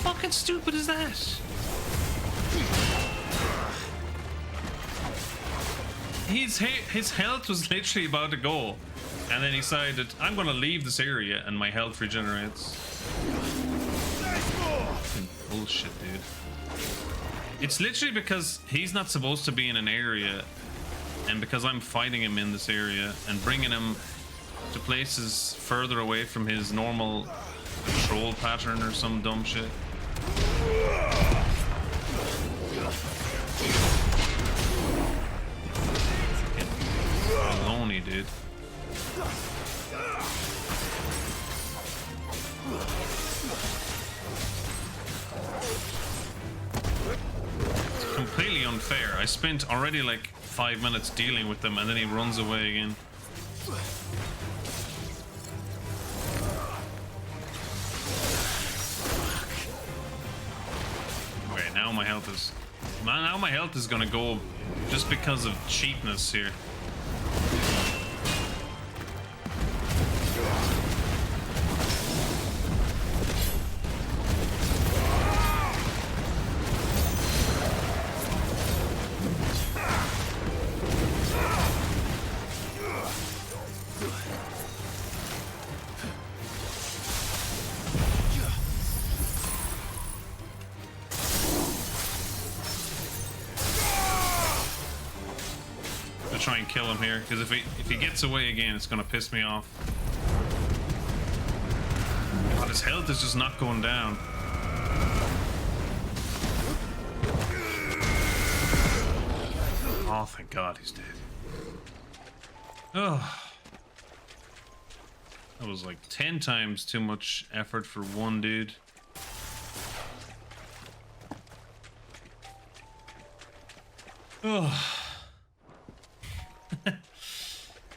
S2: Fucking stupid is that? his health was literally about to go, and then he decided, I'm gonna leave this area and my health regenerates. Fucking bullshit, dude. It's literally because he's not supposed to be in an area, and because I'm fighting him in this area and bringing him to places further away from his normal control pattern or some dumb shit. Lonely, dude. It's completely unfair. I spent already like 5 minutes dealing with them and then he runs away again. Okay, now my health is gonna go just because of cheapness here. Try and kill him here, because if he gets away again, it's gonna piss me off. God, his health is just not going down. Oh, thank God he's dead. Oh, that was like 10 times too much effort for one dude. Oh.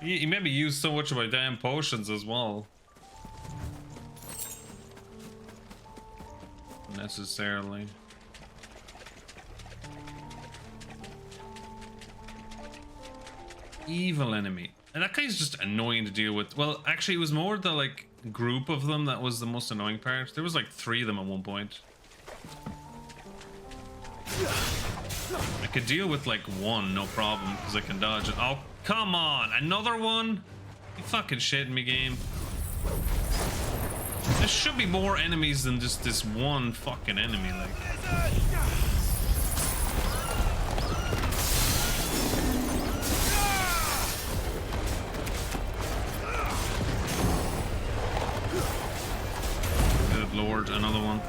S2: He maybe used so much of my damn potions as well. Necessarily. Evil enemy. And that guy's just annoying to deal with. Well, actually, it was more the like group of them that was the most annoying part. There was like 3 of them at one point. I could deal with like 1, no problem, because I can dodge it. Oh, come on, another one? You fucking shitting me, game. There should be more enemies than just this one fucking enemy, like. Good lord, another one.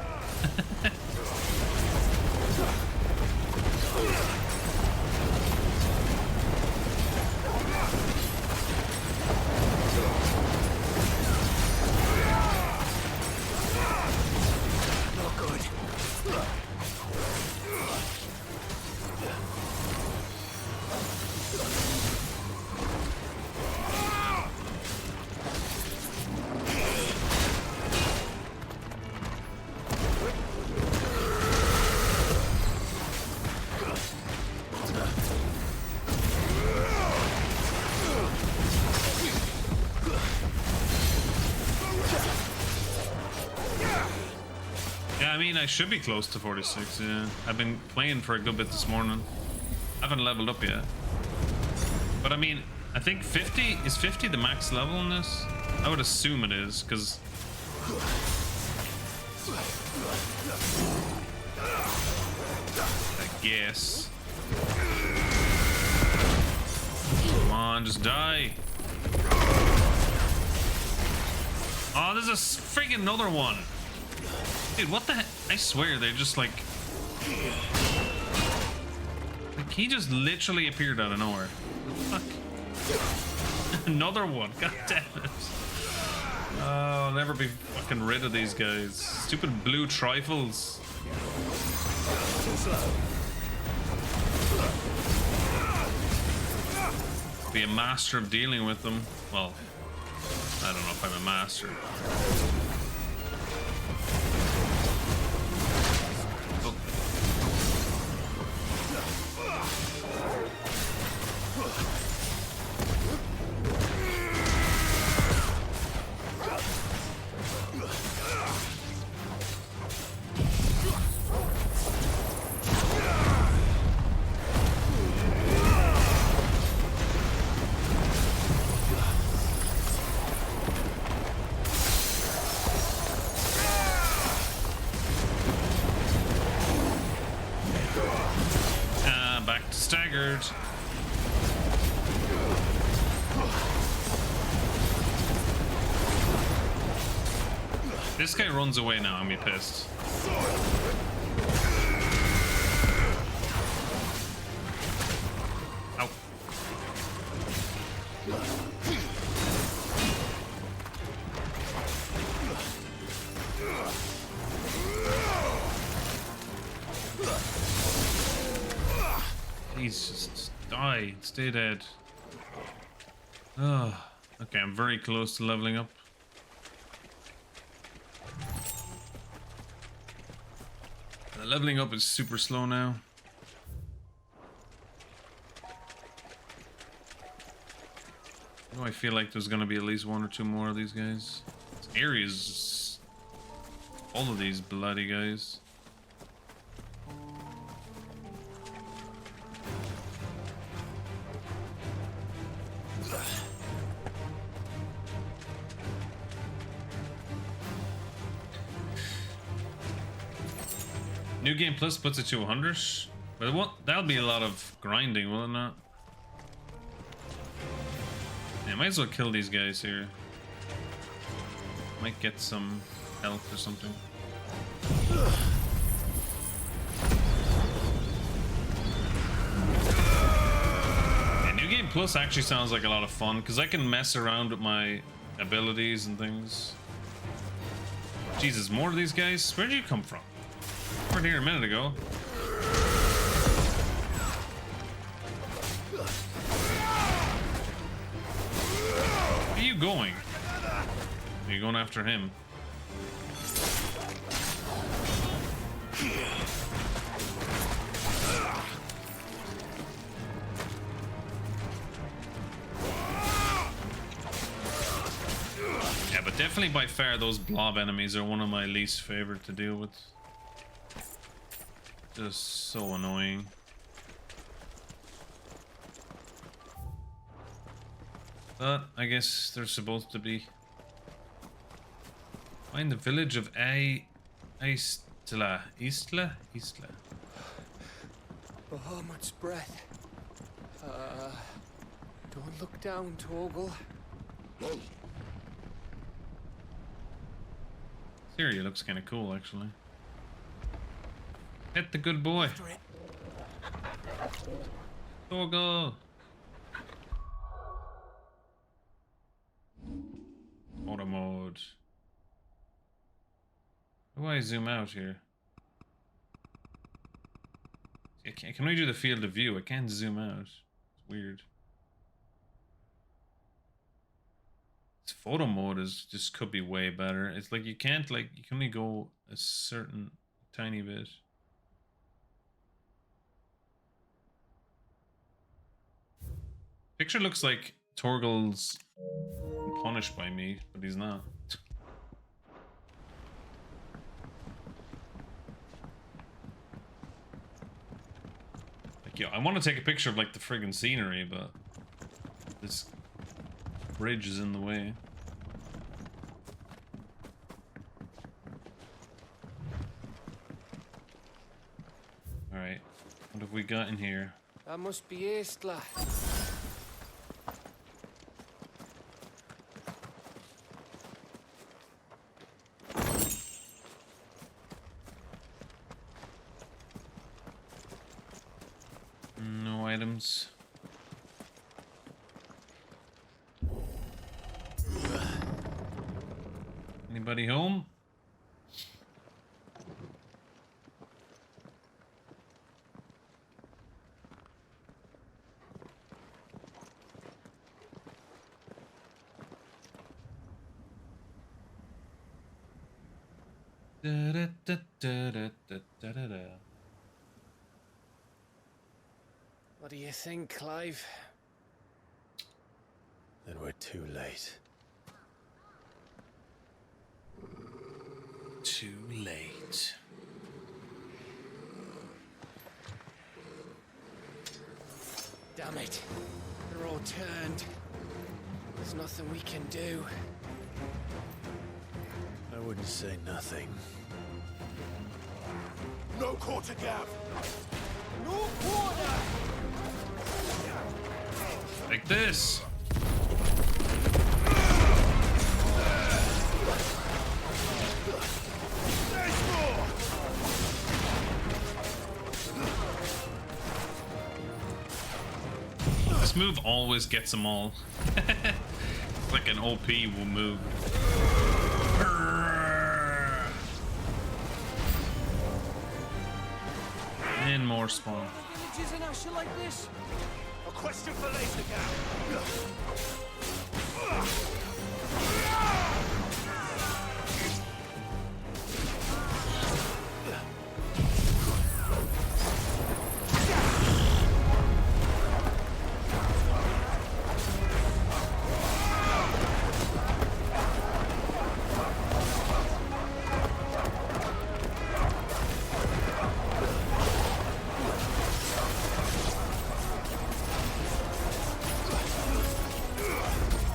S2: I should be close to 46, yeah. I've been playing for a good bit this morning. I haven't leveled up yet. But I mean, I think 50, is 50 the max level in this? I would assume it is, because... I guess. Come on, just die. Oh, there's a freaking another one. Dude, what the heck? I swear they're just like he just literally appeared out of nowhere. Fuck. Another one. God damn it. Oh, I'll never be fucking rid of these guys. Stupid blue trifles. Be a master of dealing with them. Well, I don't know if I'm a master. staggered. This guy runs away now, I'm pissed. Ow. Please just die. Stay dead. Oh, okay, I'm very close to leveling up. The leveling up is super slow now. Oh, I feel like there's gonna be at least one or two more of these guys. This area is just all of these bloody guys. New Game Plus puts it to 100, but that'll be a lot of grinding, will it not? Yeah, might as well kill these guys here. Might get some health or something. Yeah, New Game Plus actually sounds like a lot of fun because I can mess around with my abilities and things. Jesus, more of these guys? Where did you come from? We weren't here a minute ago. Where are you going? Are you going after him? Yeah, but definitely by far those blob enemies are one of my least favorite to deal with. Just so annoying. But I guess they're supposed to be. Find the village of Istla.
S6: Bahamut's breath. Don't look down, Torgal.
S2: Syria looks kind of cool, actually. Hit the good boy. Torgal. Auto mode. How do I zoom out here? Can we do the field of view? I can't zoom out. It's weird. This photo mode is just could be way better. It's like you can't you can only go a certain tiny bit. Picture looks like Torgal's punished by me, but he's not. Like, yo, I want to take a picture of like the friggin' scenery, but this bridge is in the way. Alright, what have we got in here?
S6: That must be Istla.
S2: No items. Anybody home? Da, da, da, da, da, da, da, da.
S6: What do you think, Clive?
S4: Then we're too late.
S2: Too late.
S6: Damn it. They're all turned. There's nothing we can do.
S4: I wouldn't say nothing.
S12: No quarter, Gav!
S6: No quarter!
S2: this. This move always gets them all. It's like an OP will move. And more spawn.
S6: Villages in Asher like this?
S7: A question for later, Gal.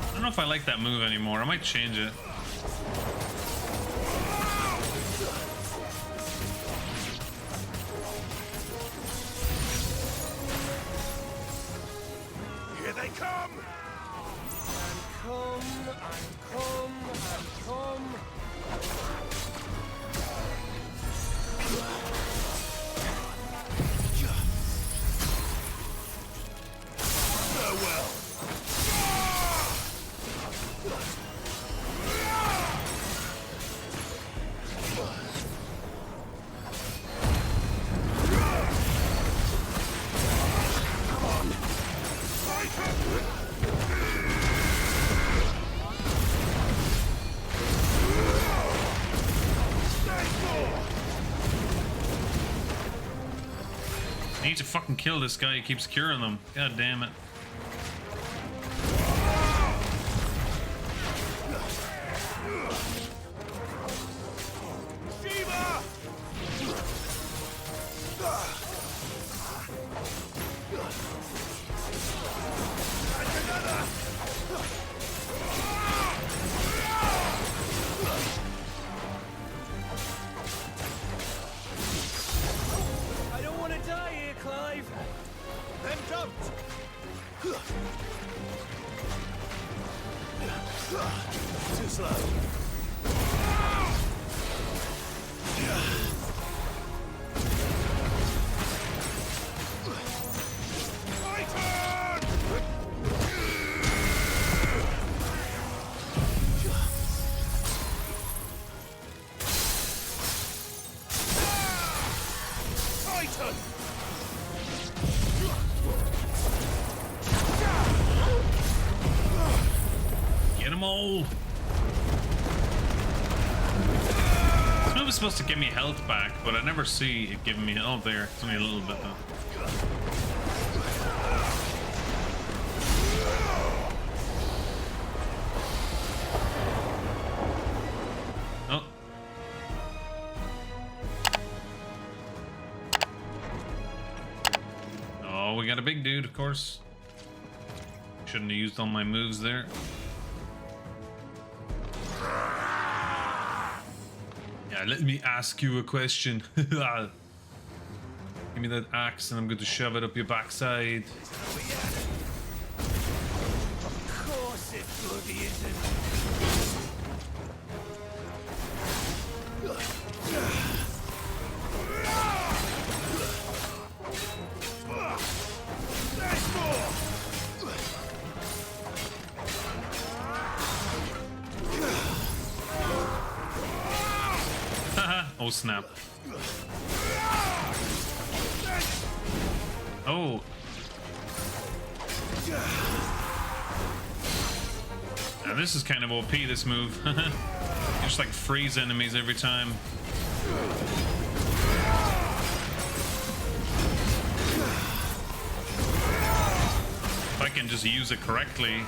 S2: I don't know if I like that move anymore. I might change it.
S7: Here they come!
S6: And come.
S7: Farewell.
S2: I need to fucking kill this guy who keeps curing them. God damn it.
S6: I don't want to die here, Clive.
S7: Then don't! Too slow. Titan!
S2: Get them all. This move is supposed to give me health back, but I never see it giving me. Oh, there. It's only a little bit though. Oh. Oh, we got a big dude, of course. Shouldn't have used all my moves there. Yeah, let me ask you a question. Give me that axe and I'm going to shove it up your backside.
S7: Of course it bloody isn't. There's more!
S2: Haha, oh snap. Oh. Now this is kind of OP, this move. Just like freeze enemies every time. If I can just use it correctly.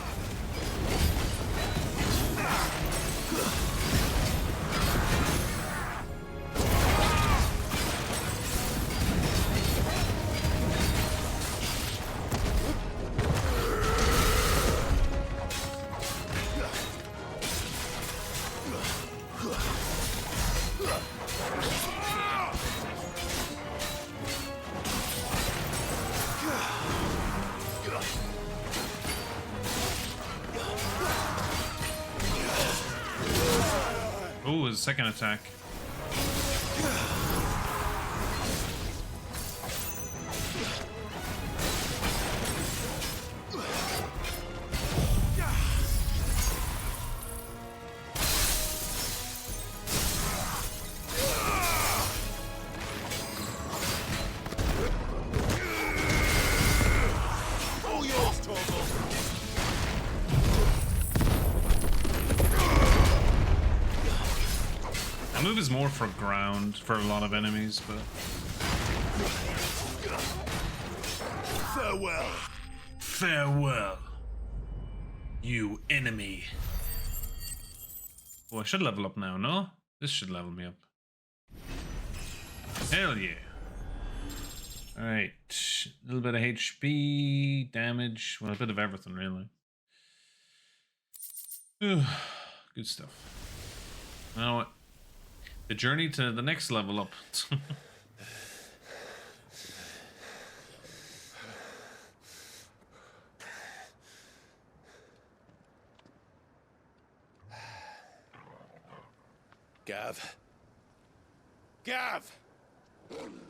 S2: Oh, his second attack. Move is more for ground for a lot of enemies, but
S7: Farewell.
S2: Farewell, you enemy. Oh, I should level up now, no? This should level me up. Hell yeah. Alright, a little bit of HP, damage, well, a bit of everything, really. Good stuff. Now what? The journey to the next level up.
S7: Gav. Gav!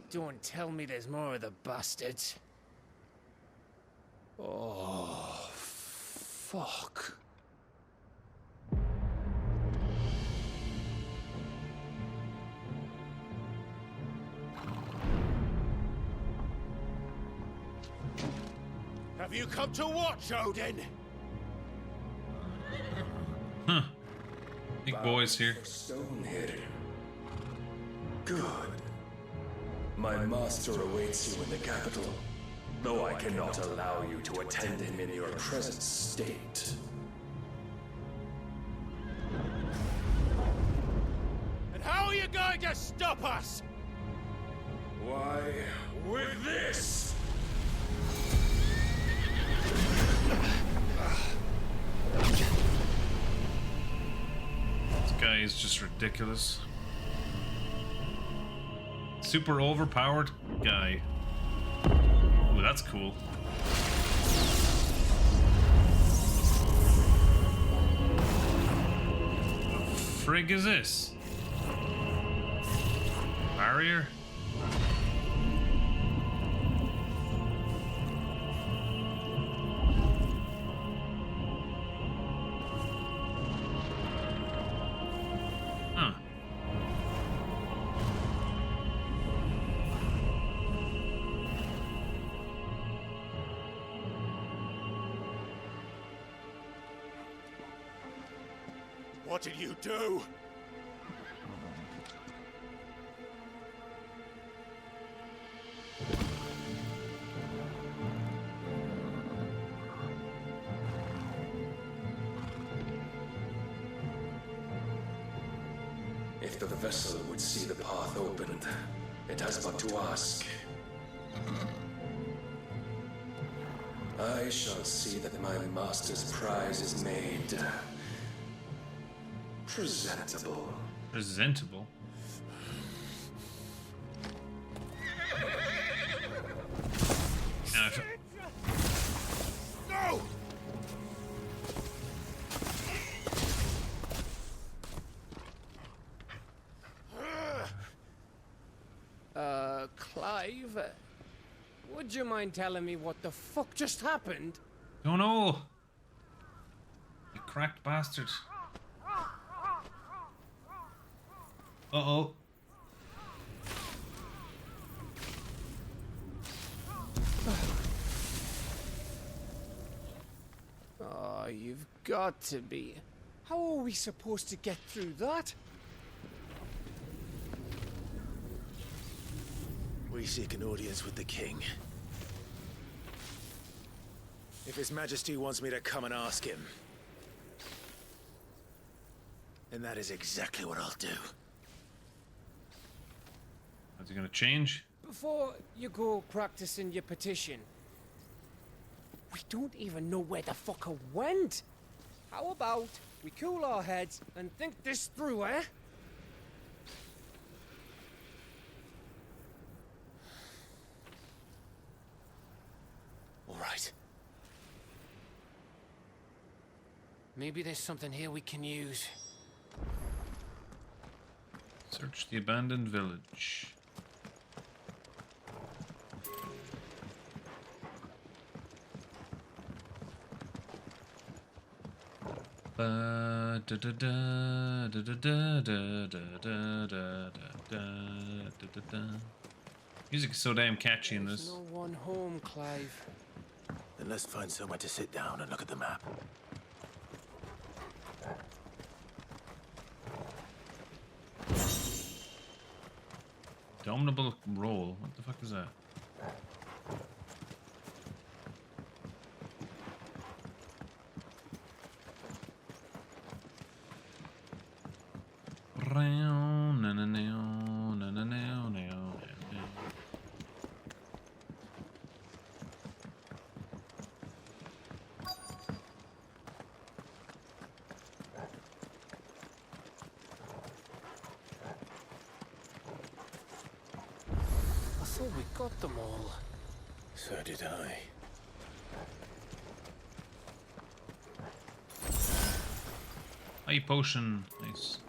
S6: Don't tell me there's more of the bastards.
S7: Oh, fuck. Have you come to watch, Odin?
S2: Huh. Big boys here.
S5: Stonehead. Good. My master awaits you in the capital, though I cannot allow you to attend him in your present state.
S7: And how are you going to stop us?
S5: Why, with this!
S2: This guy is just ridiculous. Super overpowered guy. Ooh, that's cool. What the frig is this? Barrier?
S7: What did you do?
S5: If the vessel would see the path opened, it has but to ask. I shall see that my master's prize is made presentable.
S2: Presentable?
S7: No!
S6: Clive, would you mind telling me what the fuck just happened?
S2: Don't know. You cracked bastard. Uh-oh.
S6: Oh, you've got to be. How are we supposed to get through that?
S4: We seek an audience with the king. If His Majesty wants me to come and ask him, then that is exactly what I'll do.
S2: How's he gonna change?
S6: Before you go practicing your petition, we don't even know where the fucker went. How about we cool our heads and think this through, eh?
S4: All right.
S6: Maybe there's something here we can use.
S2: Search the abandoned village. Music is so damn catchy in
S6: There's
S2: this.
S6: no one home, Clive.
S4: Then let's find somewhere to sit down and look at the map.
S2: Dominable roll. What the fuck is that?
S6: I thought we got them all.
S4: So did I.
S2: Hey, potion. Nice.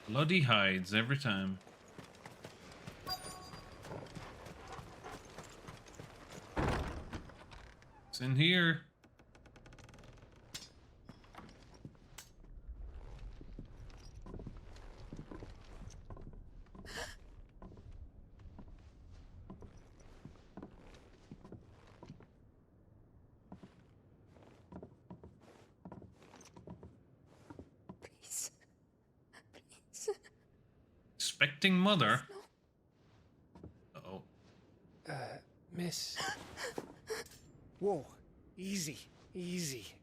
S2: Bloody hides every time. It's in here.
S3: Please. Please.
S2: Expecting mother. Uh-oh.
S6: Miss. Whoa. Easy. Easy.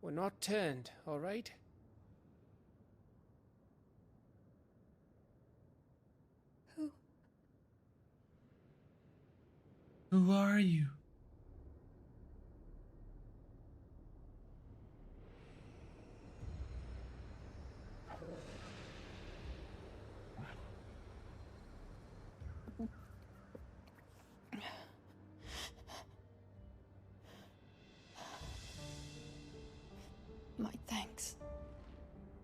S6: We're not turned, all right?
S2: Who are you?
S3: My thanks,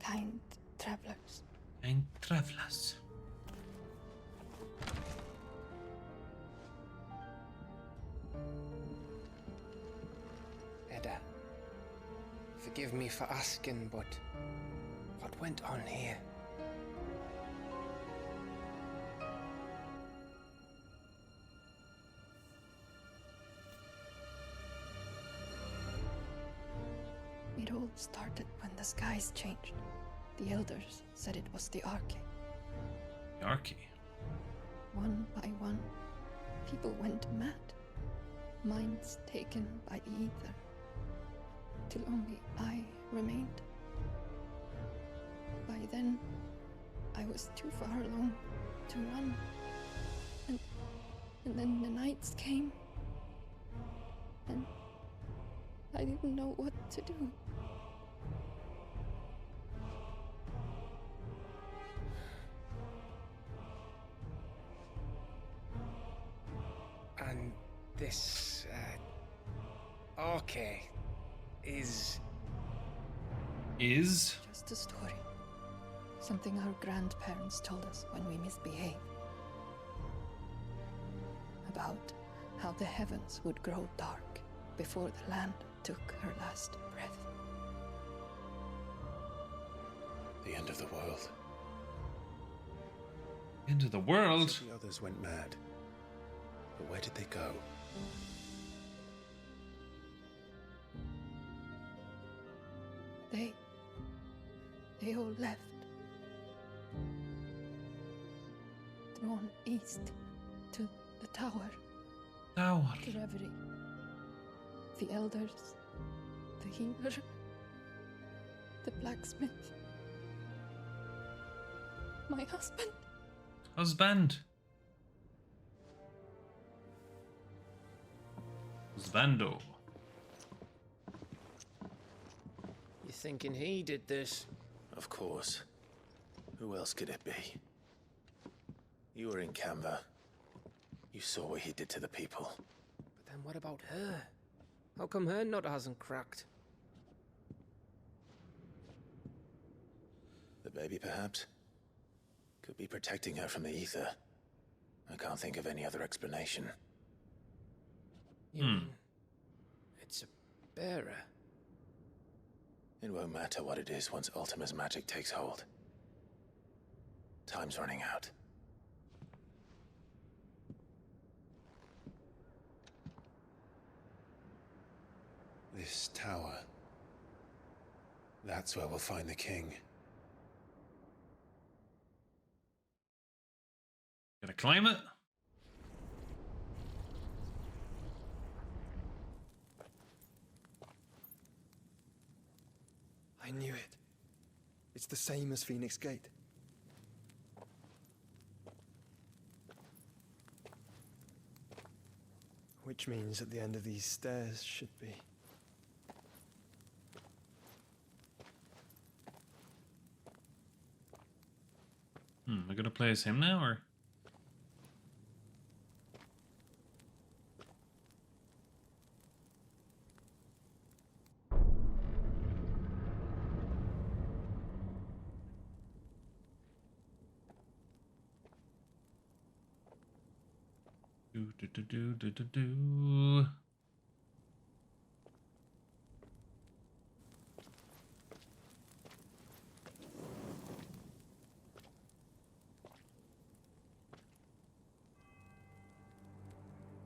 S3: kind travelers.
S2: And travelers.
S6: Edda, forgive me for asking, but what went on here?
S3: It all started when the skies changed. The elders said it was the Arche.
S2: The Arche.
S3: One by one, people went mad. Minds taken by the ether. Till only I remained. By then, I was too far along to run. And then the nights came. And I didn't know what to do.
S6: And this, Arche is...
S2: Is?
S3: Just a story. Something our grandparents told us when we misbehaved. About how the heavens would grow dark before the land took her last breath.
S4: The end of the world.
S2: End of the world?
S4: So the others went mad. But where did they go?
S3: They all left. Drawn east to the tower.
S2: Tower.
S3: The reverie. The elders. The healer. The blacksmith. My husband.
S2: Husband. Husbando.
S6: You thinking he did this?
S4: Of course. Who else could it be? You were in Canva. You saw what he did to the people. But
S6: Then what about her? How come her nut hasn't cracked?
S4: The baby, perhaps? Could be protecting her from the ether. I can't think of any other explanation.
S6: You mean it's a bearer?
S4: It won't matter what it is once Ultima's magic takes hold. Time's running out. This tower. That's where we'll find the king.
S2: Gonna climb it?
S8: I knew it. It's the same as Phoenix Gate. Which means at the end of these stairs should be...
S2: Am I gonna play as him now, or? Do.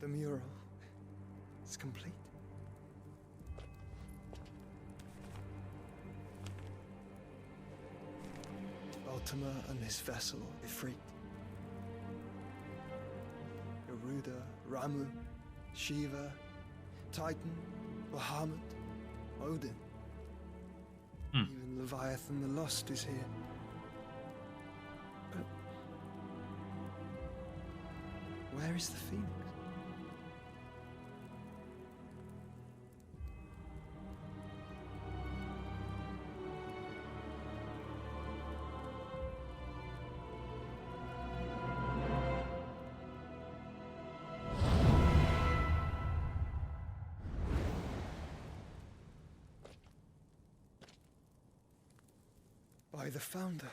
S8: The mural is complete. Ultima and his vessel, Ifrit. Garuda, Ramu, Shiva, Titan, Bahamut, Odin. Even Leviathan the Lost is here. But where is the Phoenix? By the Founder.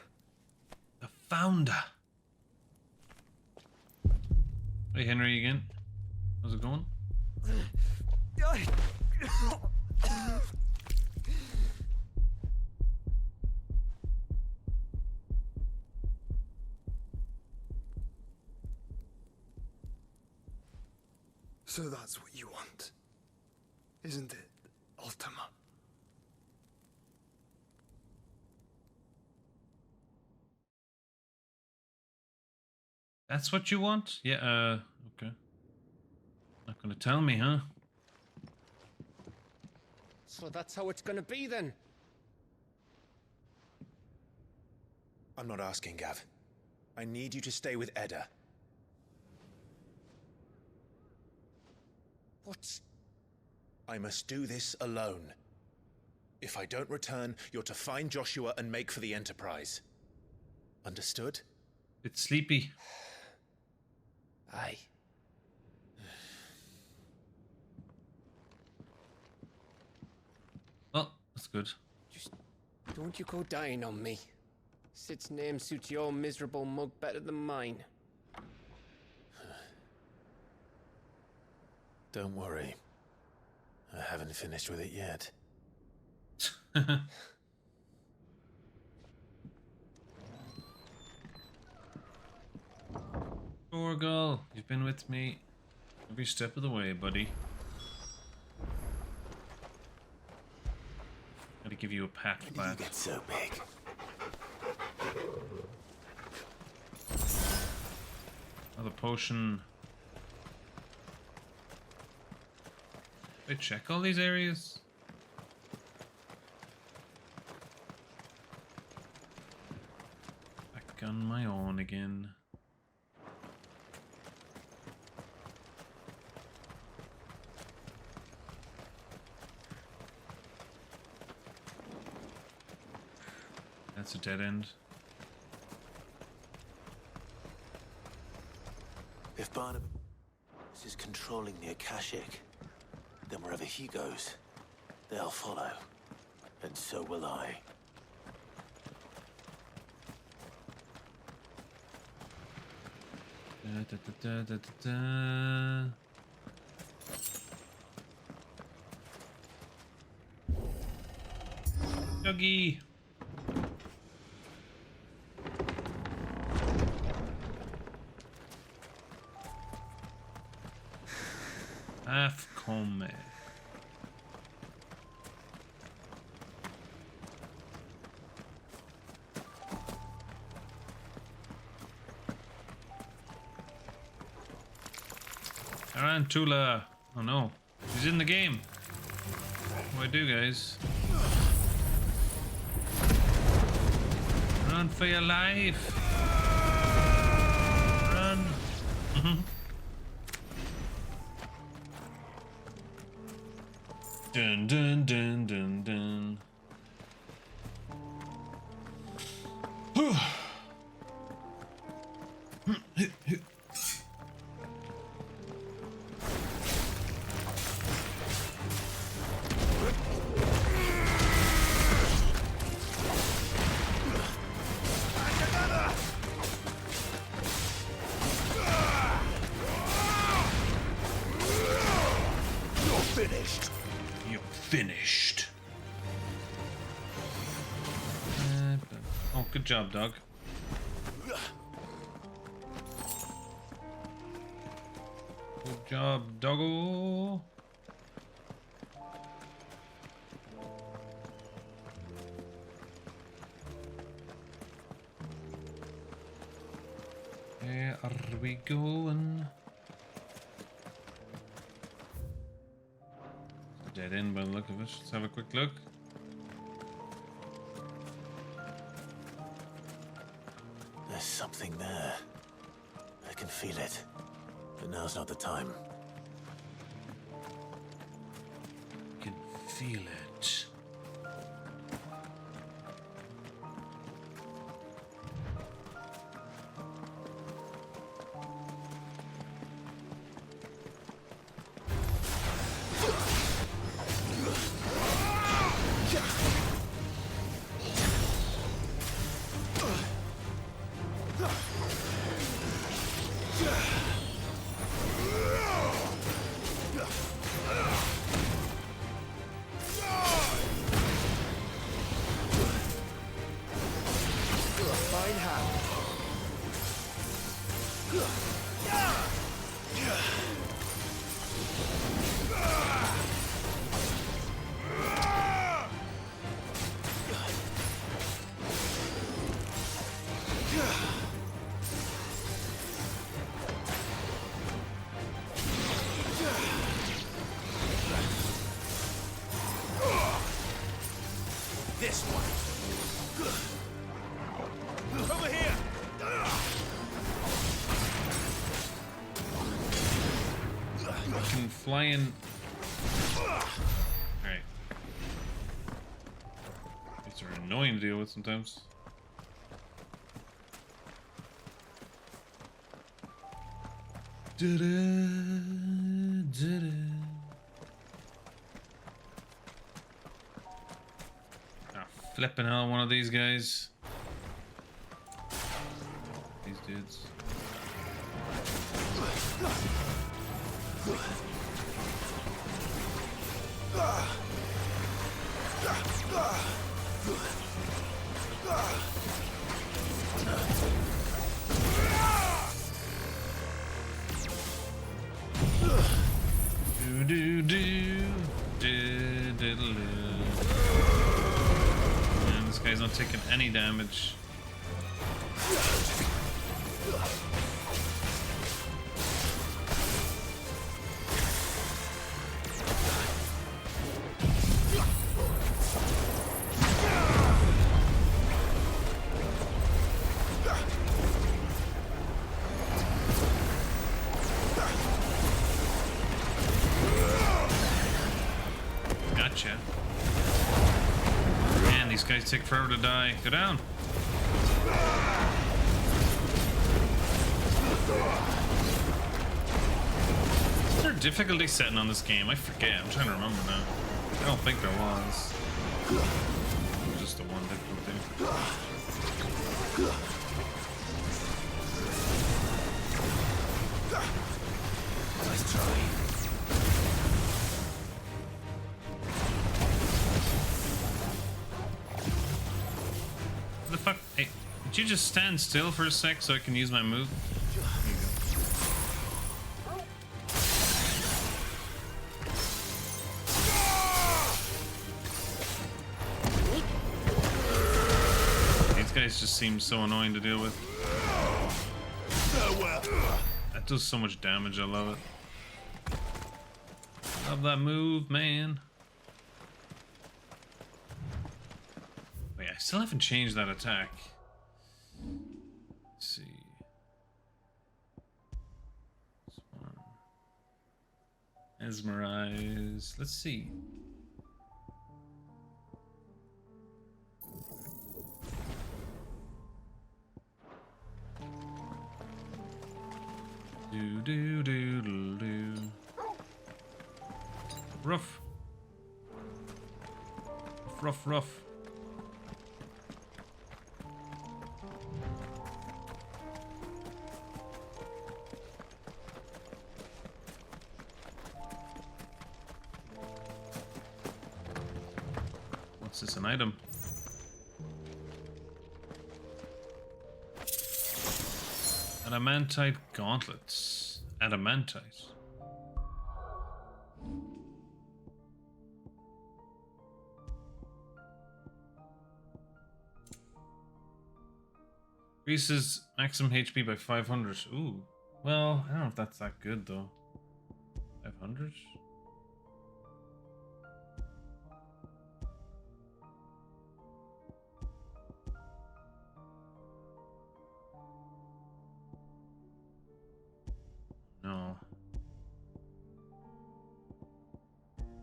S2: The Founder. Hey, Henry again. How's it going?
S8: So that's what you want, isn't it, Ultima?
S2: That's what you want? Yeah, okay. Not gonna tell me, huh?
S6: So that's how it's gonna be then?
S4: I'm not asking, Gav. I need you to stay with Edda.
S6: What?
S4: I must do this alone. If I don't return, you're to find Joshua and make for the Enterprise. Understood?
S2: It's sleepy.
S6: Aye.
S2: Well, that's good.
S6: Just don't you go dying on me. Sid's name suits your miserable mug better than mine.
S4: Don't worry. I haven't finished with it yet.
S2: Poor girl, you've been with me every step of the way, buddy. Gotta give you a pat for that.
S4: You get so big.
S2: Another potion. Did I check all these areas? Back on my own again. That's a dead end.
S4: If Barnabas... This is controlling the Akashic. Then wherever he goes, they'll follow. And so will I.
S2: Da, da, da, da, da, da. Doggy. Afkomme. Tarantula. Oh no. He's in the game. What do I do, guys? Run for your life. Run. Dun dun dun dun dun. Finished. Oh, good job, dog. Good job, doggo. Where are we going? Dead end by the look of it. Let's have a quick look.
S4: There's something there. I can feel it. But now's not the time.
S2: I can feel it.
S7: This one. Over here.
S2: I can fly in. Alright. These are annoying to deal with sometimes. Flipping hell, one of these guys. These dudes. Do do do do do do. And this guy's not taking any damage. Gotcha. Man, these guys take forever to die. Go down. difficulty setting on this game? I forget. I'm trying to remember now. I don't think there was. Just the one difficulty.
S5: Nice try.
S2: What the fuck? Hey, did you just stand still for a sec so I can use my move? These guys just seem so annoying to deal with. That does so much damage, I love it. Love that move, man. Wait, I still haven't changed that attack. Let's see. This one. Mesmerize. Let's see. Do do do do do. Rough. Rough, rough. What's this, an item? Adamantite gauntlets. Adamantite. Increases maximum HP by 500. Ooh. Well, I don't know if that's that good though. 500? No.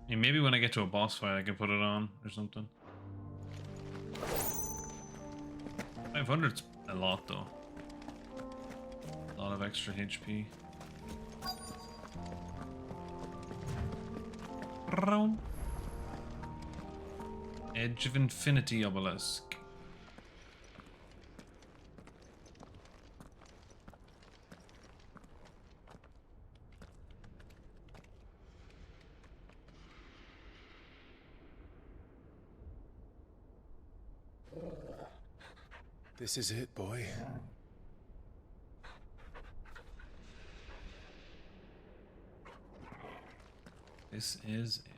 S2: Hey, maybe when I get to a boss fight I can put it on or something. 500's a lot though. A lot of extra HP. Edge of Infinity obelisk.
S12: This is it, boy.
S2: This is it.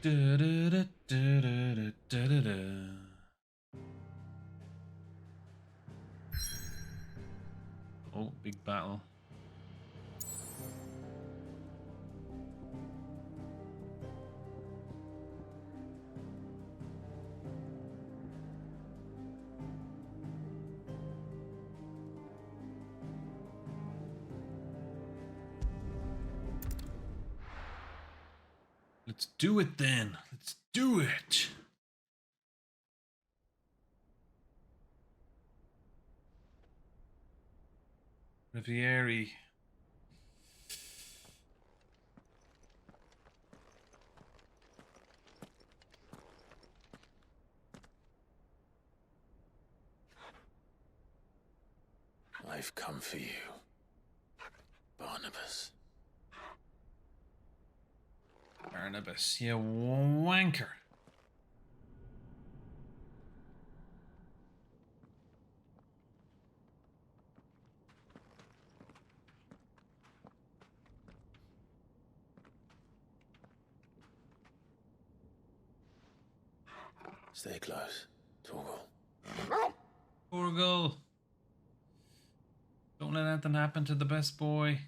S2: Da, da, da, da, da, da, da, da. Oh, big battle. Let's do it then. Let's do it. Rivieri.
S4: I've come for you, Barnabas.
S2: Barnabas, you wanker.
S4: Stay close, Torgal.
S2: Torgal. Don't let anything happen to the best boy.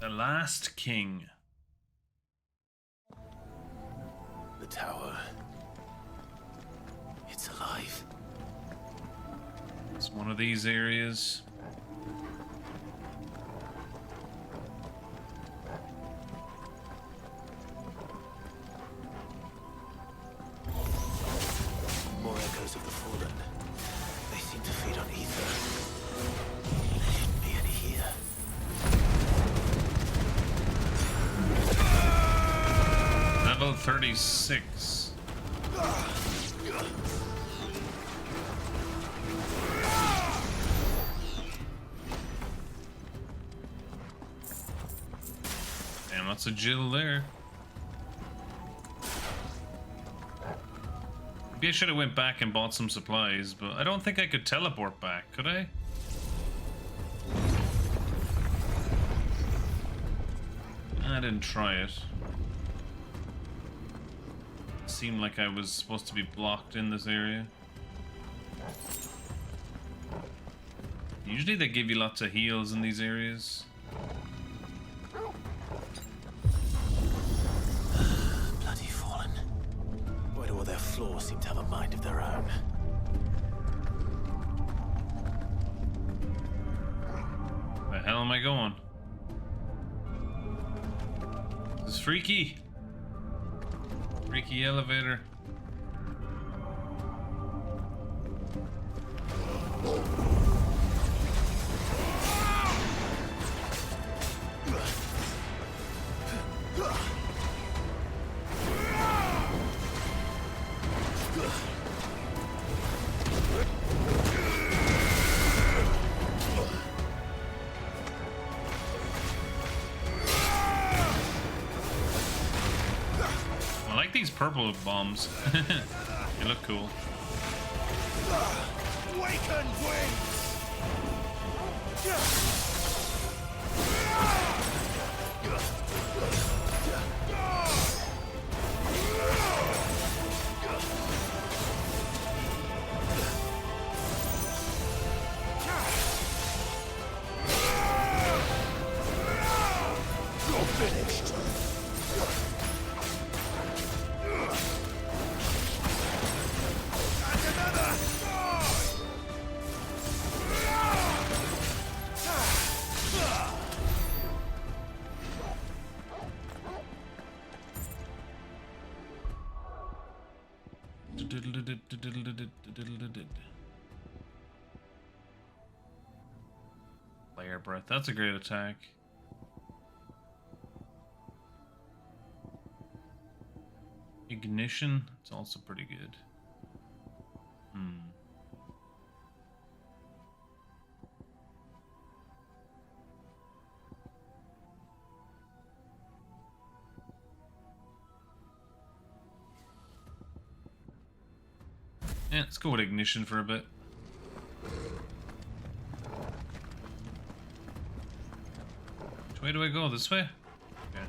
S2: The last king.
S4: The tower. It's alive.
S2: It's one of these areas.
S4: More echoes of the fallen. They seem to feed on ether. There shouldn't be any here.
S2: Level 36. Damn, that's a Jill there. Maybe I should have went back and bought some supplies, but I don't think I could teleport back, could I? I didn't try it. It seemed like I was supposed to be blocked in this area. Usually they give you lots of heals in these areas.
S4: Bloody fallen. Why do all their floors seem to have a mind of their own?
S2: Where the hell am I going? This is freaky. Freaky elevator. I like these purple bombs. They look cool.
S7: Awakened wings! You're finished.
S2: Flare breath. That's a great attack. Ignition. It's also pretty good. Yeah, let's go with ignition for a bit. Which way do I go? This way? Okay.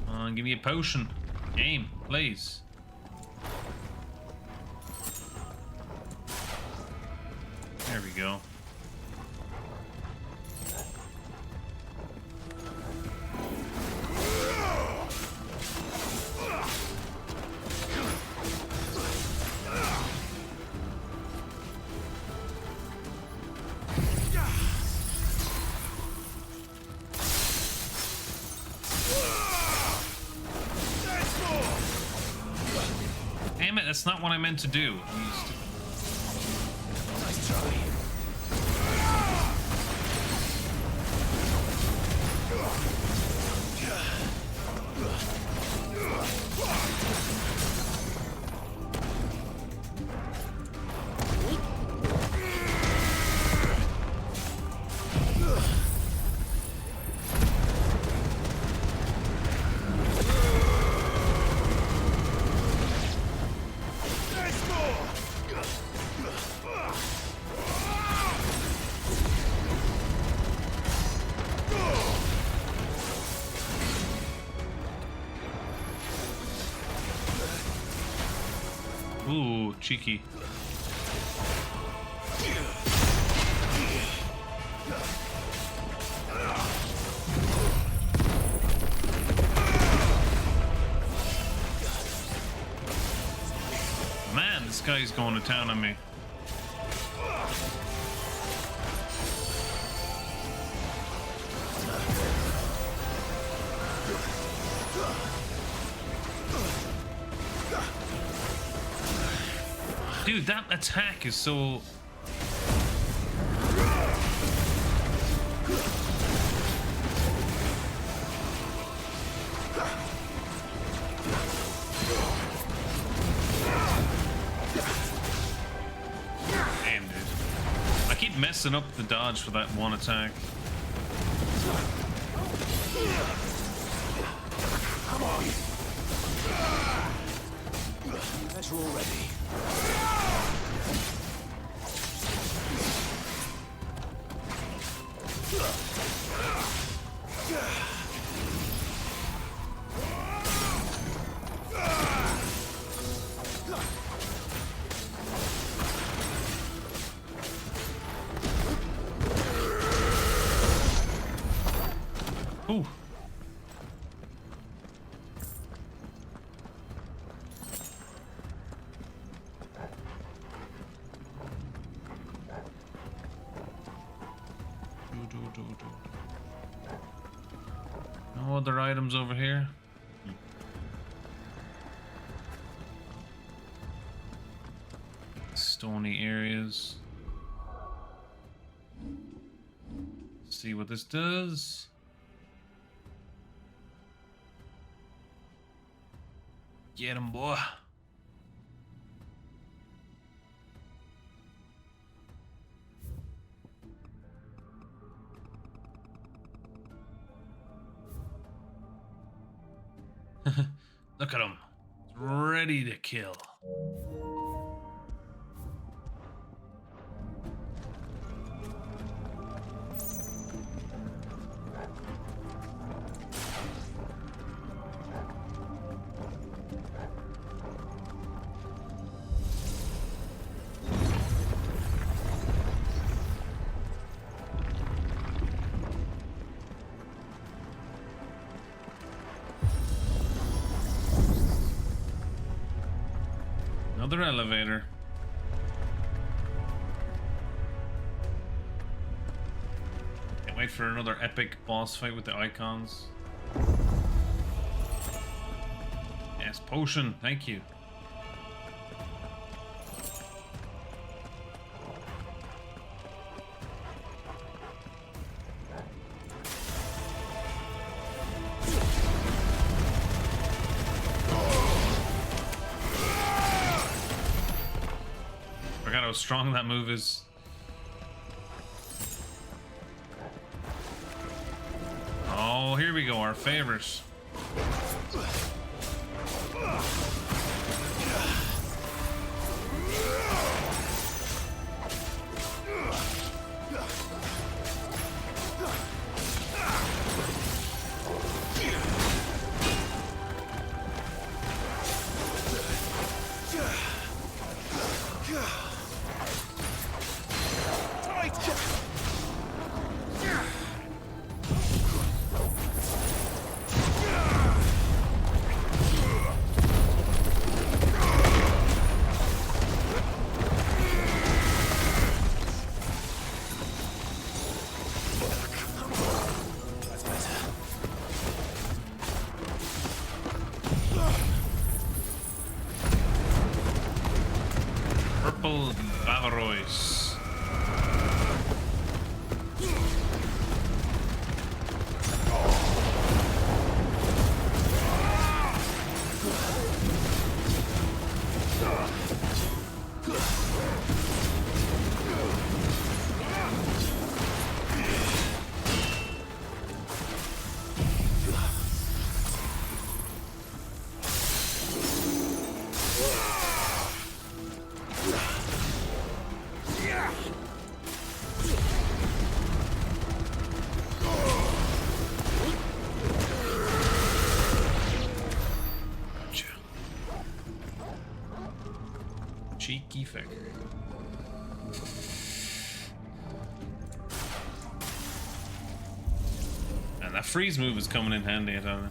S2: Come on, give me a potion. Game, please. There we go. Damn it, that's not what I meant to do.
S7: Nice try.
S2: Ooh, cheeky. This guy's going to town on me. Dude, that attack is so... Damn, dude. I keep messing up the dodge for that one attack.
S7: Come on. Better already.
S2: Ooh. No other items over here. Stony areas. Let's see what this does. Get him, boy. Look at him. He's ready to kill. Another elevator. Can't wait for another epic boss fight with the icons. Yes, potion. Thank you. How strong that move is. Oh, here we go, our favorite. Purple Bavarois. Cheeky figure. And that freeze move is coming in handy, I don't know.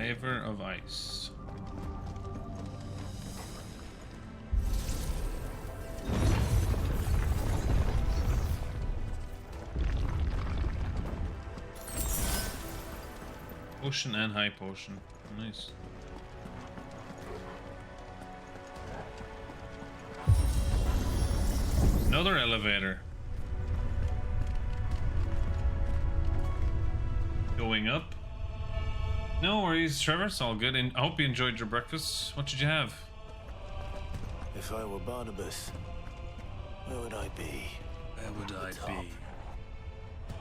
S2: Flavor of ice. Potion and high potion. Nice. Another elevator. Going up. No worries, Trevor. It's all good. And I hope you enjoyed your breakfast. What did you have?
S4: If I were Barnabas, where would I be?
S21: Where would I be?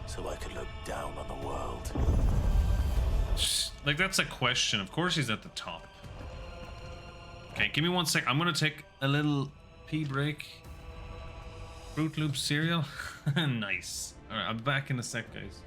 S4: So I could look down on the world.
S2: Like, that's a question. Of course he's at the top. Okay, give me 1 sec. I'm gonna take a little pee break. Fruit Loop cereal. Nice. Alright, I'm back in a sec, guys.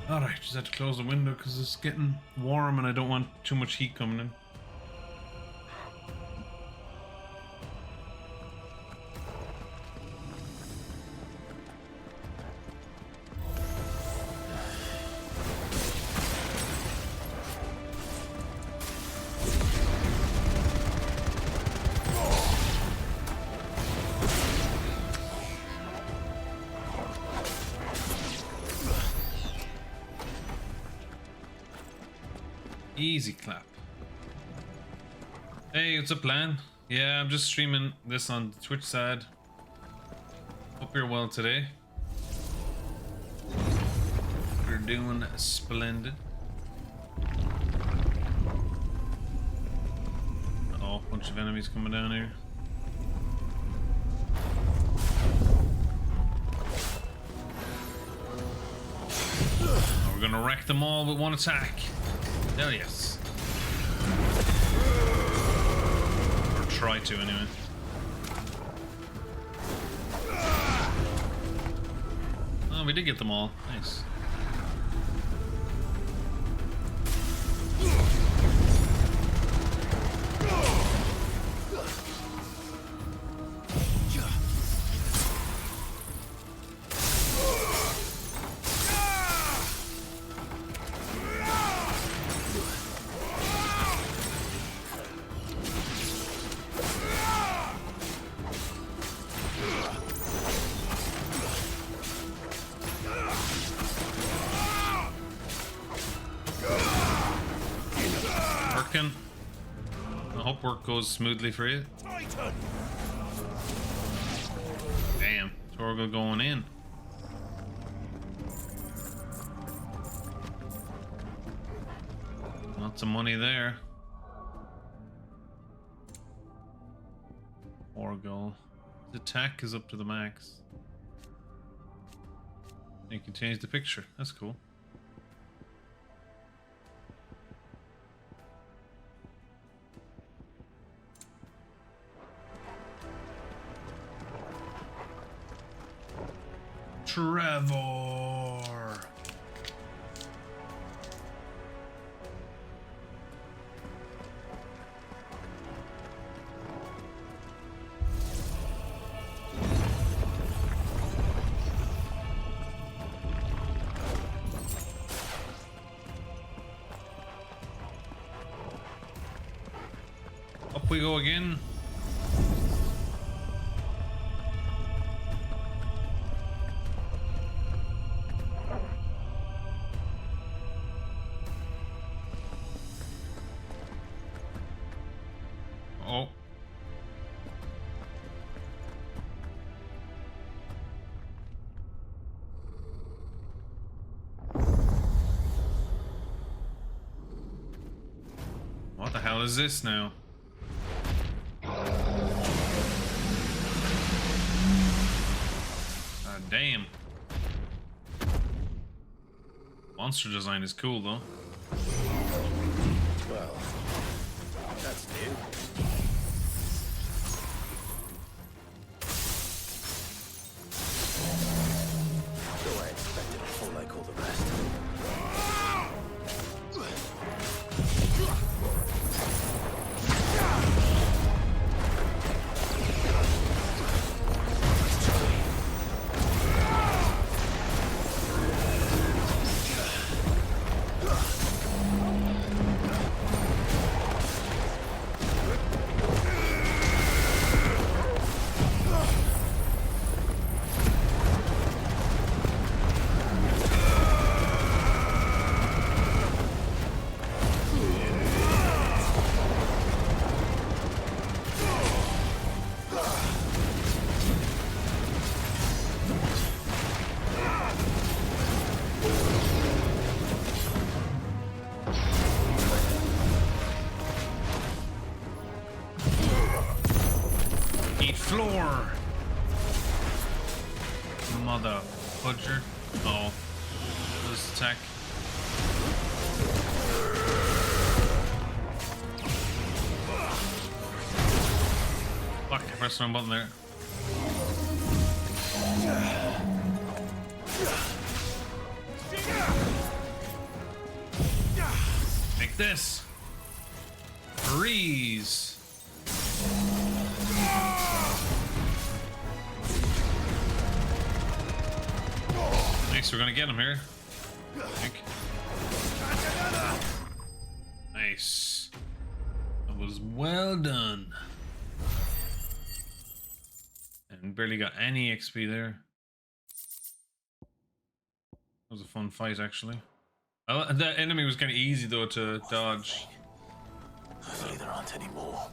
S2: Alright, just have to close the window because it's getting warm and I don't want too much heat coming in. Easy clap. Hey, what's up, Lan? Yeah, I'm just streaming this on the Twitch side. Hope you're well today. We're doing splendid. Uh-oh, bunch of enemies coming down here. Oh, we're gonna wreck them all with one attack. Hell yes. Or try to, anyway. Oh, we did get them all. Nice. working. I hope work goes smoothly for you. Damn, Torgal going in. Lots of money there. Torgal. His attack is up to the max. You can change the picture. That's cool. Trevor. Up we go again. Oh. What the hell is this now? God damn. Monster design is cool though.
S4: Well, that's new. Though I expected a fall like all the rest.
S2: Floor. Mother fudger. Oh. This attack. Fuck, I pressed the wrong button there. Take this. Freeze. Nice, we're gonna get him here. I think. Nice. That was well done. And barely got any XP there. That was a fun fight, actually. The enemy was kind of easy though to dodge.
S4: Hopefully there aren't any more.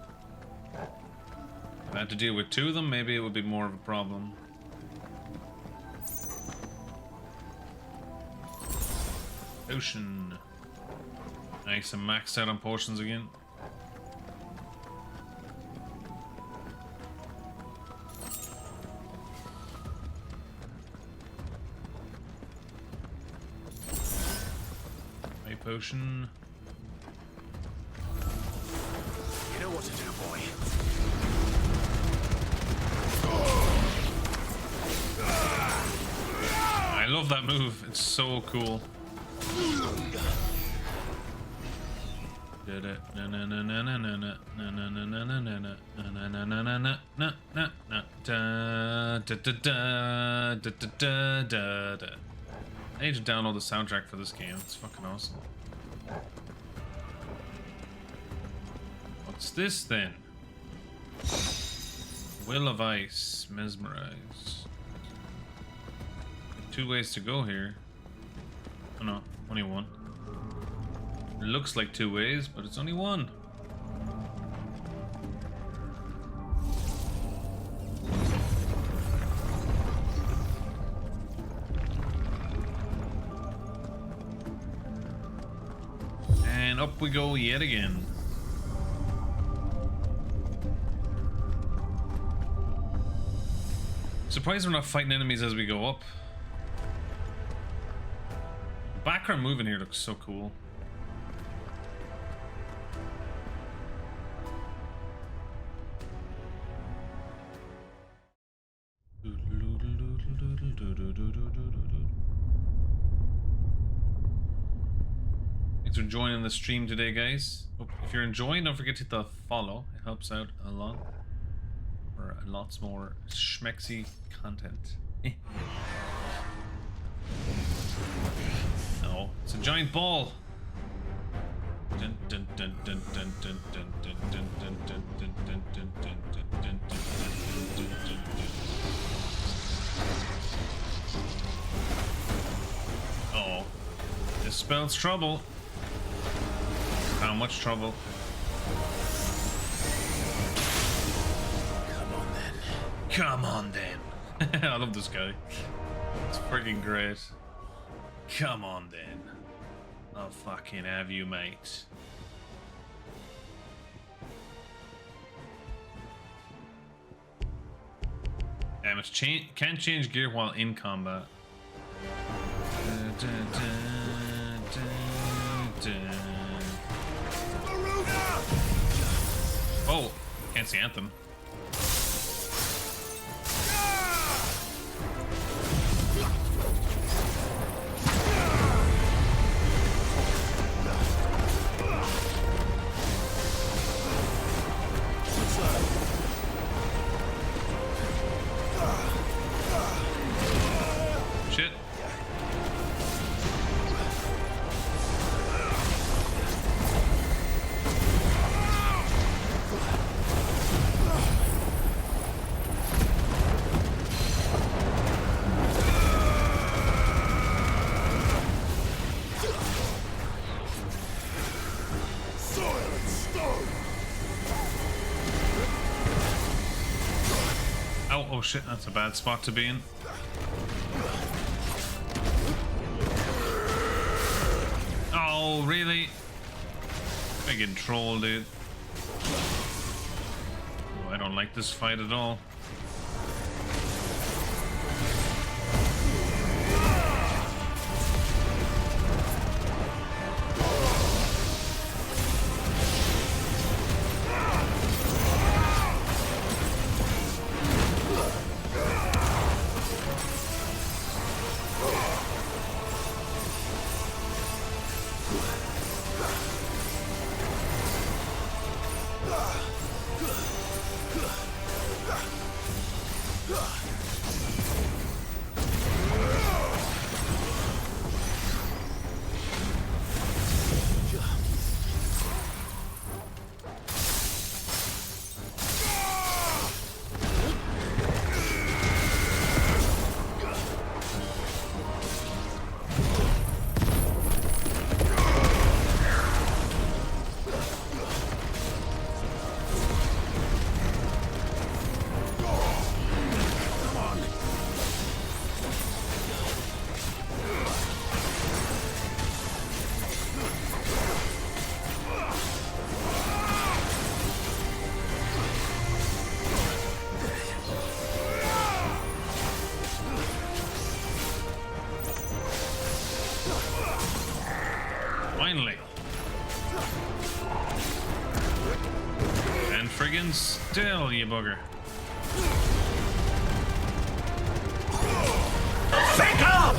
S2: If I had to deal with two of them, maybe it would be more of a problem. Potion. Nice, and maxed out on potions again. A potion.
S4: You know what to do, boy.
S2: I love that move. It's so cool. I need to download the soundtrack for this game. It's fucking awesome. What's this then? Will of Ice, Mesmerize. 2 ways to go here. Oh no, only one. It looks like 2 ways, but it's only one. And up we go yet again. Surprised we're not fighting enemies as we go up. The background moving here looks so cool. Thanks for joining the stream today, guys. If you're enjoying, don't forget to hit the follow. It helps out a lot. For lots more schmexy content. No, it's a giant ball. Dun, dun, dun, dun, dun, dun, dun, dun, dun, dun, dun, dun, dun, dun, dun, dun, dun, dun, dun. Oh, this spells trouble. How much trouble? Come on then. I love this guy. It's freaking great. Come on then. I'll fucking have you, mate. Damn, it's can't change gear while in combat. Oh, can't see Anthem. Shit. Oh shit, that's a bad spot to be in. Oh, really? Friggin' troll, dude. Oh, I don't like this fight at all. Finally. And friggin' still, you bugger. Think up!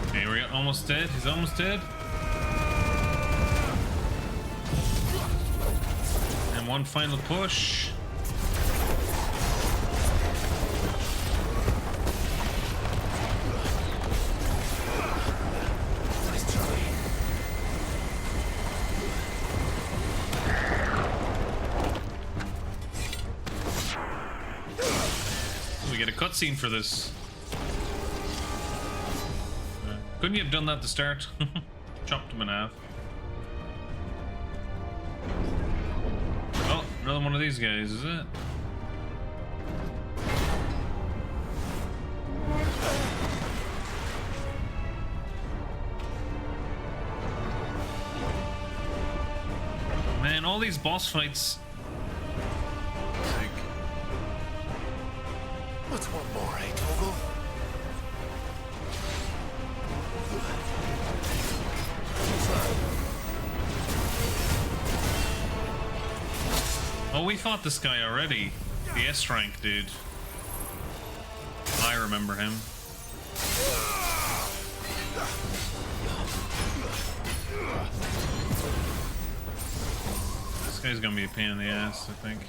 S2: Okay, we're almost dead. He's almost dead. And one final push. Cutscene for this. Couldn't you have done that at the start? Chopped him in half. Oh, another one of these guys, is it? Man, all these boss fights.
S7: What's one more, eh, Toggle?
S2: Oh, we fought this guy already. The S rank dude. I remember him. This guy's gonna be a pain in the ass, I think.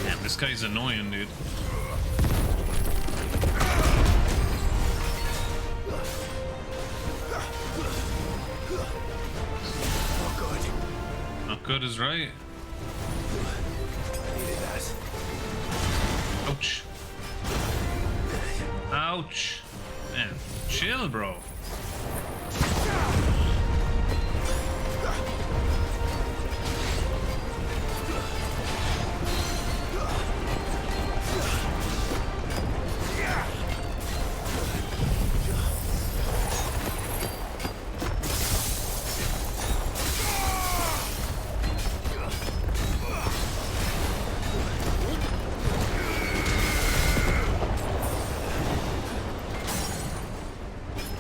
S2: Damn, this guy's annoying, dude. Not good is right. Ouch. Ouch. Man, chill, bro.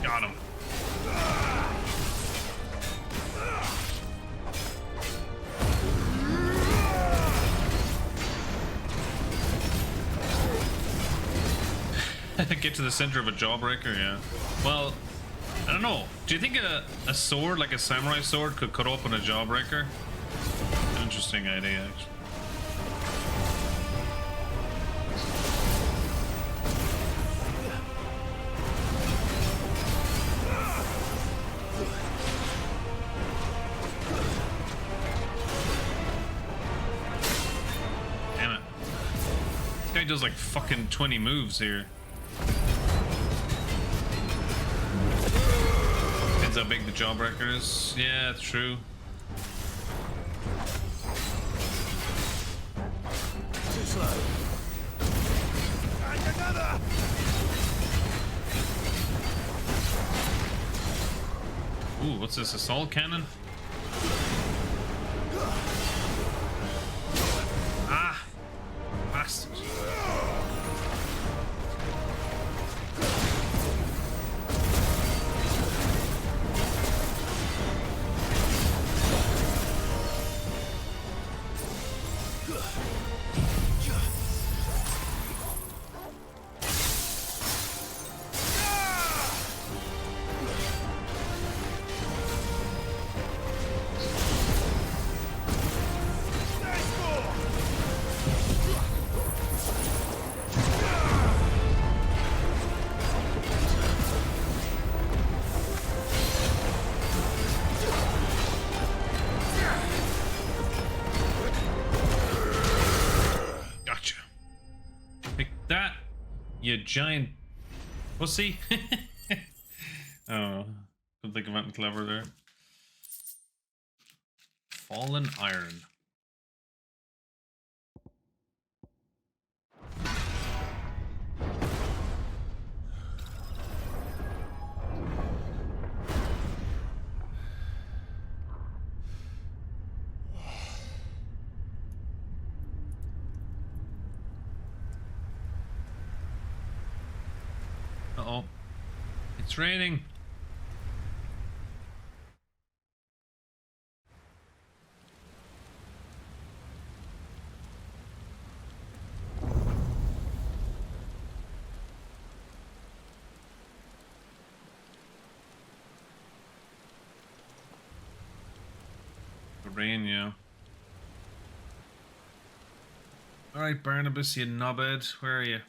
S2: Got him. Get to the center of a jawbreaker, yeah. Well, I don't know. Do you think a sword, like a samurai sword, could cut open a jawbreaker? Interesting idea, actually. Damn it. This guy does like fucking 20 moves here. Depends how big the jawbreaker is. Yeah, it's true.
S7: Too slow. And another!
S2: Ooh, what's this? Assault cannon? Ah! Bastard. Gotcha. Pick that, you giant pussy. I don't know. Couldn't think of anything clever there. Fallen iron. Uh-oh. It's raining. brain, yeah. Alright, Barnabas, you knobhead. Where are you?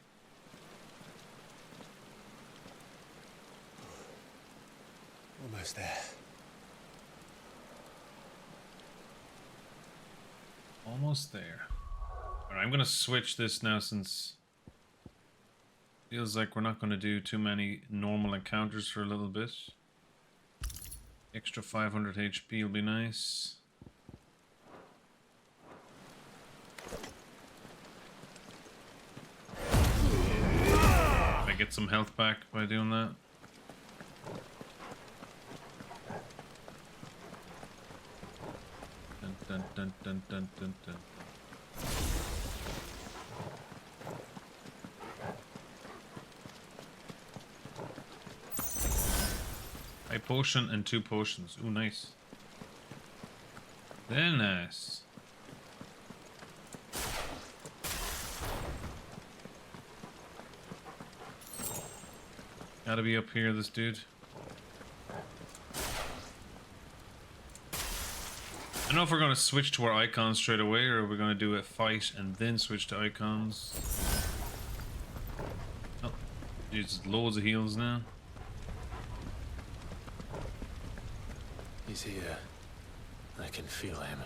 S12: Almost there.
S2: Almost there. Alright, I'm gonna switch this now since feels like we're not gonna do too many normal encounters for a little bit. Extra 500 HP will be nice. I get some health back by doing that. Dun, dun, dun, dun, dun, dun, dun. A potion and 2 potions. Ooh, nice. Very nice. Gotta be up here, this dude. I don't know if we're gonna switch to our icons straight away, or we're gonna do a fight and then switch to icons. Oh, there's loads of heals now.
S4: He's here. I can feel him.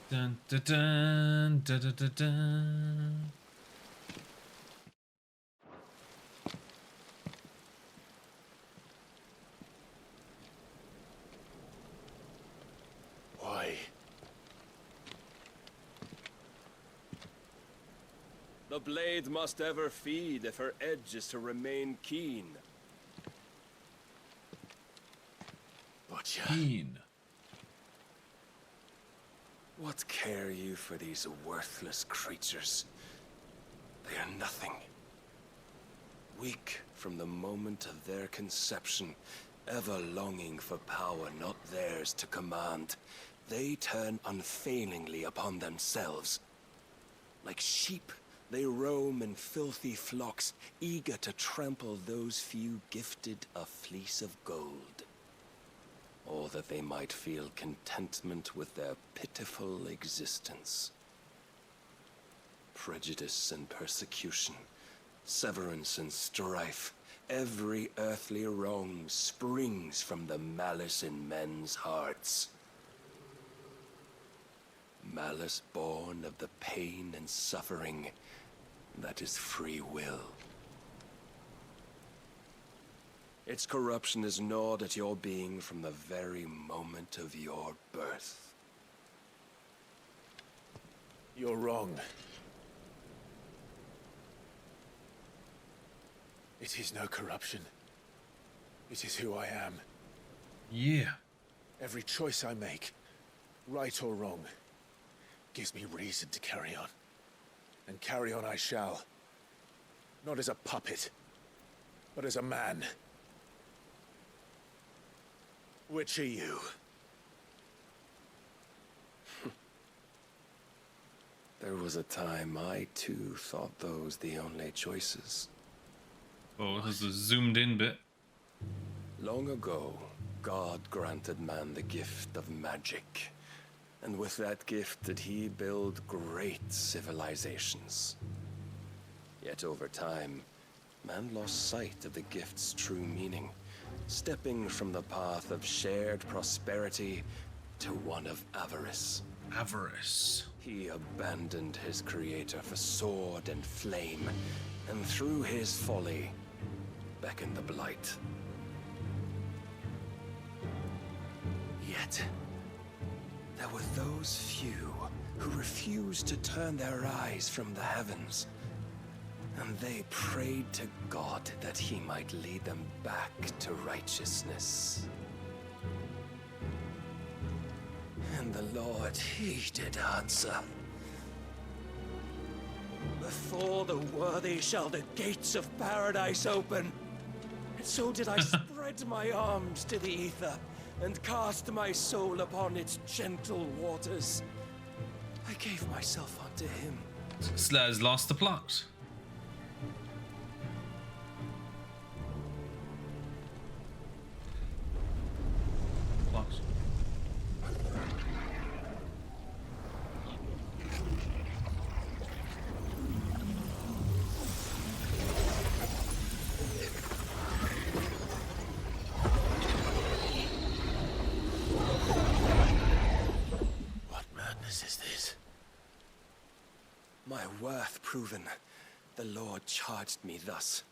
S2: Dun, dun, dun, dun, dun, dun, dun.
S4: Why?
S5: The blade must ever feed if her edge is to remain keen.
S4: Butcher.
S2: Keen.
S5: What care you for these worthless creatures? They are nothing. Weak from the moment of their conception, ever longing for power not theirs to command, they turn unfailingly upon themselves. Like sheep, they roam in filthy flocks, eager to trample those few gifted a fleece of gold. Or that they might feel contentment with their pitiful existence. Prejudice and persecution, severance and strife, every earthly wrong springs from the malice in men's hearts. Malice born of the pain and suffering that is free will. Its corruption is gnawed at your being from the very moment of your birth.
S4: You're wrong. It is no corruption. It is who I am.
S2: Yeah.
S4: Every choice I make, right or wrong, gives me reason to carry on. And carry on I shall. Not as a puppet, but as a man. Which are you?
S5: There was a time I too thought those the only choices.
S2: Oh, this is a zoomed in bit.
S5: Long ago, God granted man the gift of magic. And with that gift did he build great civilizations. Yet over time, man lost sight of the gift's true meaning, stepping from the path of shared prosperity to one of avarice.
S2: Avarice.
S5: He abandoned his creator for sword and flame, and through his folly, beckoned the blight. Yet, there were those few who refused to turn their eyes from the heavens, and they prayed to God that he might lead them back to righteousness. And And the Lord, he did answer. Before the worthy shall the gates of paradise open. And so did I spread my arms to the ether and cast my soul upon its gentle waters. I gave myself unto him.
S2: Slaz lost the plot.
S5: My worth proven, the Lord charged me thus.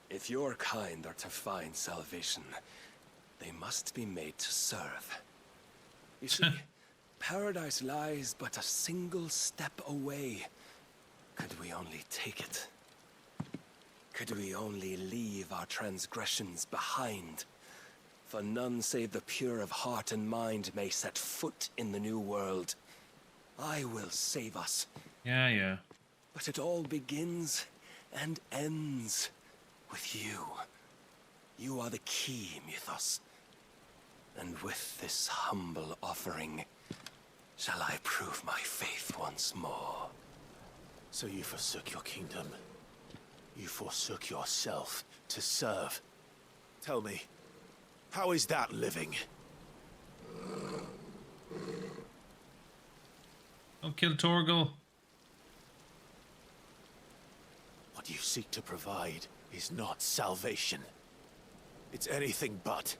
S5: If your kind are to find salvation, they must be made to serve. You see, paradise lies but a single step away. Could we only take it? Could we only leave our transgressions behind? For none save the pure of heart and mind may set foot in the new world. I will save us.
S2: Yeah.
S5: But it all begins and ends with you. You are the key, Mythos. And with this humble offering, shall I prove my faith once more.
S4: So you forsook your kingdom. You forsook yourself to serve. Tell me, how is that living?
S2: Don't kill Torgal.
S4: What you seek to provide is not salvation. It's anything but.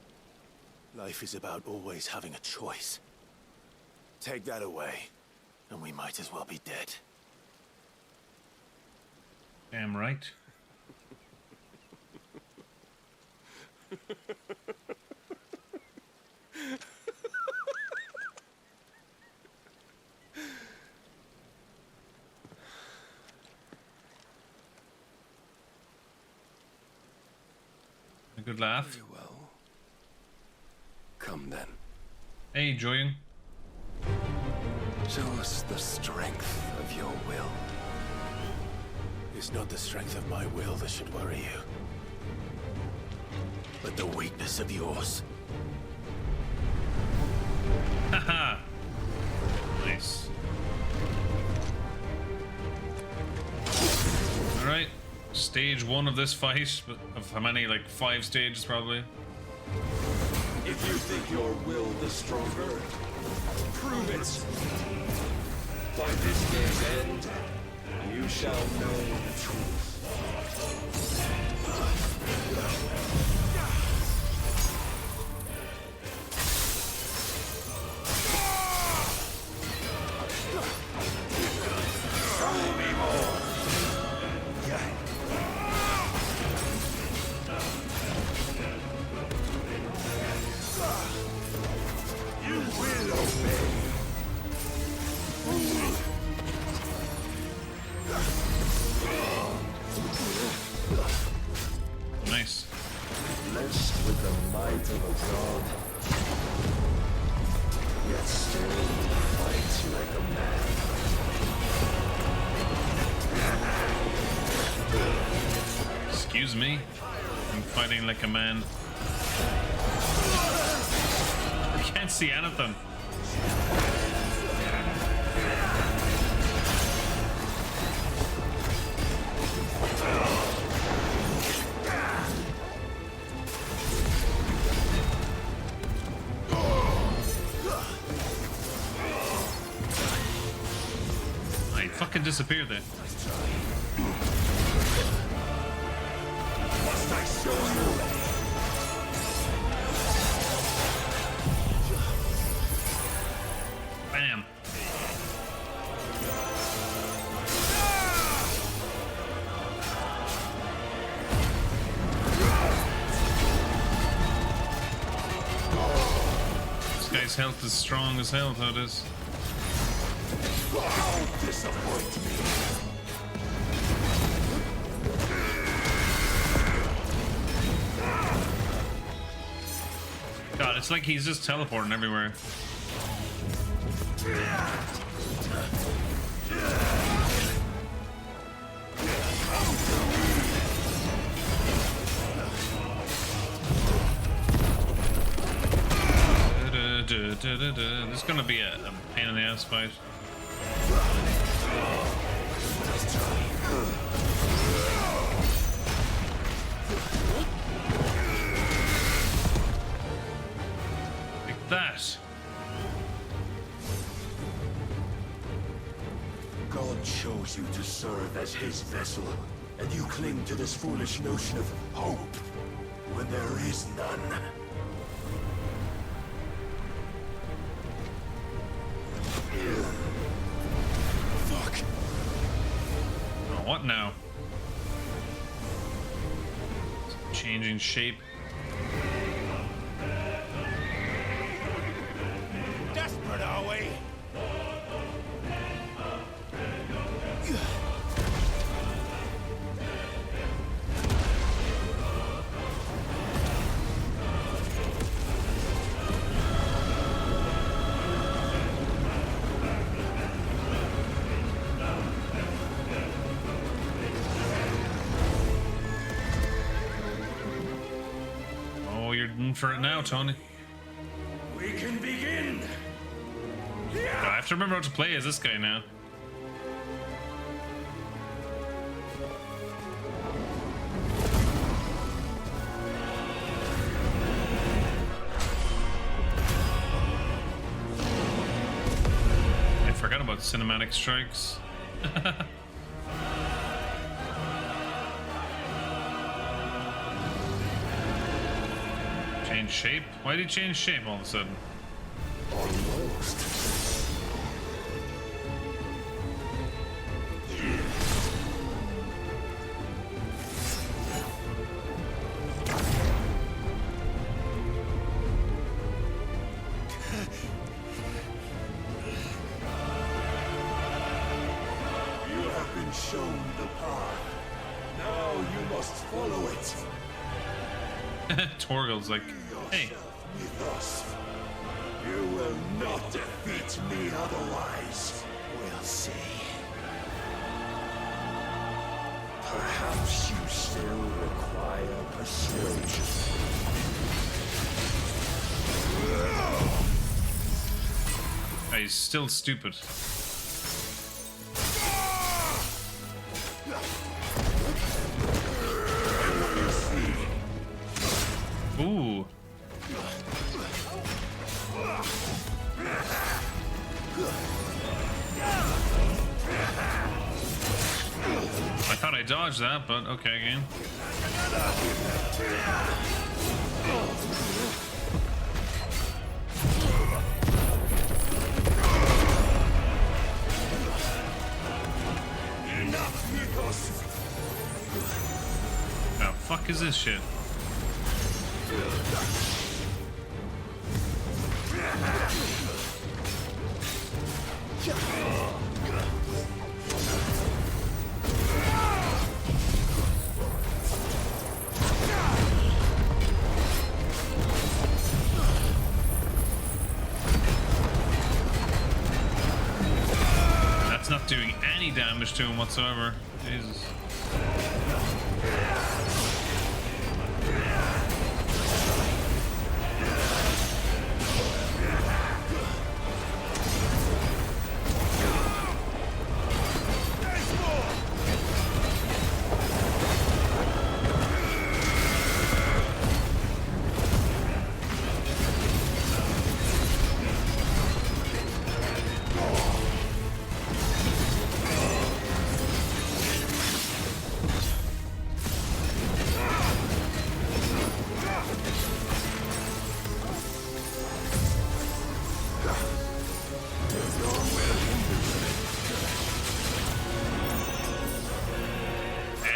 S4: Life is about always having a choice. Take that away, and we might as well be dead.
S2: Damn right. A good laugh.
S5: Very well. Come then.
S2: Hey, Joying.
S5: Show us the strength of your will.
S4: It's not the strength of my will that should worry you, but the weakness of yours.
S2: Haha. Nice. Alright. Stage 1 of this fight, but of how many? Like 5 stages probably.
S5: If you think your will the stronger, prove it. By this day's end, you shall know the truth. Show me more. You will obey.
S2: Nice.
S5: Blessed with the might of a god, yet still fights like a man.
S2: Excuse me. I'm fighting like a man. I can't see anything. I fucking disappeared there.
S5: Must I show you?
S2: Bam. This guy's health is strong as hell, how it is.
S5: Don't disappoint me.
S2: God, it's like he's just teleporting everywhere. This is gonna be a pain in the ass fight. Like that.
S5: God chose you to serve as his vessel, and you cling to this foolish notion of hope when there is none.
S2: Fuck. Oh, what now? It's changing shape.
S7: Desperate, are we?
S2: Oh, you're in for it now, Tony.
S5: We can begin.
S2: I have to remember how to play as this guy now. I forgot about cinematic strikes. Change shape? Why did he change shape all of a sudden?
S5: Almost. You have been shown the path. Now you must follow it.
S2: Torgal's like, hey.
S5: With us. You will not defeat me otherwise. We'll see. Perhaps you still require persuasion.
S2: He's still stupid. Ooh. I thought I dodged that, but okay, game. Now, fuck is this shit? That's not doing any damage to him whatsoever. Jesus.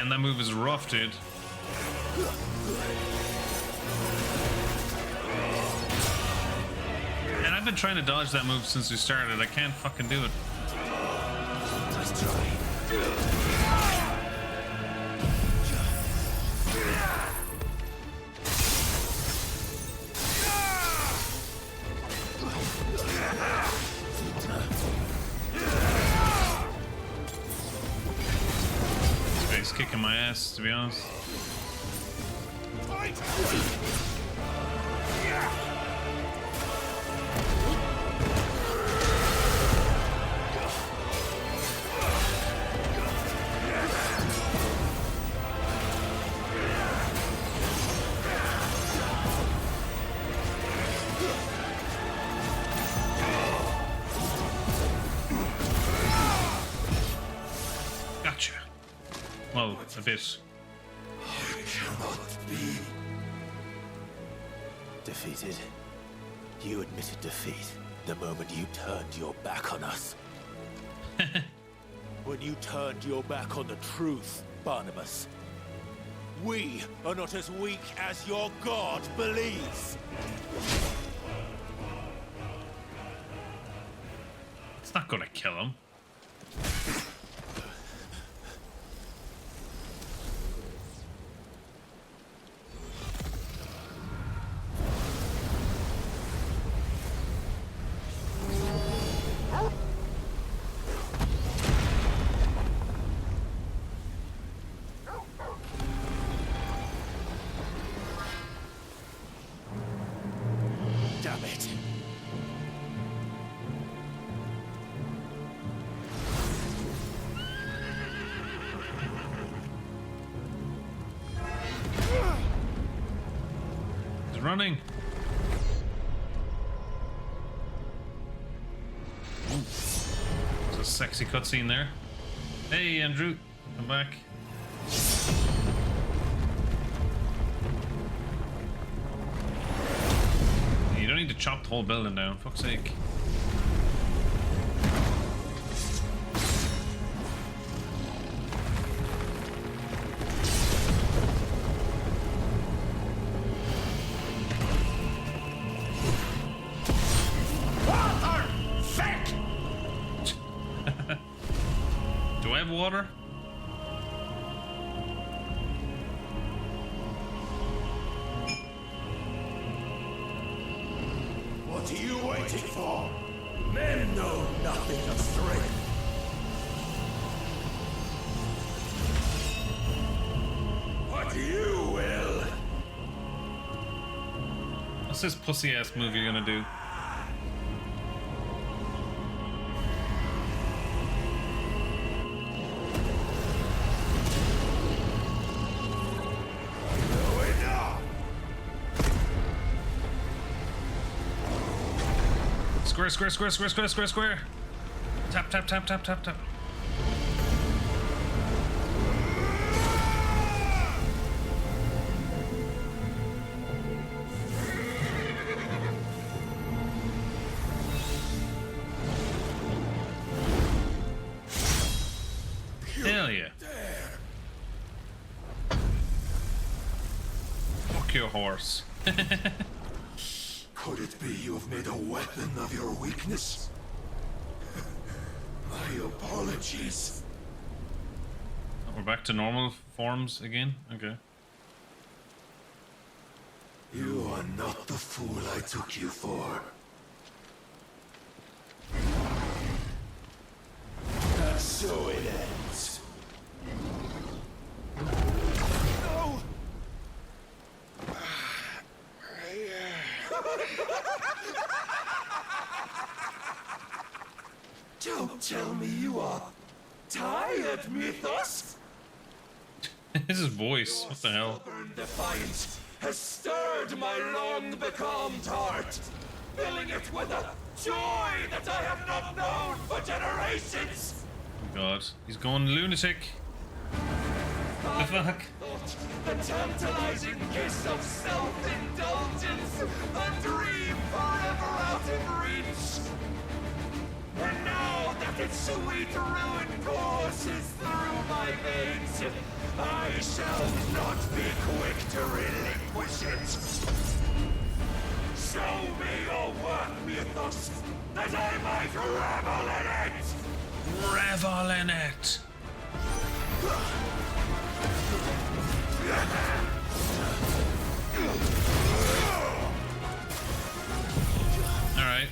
S2: That move is rough, dude. And I've been trying to dodge that move since we started. I can't fucking do it. mess, to be honest. Gotcha. Well, a bit.
S5: I cannot be
S4: Defeated? You admitted defeat the moment you turned your back on us. When you turned your back on the truth, Barnabas. We are not as weak as your god believes.
S2: It's not gonna kill him.
S4: Damn it.
S2: He's running. There's a sexy cutscene there. Hey, Andrew, come back. You don't need to chop the whole building down, fuck's sake. Do I have water?
S5: What are you waiting for? Men know nothing of strength. What you will.
S2: What's this pussy ass move you're gonna do? Square, square, square, square, square, square, square. Tap, tap, tap, tap, tap, tap. Hell yeah. Fuck your horse.
S5: Could it be you have made a weapon of your weakness? My apologies.
S2: We're back to normal forms again? Okay.
S5: You are not the fool I took you for. And so it ends. No! Don't tell me you are tired, Mythos.
S2: This is voice. What the hell?
S5: Stubborn defiance has stirred my long-becalmed heart, filling it with a joy that I have not known for generations.
S2: Oh God, he's going lunatic. The fuck?
S5: The tantalizing kiss of self-indulgence, a dream forever out of reach. And now that its sweet ruin courses through my veins, I shall not be quick to relinquish it. Show me your work, Mythos, that I might revel in it!
S2: Revel in it! Alright.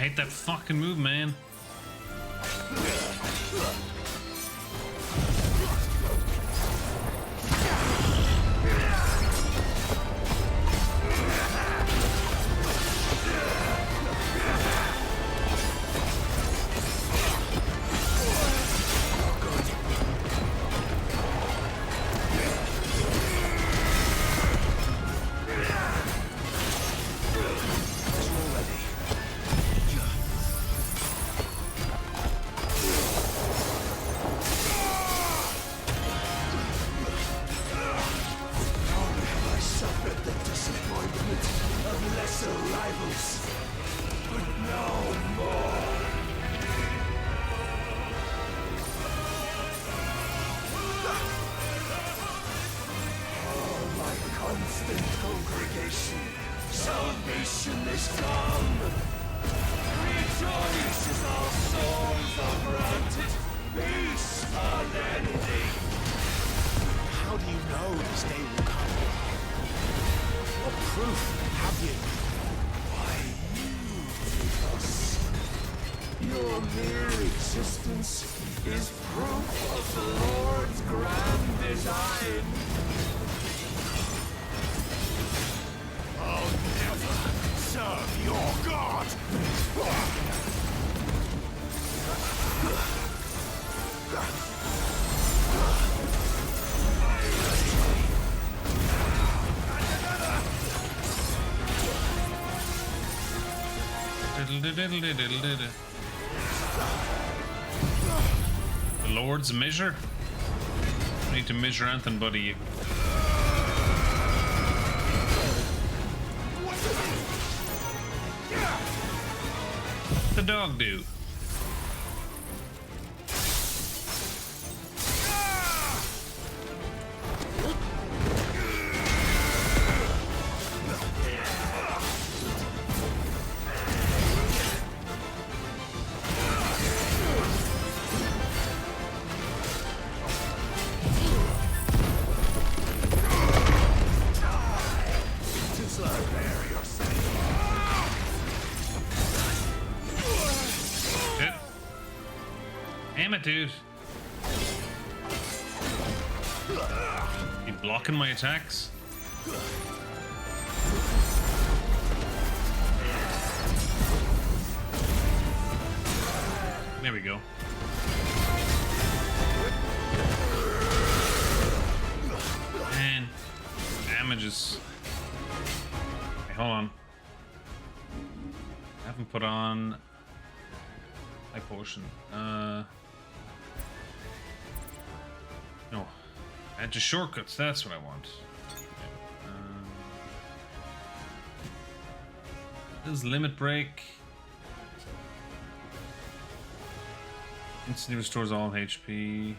S2: hate that fucking move, man. The Lord's measure? I need to measure anything, buddy. What's the dog do? Dude, you blocking my attacks? There we go. Man, damages. Okay, hold on. I haven't put on high potion. No, add to shortcuts, that's what I want. This limit break. Instantly restores all HP.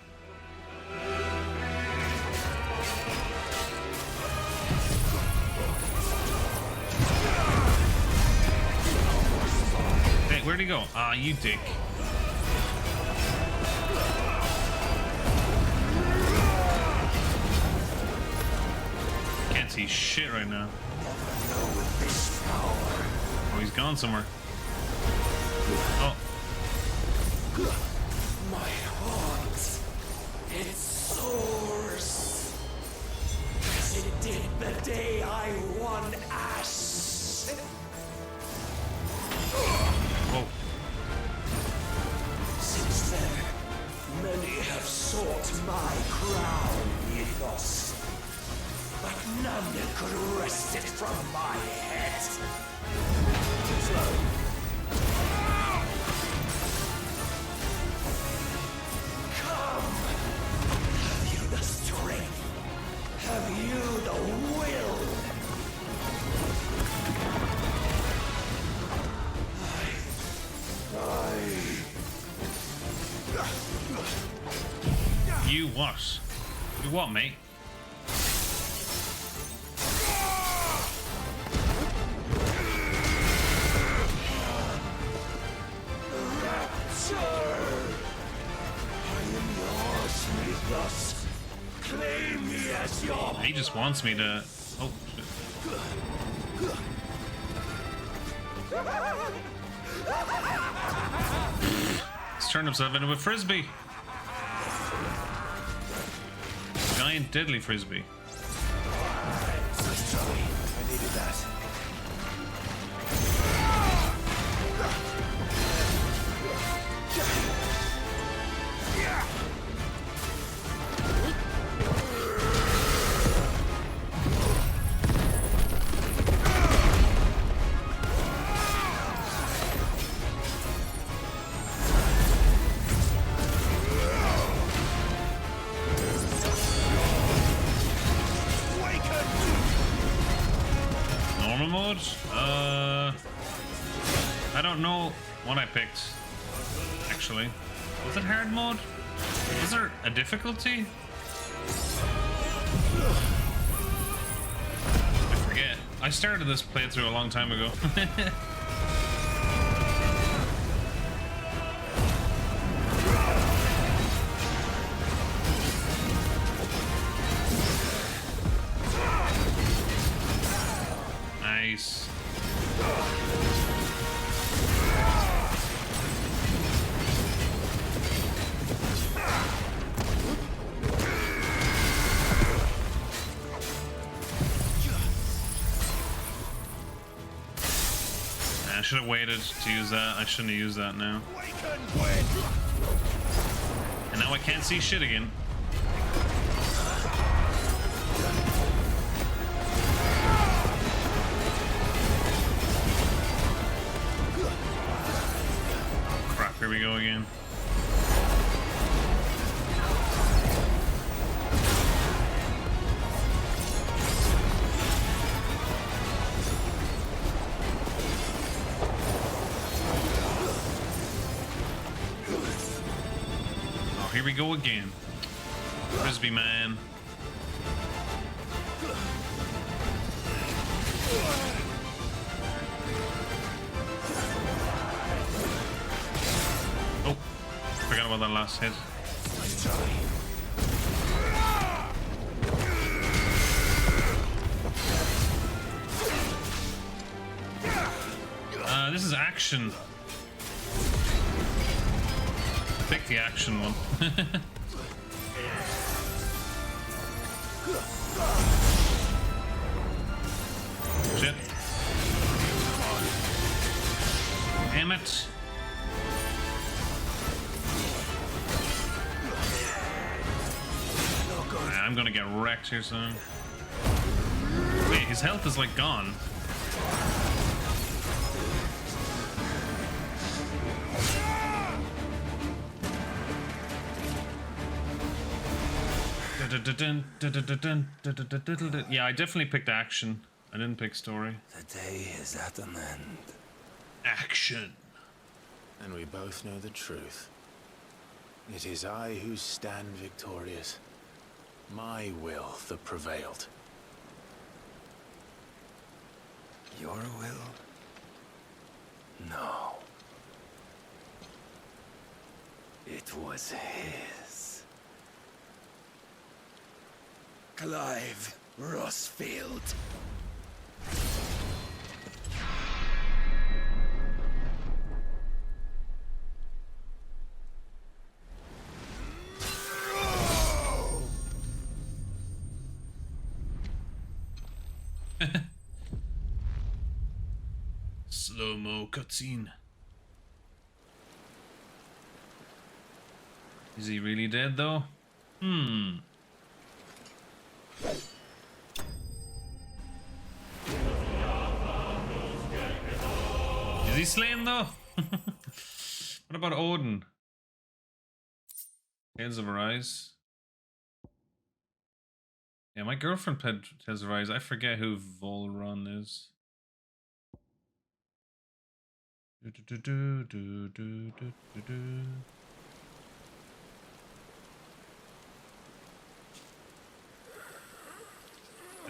S2: Hey, where'd he go? Ah, you dick. Can't see shit right now. Oh, he's gone somewhere. Oh.
S5: My heart, it soars, as it did the day I won Ash.
S2: Whoa.
S5: Since then, many have sought my crown, Ethos, but none could wrest it from my head. Have you the strength? Have you the will?
S2: You what? You what, mate?
S5: Claim me as your...
S2: He just wants me to... Oh, shit. He's turned himself into a frisbee. Giant deadly frisbee.
S4: Nice try. I needed that.
S2: Normal mode? I don't know what I picked, actually. Was it hard mode? Was there a difficulty? I forget. I started this playthrough a long time ago. Nice. I should have waited to use that. I shouldn't have used that now. And now I can't see shit again. Crap, here we go again. Here we go again. Frisbee man. Oh, forgot about that last hit. This is action. Pick the action one. Shit. Damn it. I'm gonna get wrecked here soon. Wait, his health is like gone. Yeah, I definitely picked action. I didn't pick story.
S21: The day is at an end.
S2: Action.
S4: And we both know the truth. It is I who stand victorious. My will that prevailed.
S21: Your will? No. It was his. Clive Rossfield.
S2: Slow-mo cutscene. Is he really dead though? Is he slain though? What about Odin? Tales of Arise. Yeah, my girlfriend played Tales of Arise. I forget who Volron is. I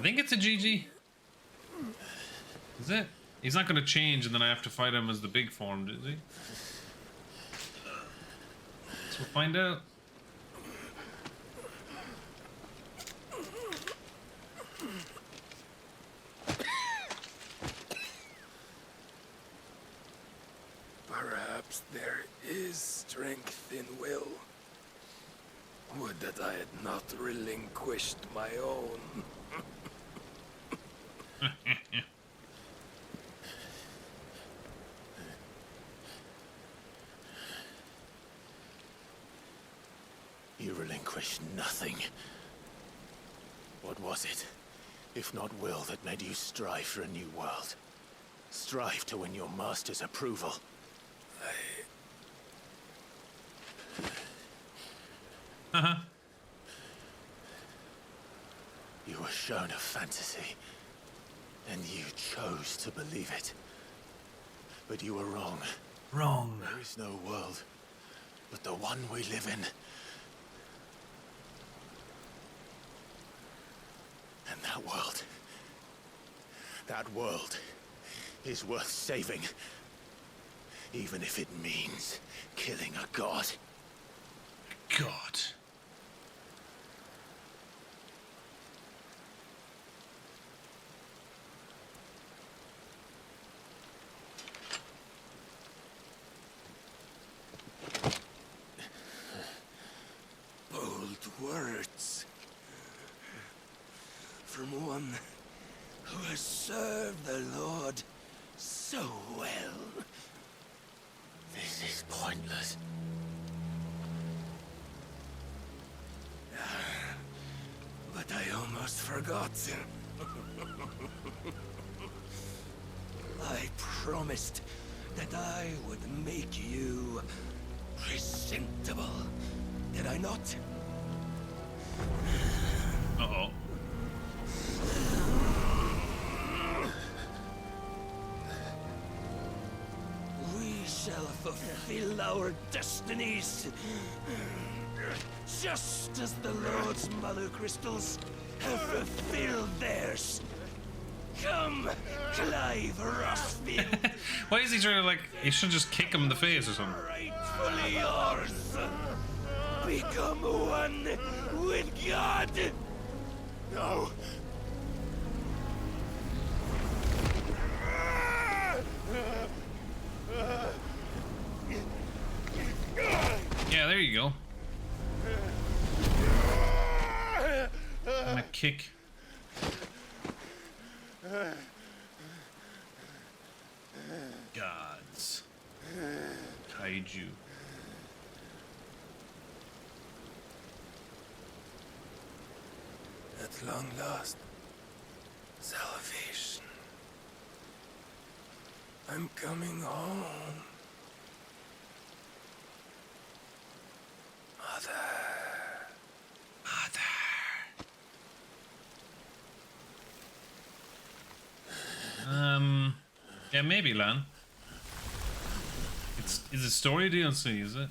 S2: think it's a GG. Is it? He's not going to change and then I have to fight him as the big form, is he? So we'll find out.
S5: Perhaps there is strength in will. Would that I had not relinquished my own.
S4: You relinquished nothing. What was it, if not will, that made you strive for a new world? Strive to win your master's approval? You were shown a fantasy, and you chose to believe it. But you were wrong.
S2: Wrong.
S4: There is no world but the one we live in. And that world is worth saving. Even if it means killing a god.
S2: God.
S5: Bold words. From one who has served the Lord so well.
S4: This is pointless.
S5: But I almost forgot. I promised that I would make you presentable. Did I not?
S2: Uh-oh.
S5: We shall fulfill our destinies. Just as the Lord's Mother Crystals have fulfilled theirs. Come, Clive Rossfield.
S2: Why is he trying to, like, he should just kick him in the face or something?
S5: Rightfully yours. Become one with God.
S4: No.
S2: Yeah, there you go. And a kick. Gods. Kaiju.
S5: At long last, salvation. I'm coming home.
S2: Yeah, maybe, Lan. Is it story DLC, is it?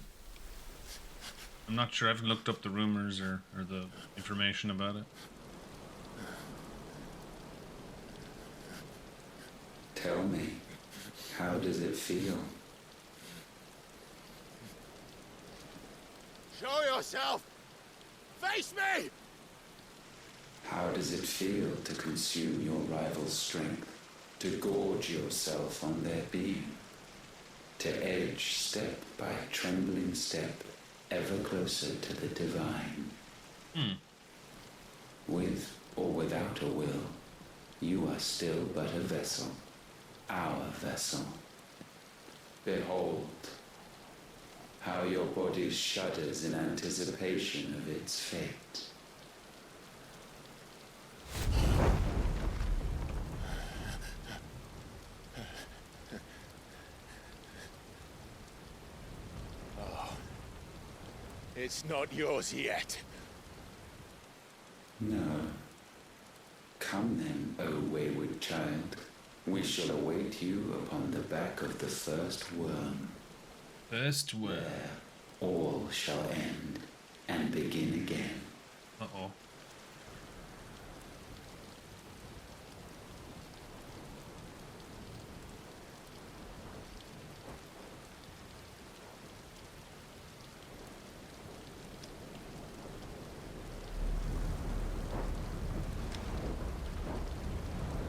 S2: I'm not sure. I haven't looked up the rumors or the information about it.
S11: Tell me, how does it feel?
S7: Show yourself! Face me!
S11: How does it feel to consume your rival's strength? To gorge yourself on their beam? To edge step by trembling step ever closer to the divine? With or without a will, you are still but a vessel, our vessel. Behold, how your body shudders in anticipation of its fate.
S7: It's not yours yet.
S11: No. Come then, O wayward child. We shall await you upon the back of the first worm.
S2: First worm.
S11: There all shall end and begin again.
S2: Uh-oh.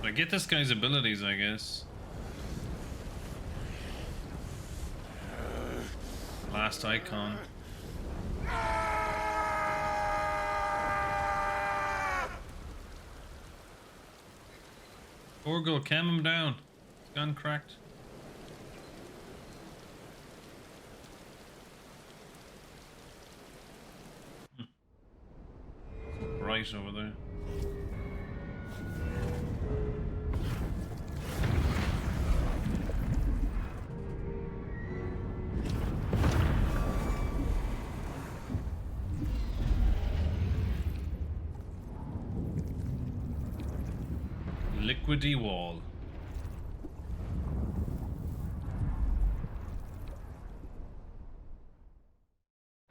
S2: I get this guy's abilities, I guess. last icon. Orgel, calm him down. His gun cracked. So bright over there. Liquidy wall.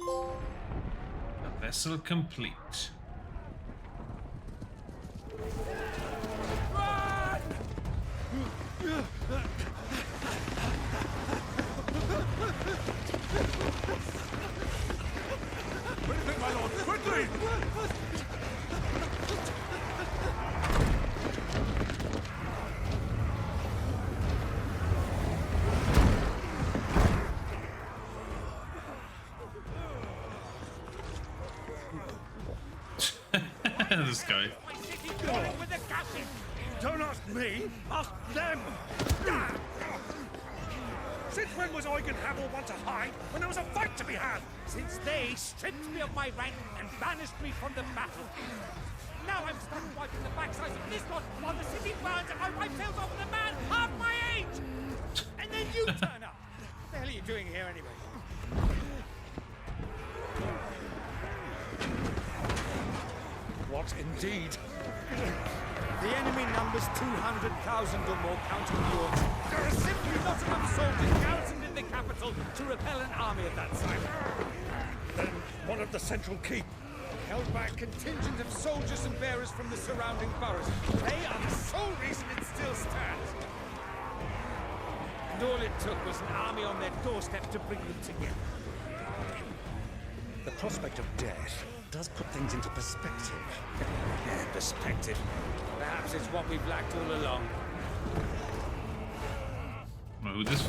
S2: A vessel complete.
S7: Quickly, my lord, quickly!
S2: This guy.
S7: Don't ask me, ask them! Since when was Eugen Havel one to hide when there was a fight to be had?
S13: Since they stripped me of my rank and banished me from the battle. Now I'm stuck wiping the backsides of this lot while the city burns and my wife tails off with a man half my age! And then you turn up! What the hell are you doing here anyway?
S7: What indeed?
S13: The enemy numbers 200,000 or more, counting yours. There are simply not enough soldiers garrisoned in the capital to repel an army of that size.
S7: Then what of the central keep?
S13: Held by a contingent of soldiers and bearers from the surrounding boroughs. They are the sole reason it still stands. And all it took was an army on their doorstep to bring them together.
S7: The prospect of death does put things into perspective.
S13: Perspective. Perhaps it's what we've lacked all along.
S2: Who this?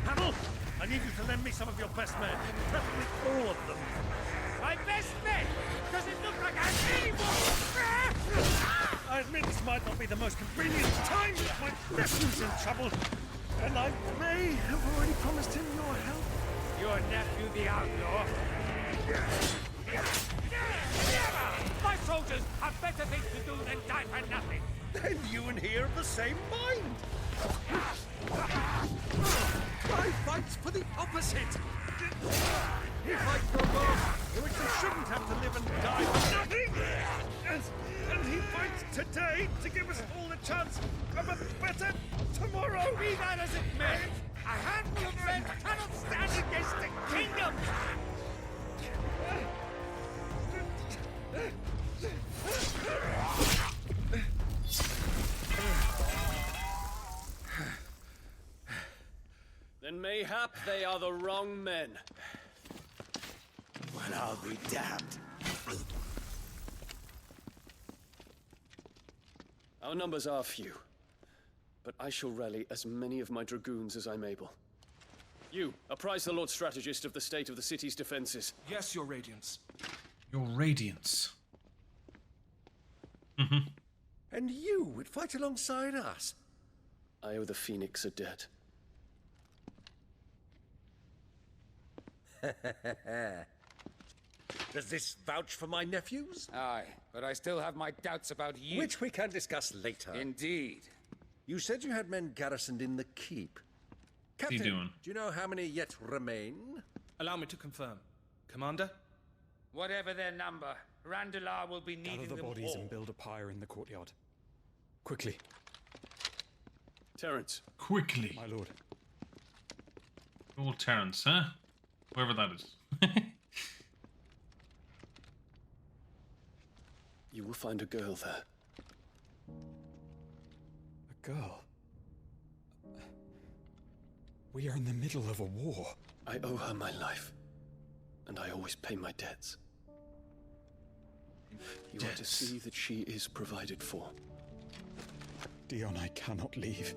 S7: Havel, I need you to lend me some of your best men, preferably all of them.
S13: My best men! Does it look like I had any more?
S7: I admit this might not be the most convenient time, but my nephew's in trouble, and I may have already promised him your help.
S13: Your nephew, the outlaw? My soldiers have better things to do than die for nothing.
S7: Then you and he are of the same mind. I fight for the opposite. He fights for a cause in which they shouldn't have to live and die for nothing. And he fights today to give us all a chance of a better tomorrow.
S13: Be that as it may, a handful of men cannot stand against a kingdom.
S19: Then mayhap they are the wrong men.
S7: Well, I'll be damned.
S19: Our numbers are few, but I shall rally as many of my dragoons as I'm able. You, apprise the Lord Strategist of the state of the city's defenses.
S20: Yes, Your Radiance.
S2: Your Radiance.
S7: And you would fight alongside us?
S19: I owe the Phoenix a debt.
S7: Does this vouch for my nephews?
S11: Aye, but I still have my doubts about you.
S7: Which we can discuss later.
S11: Indeed.
S7: You said you had men garrisoned in the keep. Captain,
S2: doing?
S7: do you know how many yet remain?
S20: Allow me to confirm. Commander?
S13: Whatever their number, Randalar will be needing
S24: Gather the
S13: them
S24: bodies
S13: all.
S24: and build a pyre in the courtyard. Quickly.
S19: Terence.
S2: Quickly.
S24: My lord.
S2: Old Terence, huh? Whoever that is.
S19: You will find a girl there.
S24: girl. We are in the middle of a war.
S19: I owe her my life, and I always pay my debts. You are to see that she is provided for.
S24: Dion, I cannot leave.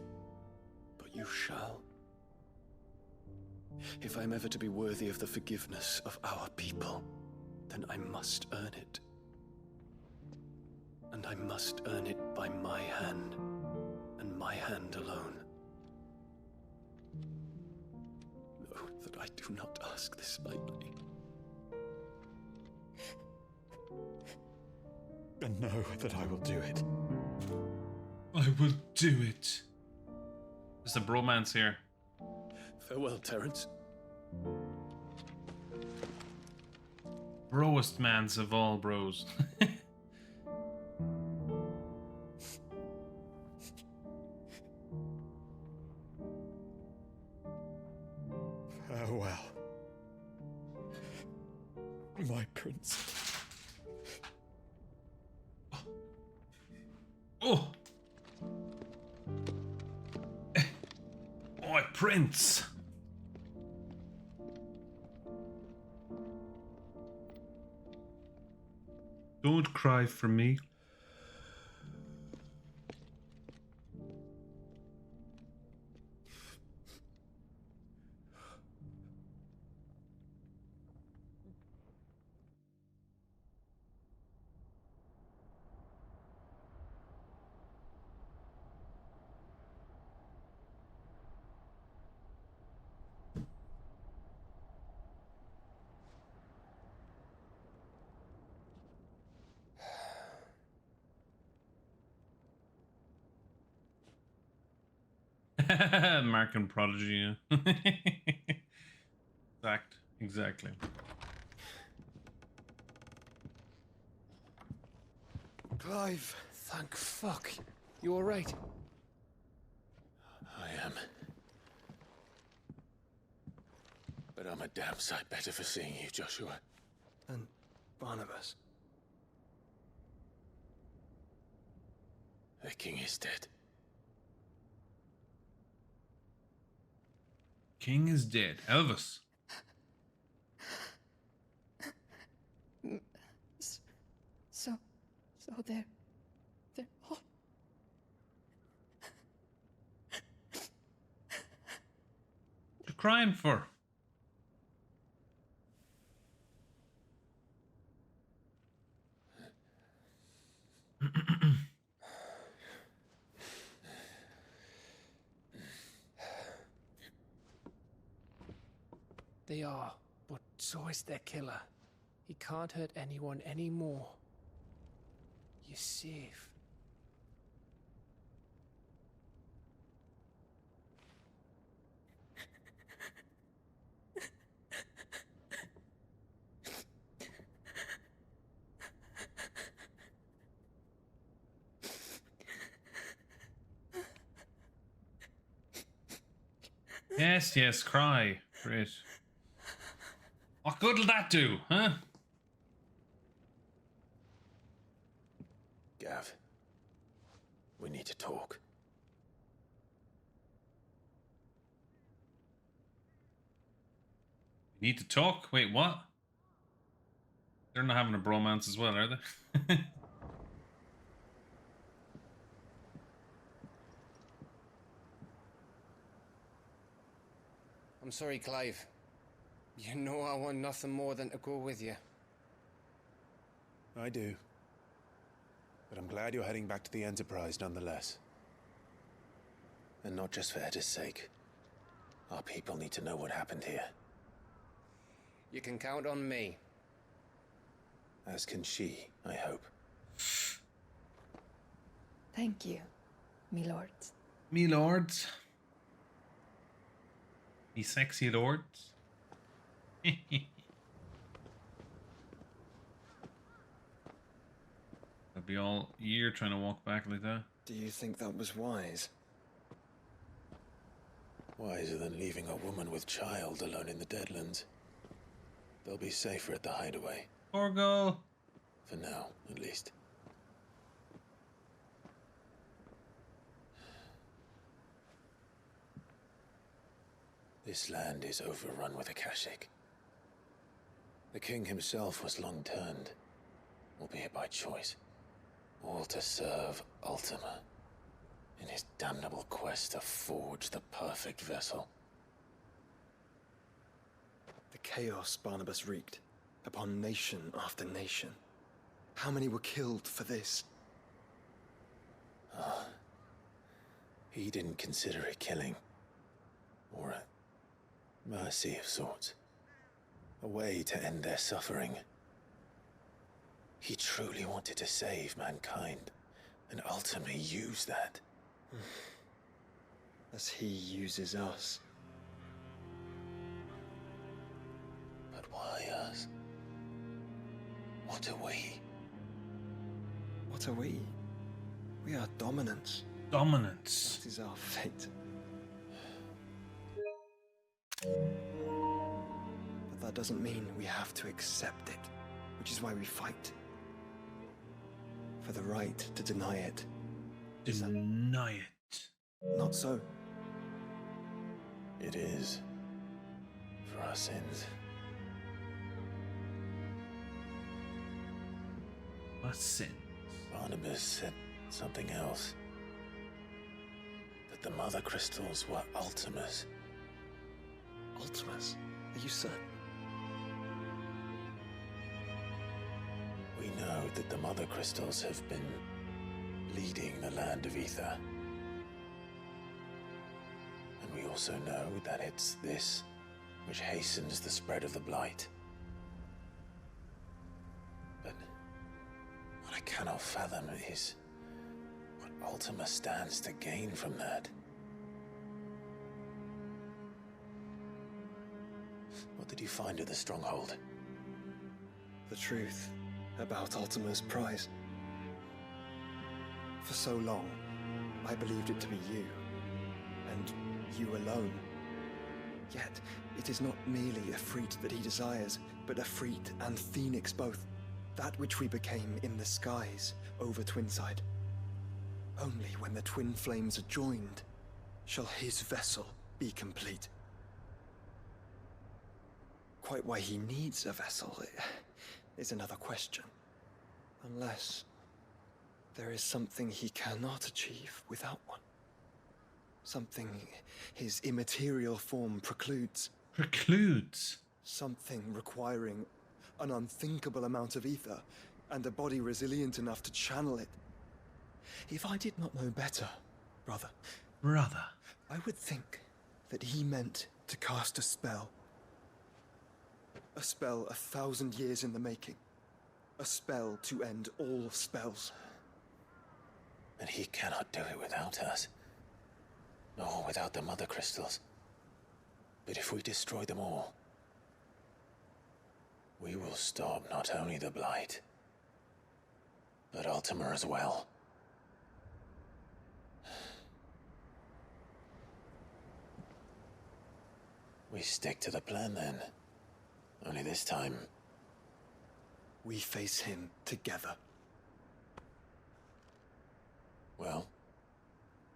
S19: But you shall. If I'm ever to be worthy of the forgiveness of our people, then I must earn it. And I must earn it by my hand, and my hand alone. Know that I do not ask this lightly.
S24: And know that I will do it.
S2: I will do it. There's a bromance here.
S19: Farewell, Terence.
S2: Broest mans of all bros.
S24: Farewell, my prince.
S2: Oh! My prince! Don't cry for me. American Prodigy, yeah. Exactly.
S6: Clive, thank fuck. You alright?
S4: I am. But I'm a damn sight better for seeing you, Joshua.
S6: And Barnabas.
S4: The king is dead.
S2: King is dead. Elvis.
S9: So they're all...
S2: What you crying for?
S6: They are, but so is their killer. He can't hurt anyone anymore. You're safe.
S2: Yes, cry. Great. What good'll that do, huh?
S4: Gav, we need to talk.
S2: Need to talk? Wait, what? They're not having a bromance as well, are they?
S6: I'm sorry, Clive. You know I want nothing more than to go with you.
S4: I do. But I'm glad you're heading back to the Enterprise nonetheless. And not just for Edda's sake. Our people need to know what happened here.
S6: You can count on me.
S4: As can she, I hope.
S9: Thank you, me lords.
S2: Me lords. Me sexy lords. I'll be all year trying to walk back like that.
S8: Do you think that was wise?
S4: Wiser than leaving a woman with child alone in the Deadlands. They'll be safer at the hideaway.
S2: Poor girl.
S4: For now, at least. This land is overrun with Akashic. The king himself was long turned, albeit by choice, all to serve Ultima in his damnable quest to forge the perfect vessel.
S8: The chaos Barnabas wreaked upon nation after nation. How many were killed for this?
S4: He didn't consider it killing, or a mercy of sorts, a way to end their suffering. He truly wanted to save mankind, and ultimately used that.
S8: As he uses us.
S4: But why us? What are we?
S8: What are we? We are dominance.
S2: Dominance.
S8: That is our fate. But that doesn't mean we have to accept it, which is why we fight. For the right to deny it.
S2: Deny it.
S8: Not so.
S4: It is. For our sins.
S2: Our sins.
S4: Barnabas said something else. That the mother crystals were Ultimas.
S8: Ultimas? Are you certain?
S4: We know that the mother crystals have been leading the land of Ether. And we also know that it's this which hastens the spread of the blight. But what I cannot fathom is what Ultima stands to gain from that. What did you find at the stronghold?
S8: The truth about Ultima's prize. For so long, I believed it to be you, and you alone. Yet, it is not merely a freat that he desires, but a freat and phoenix both. That which we became in the skies over Twinside. Only when the twin flames are joined, shall his vessel be complete. Quite why he needs a vessel is another question. Unless there is something he cannot achieve without one. Something his immaterial form precludes.
S2: Precludes?
S8: Something requiring an unthinkable amount of ether and a body resilient enough to channel it. If I did not know better, brother, I would think that he meant to cast a spell. A spell 1,000 years in the making. A spell to end all spells.
S4: And he cannot do it without us. Nor without the mother crystals. But if we destroy them all, we will stop not only the blight, but Ultima as well. We stick to the plan then. Only this time,
S8: we face him together.
S4: Well,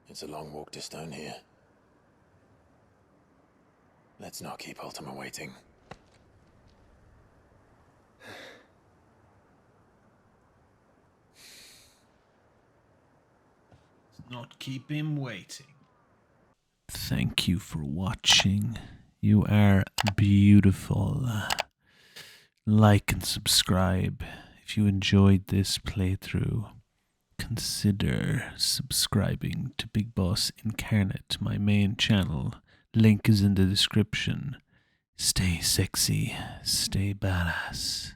S4: it's a long walk to Stone here. Let's not keep Ultima waiting.
S2: Let's not keep him waiting. Thank you for watching. You are beautiful. Like and subscribe if you enjoyed this playthrough. Consider subscribing to Big Boss Incarnate, my main channel. Link is in the description. Stay sexy, stay badass.